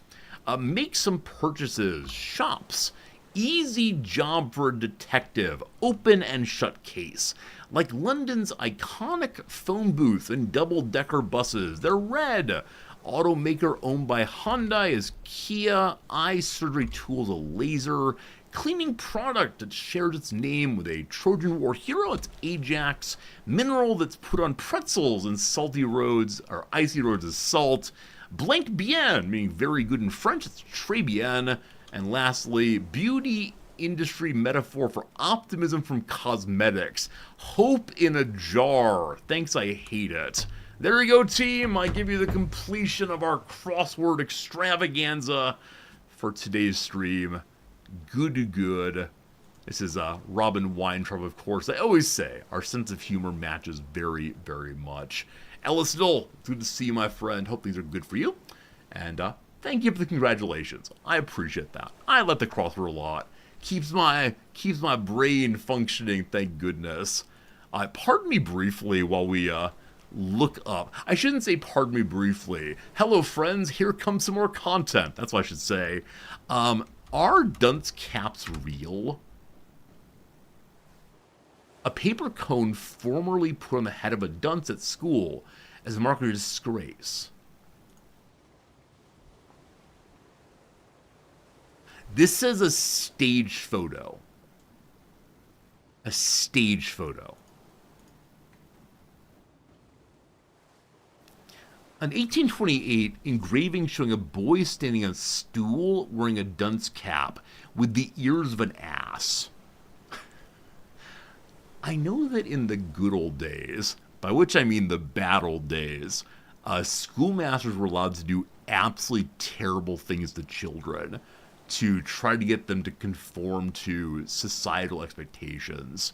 Make some purchases, shops. Easy job for a detective, open and shut case. Like London's iconic phone booth and double-decker buses, they're red. Automaker owned by Hyundai is Kia. Eye surgery tools a laser. Cleaning product that shares its name with a Trojan War hero, it's Ajax. Mineral that's put on pretzels and salty roads, or icy roads is salt. Blank bien, meaning very good in French, it's très bien. And lastly, beauty industry metaphor for optimism from cosmetics. Hope in a jar. Thanks, I hate it. There you go, team. I give you the completion of our crossword extravaganza for today's stream. Good. This is Robin Weintraub, of course. I always say our sense of humor matches very, very much. Ellis Dole, good to see you, my friend. Hope these are good for you. And thank you for the congratulations. I appreciate that. I like the crossword a lot. Keeps my brain functioning, thank goodness. Pardon me briefly while we look up. I shouldn't say pardon me briefly. Hello, friends. Here comes some more content. That's what I should say. Are dunce caps real? A paper cone formerly put on the head of a dunce at school as a mark of disgrace. This says a stage photo. A stage photo. An 1828 engraving showing a boy standing on a stool wearing a dunce cap with the ears of an ass. I know that in the good old days, by which I mean the bad old days, schoolmasters were allowed to do absolutely terrible things to children to try to get them to conform to societal expectations.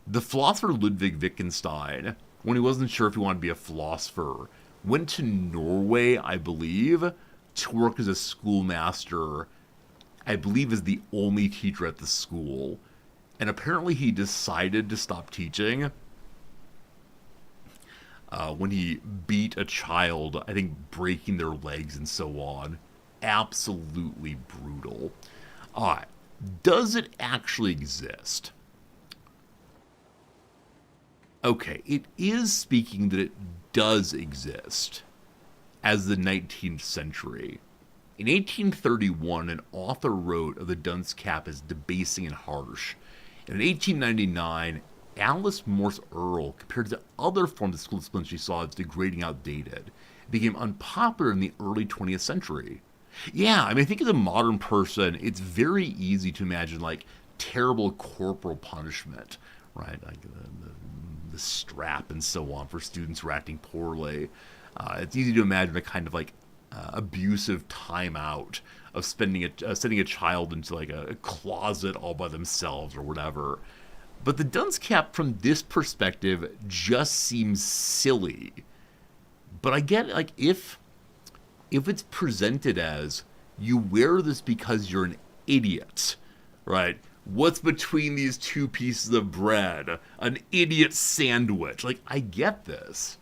The philosopher Ludwig Wittgenstein, when he wasn't sure if he wanted to be a philosopher, went to Norway, I believe, to work as a schoolmaster, I believe as the only teacher at the school. And apparently he decided to stop teaching when he beat a child, I think breaking their legs and so on. Absolutely brutal. Alright, does it actually exist? Okay, it is speaking that it does exist as the 19th century. In 1831, an author wrote of the dunce cap as debasing and harsh. And in 1899, Alice Morse Earle compared to other forms of school discipline she saw as degrading, outdated. It became unpopular in the early 20th century. Yeah, I mean, I think as a modern person, it's very easy to imagine, like, terrible corporal punishment, right? Like the strap and so on for students who are acting poorly. It's easy to imagine a kind of, like, abusive timeout of sending a child into, like, a closet all by themselves or whatever. But the dunce cap from this perspective just seems silly. But I get, like, if it's presented as you wear this because you're an idiot, right? What's between these two pieces of bread? An idiot sandwich. Like, I get this.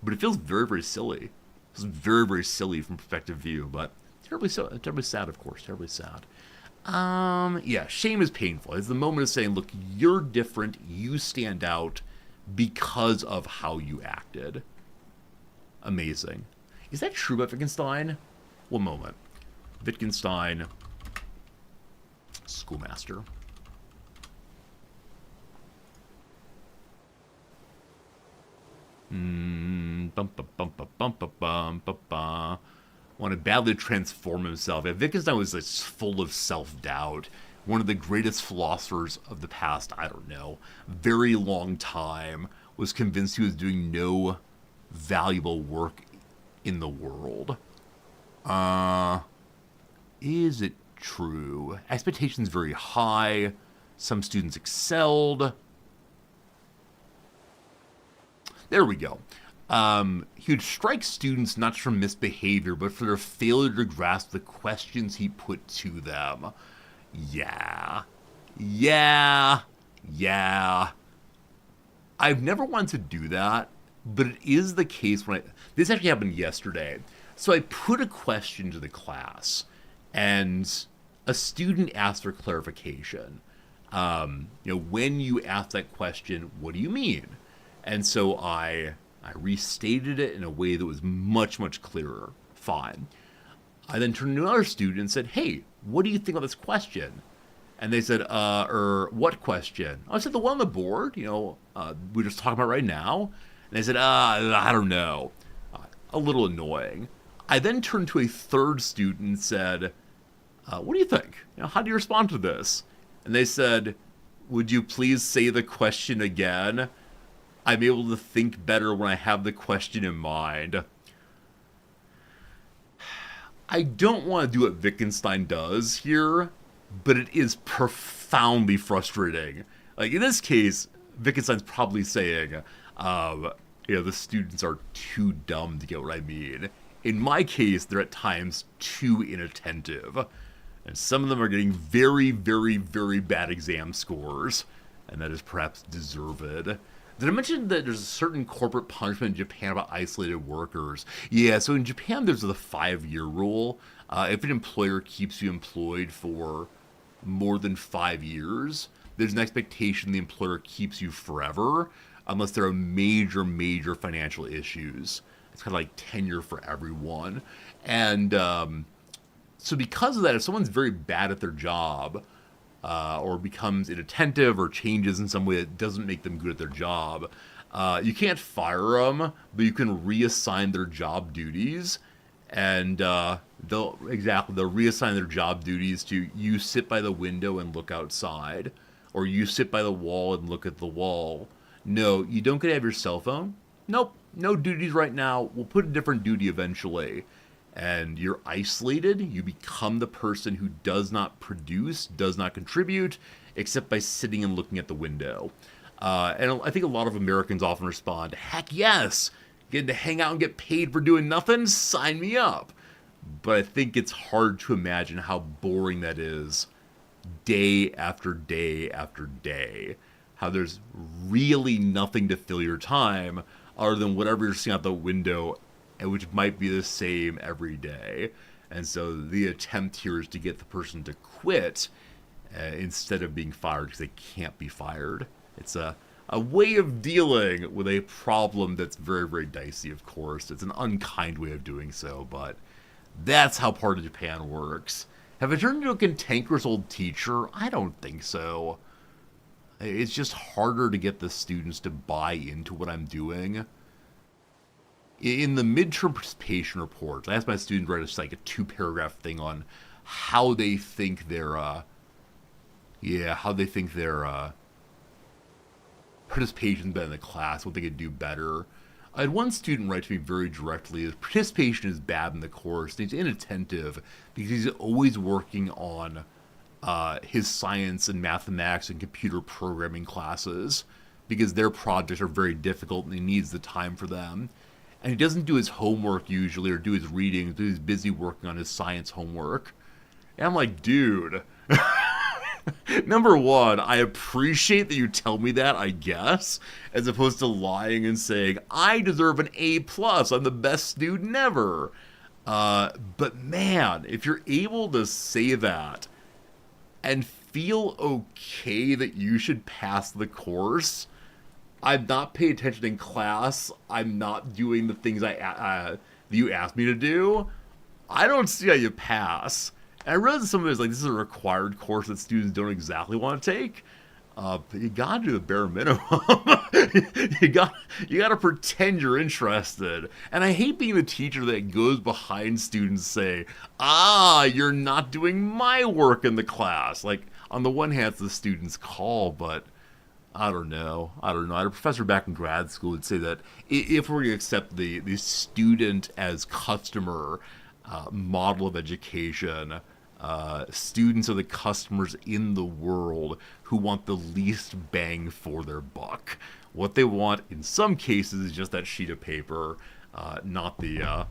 But it feels very, very silly. It's very, very silly from perspective view, but terribly sad, of course. Terribly sad. Yeah, shame is painful. It's the moment of saying, look, you're different. You stand out because of how you acted. Amazing. Is that true about Wittgenstein? One moment. Wittgenstein, schoolmaster. Wanted badly to transform himself. Yeah, Wittgenstein was like, full of self-doubt. One of the greatest philosophers of the past, I don't know, very long time, was convinced he was doing no valuable work in the world. Is it true? Expectations very high. Some students excelled. There we go. He would strike students not for misbehavior, but for their failure to grasp the questions he put to them. Yeah. I've never wanted to do that, but it is the case when this actually happened yesterday. So I put a question to the class, and a student asked for clarification. When you ask that question, what do you mean? And so I restated it in a way that was much, much clearer. Fine. I then turned to another student and said, hey, what do you think of this question? And they said, what question? I said, the one on the board, we're just talking about right now. And they said, I don't know. A little annoying. I then turned to a third student and said, what do you think? How do you respond to this? And they said, would you please say the question again? I'm able to think better when I have the question in mind. I don't want to do what Wittgenstein does here, but it is profoundly frustrating. Like, in this case, Wittgenstein's probably saying, the students are too dumb to get what I mean. In my case, they're at times too inattentive. And some of them are getting very, very, very bad exam scores. And that is perhaps deserved. Did I mention that there's a certain corporate punishment in Japan about isolated workers? Yeah, so in Japan there's the 5-year rule. If an employer keeps you employed for more than 5 years, there's an expectation the employer keeps you forever, unless there are major, major financial issues. It's kind of like tenure for everyone. And so because of that, if someone's very bad at their job, or becomes inattentive or changes in some way that doesn't make them good at their job, you can't fire them, but you can reassign their job duties. And they'll reassign their job duties to you sit by the window and look outside, or you sit by the wall and look at the wall. No, you don't get to have your cell phone. Nope, no duties right now. We'll put a different duty eventually. And you're isolated. You become the person who does not produce, does not contribute, except by sitting and looking at the window. And I think a lot of Americans often respond, heck yes, getting to hang out and get paid for doing nothing? Sign me up. But I think it's hard to imagine how boring that is day after day after day. How there's really nothing to fill your time other than whatever you're seeing out the window, which might be the same every day. And so the attempt here is to get the person to quit instead of being fired because they can't be fired. It's a way of dealing with a problem that's very, very dicey, of course. It's an unkind way of doing so, but that's how part of Japan works. Have I turned into a cantankerous old teacher? I don't think so. It's just harder to get the students to buy into what I'm doing. In the midterm participation reports, I asked my students to write a 2-paragraph thing on how they think their participation's been in the class, what they could do better. I had one student write to me very directly that participation is bad in the course. He's inattentive because he's always working on his science and mathematics and computer programming classes because their projects are very difficult and he needs the time for them. And he doesn't do his homework usually or do his reading. He's busy working on his science homework. And I'm like, dude, number one, I appreciate that you tell me that, I guess, as opposed to lying and saying, I deserve an A+, I'm the best student ever. But man, if you're able to say that and feel okay that you should pass the course, I'm not paying attention in class, I'm not doing the things that you asked me to do, I don't see how you pass. And I realize some of it is like, this is a required course that students don't exactly want to take. You gotta do a bare minimum. you gotta pretend you're interested. And I hate being the teacher that goes behind students say, you're not doing my work in the class. Like, on the one hand, it's the student's call, but I don't know. I had a professor back in grad school would say that if we're going to accept the student as customer model of education, students are the customers in the world who want the least bang for their buck. What they want, in some cases, is just that sheet of paper, not the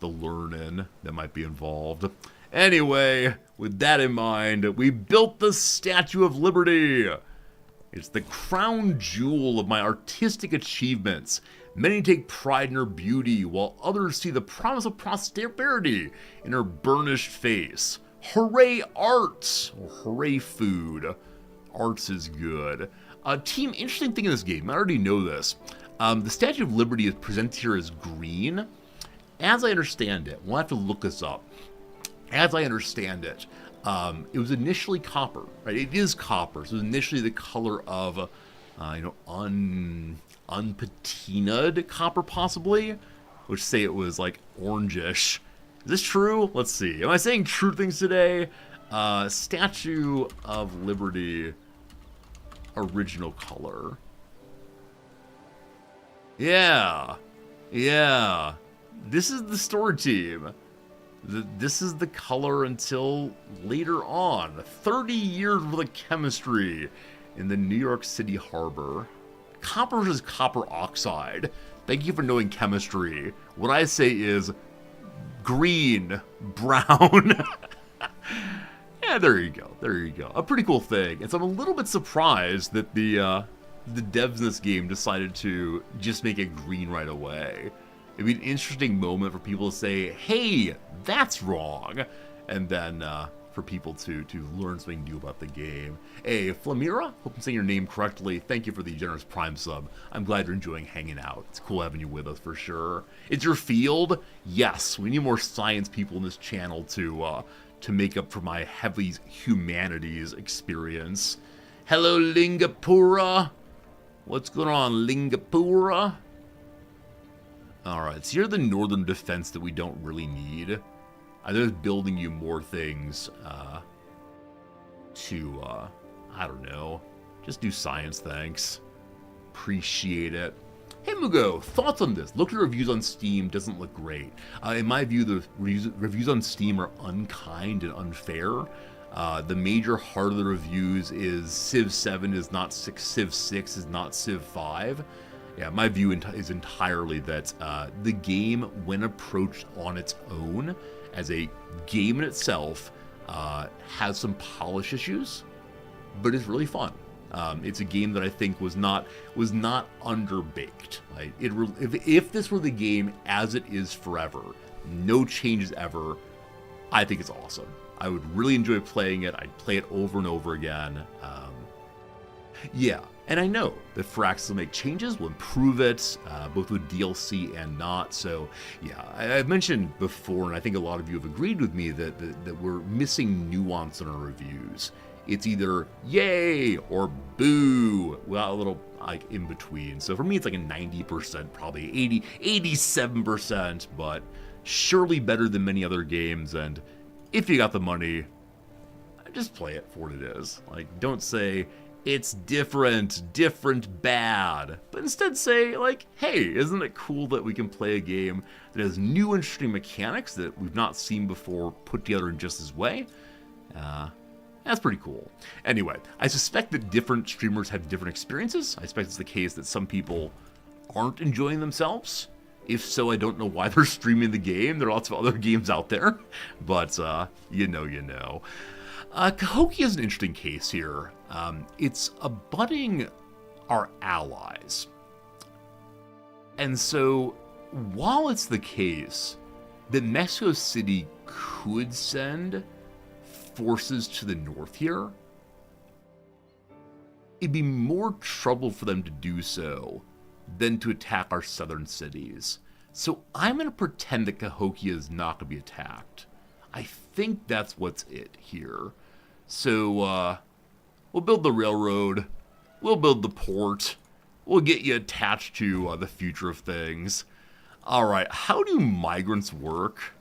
learning that might be involved. Anyway, with that in mind, we built the Statue of Liberty. It's the crown jewel of my artistic achievements. Many take pride in her beauty, while others see the promise of prosperity in her burnished face. Hooray arts! Or hooray food. Arts is good. Team, interesting thing in this game, I already know this. The Statue of Liberty is presented here as green. As I understand it, we'll have to look this up. As I understand it, it was initially copper, right? It is copper, so it was initially the color of, unpatinaed copper, possibly, which say it was like orangish. Is this true? Let's see. Am I saying true things today? Statue of Liberty, original color. Yeah. This is the story team. This is the color until later on. 30 years worth of chemistry in the New York City harbor. Copper is copper oxide. Thank you for knowing chemistry. What I say is green, brown. Yeah, there you go. A pretty cool thing. And so I'm a little bit surprised that the devs in this game decided to just make it green right away. It'd be an interesting moment for people to say, hey, that's wrong. And then for people to learn something new about the game. Hey, Flamira, hope I'm saying your name correctly. Thank you for the generous Prime sub. I'm glad you're enjoying hanging out. It's cool having you with us for sure. It's your field? Yes, we need more science people in this channel to make up for my heavy humanities experience. Hello, Lingapura. What's going on, Lingapura? Alright, so you're the northern defense that we don't really need. I'm just building you more things I don't know, just do science, thanks. Appreciate it. Hey Mugo, thoughts on this? Looked at reviews on Steam, doesn't look great. In my view, the reviews on Steam are unkind and unfair. The major heart of the reviews is Civ 7 is not Civ 6 is not Civ 5. Yeah, my view is entirely that the game, when approached on its own, as a game in itself, has some polish issues, but it's really fun. It's a game that I think was not underbaked. Like if this were the game as it is forever, no changes ever, I think it's awesome. I would really enjoy playing it. I'd play it over and over again. Yeah. And I know that Firaxis will make changes, will improve it, both with DLC and not. So, yeah, I've mentioned before, and I think a lot of you have agreed with me, that we're missing nuance in our reviews. It's either yay or boo, well, a little like in between. So for me, it's like a 90%, probably 87%, but surely better than many other games. And if you got the money, just play it for what it is. Like, don't say it's different, bad. But instead say, like, hey, isn't it cool that we can play a game that has new interesting mechanics that we've not seen before put together in just this way? That's pretty cool. Anyway, I suspect that different streamers have different experiences. I expect it's the case that some people aren't enjoying themselves. If so, I don't know why they're streaming the game. There are lots of other games out there. But, you know. Cahokia is an interesting case here. It's abutting our allies. And so, while it's the case that Mexico City could send forces to the north here, it'd be more trouble for them to do so than to attack our southern cities. So I'm going to pretend that Cahokia is not going to be attacked. I think that's what's it here. So, We'll build the railroad. We'll build the port. We'll get you attached to the future of things. All right, how do migrants work?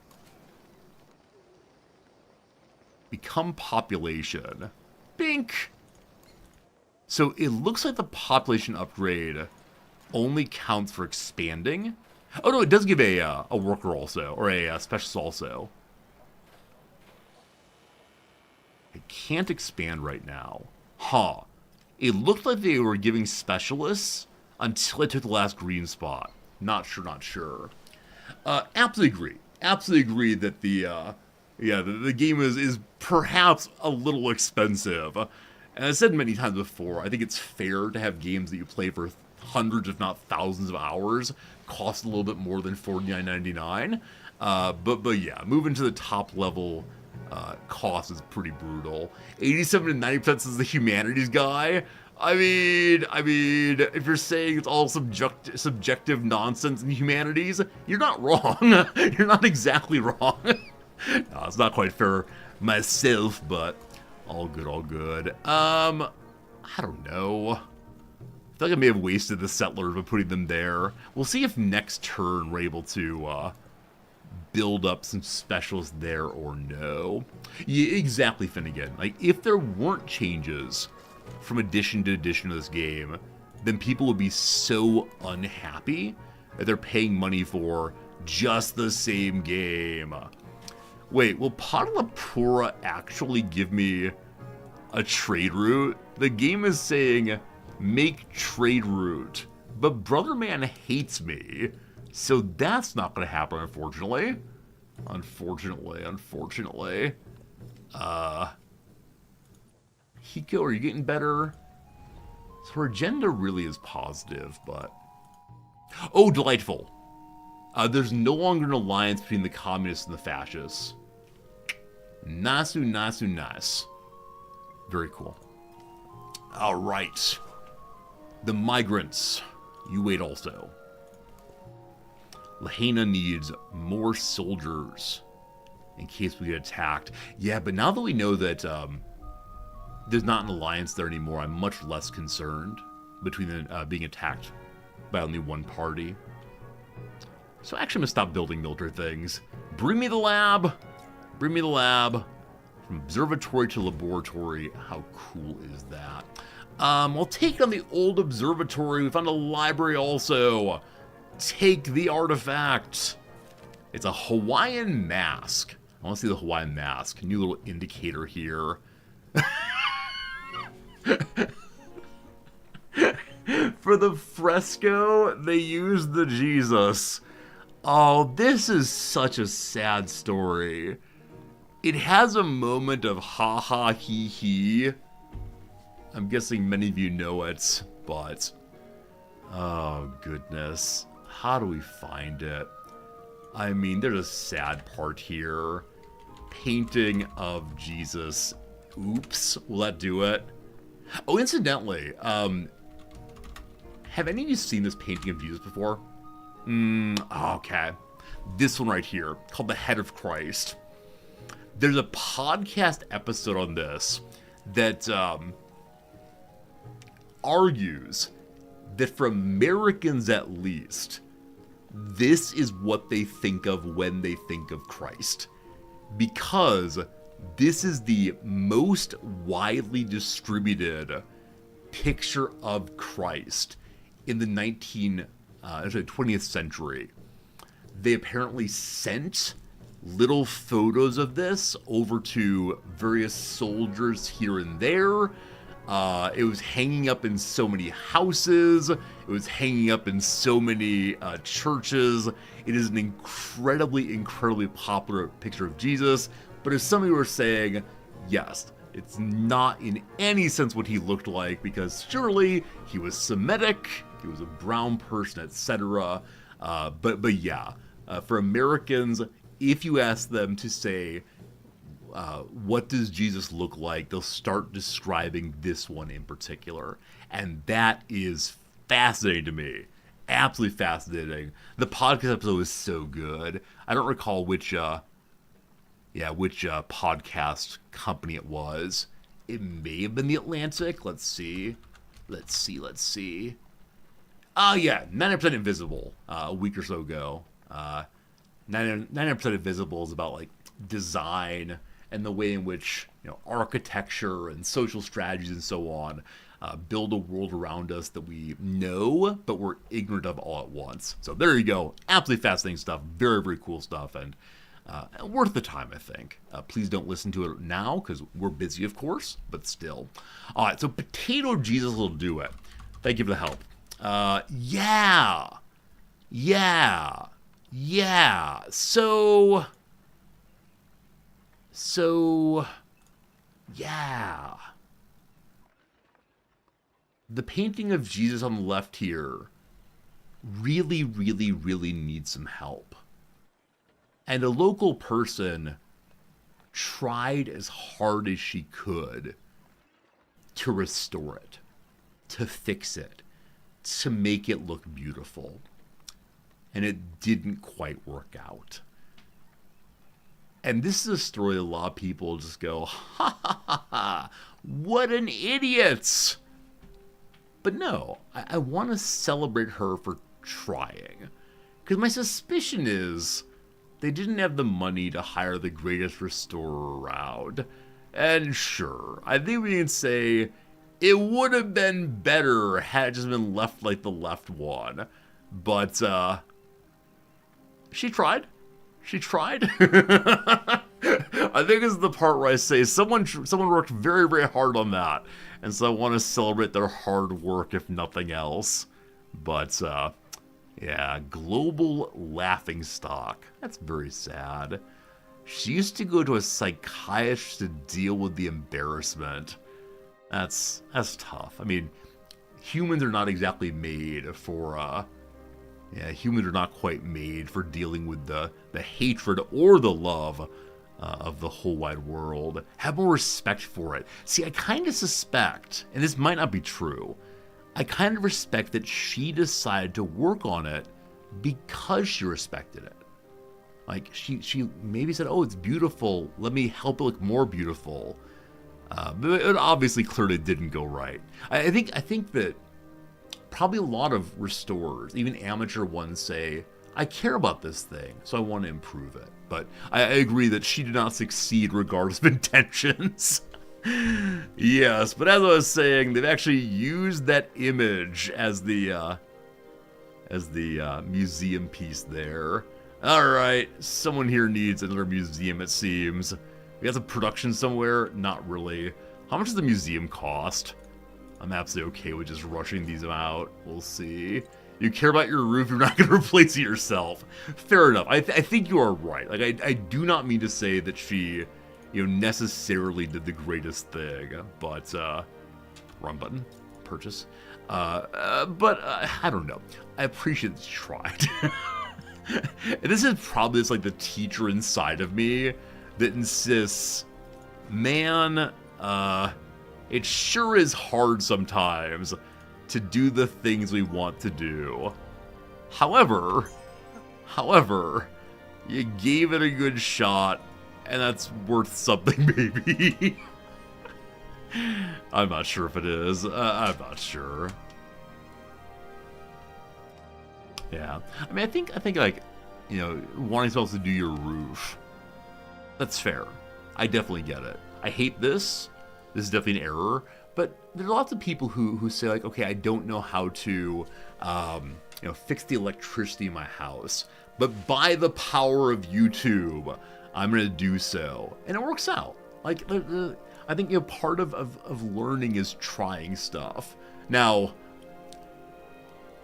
Become population. Bink. So it looks like the population upgrade only counts for expanding. Oh no, it does give a worker also, or a specialist also. I can't expand right now. Huh. It looked like they were giving specialists until I took the last green spot. Not sure. Absolutely agree. Absolutely agree that the game is perhaps a little expensive. And I've said many times before, I think it's fair to have games that you play for hundreds, if not thousands of hours, cost a little bit more than $49.99. But yeah, moving to the top level cost is pretty brutal. 87 to 90% is the humanities guy. I mean, if you're saying it's all subjective nonsense in humanities, you're not wrong. You're not exactly wrong. No, it's not quite fair myself, but all good. I don't know. I feel like I may have wasted the settlers by putting them there. We'll see if next turn we're able to build up some specials there or no. Yeah, exactly, Finnegan. Like, if there weren't changes from edition to edition of this game, then people would be so unhappy that they're paying money for just the same game. Wait, will Padalapura actually give me a trade route? The game is saying, make trade route, but Brother Man hates me, so that's not going to happen, unfortunately. Unfortunately. Hiko, are you getting better? So her agenda really is positive, but... Oh, delightful. There's no longer an alliance between the communists and the fascists. Nice. Very cool. Alright. The migrants. You wait also. Lahaina needs more soldiers in case we get attacked. Yeah, but now that we know that there's not an alliance there anymore, I'm much less concerned between being attacked by only one party. So actually I'm going to stop building military things. Bring me the lab. From observatory to laboratory. How cool is that? I'll take it on the old observatory. We found a library also. Take the artifact. It's a Hawaiian mask. I want to see the Hawaiian mask. New little indicator here. For the fresco, they used the Jesus. Oh, this is such a sad story. It has a moment of ha ha he he. I'm guessing many of you know it, but... Oh, goodness. How do we find it? I mean, there's a sad part here. Painting of Jesus. Oops. Will that do it? Oh, incidentally, have any of you seen this painting of Jesus before? Okay. This one right here, called The Head of Christ. There's a podcast episode on this that argues that for Americans at least, this is what they think of when they think of Christ. Because this is the most widely distributed picture of Christ in the 20th century. They apparently sent little photos of this over to various soldiers here and there. It was hanging up in so many houses. It was hanging up in so many churches. It is an incredibly popular picture of Jesus. But as some of you were saying, yes, it's not in any sense what he looked like, because surely he was Semitic, he was a brown person, etc. But yeah, for Americans, if you ask them to say, what does Jesus look like, they'll start describing this one in particular. And that is fascinating to me. Absolutely fascinating. The podcast episode was so good. I don't recall which podcast company it was. It may have been the Atlantic. Let's see. Oh, yeah, 90% Invisible a week or so ago. 99% Invisible is about, like, design and the way in which, architecture and social strategies and so on build a world around us that we know, but we're ignorant of all at once. So there you go. Absolutely fascinating stuff. Very, very cool stuff. And worth the time, I think. Please don't listen to it now, because we're busy, of course, but still. All right, so Potato Jesus will do it. Thank you for the help. Yeah. So, yeah. The painting of Jesus on the left here really, really, really needs some help. And a local person tried as hard as she could to restore it, to fix it, to make it look beautiful. And it didn't quite work out. And this is a story a lot of people just go, ha ha ha ha, what an idiot! But no, I want to celebrate her for trying. Because my suspicion is they didn't have the money to hire the greatest restorer around. And sure, I think we can say it would have been better had it just been left like the left one. But, she tried. I think this is the part where I say someone worked very, very hard on that. And so I want to celebrate their hard work, if nothing else. But, yeah, global laughingstock. That's very sad. She used to go to a psychiatrist to deal with the embarrassment. That's tough. I mean, humans are not exactly made for, humans are not quite made for dealing with the hatred or the love of the whole wide world. Have more respect for it. See, I kind of suspect, and this might not be true, I kind of respect that she decided to work on it because she respected it. Like, she maybe said, oh, it's beautiful, let me help it look more beautiful. But it obviously clearly didn't go right. I think that probably a lot of restorers, even amateur ones, say, I care about this thing, so I want to improve it. But I agree that she did not succeed regardless of intentions. Yes, but as I was saying, they've actually used that image as the museum piece there. Alright, someone here needs another museum, it seems. We got some production somewhere? Not really. How much does the museum cost? I'm absolutely okay with just rushing these out. We'll see. You care about your roof, you're not going to replace it yourself. Fair enough. I think you are right. Like, I do not mean to say that she, necessarily did the greatest thing. But, wrong button. Purchase. But I don't know. I appreciate that she tried. And this is probably just like the teacher inside of me that insists, man, it sure is hard sometimes to do the things we want to do. However, you gave it a good shot, and that's worth something, maybe. I'm not sure if it is. I'm not sure. Yeah. I mean, I think like, wanting someone else to do your roof, that's fair. I definitely get it. I hate this. This is definitely an error. But there are lots of people who say, like, okay, I don't know how to, fix the electricity in my house, but by the power of YouTube, I'm going to do so. And it works out. Like, I think, part of learning is trying stuff. Now,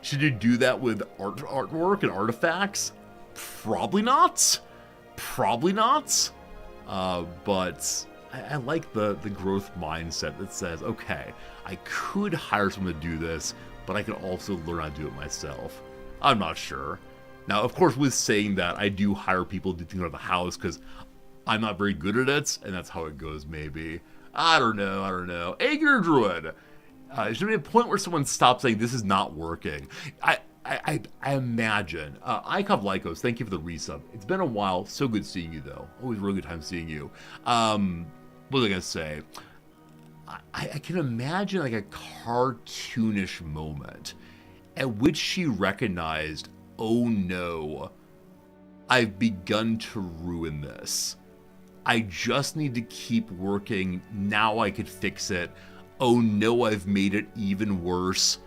should you do that with artwork and artifacts? Probably not. But I like the growth mindset that says, okay, I could hire someone to do this, but I can also learn how to do it myself. I'm not sure. Now, of course, with saying that, I do hire people to do things around the house because I'm not very good at it, and that's how it goes, maybe. I don't know. Aegir Druid! Should be a point where someone stops saying this is not working. I imagine. Ikov Lycos, thank you for the resub. It's been a while. So good seeing you, though. Always a really good time seeing you. What was I going to say? I can imagine like a cartoonish moment at which she recognized, oh no, I've begun to ruin this. I just need to keep working. Now I could fix it. Oh no, I've made it even worse.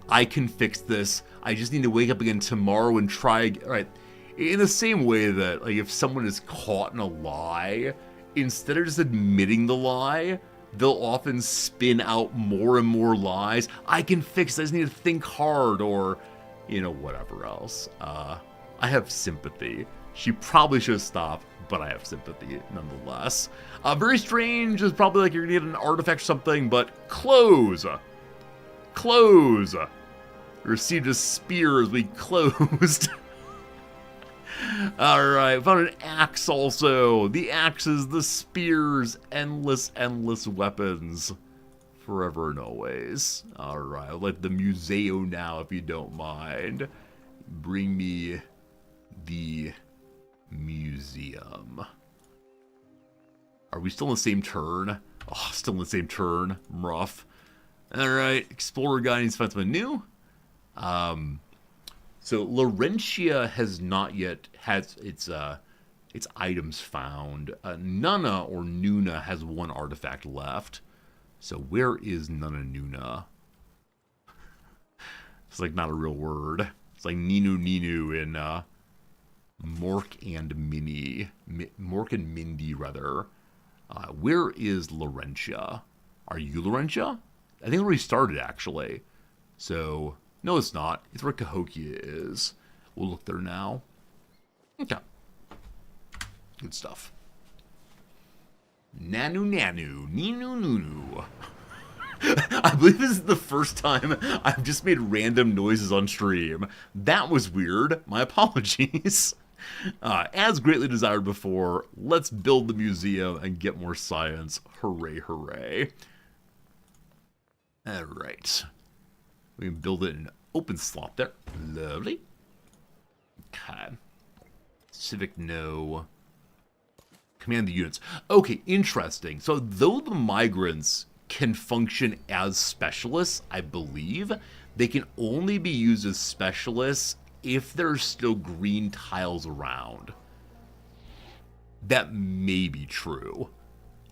I can fix this. I just need to wake up again tomorrow and try again. Right. In the same way that, like, if someone is caught in a lie, instead of just admitting the lie, they'll often spin out more and more lies. I can fix this. I just need to think hard, or, you know, whatever else. I have sympathy. She probably should have stopped, but I have sympathy nonetheless. Very strange. It's probably like you're gonna get an artifact or something, but close. Close. Received a spear as we closed. Alright, found an axe also. The axes, the spears, endless weapons. Forever and always. Alright, I'll let the museo now if you don't mind. Bring me the museum. Are we still in the same turn? Oh, still in the same turn. Rough. Alright, Explorer Guide needs to find something new. So Laurentia has not yet had its items found. Nuna or Nuna has one artifact left. So where is Nuna Nuna? It's like not a real word. It's like Ninu Ninu in Mork and Minnie. Mork and Mindy, rather. Where is Laurentia? Are you Laurentia? I think it already started, actually. So, no, it's not. It's where Cahokia is. We'll look there now. Okay. Good stuff. Nanu Nanu. Ninu Nunu. I believe this is the first time I've just made random noises on stream. That was weird. My apologies. As greatly desired before, let's build the museum and get more science. Hooray, hooray. Alright. We can build it in an open slot there. Lovely. Okay. Civic, no. Command the units. Okay, interesting. So, though the migrants can function as specialists, I believe, they can only be used as specialists if there's still green tiles around. That may be true.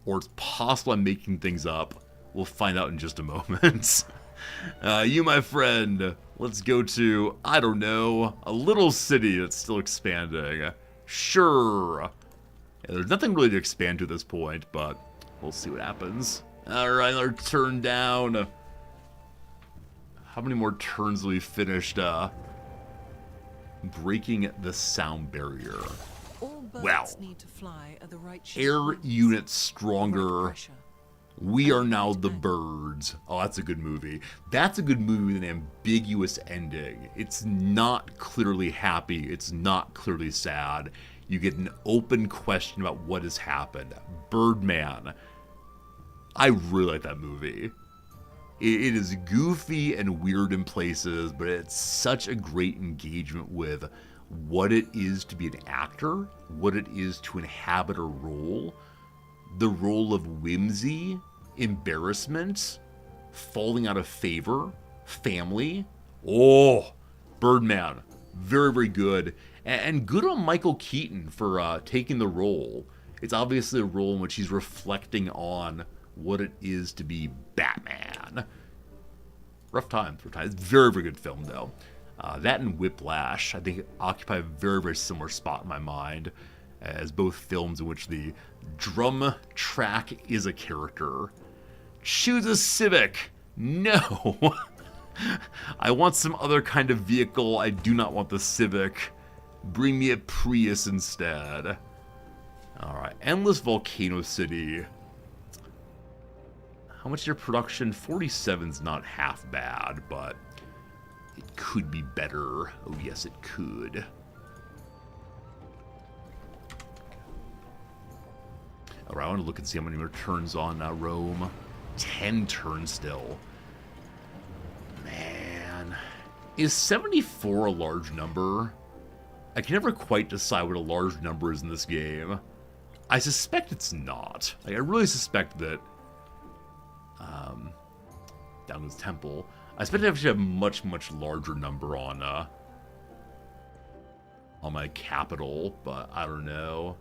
Or it's possible I'm making things up. We'll find out in just a moment. You, my friend, let's go to, I don't know, a little city that's still expanding. Sure. Yeah, there's nothing really to expand to at this point, but we'll see what happens. Alright, another turn down. How many more turns have we finished breaking the sound barrier? All birds Well, need to fly at the right shape air winds, units right stronger. pressure. We are now the birds. Oh, that's a good movie. That's a good movie with an ambiguous ending. It's not clearly happy. It's not clearly sad. You get an open question about what has happened. Birdman. I really like that movie. It is goofy and weird in places, but it's such a great engagement with what it is to be an actor, what it is to inhabit a role, the role of whimsy, embarrassment, falling out of favor, family. Oh, Birdman. Very, very good. And good on Michael Keaton for taking the role. It's obviously a role in which he's reflecting on what it is to be Batman. Rough times. It's a very, very good film, though. That and Whiplash, I think, occupy a very, very similar spot in my mind as both films in which the drum track is a character. Choose a Civic. No. I want some other kind of vehicle. I do not want the Civic. Bring me a Prius instead. Alright, Endless Volcano City. How much is your production? 47's not half bad, but it could be better. Oh yes, it could. Alright, I want to look and see how many more turns on Rome. 10 turns still. Man. Is 74 a large number? I can never quite decide what a large number is in this game. I suspect it's not. Like, I really suspect that Down to his temple. I expect to actually have a much, much larger number on my capital, but I don't know.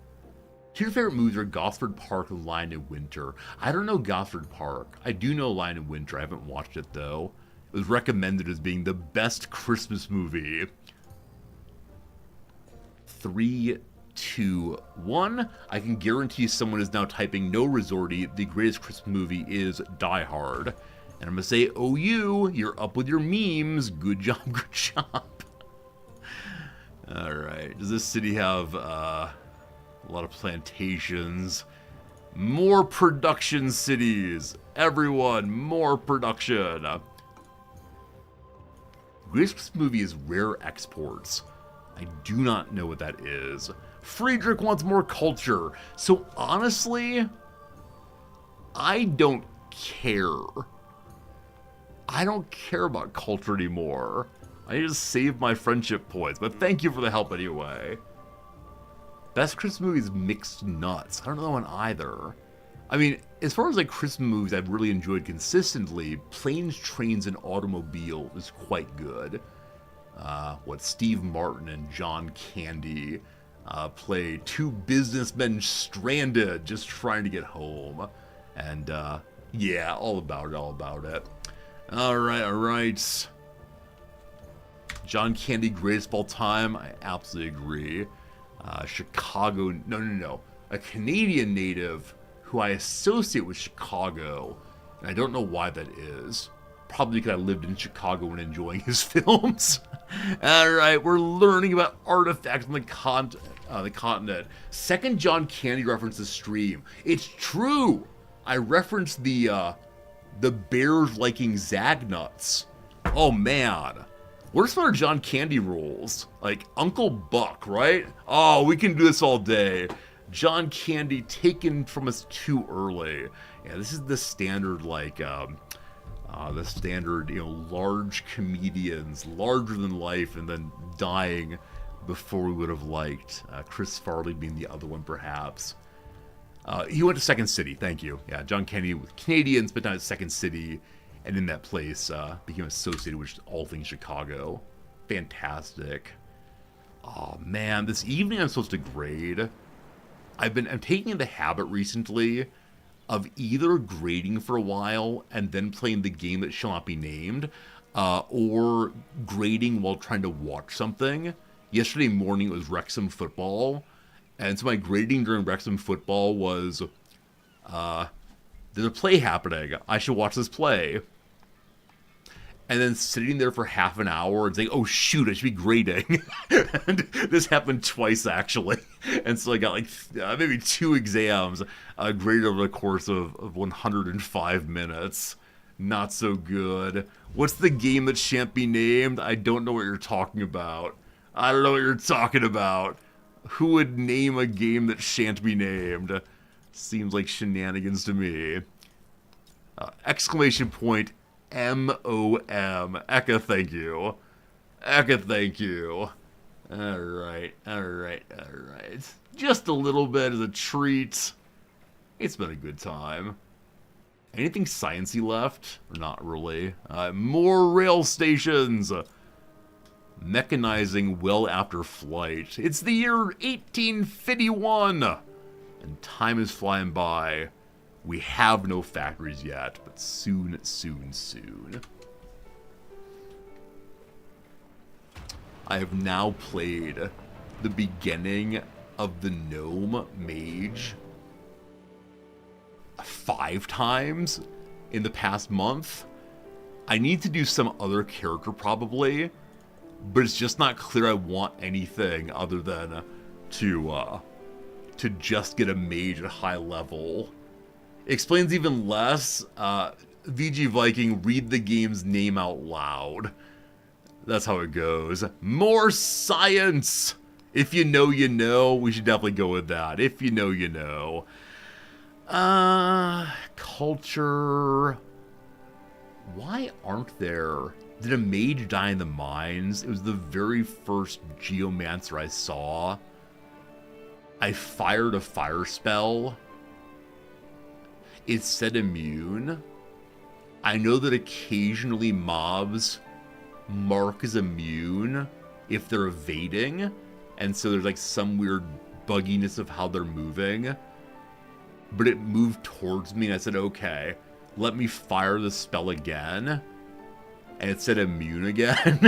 Two favorite movies are Gosford Park and Lion in Winter. I don't know Gosford Park. I do know Lion in Winter. I haven't watched it, though. It was recommended as being the best Christmas movie. 3, 2, 1. I can guarantee someone is now typing no resorty. The greatest Christmas movie is Die Hard. And I'm going to say, oh, you're up with your memes. Good job, good job. All right. Does this city have a lot of plantations? More production cities. Everyone, more production. Greatest Christmas movie is rare exports. I do not know what that is. Friedrich wants more culture. So honestly, I don't care. I don't care about culture anymore. I just saved my friendship points, but thank you for the help anyway. Best Christmas movie is Mixed Nuts. I don't know that one either. I mean, as far as like Christmas movies I've really enjoyed consistently, Planes, Trains, and Automobile is quite good. Steve Martin and John Candy play two businessmen stranded just trying to get home. And yeah, all about it. Alright. John Candy, greatest of all time? I absolutely agree. Chicago, no. A Canadian native who I associate with Chicago, and I don't know why that is. Probably because I lived in Chicago and enjoying his films. Alright, we're learning about artifacts on the continent. Second John Candy reference the stream. It's true! I referenced the bears liking Zagnuts. Oh man. What are some other John Candy rules? Like Uncle Buck, right? Oh, we can do this all day. John Candy taken from us too early. Yeah, this is the standard, like, large comedians, larger than life, and then dying before we would have liked. Chris Farley being the other one, perhaps. He went to Second City, thank you. Yeah, John Candy with Canadians, but not at Second City, and in that place became associated with all things Chicago. Fantastic. Oh man, this evening I'm supposed to grade. I'm taking the habit recently of either grading for a while and then playing the game that shall not be named, or grading while trying to watch something. Yesterday morning it was Wrexham football, and so my grading during Wrexham football was, there's a play happening, I should watch this play. And then sitting there for half an hour and saying, oh shoot, I should be grading. And this happened twice actually. And so I got like maybe 2 exams graded over the course of 105 minutes. Not so good. What's the game that shan't be named? I don't know what you're talking about. Who would name a game that shan't be named? Seems like shenanigans to me. Exclamation point. M-O-M. Eka, thank you. Alright. Just a little bit as a treat. It's been a good time. Anything sciencey left? Not really. More rail stations! Mechanizing well after flight. It's the year 1851! And time is flying by. We have no factories yet, but soon. I have now played the beginning of the Gnome Mage 5 times in the past month. I need to do some other character probably, but it's just not clear I want anything other than to just get a mage at high level. Explains even less. VG Viking, read the game's name out loud. That's how it goes. More science! If you know, you know. We should definitely go with that. If you know, you know. Culture. Why aren't there... Did a mage die in the mines? It was the very first geomancer I saw. I fired a fire spell. It said immune. I know that occasionally mobs mark as immune if they're evading, and so there's like some weird bugginess of how they're moving. But it moved towards me, and I said, okay, let me fire the spell again. And it said immune again.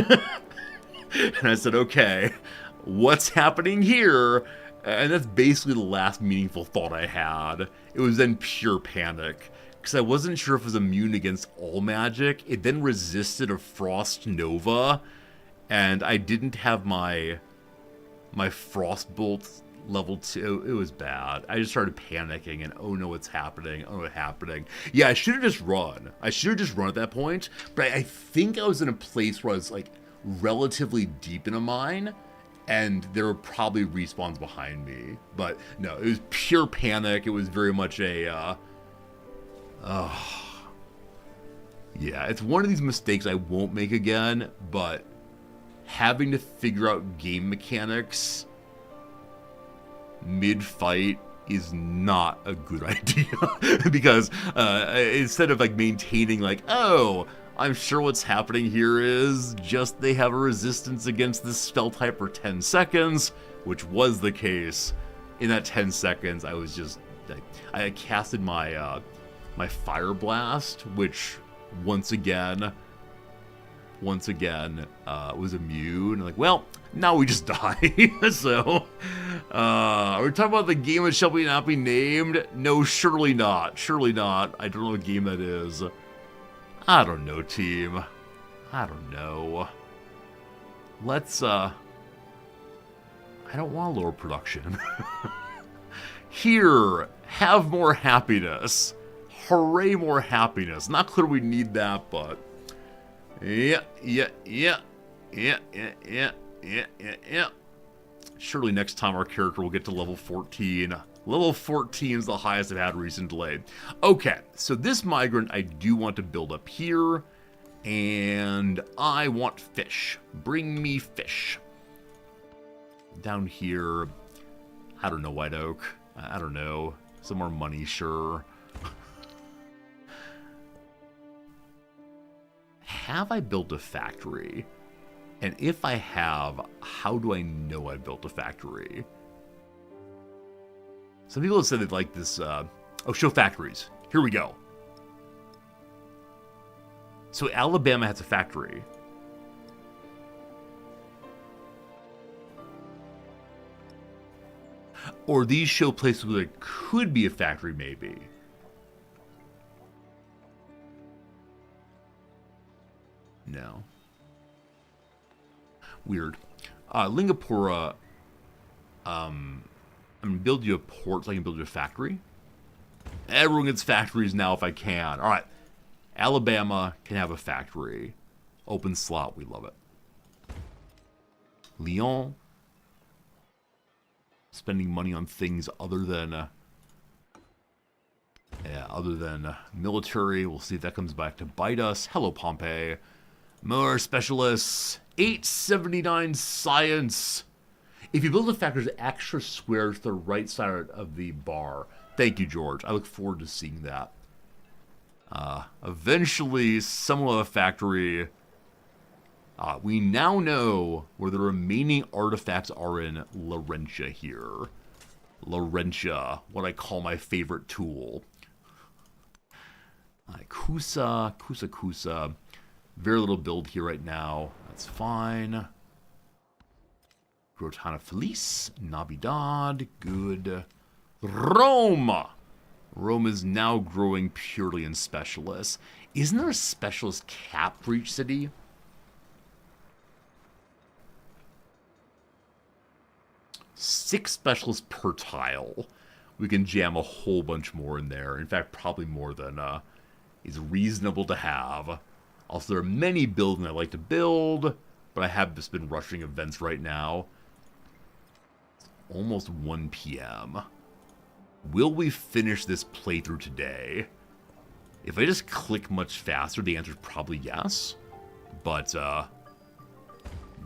And I said, okay, what's happening here? And that's basically the last meaningful thought I had. It was then pure panic, because I wasn't sure if it was immune against all magic. It then resisted a Frost Nova, and I didn't have my Frostbolt level 2. It was bad. I just started panicking, and oh no, what's happening? Oh, what's happening? Yeah, I should have just run. I should have just run at that point, but I think I was in a place where I was like relatively deep in a mine, and there were probably respawns behind me. But no, it was pure panic. It was very much a, yeah, it's one of these mistakes I won't make again, but having to figure out game mechanics mid-fight is not a good idea. Because instead of like maintaining like, oh, I'm sure what's happening here is just they have a resistance against this spell type for 10 seconds, which was the case. In that 10 seconds, I was just, I casted my my Fire Blast, which once again was immune. Like, well, now we just die. So, are we talking about the game that shall not be named? No, surely not. Surely not. I don't know what game that is. I don't know, team. I don't know. Let's, I don't want to lower production. Here, have more happiness. Hooray, more happiness. Not clear we need that, but yeah. Surely next time our character will get to level 14. Level 14 is the highest I've had recently. Okay, so this migrant I do want to build up here, and I want fish. Bring me fish. Down here, I don't know, White Oak. I don't know. Some more money, sure. Have I built a factory? And if I have, how do I know I built a factory? Some people have said they'd like this, show factories. Here we go. So Alabama has a factory. Or these show places where there could be a factory, maybe. No. Weird. Lingapura, I'm going to build you a port so I can build you a factory. Everyone gets factories now if I can. All right. Alabama can have a factory. Open slot. We love it. Lyon. Spending money on things other than military. We'll see if that comes back to bite us. Hello, Pompey. More specialists. 879 science. If you build a factory, there's extra squares to the right side of the bar. Thank you, George. I look forward to seeing that. Eventually, someone will have a factory. We now know where the remaining artifacts are in Laurentia here. Laurentia, what I call my favorite tool. Kusa. Very little build here right now. That's fine. Grotana Felice. Navidad. Good. Rome! Rome is now growing purely in specialists. Isn't there a specialist cap for each city? Six specialists per tile. We can jam a whole bunch more in there. In fact, probably more than is reasonable to have. Also, there are many buildings I like to build, but I have just been rushing events right now. It's almost 1 p.m. Will we finish this playthrough today? If I just click much faster, the answer is probably yes. But,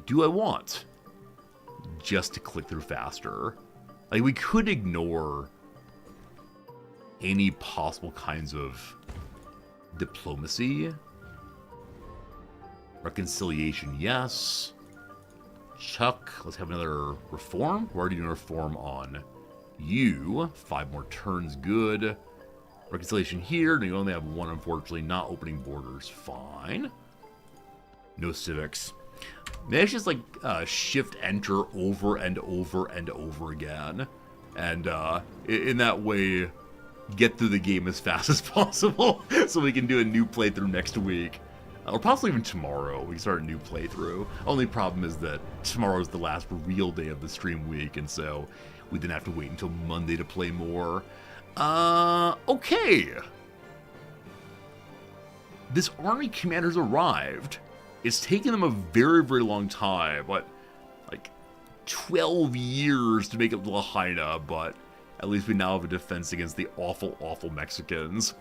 do I want just to click through faster? Like, we could ignore any possible kinds of Diplomacy. Reconciliation, yes. Chuck, let's have another reform. We're already doing a reform on you. 5 more turns, good. Reconciliation here. No, you only have 1, unfortunately. Not opening borders, fine. No civics. Maybe I should just like shift enter over and over and over again. And in that way, get through the game as fast as possible so we can do a new playthrough next week. Or possibly even tomorrow, we can start a new playthrough. Only problem is that tomorrow is the last real day of the stream week, and so we didn't have to wait until Monday to play more. Okay. This army commander's arrived. It's taken them a very, very long time, like 12 years to make it to Lahaina, but at least we now have a defense against the awful, awful Mexicans.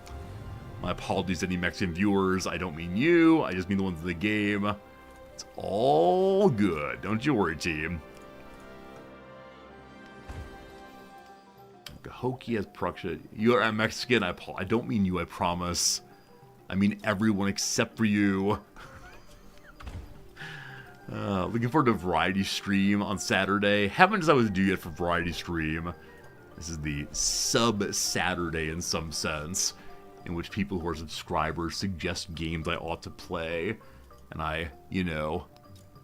My apologies to any Mexican viewers. I don't mean you. I just mean the ones in the game. It's all good. Don't you worry, team. Cahokia has production. You are Mexican. I don't mean you, I promise. I mean everyone except for you. Looking forward to Variety Stream on Saturday. Haven't decided what to do yet for Variety Stream. This is the sub-Saturday in some sense, in which people who are subscribers suggest games I ought to play, and I,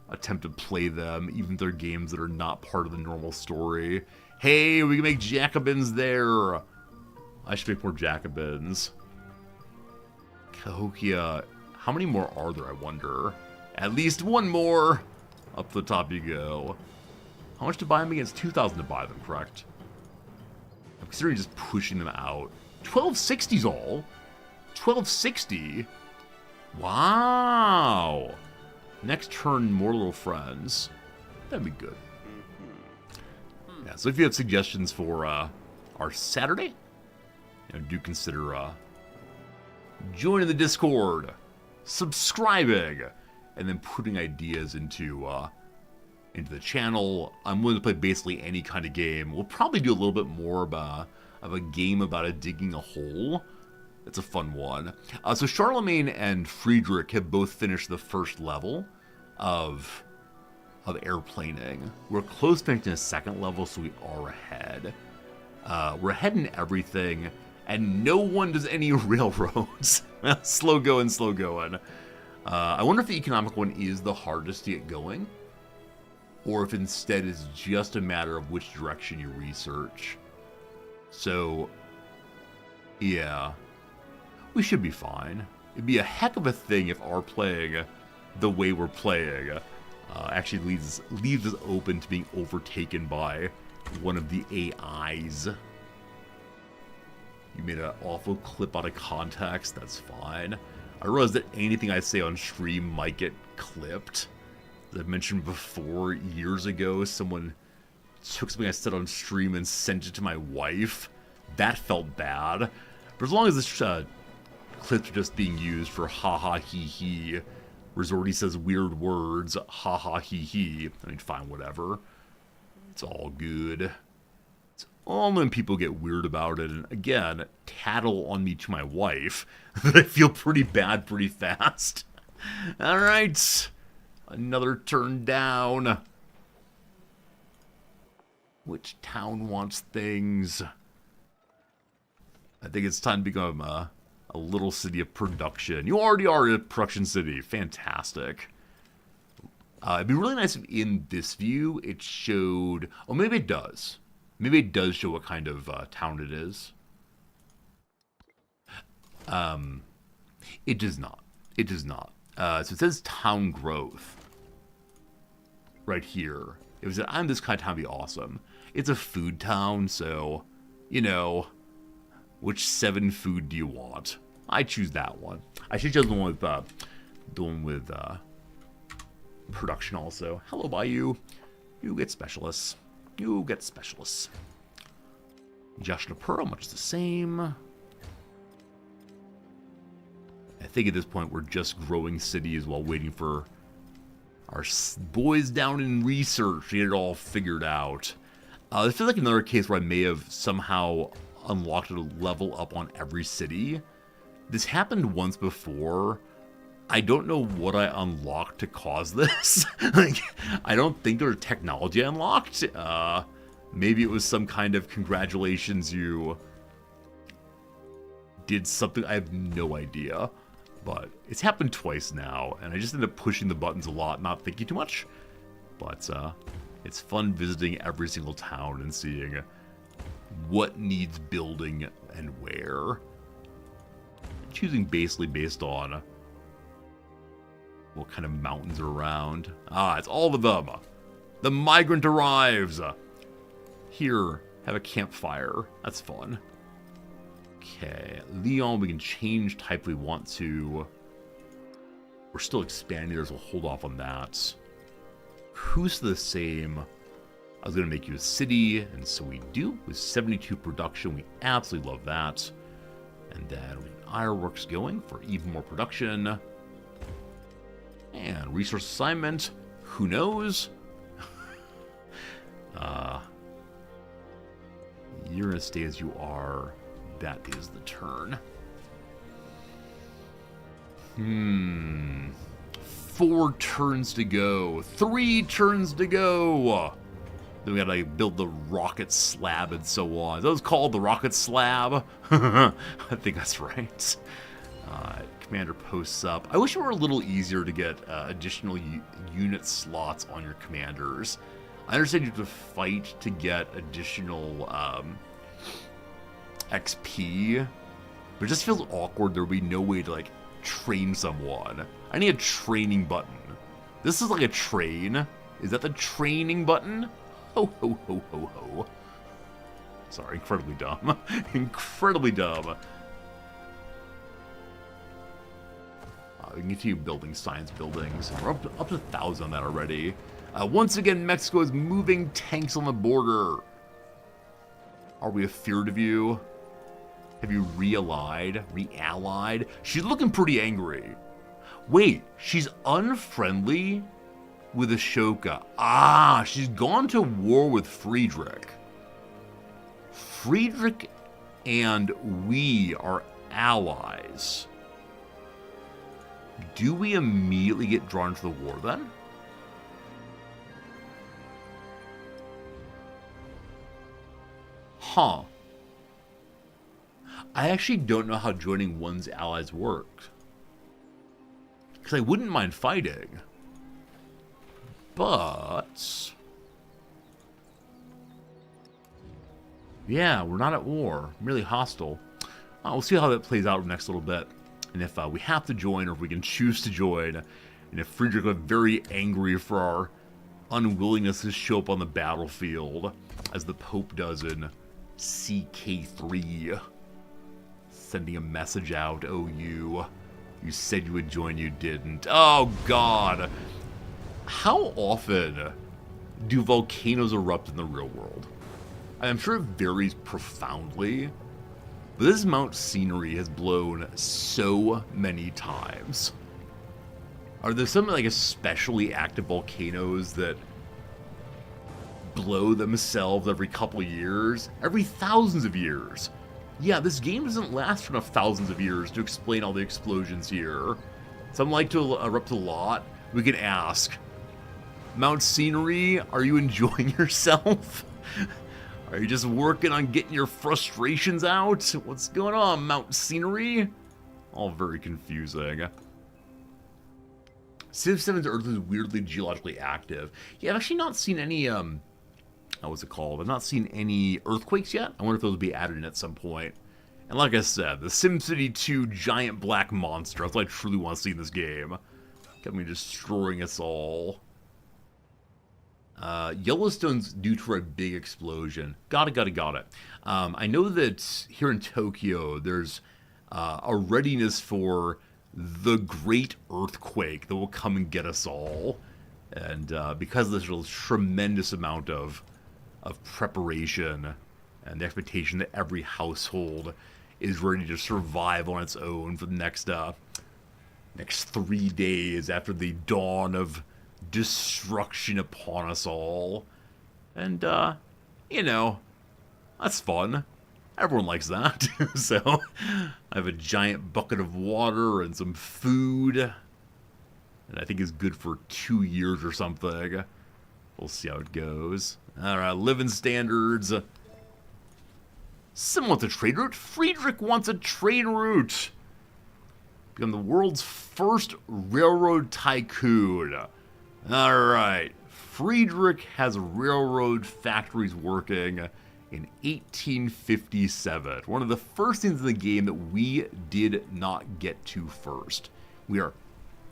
attempt to play them, even if they're games that are not part of the normal story. Hey, we can make Jacobins there! I should make more Jacobins. Cahokia, how many more are there, I wonder? At least one more! Up to the top you go. How much to buy them against? 2,000 to buy them, correct? I'm considering just pushing them out. 1260's all? 1260? Wow! Next turn, more little friends. That'd be good. Yeah, so if you have suggestions for our Saturday, do consider joining the Discord, subscribing, and then putting ideas into the channel. I'm willing to play basically any kind of game. We'll probably do a little bit more of a game about digging a hole. It's a fun one. So Charlemagne and Friedrich have both finished the first level of airplaning. We're close to finishing the second level, so we are ahead. We're ahead in everything, and no one does any railroads. Slow going, slow going. I wonder if the economic one is the hardest to get going, or if instead it's just a matter of which direction you research. So, yeah, we should be fine. It'd be a heck of a thing if our playing the way we're playing actually leaves us open to being overtaken by one of the AIs. You made an awful clip out of context, that's fine. I realize that anything I say on stream might get clipped. As I've mentioned before, years ago, someone took something I said on stream and sent it to my wife. That felt bad. But as long as this clips are just being used for haha he he, Resorty says weird words, haha he he, I mean, fine, whatever. It's all good. It's all when people get weird about it, and again, tattle on me to my wife, that I feel pretty bad pretty fast. Alright, another turn down. Which town wants things? I think it's time to become a little city of production. You already are a production city. Fantastic. It'd be really nice if in this view it showed... Oh, maybe it does. Maybe it does show what kind of town it is. It does not. It does not. So it says town growth. Right here. If it said, I'm this kind of town, it'd be awesome. It's a food town, so, which 7 food do you want? I choose that one. I should choose the one with production also. Hello, Bayou. You get specialists. You get specialists. Josh Pearl, much the same. I think at this point we're just growing cities while waiting for our boys down in research to get it all figured out. This feels like another case where I may have somehow unlocked a level up on every city. This happened once before. I don't know what I unlocked to cause this. Like, I don't think there was technology I unlocked. Maybe it was some kind of congratulations, you did something. I have no idea. But it's happened twice now, and I just end up pushing the buttons a lot, not thinking too much. But it's fun visiting every single town and seeing what needs building and where. Choosing basically based on what kind of mountains are around. Ah, it's all of them. The migrant arrives. Here, have a campfire. That's fun. Okay, Leon, we can change type if we want to. We're still expanding, so we'll hold off on that. Who's the same? I was going to make you a city, and so we do. With 72 production, we absolutely love that. And then we have ironworks going for even more production. And resource assignment, who knows? You're going to stay as you are. That is the turn. 4 turns to go. 3 turns to go. Then we gotta like, build the rocket slab and so on. Is that what it's called? The rocket slab? I think that's right. Commander posts up. I wish it were a little easier to get additional unit slots on your commanders. I understand you have to fight to get additional XP, but it just feels awkward. There would be no way to like train someone. I need a training button. This is like a train. Is that the training button? Ho ho ho ho ho. Sorry, incredibly dumb. Incredibly dumb. We can continue building science buildings. We're up to 1,000 on that already. Once again, Mexico is moving tanks on the border. Are we afeared of you? Have you reallied? Reallied? She's looking pretty angry. Wait, she's unfriendly with Ashoka. Ah, she's gone to war with Friedrich. Friedrich and we are allies. Do we immediately get drawn into the war then? Huh. I actually don't know how joining one's allies works. Because I wouldn't mind fighting. But... yeah, we're not at war. Merely hostile. We'll see how that plays out in the next little bit. And if we have to join, or if we can choose to join. And if Friedrich got very angry for our unwillingness to show up on the battlefield, as the Pope does in CK3. Sending a message out, oh you said you would join, you didn't. Oh god. How often do volcanoes erupt in the real world? I'm sure it varies profoundly, but this Mount Scenery has blown so many times. Are there some like especially active volcanoes that blow themselves every couple of years? Every thousands of years? Yeah, this game doesn't last for enough thousands of years to explain all the explosions here. Some like to erupt a lot. We can ask, Mount Scenery, are you enjoying yourself? Are you just working on getting your frustrations out? What's going on, Mount Scenery? All very confusing. Civ 7's Earth is weirdly geologically active. Yeah, I've actually not seen any, what's it called? I've not seen any earthquakes yet. I wonder if those will be added in at some point. And like I said, the SimCity 2 giant black monster. That's what I truly want to see in this game. Got me destroying us all. Yellowstone's due for a big explosion. Got it. I know that here in Tokyo, there's a readiness for the great earthquake that will come and get us all. And because there's a tremendous amount of preparation and the expectation that every household is ready to survive on its own for the next 3 days after the dawn of destruction upon us all. And, you know, that's fun. Everyone likes that. So I have a giant bucket of water and some food. And I think it's good for 2 years or something. We'll see how it goes. Alright, living standards. Someone wants a trade route. Friedrich wants a trade route. Become the world's first railroad tycoon. Alright. Friedrich has railroad factories working in 1857. One of the first things in the game that we did not get to first. We are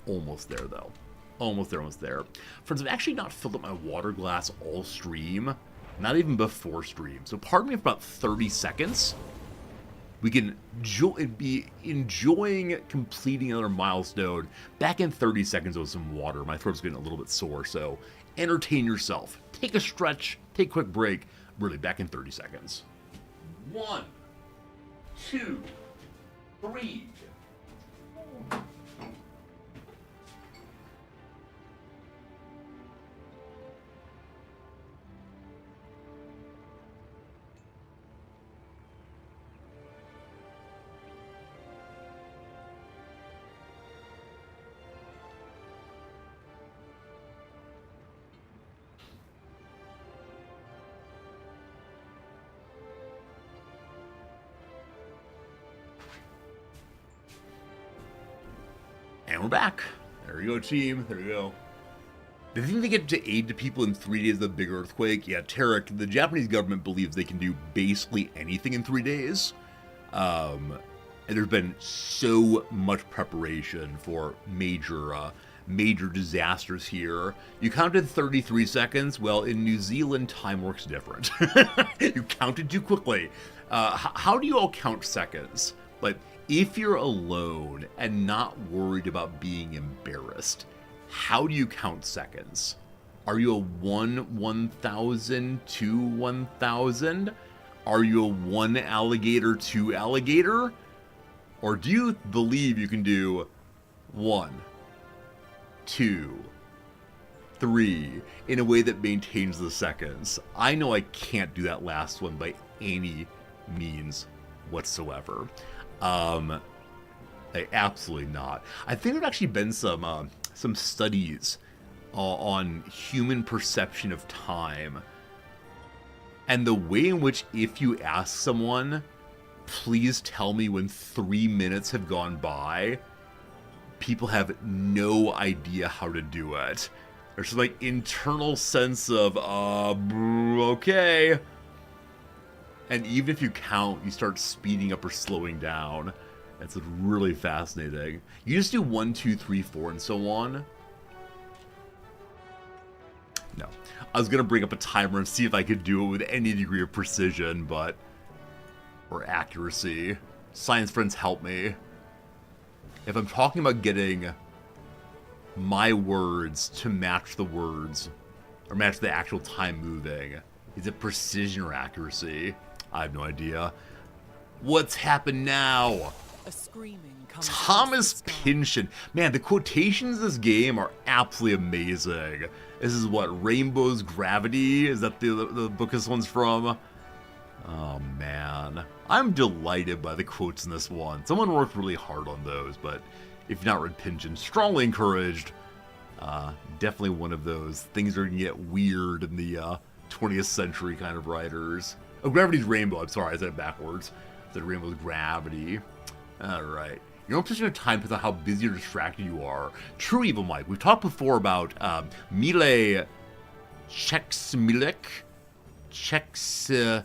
almost there, though. Almost there. Friends, I've actually not filled up my water glass all stream. Not even before stream. So pardon me for about 30 seconds. We can be enjoying completing another milestone. Back in 30 seconds with some water. My throat's getting a little bit sore, so entertain yourself. Take a stretch. Take a quick break. Really, back in 30 seconds. 1, 2, 3. And we're back. There you go, team. There you go. The thing they get to aid to people in 3 days of the big earthquake, yeah, Tarek, the Japanese government believes they can do basically anything in 3 days. And there's been so much preparation for major disasters here. You counted 33 seconds. Well, in New Zealand, time works different. You counted too quickly. How do you all count seconds? Like, if you're alone and not worried about being embarrassed, how do you count seconds? Are you a 1/1000, 2/1000? Are you a 1 alligator, 2 alligator? Or do you believe you can do 1, 2, 3 in a way that maintains the seconds? I know I can't do that last one by any means whatsoever. Absolutely not. I think there've actually been some studies on human perception of time, and the way in which if you ask someone, please tell me when 3 minutes have gone by, people have no idea how to do it. There's just like internal sense of, okay. And even if you count, you start speeding up or slowing down. It's really fascinating. You just do 1, 2, 3, 4, and so on. No. I was going to bring up a timer and see if I could do it with any degree of precision, but... or accuracy. Science friends, help me. If I'm talking about getting my words to match the words, or match the actual time moving, is it precision or accuracy? I have no idea. What's happened now? A screaming comes Thomas Pynchon. Man, the quotations in this game are absolutely amazing. This is what, Rainbow's Gravity? Is that the book this one's from? Oh, man. I'm delighted by the quotes in this one. Someone worked really hard on those, but if you've not read Pynchon, strongly encouraged. Definitely one of those things that are going to get weird in the 20th century kind of writers. Oh, Gravity's Rainbow. I'm sorry, I said it backwards. I said Rainbow's Gravity. Alright. Your own position of time depends on how busy or distracted you are. True Evil Mike. We've talked before about Mile Csikszentmihalyi. Csikszentmihalyi?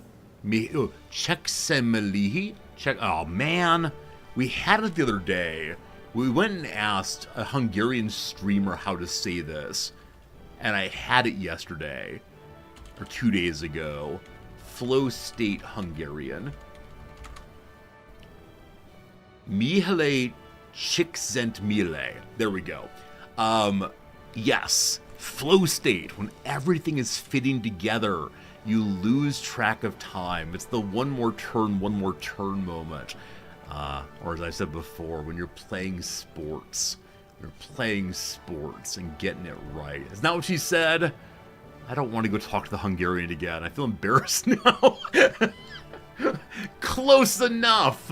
Oh, man. We had it the other day. We went and asked a Hungarian streamer how to say this. And I had it yesterday. Or 2 days ago. Flow State Hungarian. Mihaly Csikszentmihalyi. There we go. Yes. Flow state. When everything is fitting together, you lose track of time. It's the one more turn moment. Or as I said before, when you're playing sports. You're playing sports and getting it right. Isn't that what she said? I don't want to go talk to the Hungarian again. I feel embarrassed now. Close enough.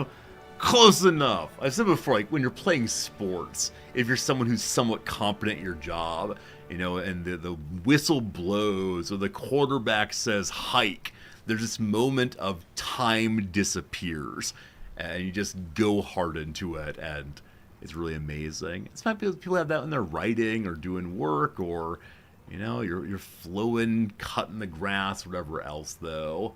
Close enough. I've said before, like, when you're playing sports, if you're someone who's somewhat competent at your job, you know, and the whistle blows or the quarterback says hike, there's this moment of time disappears, and you just go hard into it, and it's really amazing. It's not people have that when they're writing or doing work, or, you know, you're flowing, cutting the grass, whatever else, though.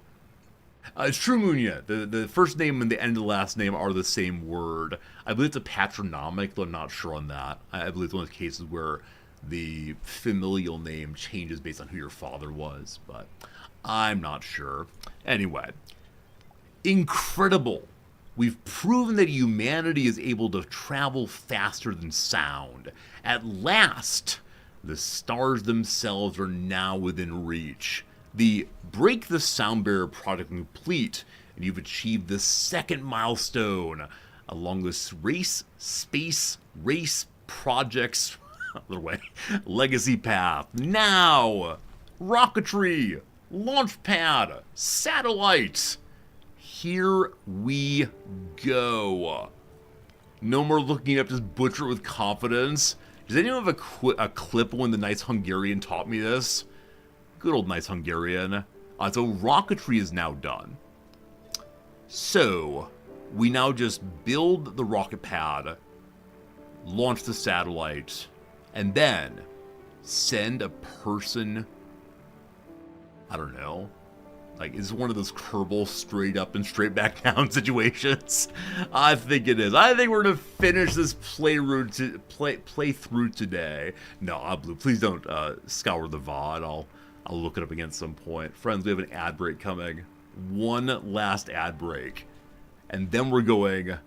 It's true, Munya. The first name and the end of the last name are the same word. I believe it's a patronymic, though I'm not sure on that. I believe it's one of the cases where the familial name changes based on who your father was, but I'm not sure. Anyway, incredible. We've proven that humanity is able to travel faster than sound. At last, the stars themselves are now within reach. The Break the Sound Barrier project complete, and you've achieved the second milestone along this space race project's other way, legacy path. Now, rocketry, launch pad, satellites. Here we go. No more looking up, just butcher it with confidence. Does anyone have a clip when the nice Hungarian taught me this? Good old nice Hungarian. So rocketry is now done. So we now just build the rocket pad, launch the satellite, and then send a person, I don't know, like, is one of those Kerbal straight up and straight back down situations? I think it is. I think we're gonna finish this playthrough today. No, Blue, please don't scour the VOD. I'll look it up again at some point. Friends, we have an ad break coming. One last ad break. And then we're going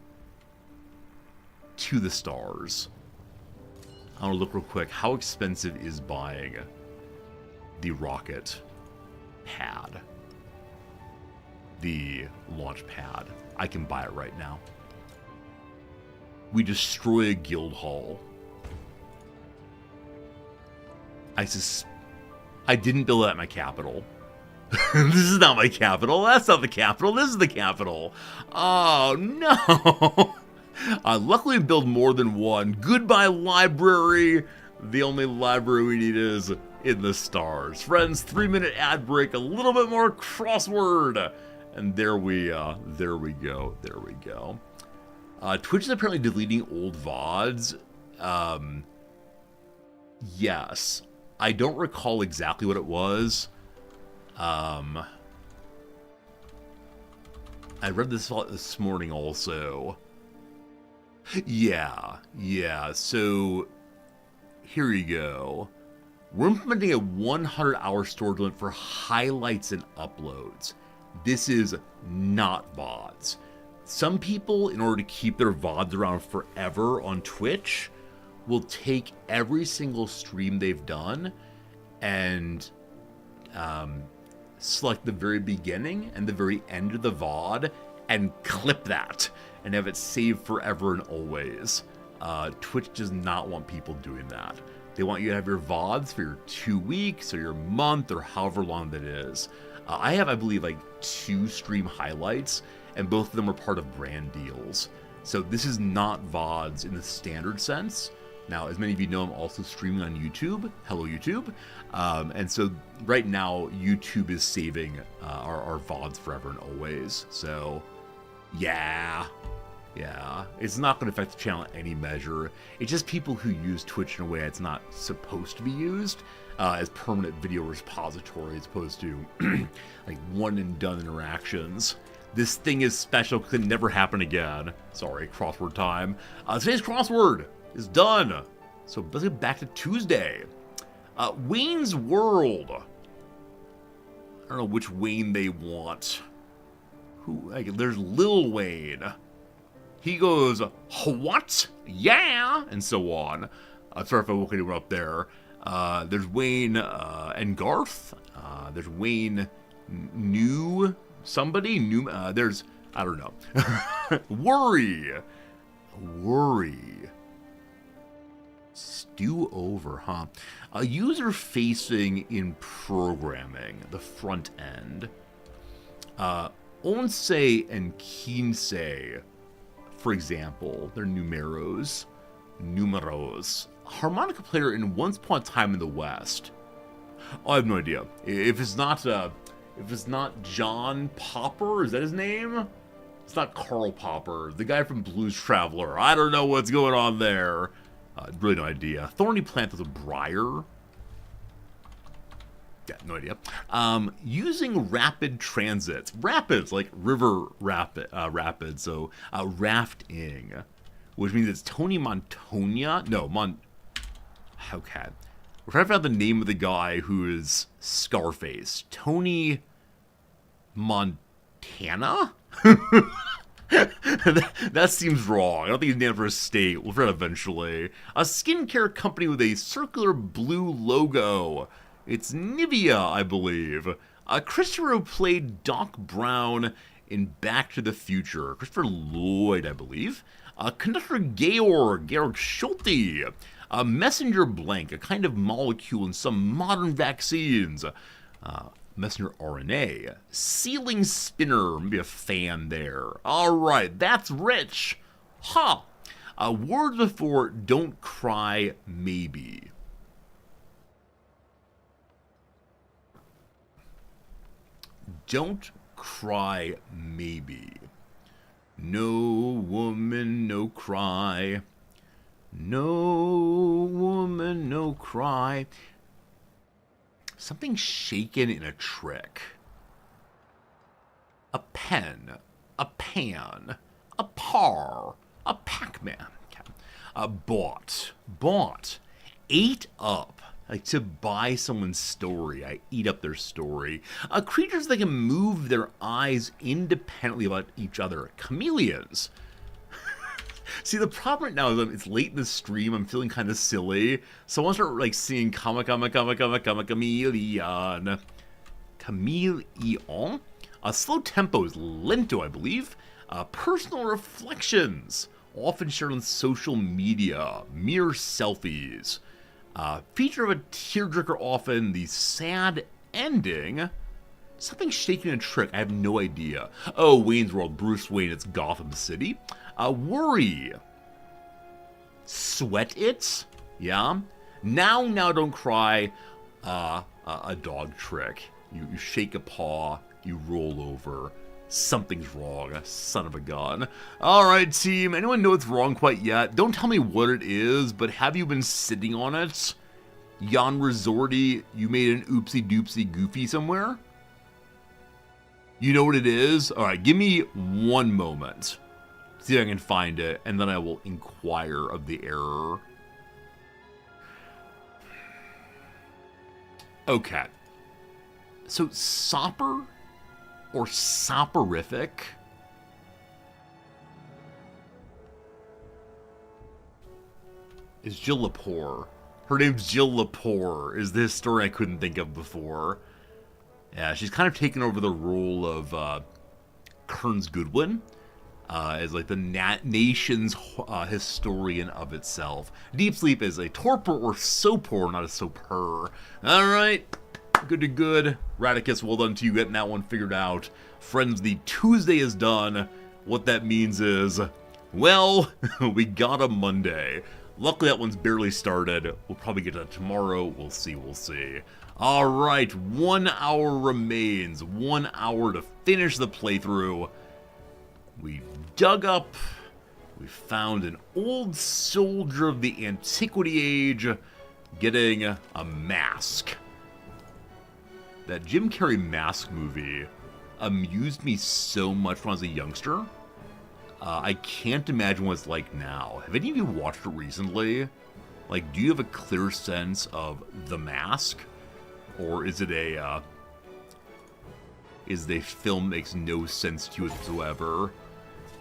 to the stars. I want to look real quick. How expensive is buying the rocket pad? The launch pad. I can buy it right now. We destroy a guild hall. I didn't build that at my capital. This is not my capital. That's not the capital. This is the capital. Oh, no. Luckily, we build more than one. Goodbye, library. The only library we need is in the stars. Friends, 3-minute ad break. A little bit more crossword. And there we go. There we go. Twitch is apparently deleting old VODs. Yes. I don't recall exactly what it was. I read this morning also. Yeah. So here you go. We're implementing a 100-hour storage limit for highlights and uploads. This is not VODs. Some people, in order to keep their VODs around forever on Twitch, will take every single stream they've done and select the very beginning and the very end of the VOD and clip that and have it saved forever and always. Twitch does not want people doing that. They want you to have your VODs for your 2 weeks or your month or however long that is. I have, I believe, like 2 stream highlights, and both of them are part of brand deals. So this is not VODs in the standard sense. Now, as many of you know, I'm also streaming on YouTube. Hello, YouTube. And so right now, YouTube is saving our VODs forever and always. So, yeah. It's not going to affect the channel in any measure. It's just people who use Twitch in a way it's not supposed to be used as permanent video repository as opposed to like one-and-done interactions. This thing is special because it can never happen again. Sorry, crossword time. Today's crossword is done. So let's get back to Tuesday. Wayne's World. I don't know which Wayne they want. There's Lil Wayne. He goes, what? Yeah, and so on. Sorry if I woke anyone up there. There's Wayne and Garth. There's Wayne New somebody. There's, I don't know. Worry. Stew over, huh? User-facing in programming, the front end. Once and quince, for example, they're numeros. Harmonica player in Once Upon a Time in the West. Oh, I have no idea. If it's not John Popper, is that his name? It's not Karl Popper, the guy from Blues Traveler. I don't know what's going on there. Really no idea. Thorny plant is a briar. Yeah, no idea. Using rapid transits. Rapids, like river rapids. So, rafting. Which means it's Tony Montoya. No, okay. We're trying to find out the name of the guy who is Scarface. Tony Montana? that seems wrong. I don't think he's named for a state. We'll find out eventually. A skincare company with a circular blue logo. It's Nivea, I believe. Christopher played Doc Brown in Back to the Future. Christopher Lloyd, I believe. Conductor Georg Schulte. Messenger blank, a kind of molecule in some modern vaccines. Messenger RNA. Ceiling spinner, maybe a fan there. Alright, that's rich. Ha! Words before don't cry, maybe. Don't cry, maybe. No woman, no cry. No woman, no cry. Something shaken in a trick. A pen. A pan. A par. A Pac-Man. Bought. Ate up. Like to buy someone's story. I eat up their story. Creatures that can move their eyes independently about each other. Chameleons. See, the problem right now is it's late in the stream. I'm feeling kind of silly. So I want to start like singing chameleon. Chameleon? Slow tempo is lento, I believe. Personal reflections. Often shared on social media. Mere selfies. Feature of a tearjerker often. The sad ending. Something shaking in a trick. I have no idea. Oh, Wayne's World. Bruce Wayne. It's Gotham City. Worry. Sweat it. Yeah. Now don't cry. A dog trick. You shake a paw. You roll over. Something's wrong. Son of a gun. Alright, team. Anyone know what's wrong quite yet? Don't tell me what it is, but have you been sitting on it? Jan Resorty, you made an oopsie doopsie goofy somewhere? You know what it is? Alright, give me one moment. See if I can find it, and then I will inquire of the error. Okay. So, Sopper? Or soporific? Is Jill Lepore. Her name's Jill Lepore, is the historian I couldn't think of before. Yeah, she's kind of taken over the role of Kearns Goodwin. As like the nation's historian of itself. Deep Sleep is a torpor or sopor, not a soper. Alright, good to good. Radicus, well done to you getting that one figured out. Friends, the Tuesday is done. What that means is, well, we got a Monday. Luckily that one's barely started. We'll probably get to that tomorrow. We'll see. Alright, 1 hour remains. 1 hour to finish the playthrough. We dug up, we found an old soldier of the Antiquity Age getting a mask. That Jim Carrey mask movie amused me so much when I was a youngster. I can't imagine what it's like now. Have any of you watched it recently? Like, do you have a clear sense of The Mask? Or is it a film that makes no sense to you whatsoever?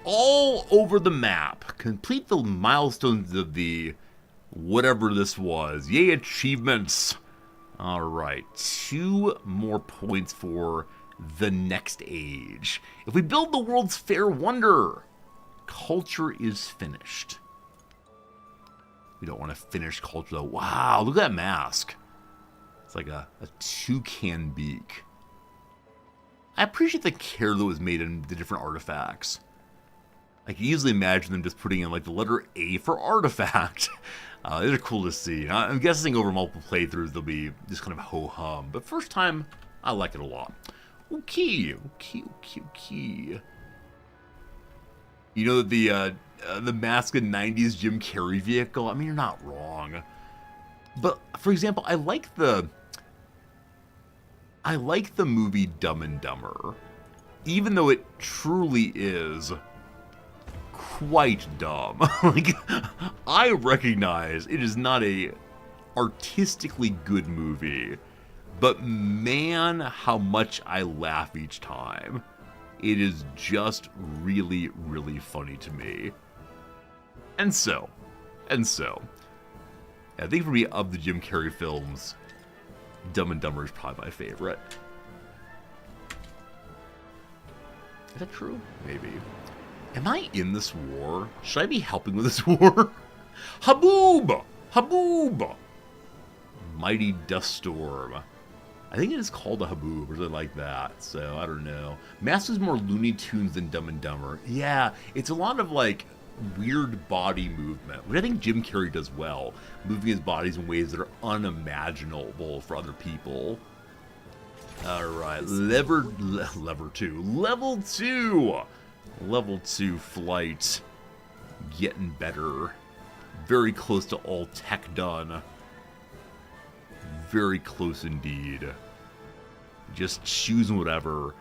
All over the map. Complete the milestones of the whatever this was. Yay, achievements. Alright, 2 more points for the next age. If we build the world's fair wonder, culture is finished. We don't want to finish culture though. Wow, look at that mask. It's like a toucan beak. I appreciate the care that was made in the different artifacts. I can easily imagine them just putting in like the letter A for artifact. These are cool to see. I'm guessing over multiple playthroughs they'll be just kind of ho-hum. But first time, I like it a lot. Okay. You know, the mask of 90s Jim Carrey vehicle? I mean, you're not wrong. But, for example, I like the movie Dumb and Dumber. Even though it truly is quite dumb. Like, I recognize it is not a artistically good movie, but man, how much I laugh each time. It is just really, really funny to me. And so, I think for me, of the Jim Carrey films, Dumb and Dumber is probably my favorite. Is that true? Maybe. Am I in this war? Should I be helping with this war? Haboob! Haboob! Mighty Dust Storm. I think it is called a Haboob or something like that, so I don't know. Mask is more Looney Tunes than Dumb and Dumber. Yeah, it's a lot of like weird body movement, which I think Jim Carrey does well, moving his bodies in ways that are unimaginable for other people. Alright, level 2! Level 2 flight. Getting better. Very close to all tech done. Very close indeed. Just choosing whatever.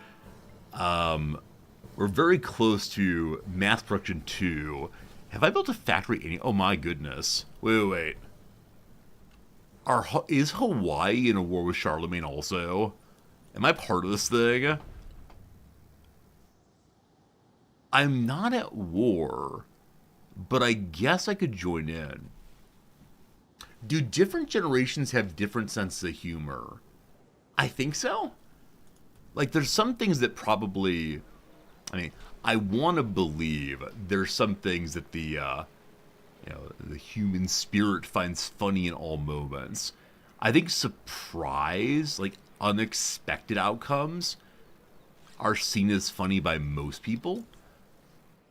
We're very close to mass production 2. Have I built a factory any? Oh my goodness. Wait. Is Hawaii in a war with Charlemagne also? Am I part of this thing? I'm not at war, but I guess I could join in. Do different generations have different senses of humor? I think so. Like, there's some things that probably... I mean, I want to believe there's some things that the human spirit finds funny in all moments. I think surprise, like unexpected outcomes, are seen as funny by most people.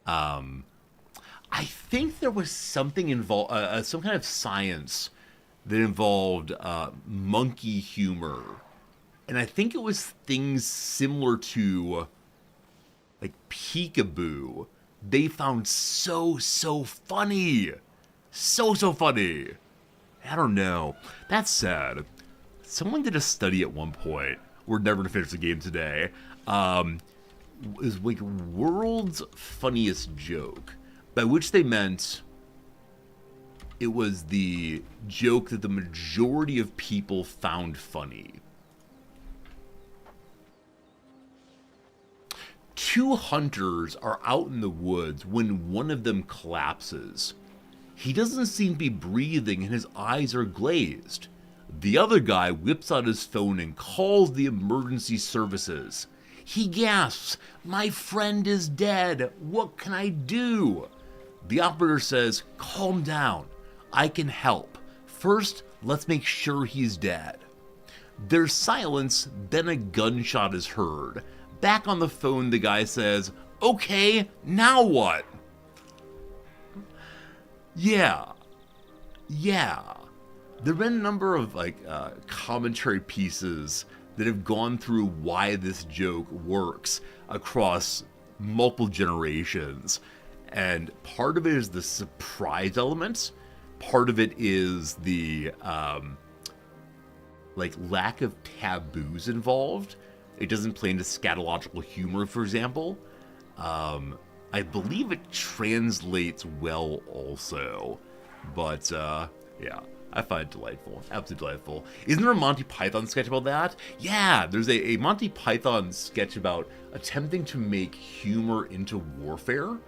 I think there was something involved, some kind of science that involved monkey humor, and I think it was things similar to like peekaboo. They found so funny, so funny. I don't know. That said, someone did a study at one point. We're never gonna finish the game today. Is like world's funniest joke, by which they meant it was the joke that the majority of people found funny. 2 hunters are out in the woods when one of them collapses. He doesn't seem to be breathing and his eyes are glazed. The other guy whips out his phone and calls the emergency services. He gasps, "My friend is dead. What can I do?" The operator says, "Calm down. I can help. First, let's make sure he's dead." There's silence, then a gunshot is heard. Back on the phone, the guy says, "Okay, now what?" Yeah. There have been a number of commentary pieces that have gone through why this joke works across multiple generations. And part of it is the surprise element. Part of it is the lack of taboos involved. It doesn't play into scatological humor, for example. I believe it translates well also. But yeah, I find it delightful. Absolutely delightful. Isn't there a Monty Python sketch about that? Yeah, there's a Monty Python sketch about attempting to make humor into warfare.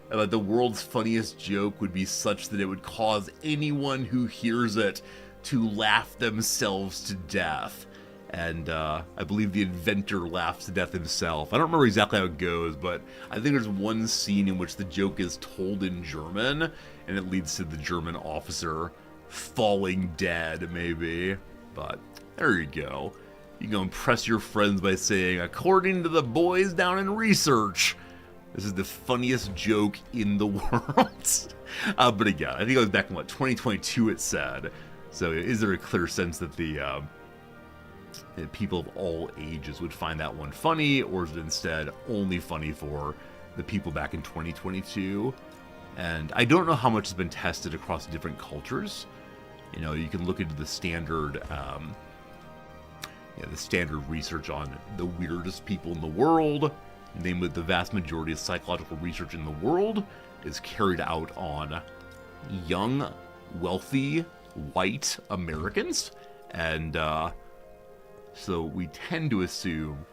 The world's funniest joke would be such that it would cause anyone who hears it to laugh themselves to death. And I believe the inventor laughs to death himself. I don't remember exactly how it goes, but I think there's one scene in which the joke is told in German, and it leads to the German officer falling dead, maybe. But there you go. You can impress your friends by saying, according to the boys down in research, this is the funniest joke in the world. But again, I think it was back in, 2022 it said. So is there a clear sense that the people of all ages would find that one funny, or is it instead only funny for the people back in 2022? And I don't know how much has been tested across different cultures. You know, you can look into the standard research on the weirdest people in the world. Namely, the vast majority of psychological research in the world is carried out on young, wealthy, white Americans. And so we tend to assume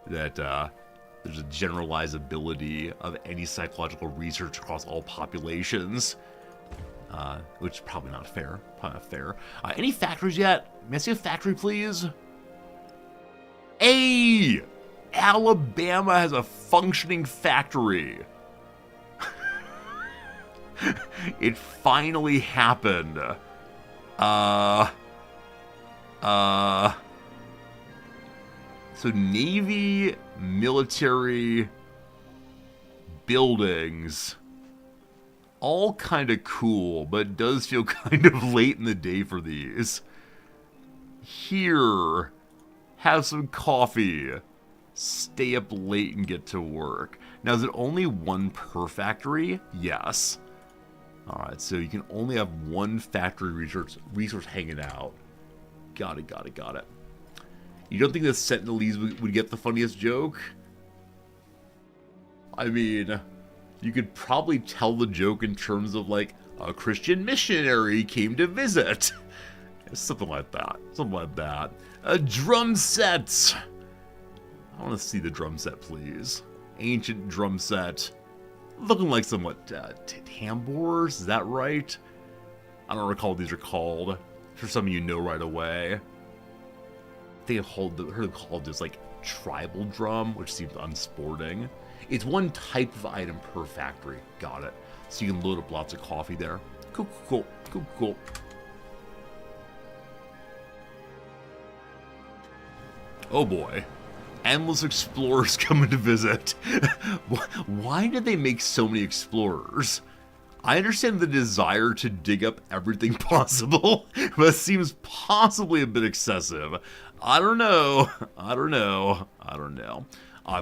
that there's a generalizability of any psychological research across all populations. Which is probably not fair. Any factories yet? May I see a factory, please? Hey! Alabama has a functioning factory. It finally happened. So Navy, military, buildings, all kind of cool, but it does feel kind of late in the day for these. Here, have some coffee, stay up late and get to work. Now, is it only one per factory? Yes. Alright, so you can only have one factory resource hanging out. Got it. You don't think the Sentinelese would get the funniest joke? I mean, you could probably tell the joke in terms of, like, a Christian missionary came to visit. Something like that. Drum sets! I want to see the drum set, please. Ancient drum set. Looking like somewhat tambours, is that right? I don't recall what these are called. For some of you know right away. I think I've heard them called just like tribal drum, which seems unsporting. It's one type of item per factory. Got it. So you can load up lots of coffee there. Cool. Oh boy. Endless explorers coming to visit. Why did they make so many explorers? I understand the desire to dig up everything possible, but it seems possibly a bit excessive. I don't know.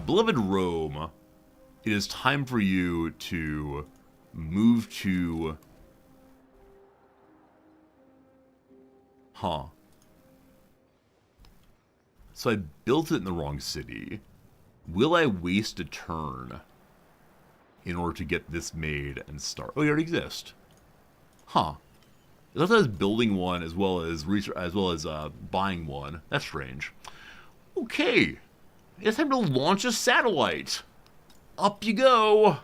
Beloved Rome, it is time for you to move to... So I built it in the wrong city. Will I waste a turn in order to get this made and start? Oh, you already exist. It looks like I was building one as well as buying one. That's strange. Okay, it's time to launch a satellite. Up you go.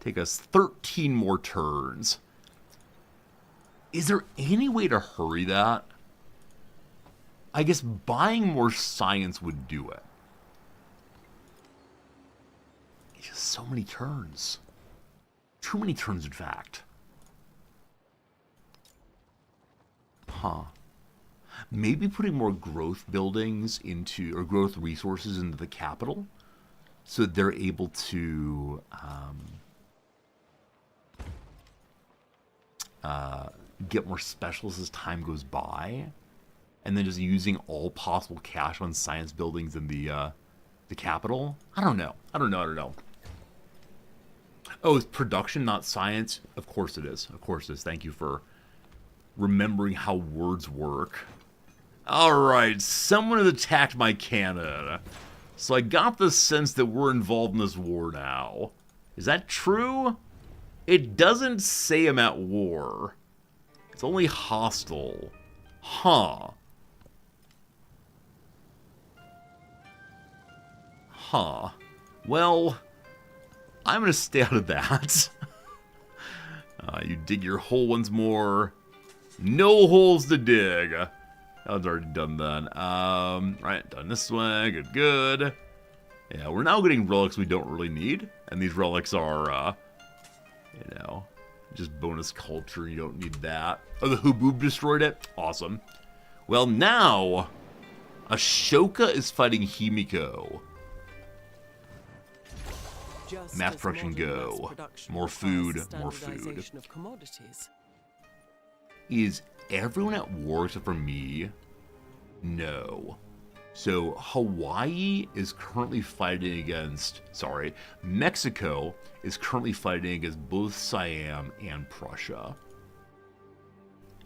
Take us 13 more turns. Is there any way to hurry that? I guess buying more science would do it. It's just so many turns. Too many turns, in fact. Maybe putting more growth buildings into, or growth resources into the capital, so that they're able to get more specialists as time goes by. And then just using all possible cash on science buildings in the capital? I don't know. Oh, it's production, not science? Of course it is. Thank you for remembering how words work. Alright, someone has attacked my cannon. So I got the sense that we're involved in this war now. Is that true? It doesn't say I'm at war. It's only hostile. Well, I'm gonna stay out of that. You dig your hole once more. No holes to dig. That was already done then. Right, done this way. Good. Yeah, we're now getting relics we don't really need. And these relics are, just bonus culture. You don't need that. Oh, the Huboob destroyed it? Awesome. Well, now Ashoka is fighting Himiko. Just Mass as production modern go. mass production More requires food, more food. standardization of commodities. Is everyone at war except for me? No. So Hawaii is currently fighting against, Mexico is currently fighting against both Siam and Prussia.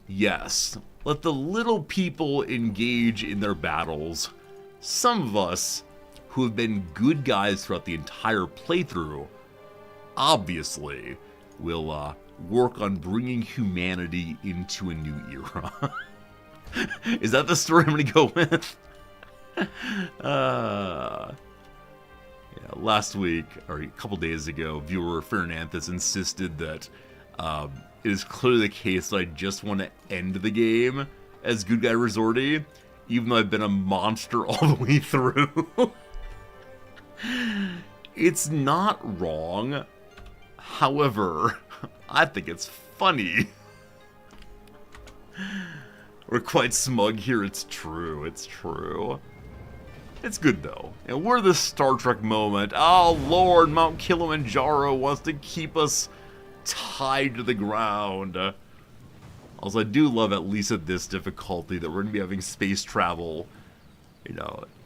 Yes, let the little people engage in their battles. Some of us who have been good guys throughout the entire playthrough, obviously, will work on bringing humanity into a new era. Is that the story I'm going to go with? Last week, or a couple days ago, viewer Fernandez insisted that it is clearly the case that I just want to end the game as Good Guy Resorty, even though I've been a monster all the way through. It's not wrong. However, I think it's funny. We're quite smug here. It's true. It's true. It's good, though. And we're the Star Trek moment. Oh, Lord, Mount Kilimanjaro wants to keep us tied to the ground. Also, I do love, at least at this difficulty, that we're going to be having space travel,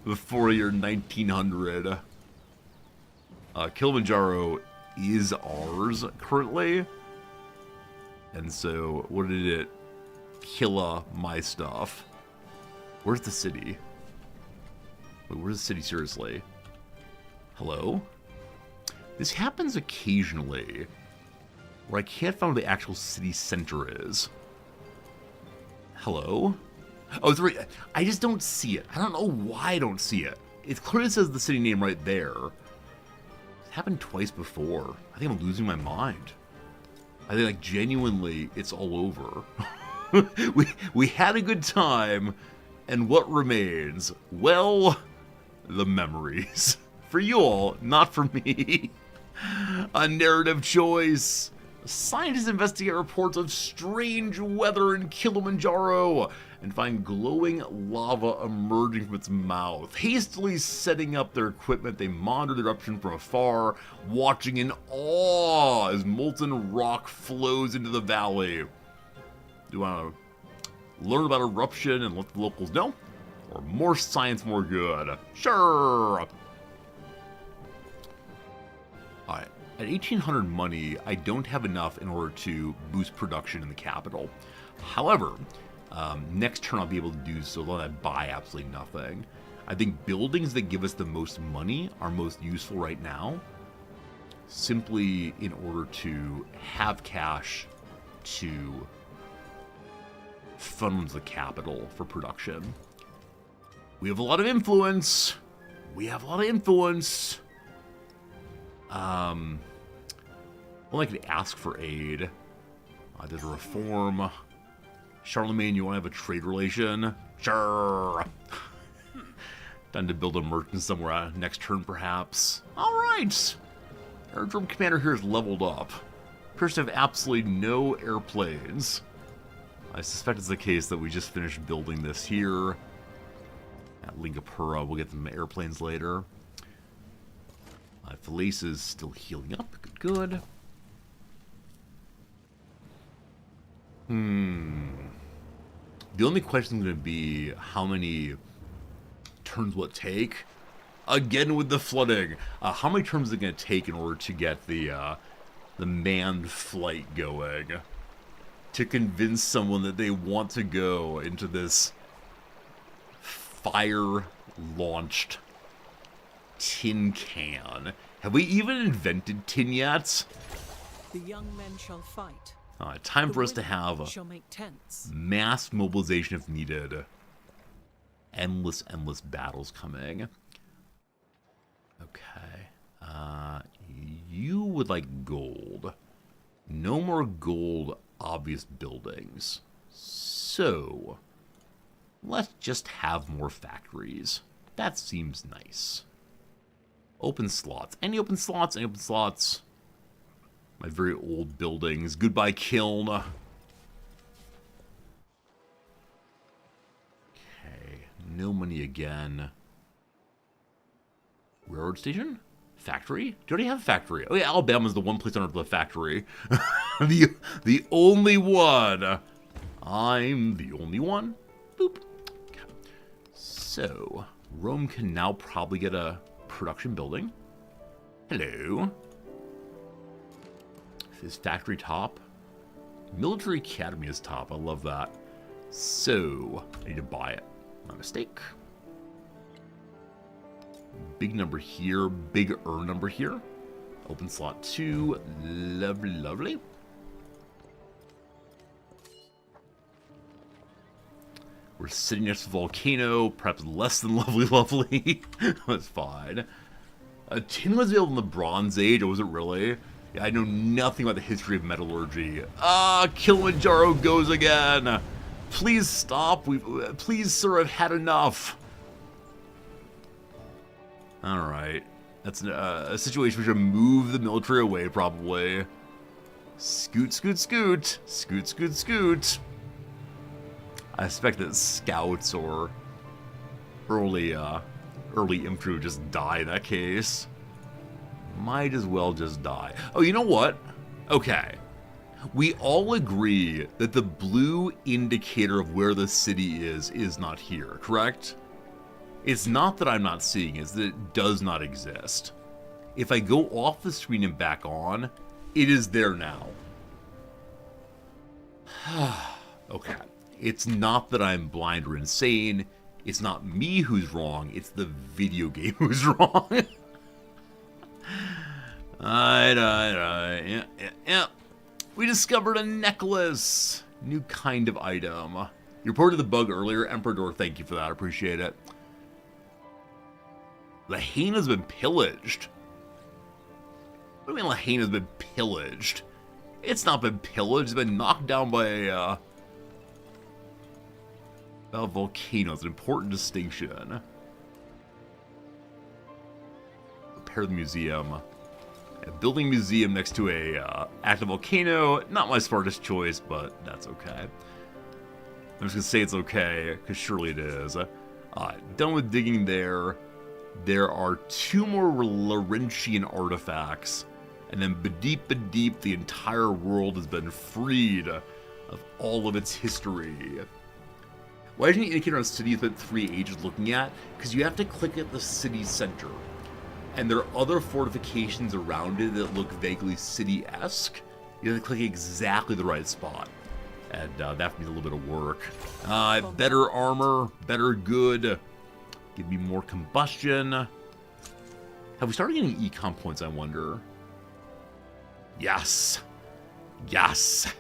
before year 1900. Kilimanjaro is ours, currently. And so, what did it kill my stuff? Where's the city? Wait, where's the city, seriously? Hello? This happens occasionally, where I can't find where the actual city center is. Hello? Oh, it's right. I just don't see it. I don't know why I don't see it. It clearly says the city name right there. It's happened twice before. I think I'm losing my mind. I think, genuinely, it's all over. we had a good time, and what remains? Well, the memories. For you all, not for me. A narrative choice. Scientists investigate reports of strange weather in Kilimanjaro and find glowing lava emerging from its mouth. Hastily setting up their equipment, they monitor the eruption from afar, watching in awe as molten rock flows into the valley. Do you want to learn about eruption and let the locals know? Or more science, more good? Sure! Alright, at 1800 money, I don't have enough in order to boost production in the capital. However, next turn I'll be able to do so long as I buy absolutely nothing. I think buildings that give us the most money are most useful right now, simply in order to have cash to fund the capital for production. We have a lot of influence. Well, I could ask for aid. There's a reform. Charlemagne, you want to have a trade relation? Sure. Time to build a merchant somewhere next turn, perhaps. All right. Aerodrome commander here is leveled up. Appears to have absolutely no airplanes. I suspect it's the case that we just finished building this here. At Lingapura, we'll get them airplanes later. Falaise is still healing up. Good. The only question is going to be how many turns will it take? Again with the flooding. How many turns is it going to take in order to get the manned flight going? To convince someone that they want to go into this fire-launched tin can. Have we even invented tin yet? The young men shall fight. Time for us to have shall make tents. Mass mobilization if needed. Endless battles coming. Okay. You would like gold. No more gold, obvious buildings. So, let's just have more factories. That seems nice. Open slots. Any open slots? Any open slots? My very old buildings. Goodbye, kiln. Okay. No money again. Railroad station? Factory? Do you already have a factory? Oh yeah, Alabama's the one place on Earth with a factory. the only one. I'm the only one. Boop. Okay. So, Rome can now probably get a production building. Hello. Is factory top? Military Academy is top. I love that. So, I need to buy it. My mistake. Big number here. Bigger number here. Open slot 2. Lovely, lovely. We're sitting next to the volcano. Perhaps less than lovely, lovely. That's fine. Tin was built in the Bronze Age. Was it really? Yeah, I know nothing about the history of metallurgy. Kilimanjaro goes again. Please stop. Please, sir, I've had enough. Alright. That's a situation we should move the military away, probably. Scoot, scoot, scoot. Scoot, scoot, scoot. I suspect that scouts or early infantry would just die in that case. Might as well just die. Oh, you know what? Okay. We all agree that the blue indicator of where the city is not here, correct? It's not that I'm not seeing it, it's that it does not exist. If I go off the screen and back on, it is there now. Okay. It's not that I'm blind or insane. It's not me who's wrong. It's the video game who's wrong. Alright. Yeah. We discovered a necklace. New kind of item. You reported the bug earlier. Emperador, thank you for that. I appreciate it. Lahaina's been pillaged. What do you mean Lahaina's been pillaged? It's not been pillaged. It's been knocked down by a volcano. It's an important distinction. Repair the museum. Building museum next to a active volcano. Not my smartest choice, but that's okay. I'm just gonna say it's okay, because surely it is. Done with digging there. There are 2 more Laurentian artifacts. And then Badeep Badeep, the entire world has been freed of all of its history. Why didn't you indicate on a city that 3 ages looking at? Because you have to click at the city center. And there are other fortifications around it that look vaguely city-esque. You have to click exactly the right spot. And that needs a little bit of work. Better armor, better good. Give me more combustion. Have we started getting econ points, I wonder? Yes. Yes.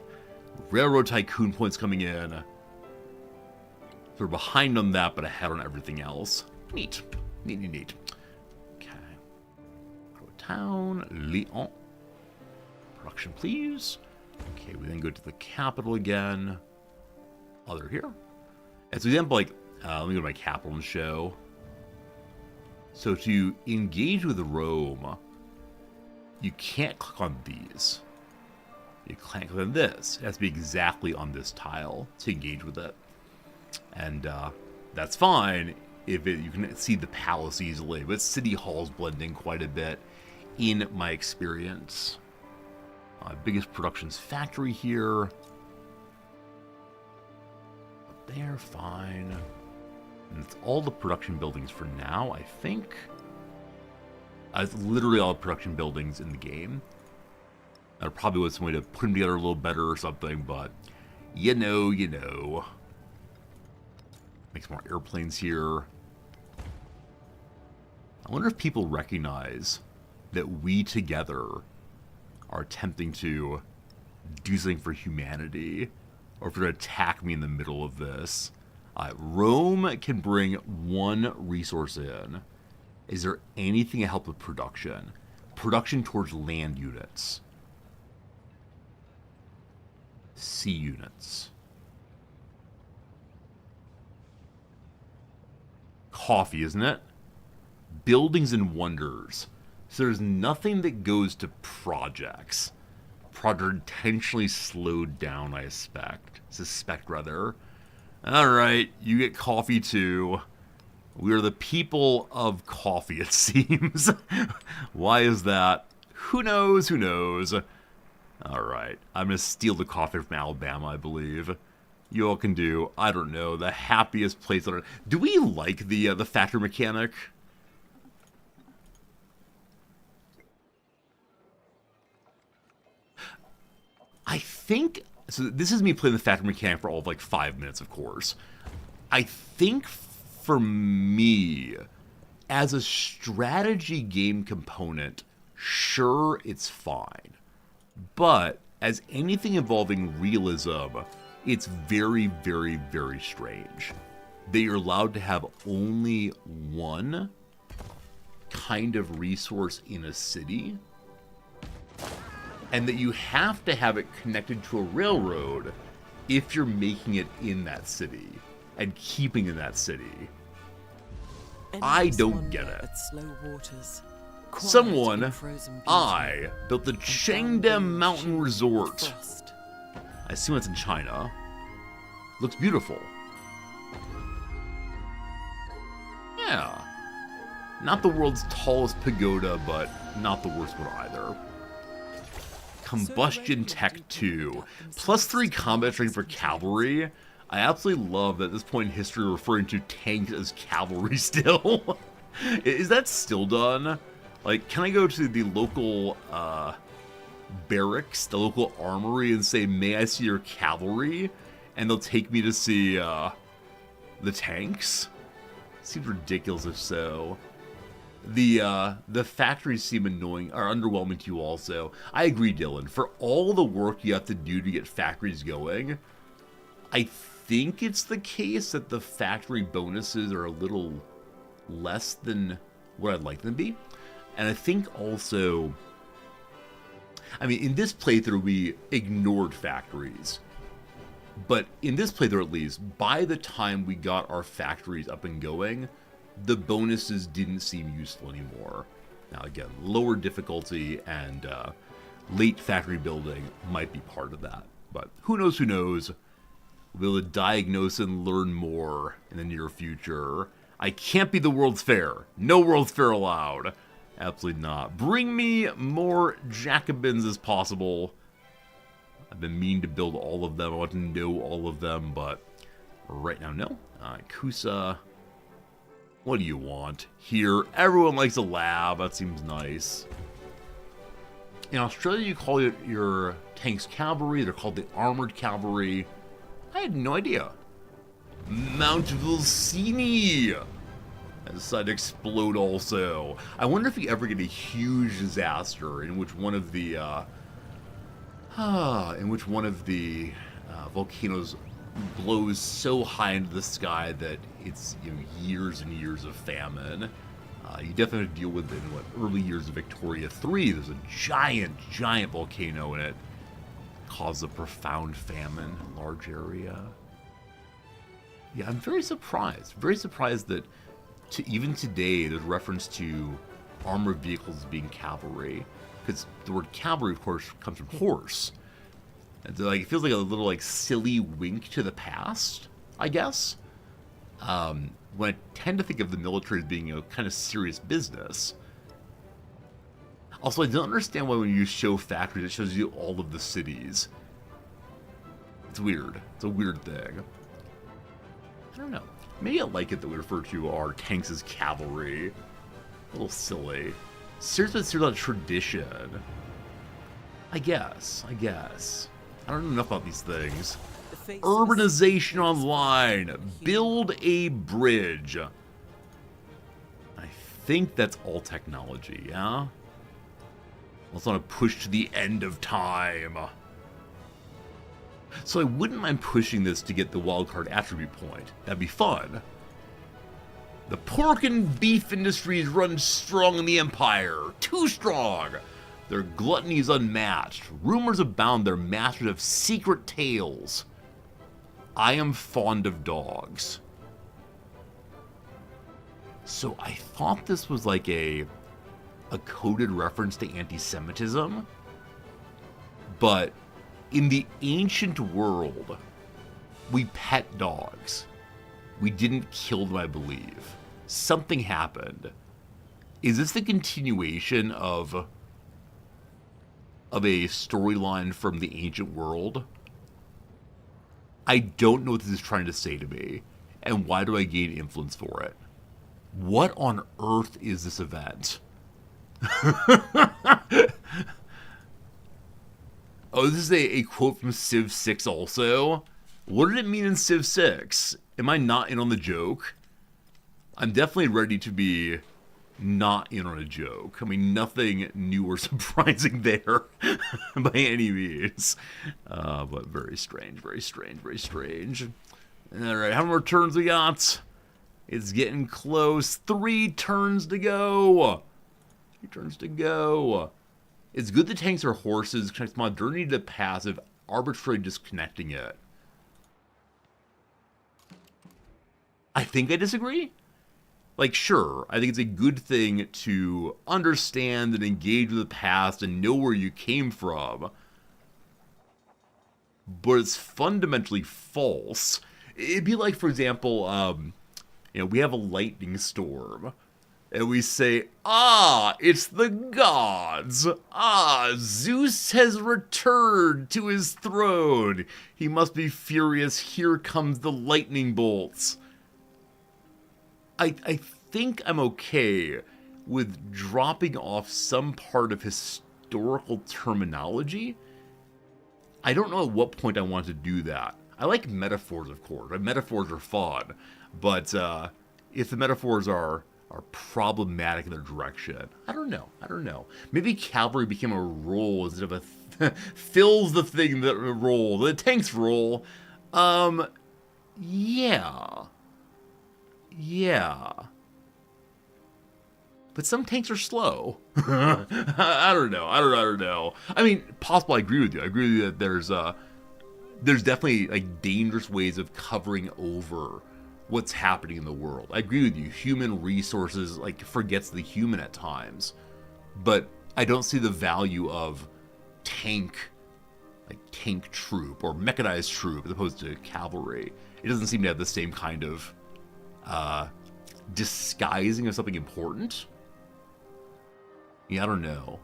Railroad Tycoon points coming in. We're behind on that, but ahead on everything else. Neat. Neat. Okay. Go to town. Lyon. Production, please. Okay, we then go to the capital again. They're here. As an example, like, let me go to my capital and show. So to engage with Rome, you can't click on these. You can't click on this. It has to be exactly on this tile to engage with it. And that's fine if you can see the palace easily, but City Hall's blending quite a bit in my experience. Biggest productions factory here. They're fine. And it's all the production buildings for now, I think. It's literally all the production buildings in the game. There probably was some way to put them together a little better or something, but you know. Make some more airplanes here. I wonder if people recognize that we together are attempting to do something for humanity, or if they're going to attack me in the middle of this. Rome can bring 1 resource in. Is there anything to help with production? Production towards land units. Sea units. Coffee, isn't it? Buildings and wonders. So there's nothing that goes to projects. Project intentionally slowed down, I suspect rather. Alright, you get coffee too. We are the people of coffee, it seems. Why is that? Who knows? Who knows? All right. I'm going to steal the coffee from Alabama, I believe. You all can do, I don't know, the happiest place on earth. Do we like the factory mechanic? I think... So this is me playing the factory mechanic for all of like 5 minutes, of course. I think for me, as a strategy game component, sure, it's fine. But as anything involving realism, it's very, very, very strange. They are allowed to have only one kind of resource in a city, and that you have to have it connected to a railroad if you're making it in that city and keeping in that city. I don't get it. Someone, I, built the Chengde Mountain Resort. I assume it's in China. Looks beautiful. Yeah. Not the world's tallest pagoda, but not the worst one either. Combustion Tech 2. +3 combat strength for cavalry. I absolutely love that at this point in history we're referring to tanks as cavalry still. Is that still done? Like, can I go to the local barracks, the local armory, and say, may I see your cavalry? And they'll take me to see the tanks? Seems ridiculous if so. The factories seem annoying, or underwhelming to you also. I agree, Dylan. For all the work you have to do to get factories going, I think it's the case that the factory bonuses are a little less than what I'd like them to be. And I think also, I mean, in this playthrough, we ignored factories. But in this playthrough, at least, by the time we got our factories up and going, the bonuses didn't seem useful anymore. Now, again, lower difficulty and late factory building might be part of that. But who knows, who knows? We'll diagnose and learn more in the near future. I can't be the World's Fair. No World's Fair allowed. Absolutely not. Bring me more Jacobins as possible. I've been meaning to build all of them. I want to know all of them, but right now, no. Kusa, what do you want? Here, everyone likes a lab. That seems nice. In Australia, you call it your tanks cavalry. They're called the armored cavalry. I had no idea. Mount Vilcini has decided to explode also. I wonder if we ever get a huge disaster in which one of the volcanoes blows so high into the sky that it's, you know, years and years of famine. You definitely have to deal with it in what early years of Victoria 3. There's a giant volcano in it. Caused a profound famine in a large area. Yeah, I'm very surprised. Very surprised that even today there's reference to armored vehicles being cavalry. Because the word cavalry, of course, comes from horse. And so, like, it feels like a little, like, silly wink to the past, I guess. When I tend to think of the military as being a kind of serious business. Also, I don't understand why when you show factories, it shows you all of the cities. It's weird. It's a weird thing. I don't know. Maybe I like it that we refer to our tanks as cavalry. A little silly. Seriously, it's not a tradition. I guess. I don't know enough about these things. Urbanization online. Build a bridge. I think that's all technology, yeah? Let's not push to the end of time. So I wouldn't mind pushing this to get the wildcard attribute point. That'd be fun. The pork and beef industries run strong in the Empire. Too strong. Their gluttony is unmatched. Rumors abound their masters have secret tales. I am fond of dogs. So I thought this was like a coded reference to anti-Semitism. But in the ancient world, we pet dogs. We didn't kill them, I believe. something happened. Is this the continuation of a storyline from the ancient world? I don't know what this is trying to say to me, and why do I gain influence for it? What on earth is this event? Oh, this is a quote from Civ 6 also. What did it mean in Civ 6? Am I not in on the joke? I'm definitely ready to be not in on a joke. I mean, nothing new or surprising there by any means. But very strange, very strange, very strange. Alright, how many more turns we got? It's getting close. 3 turns to go. 3 turns to go. It's good the tanks are horses, connects modernity to passive, arbitrarily disconnecting it. I think I disagree. Like, sure, I think it's a good thing to understand and engage with the past and know where you came from. But it's fundamentally false. It'd be like, for example, we have a lightning storm. And we say, it's the gods. Zeus has returned to his throne. He must be furious. Here comes the lightning bolts. I think I'm okay with dropping off some part of historical terminology. I don't know at what point I want to do that. I like metaphors, of course. Metaphors are fun. But if the metaphors are problematic in their direction, I don't know. Maybe cavalry became a role instead of a fills the thing that a role. The tanks role. Yeah. But some tanks are slow. I don't know. I mean, possible. I agree with you. I agree with you that there's definitely like dangerous ways of covering over what's happening in the world. I agree with you. Human resources like forgets the human at times, but I don't see the value of tank troop or mechanized troop as opposed to cavalry. It doesn't seem to have the same kind of disguising of something important. Yeah, I don't know.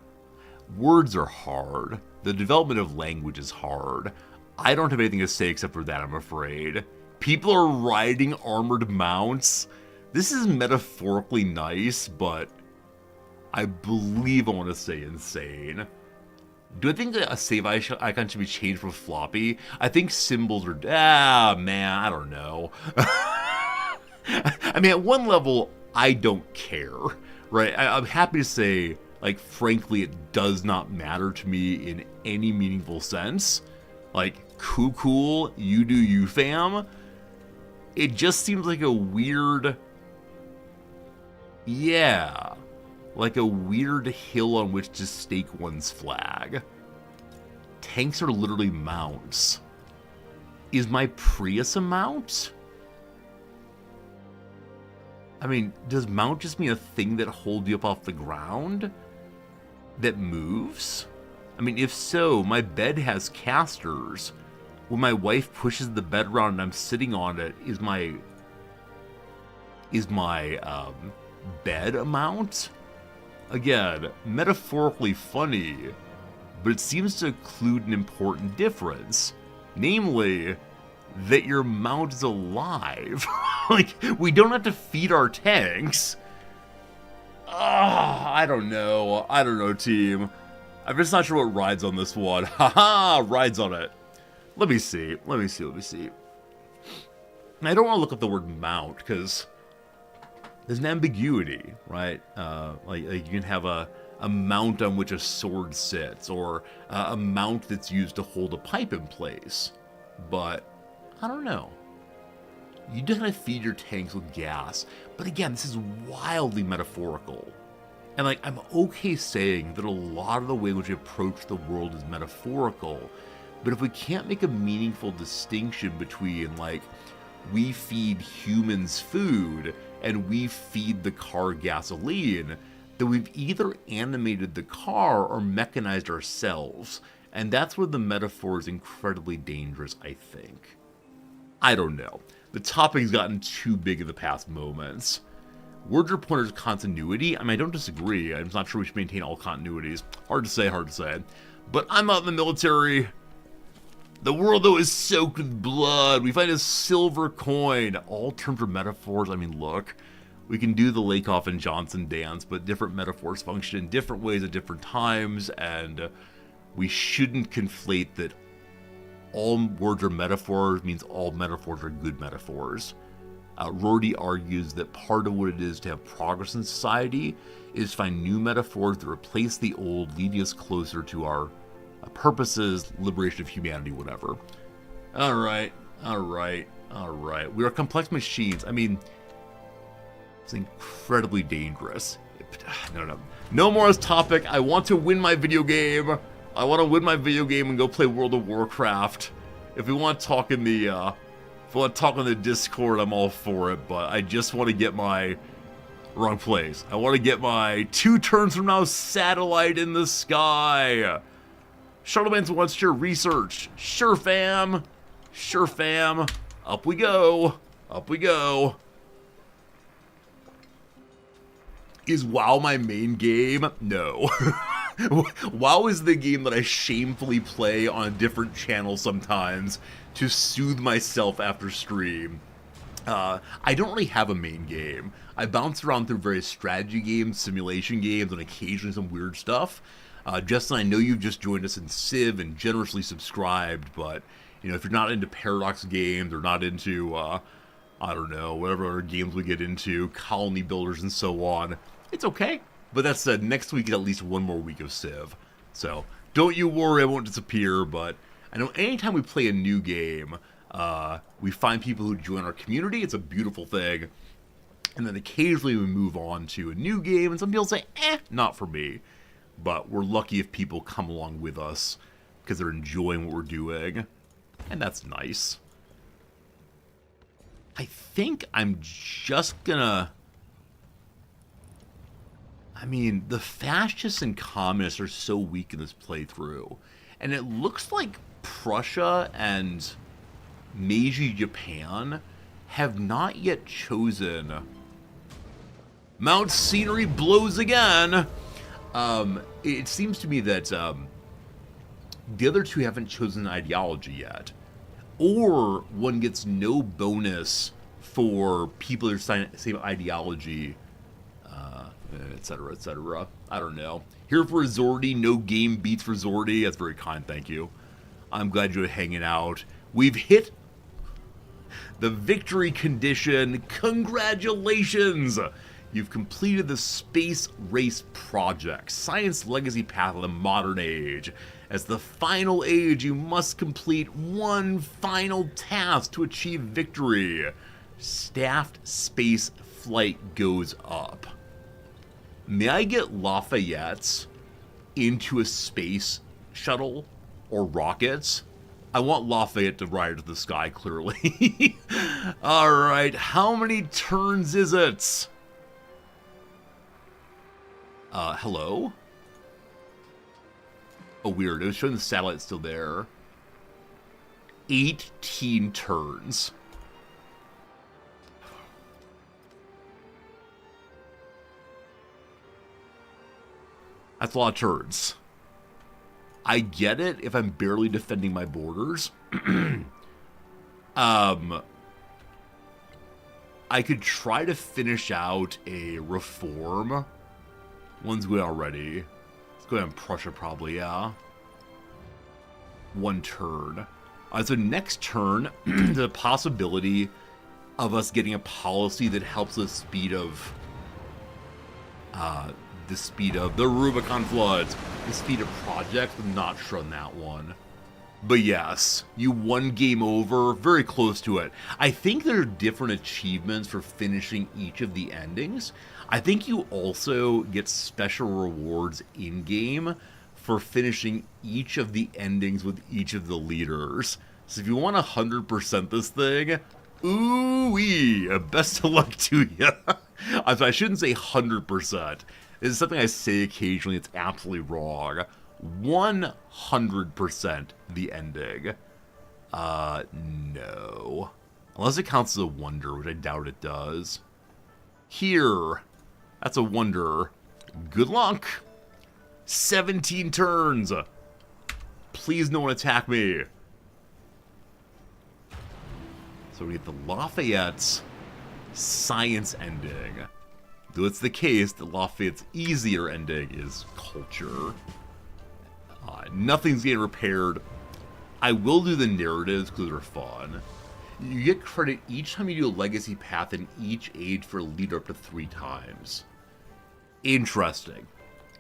Words are hard. The development of language is hard. I don't have anything to say except for that, I'm afraid. People are riding armored mounts. This is metaphorically nice, but I believe I want to say insane. Do I think that a save icon should be changed from floppy? I think symbols are... man, I don't know. I mean, at one level, I don't care, right? I'm happy to say, like, frankly, it does not matter to me in any meaningful sense. Like, cool, you do you, fam. It just seems like a weird... Yeah. Like a weird hill on which to stake one's flag. Tanks are literally mounts. Is my Prius a mount? I mean, does mount just mean a thing that holds you up off the ground? That moves? I mean, if so, my bed has casters. When my wife pushes the bed around and I'm sitting on it, is my bed a mount? Again, metaphorically funny, but it seems to include an important difference. Namely, that your mount is alive. Like, we don't have to feed our tanks. I don't know, team. I'm just not sure what rides on this one. Haha, rides on it. Let me see. I don't want to look up the word mount, because there's an ambiguity, right? Like you can have a mount on which a sword sits, or a mount that's used to hold a pipe in place. But, I don't know. You do have to feed your tanks with gas. But again, this is wildly metaphorical. And like, I'm okay saying that a lot of the way in which we approach the world is metaphorical, but if we can't make a meaningful distinction between, like, we feed humans food and we feed the car gasoline, then we've either animated the car or mechanized ourselves. And that's where the metaphor is incredibly dangerous, I think. I don't know. The topic's gotten too big in the past moments. Word your pointer's continuity? I mean, I don't disagree. I'm not sure we should maintain all continuities. Hard to say, hard to say. But I'm not in the military. The world, though, is soaked with blood. We find a silver coin. All terms are metaphors. I mean, look. We can do the Lakoff and Johnson dance, but different metaphors function in different ways at different times, and we shouldn't conflate that all words are metaphors means all metaphors are good metaphors. Rorty argues that part of what it is to have progress in society is to find new metaphors that replace the old, leading us closer to our purposes, liberation of humanity, whatever. Alright. We are complex machines. I mean, it's incredibly dangerous. No more as topic. I want to win my video game. I want to win my video game and go play World of Warcraft. If we want to talk in the Discord, I'm all for it, but I just want to get my wrong place. I want to get my 2 turns from now satellite in the sky. Shuttleman's wants your research. Sure, fam. Sure, fam. Up we go. Up we go. Is WoW my main game? No. WoW is the game that I shamefully play on a different channel sometimes to soothe myself after stream. I don't really have a main game. I bounce around through various strategy games, simulation games, and occasionally some weird stuff. Justin, I know you've just joined us in Civ and generously subscribed, but you know, if you're not into Paradox games or not into, I don't know, whatever other games we get into, colony builders and so on, it's okay. But that said, next week is at least one more week of Civ. So, don't you worry, I won't disappear, but I know anytime we play a new game, we find people who join our community. It's a beautiful thing. And then occasionally we move on to a new game, and some people say, not for me. But we're lucky if people come along with us because they're enjoying what we're doing. And that's nice. I think I'm just gonna... I mean, the fascists and communists are so weak in this playthrough. And it looks like Prussia and Meiji Japan have not yet chosen... Mount Scenery blows again! It seems to me that the other two haven't chosen an ideology yet. Or one gets no bonus for people who are same ideology, etc., etc. I don't know. Here for Zordy, no game beats for Zordy. That's very kind, thank you. I'm glad you're hanging out. We've hit the victory condition. Congratulations! You've completed the Space Race Project, Science Legacy Path of the Modern Age. As the final age, you must complete one final task to achieve victory. Staffed space flight goes up. May I get Lafayette into a space shuttle or rockets? I want Lafayette to ride to the sky, clearly. Alright, how many turns is it? Hello? Oh, weird. It was showing the satellite still there. 18 turns. That's a lot of turns. I get it if I'm barely defending my borders. I could try to finish out a reform. One's good already. Let's go ahead and Prussia probably, yeah. One turn. So next turn, the possibility of us getting a policy that helps the speed of the Rubicon floods, the speed of projects. I'm not sure on that one. But yes, you won game over, very close to it. I think there are different achievements for finishing each of the endings. I think you also get special rewards in-game for finishing each of the endings with each of the leaders. So if you want 100% this thing, ooh-wee, best of luck to you. I shouldn't say 100%. This is something I say occasionally, it's absolutely wrong. 100% the ending. No. Unless it counts as a wonder, which I doubt it does. Here. That's a wonder. Good luck. 17 turns. Please no one attack me. So we get the Lafayette's science ending. Though it's the case that Lafayette's easier ending is culture. Nothing's getting repaired. I will do the narratives because they're fun. You get credit each time you do a legacy path in each age for a leader up to 3 times. Interesting.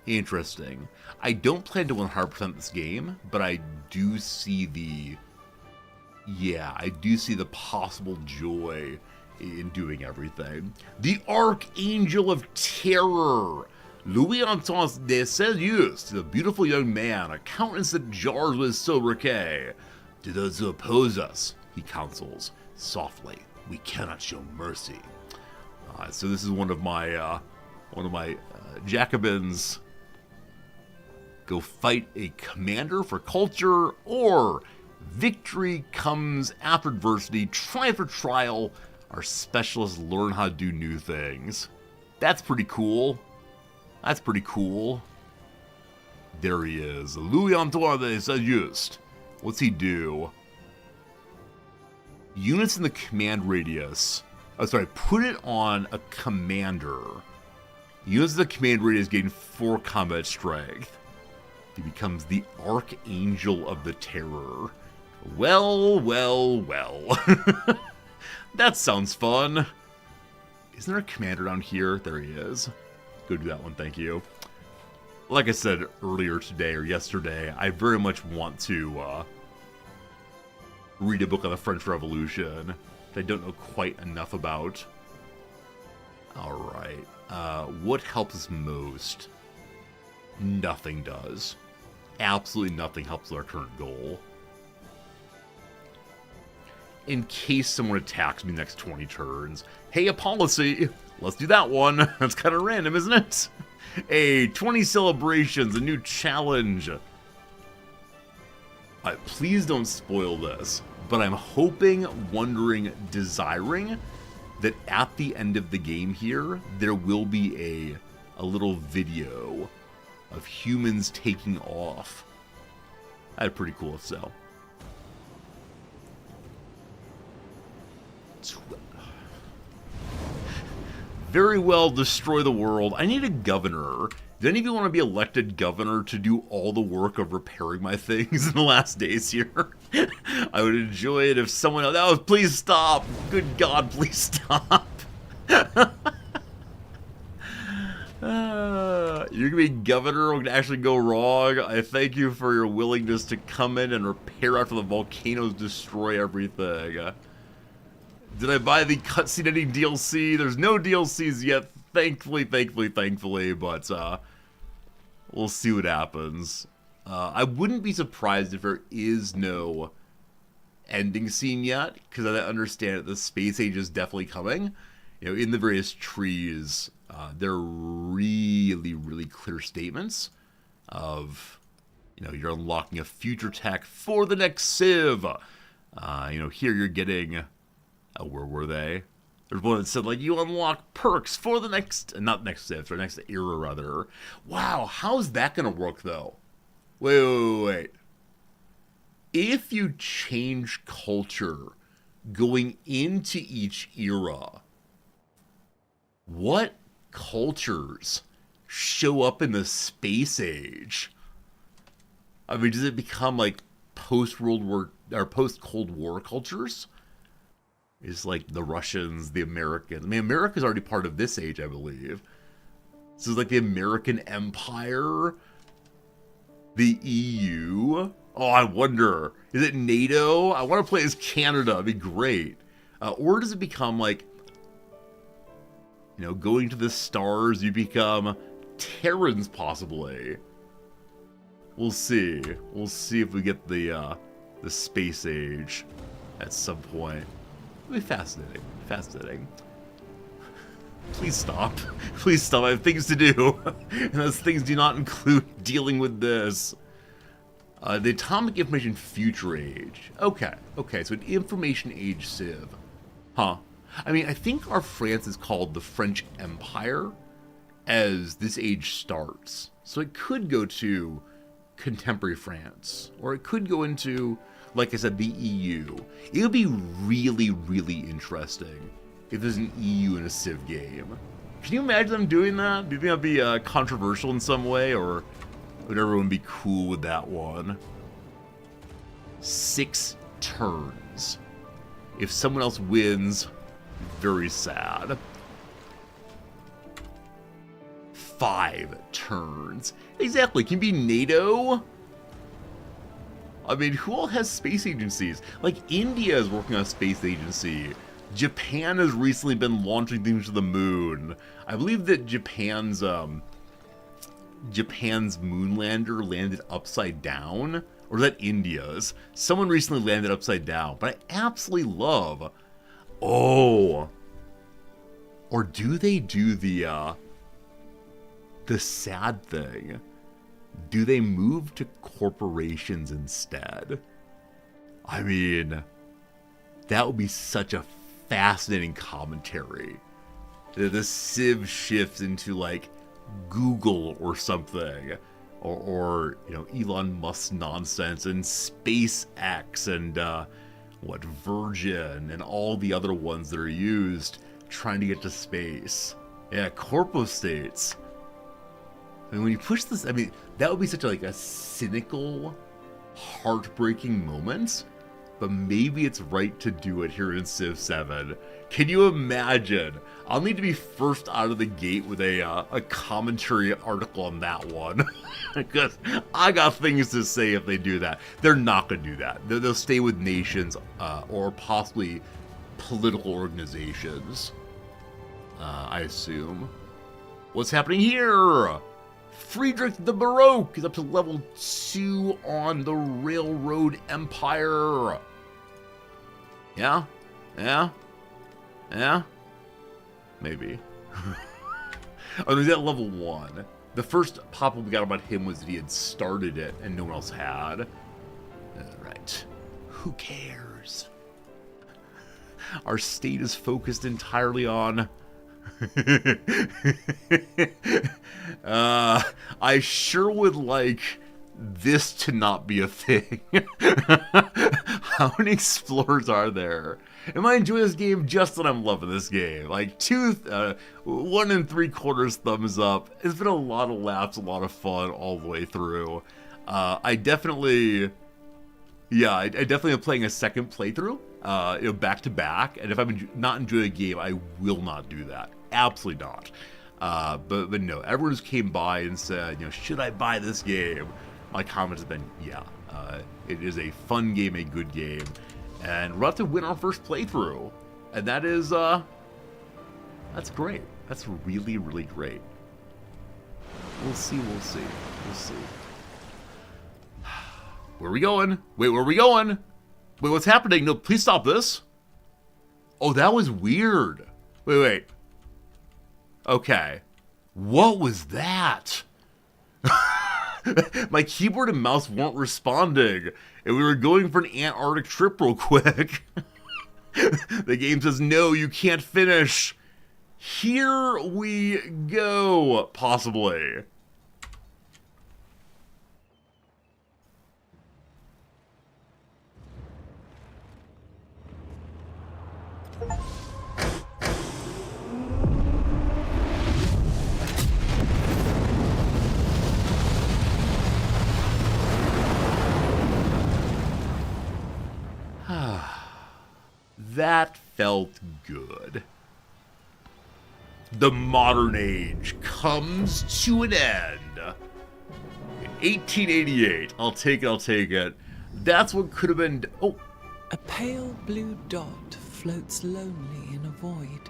Interesting. I don't plan to 100% this game, but I do see the... Yeah, I do see the possible joy in doing everything. The Archangel of Terror! Louis-Antoine de Saint-Just, the beautiful young man, a countenance that jars with sobriquet. To those who oppose us, he counsels softly, we cannot show mercy. So this is one of my Jacobins. Go fight a commander for culture, or victory comes after adversity, try for trial, our specialists learn how to do new things. That's pretty cool. That's pretty cool. There he is, Louis-Antoine de Saint-Just. What's he do? Units in the command radius. Oh, sorry, put it on a commander. Units in the command radius gain 4 combat strength. He becomes the Archangel of the Terror. Well, well, well. That sounds fun. Isn't there a commander down here? There he is. Go do that one, thank you. Like I said earlier today or yesterday, I very much want to read a book on the French Revolution that I don't know quite enough about. Alright. What helps us most? Nothing does. Absolutely nothing helps our current goal. In case someone attacks me next 20 turns. Hey, a policy! Let's do that one. That's kind of random, isn't it? Hey, 20 celebrations, a new challenge. Please don't spoil this, but I'm hoping, wondering, desiring that at the end of the game here, there will be a little video of humans taking off. That'd be pretty cool if so. Very well, destroy the world. I need a governor. Do any of you want to be elected governor to do all the work of repairing my things in the last days here? I would enjoy it if someone else... Oh, please stop! Good God, please stop! You're gonna be governor, we're gonna actually go wrong. I thank you for your willingness to come in and repair after the volcanoes destroy everything. Did I buy the cutscene ending DLC? There's no DLCs yet, thankfully, but we'll see what happens. I wouldn't be surprised if there is no ending scene yet, because I understand that the space age is definitely coming. You know, in the various trees, there are really, really clear statements of, you know, you're unlocking a future tech for the next Civ. You know, here you're getting... where were they? There's one that said, like, you unlock perks for the next... Not next Civ, or next era, rather. Wow, how's that going to work, though? Wait. If you change culture going into each era, what cultures show up in the space age? I mean, does it become, like, post-World War... or post-Cold War cultures? Is like the Russians, the Americans. I mean, America's already part of this age, I believe. So it's like the American Empire, the EU. Oh, I wonder. Is it NATO? I want to play as Canada. It'd be great. Or does it become like, you know, going to the stars, you become Terrans, possibly. We'll see. We'll see if we get the space age at some point. It'll be fascinating. Fascinating. Please stop. Please stop. I have things to do. And those things do not include dealing with this. The Atomic Information Future Age. Okay. So an Information Age Civ. Huh. I mean, I think our France is called the French Empire as this age starts. So it could go to contemporary France, or it could go into, like I said, the EU. It would be really, really interesting if there's an EU in a Civ game. Can you imagine them doing that? Do you think that'd be controversial in some way, or would everyone be cool with that one? 6 turns. If someone else wins, very sad. 5 turns. Exactly, can be NATO. I mean, who all has space agencies? Like, India is working on a space agency. Japan has recently been launching things to the moon. I believe that Japan's moonlander landed upside down. Or is that India's? Someone recently landed upside down. But I absolutely love... Oh. Or do they do the sad thing? Do they move to corporations instead? I mean, that would be such a fascinating commentary. The Civ shifts into like Google or something, or you know, Elon Musk nonsense, and SpaceX, and Virgin, and all the other ones that are used trying to get to space. Yeah, corpo states. I mean, when you push this, I mean, that would be such a cynical, heartbreaking moment. But maybe it's right to do it here in Civ 7. Can you imagine? I'll need to be first out of the gate with a commentary article on that one. Because I got things to say if they do that. They're not going to do that. They'll stay with nations or possibly political organizations. I assume. What's happening here? Friedrich the Baroque is up to level 2 on the Railroad Empire. Yeah? Yeah? Yeah? Maybe. Oh, he's at level 1. The first pop-up we got about him was that he had started it and no one else had. Right. Who cares? Our state is focused entirely on... I sure would like this to not be a thing. How many explorers are there? Am I enjoying this game? Just that I'm loving this game. Like 1 3/4 thumbs up. It's been a lot of laps, a lot of fun all the way through. I definitely am playing a second playthrough, back to back. And if I'm not enjoying a game, I will not do that. Absolutely not. But no, everyone just came by and said, should I buy this game? My comments have been, yeah. It is a fun game, a good game, and we're about to win our first playthrough, and that is, that's great. That's really, really great. We'll see. Where are we going? Wait, where are we going? Wait, what's happening? No, please stop this. Oh, that was weird. Wait. Okay. What was that? My keyboard and mouse weren't responding, and we were going for an Antarctic trip real quick. The game says, no, you can't finish. Here we go, possibly. That felt good. The modern age comes to an end. In 1888. I'll take it. That's what could have been... Oh. A pale blue dot floats lonely in a void.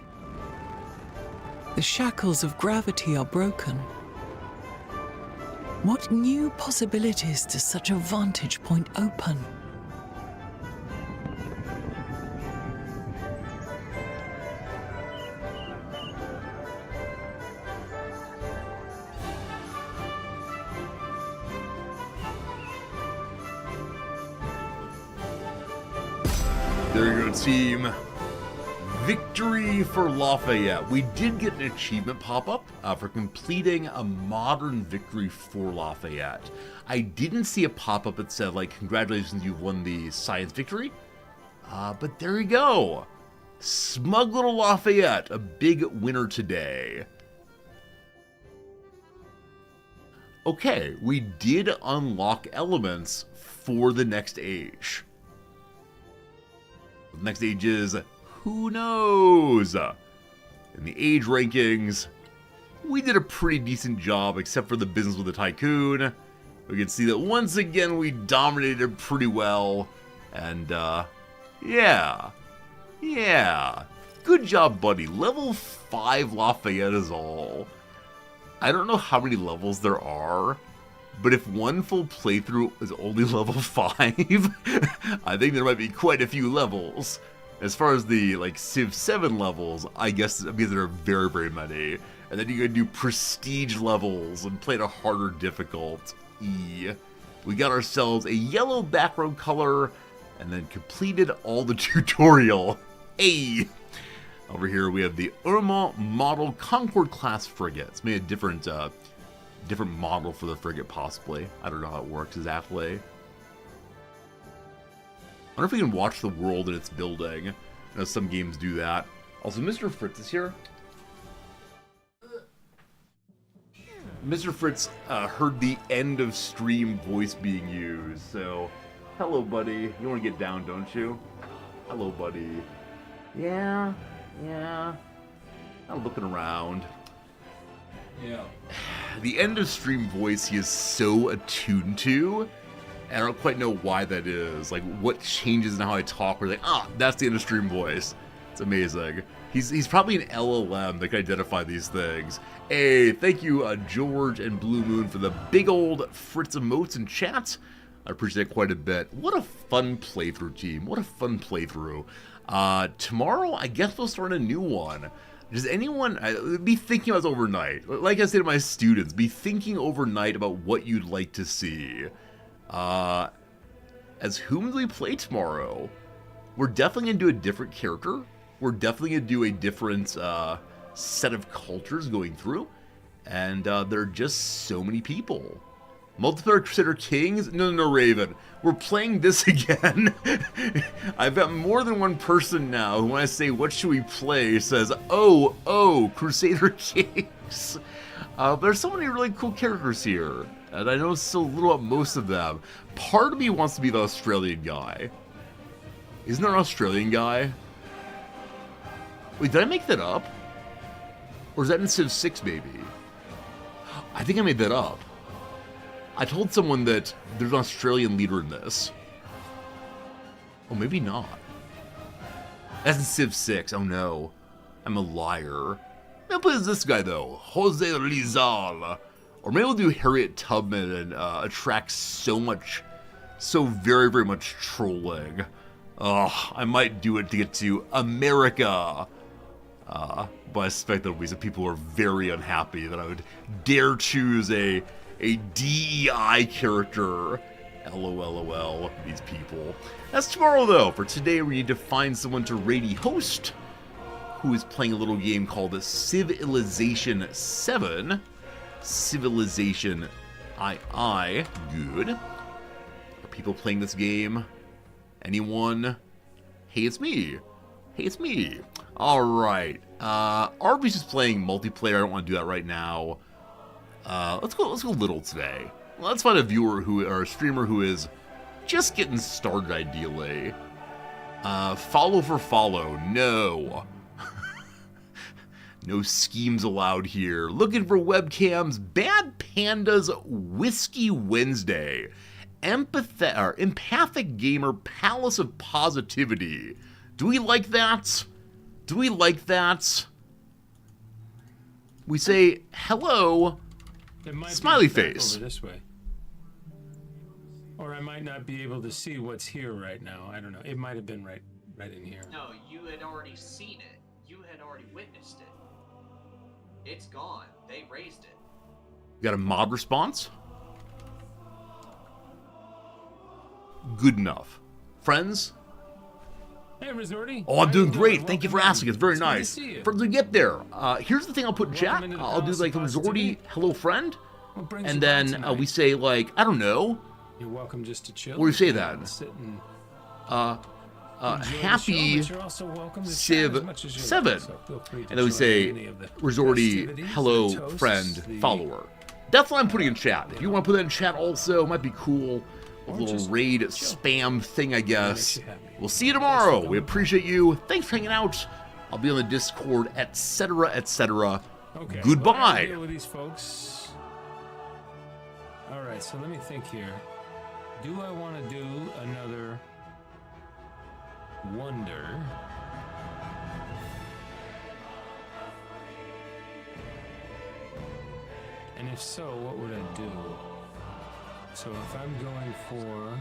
The shackles of gravity are broken. What new possibilities does such a vantage point open? There you go, team. Victory for Lafayette. We did get an achievement pop-up for completing a modern victory for Lafayette. I didn't see a pop-up that said, like, congratulations, you've won the science victory. But there you go. Smug little Lafayette, a big winner today. Okay, we did unlock elements for the next age. The next age is, who knows? In the age rankings, we did a pretty decent job, except for the business with the tycoon. We can see that once again we dominated pretty well. And, yeah. Good job, buddy. Level 5 Lafayette is all. I don't know how many levels there are, but if one full playthrough is only level 5, I think there might be quite a few levels. As far as the, like, Civ 7 levels, I guess because there are very, very many. And then you gotta do prestige levels and play at a harder difficulty. We got ourselves a yellow background color, and then completed all the tutorial. Hey! Over here we have the Urmont model Concord class frigate. It's made a different model for the frigate, possibly. I don't know how it works exactly. I wonder if we can watch the world in its building. I know some games do that. Also, Mr. Fritz is here. Mr. Fritz heard the end of stream voice being used, so... Hello, buddy. You want to get down, don't you? Hello, buddy. Yeah. I'm looking around. Yeah. The end of stream voice he is so attuned to, and I don't quite know why that is. Like, what changes in how I talk, we're like, that's the end of stream voice. It's amazing. He's probably an LLM that can identify these things. Hey, thank you, George and Blue Moon, for the big old Fritz emotes in chat. I appreciate it quite a bit. What a fun playthrough, team. What a fun playthrough. Tomorrow, I guess we'll start a new one. Does anyone be thinking about this overnight? Like I say to my students, be thinking overnight about what you'd like to see. As whom do we play tomorrow? We're definitely going to do a different character. We're definitely going to do a different set of cultures going through. And there are just so many people. Multiplayer Crusader Kings? No, Raven. We're playing this again. I've got more than one person now who, when I say, what should we play, says, oh, Crusader Kings. There's so many really cool characters here, and I know so little about most of them. Part of me wants to be the Australian guy. Isn't there an Australian guy? Wait, did I make that up? Or is that in Civ 6, maybe? I think I made that up. I told someone that there's an Australian leader in this. Oh, maybe not. That's in Civ 6. Oh, no. I'm a liar. Maybe I'll play as this guy, though. Jose Rizal. Or maybe we'll do Harriet Tubman and attract so very, very much trolling. I might do it to get to America. But I suspect there'll be some people who are very unhappy that I would dare choose a DEI character. LOL, these people. That's tomorrow, though. For today, we need to find someone to raid host who is playing a little game called Civilization VII. Civilization II. Good. Are people playing this game? Anyone? Hey, it's me. Alright. Arby's just playing multiplayer. I don't want to do that right now. Let's go little today. Let's find a viewer or a streamer who is just getting started, ideally. Follow for follow. No. No schemes allowed here. Looking for webcams. Bad Pandas Whiskey Wednesday. Empathic Gamer Palace of Positivity. Do we like that? We say hello. Smiley face. Over this way. Or I might not be able to see what's here right now. I don't know. It might have been right in here. No, you had already seen it. You had already witnessed it. It's gone. They raised it. Got a mob response? Good enough. Friends, Hey, Resorty. Oh, I'm How doing you great. Thank you for Welcome in. asking. It's very It's good to nice. see you. For to get there, here's the thing I'll put in chat. Welcome into the I'll do Palace like the of Resorty Positivity. hello friend, What brings and you by then tonight? we say like, I don't know, You're welcome just to chill. what do we say You then? can sit and enjoy the Happy show, but you're also welcome to chat Civ as much as you 7. like, so feel free to And then we join say any of the Resorty festivities, hello the toasts, friend the- follower. That's what I'm putting in chat. If you want to put that in chat also, it might be cool. A Or little just raid chill. spam thing, I guess. makes you happy. We'll see you tomorrow. We appreciate you. Thanks for hanging out. I'll be on the Discord, etc., etc. Okay. Goodbye. Well, I gotta deal with these folks. All right, so let me think here. Do I want to do another wonder? And if so, what would I do? So if I'm going for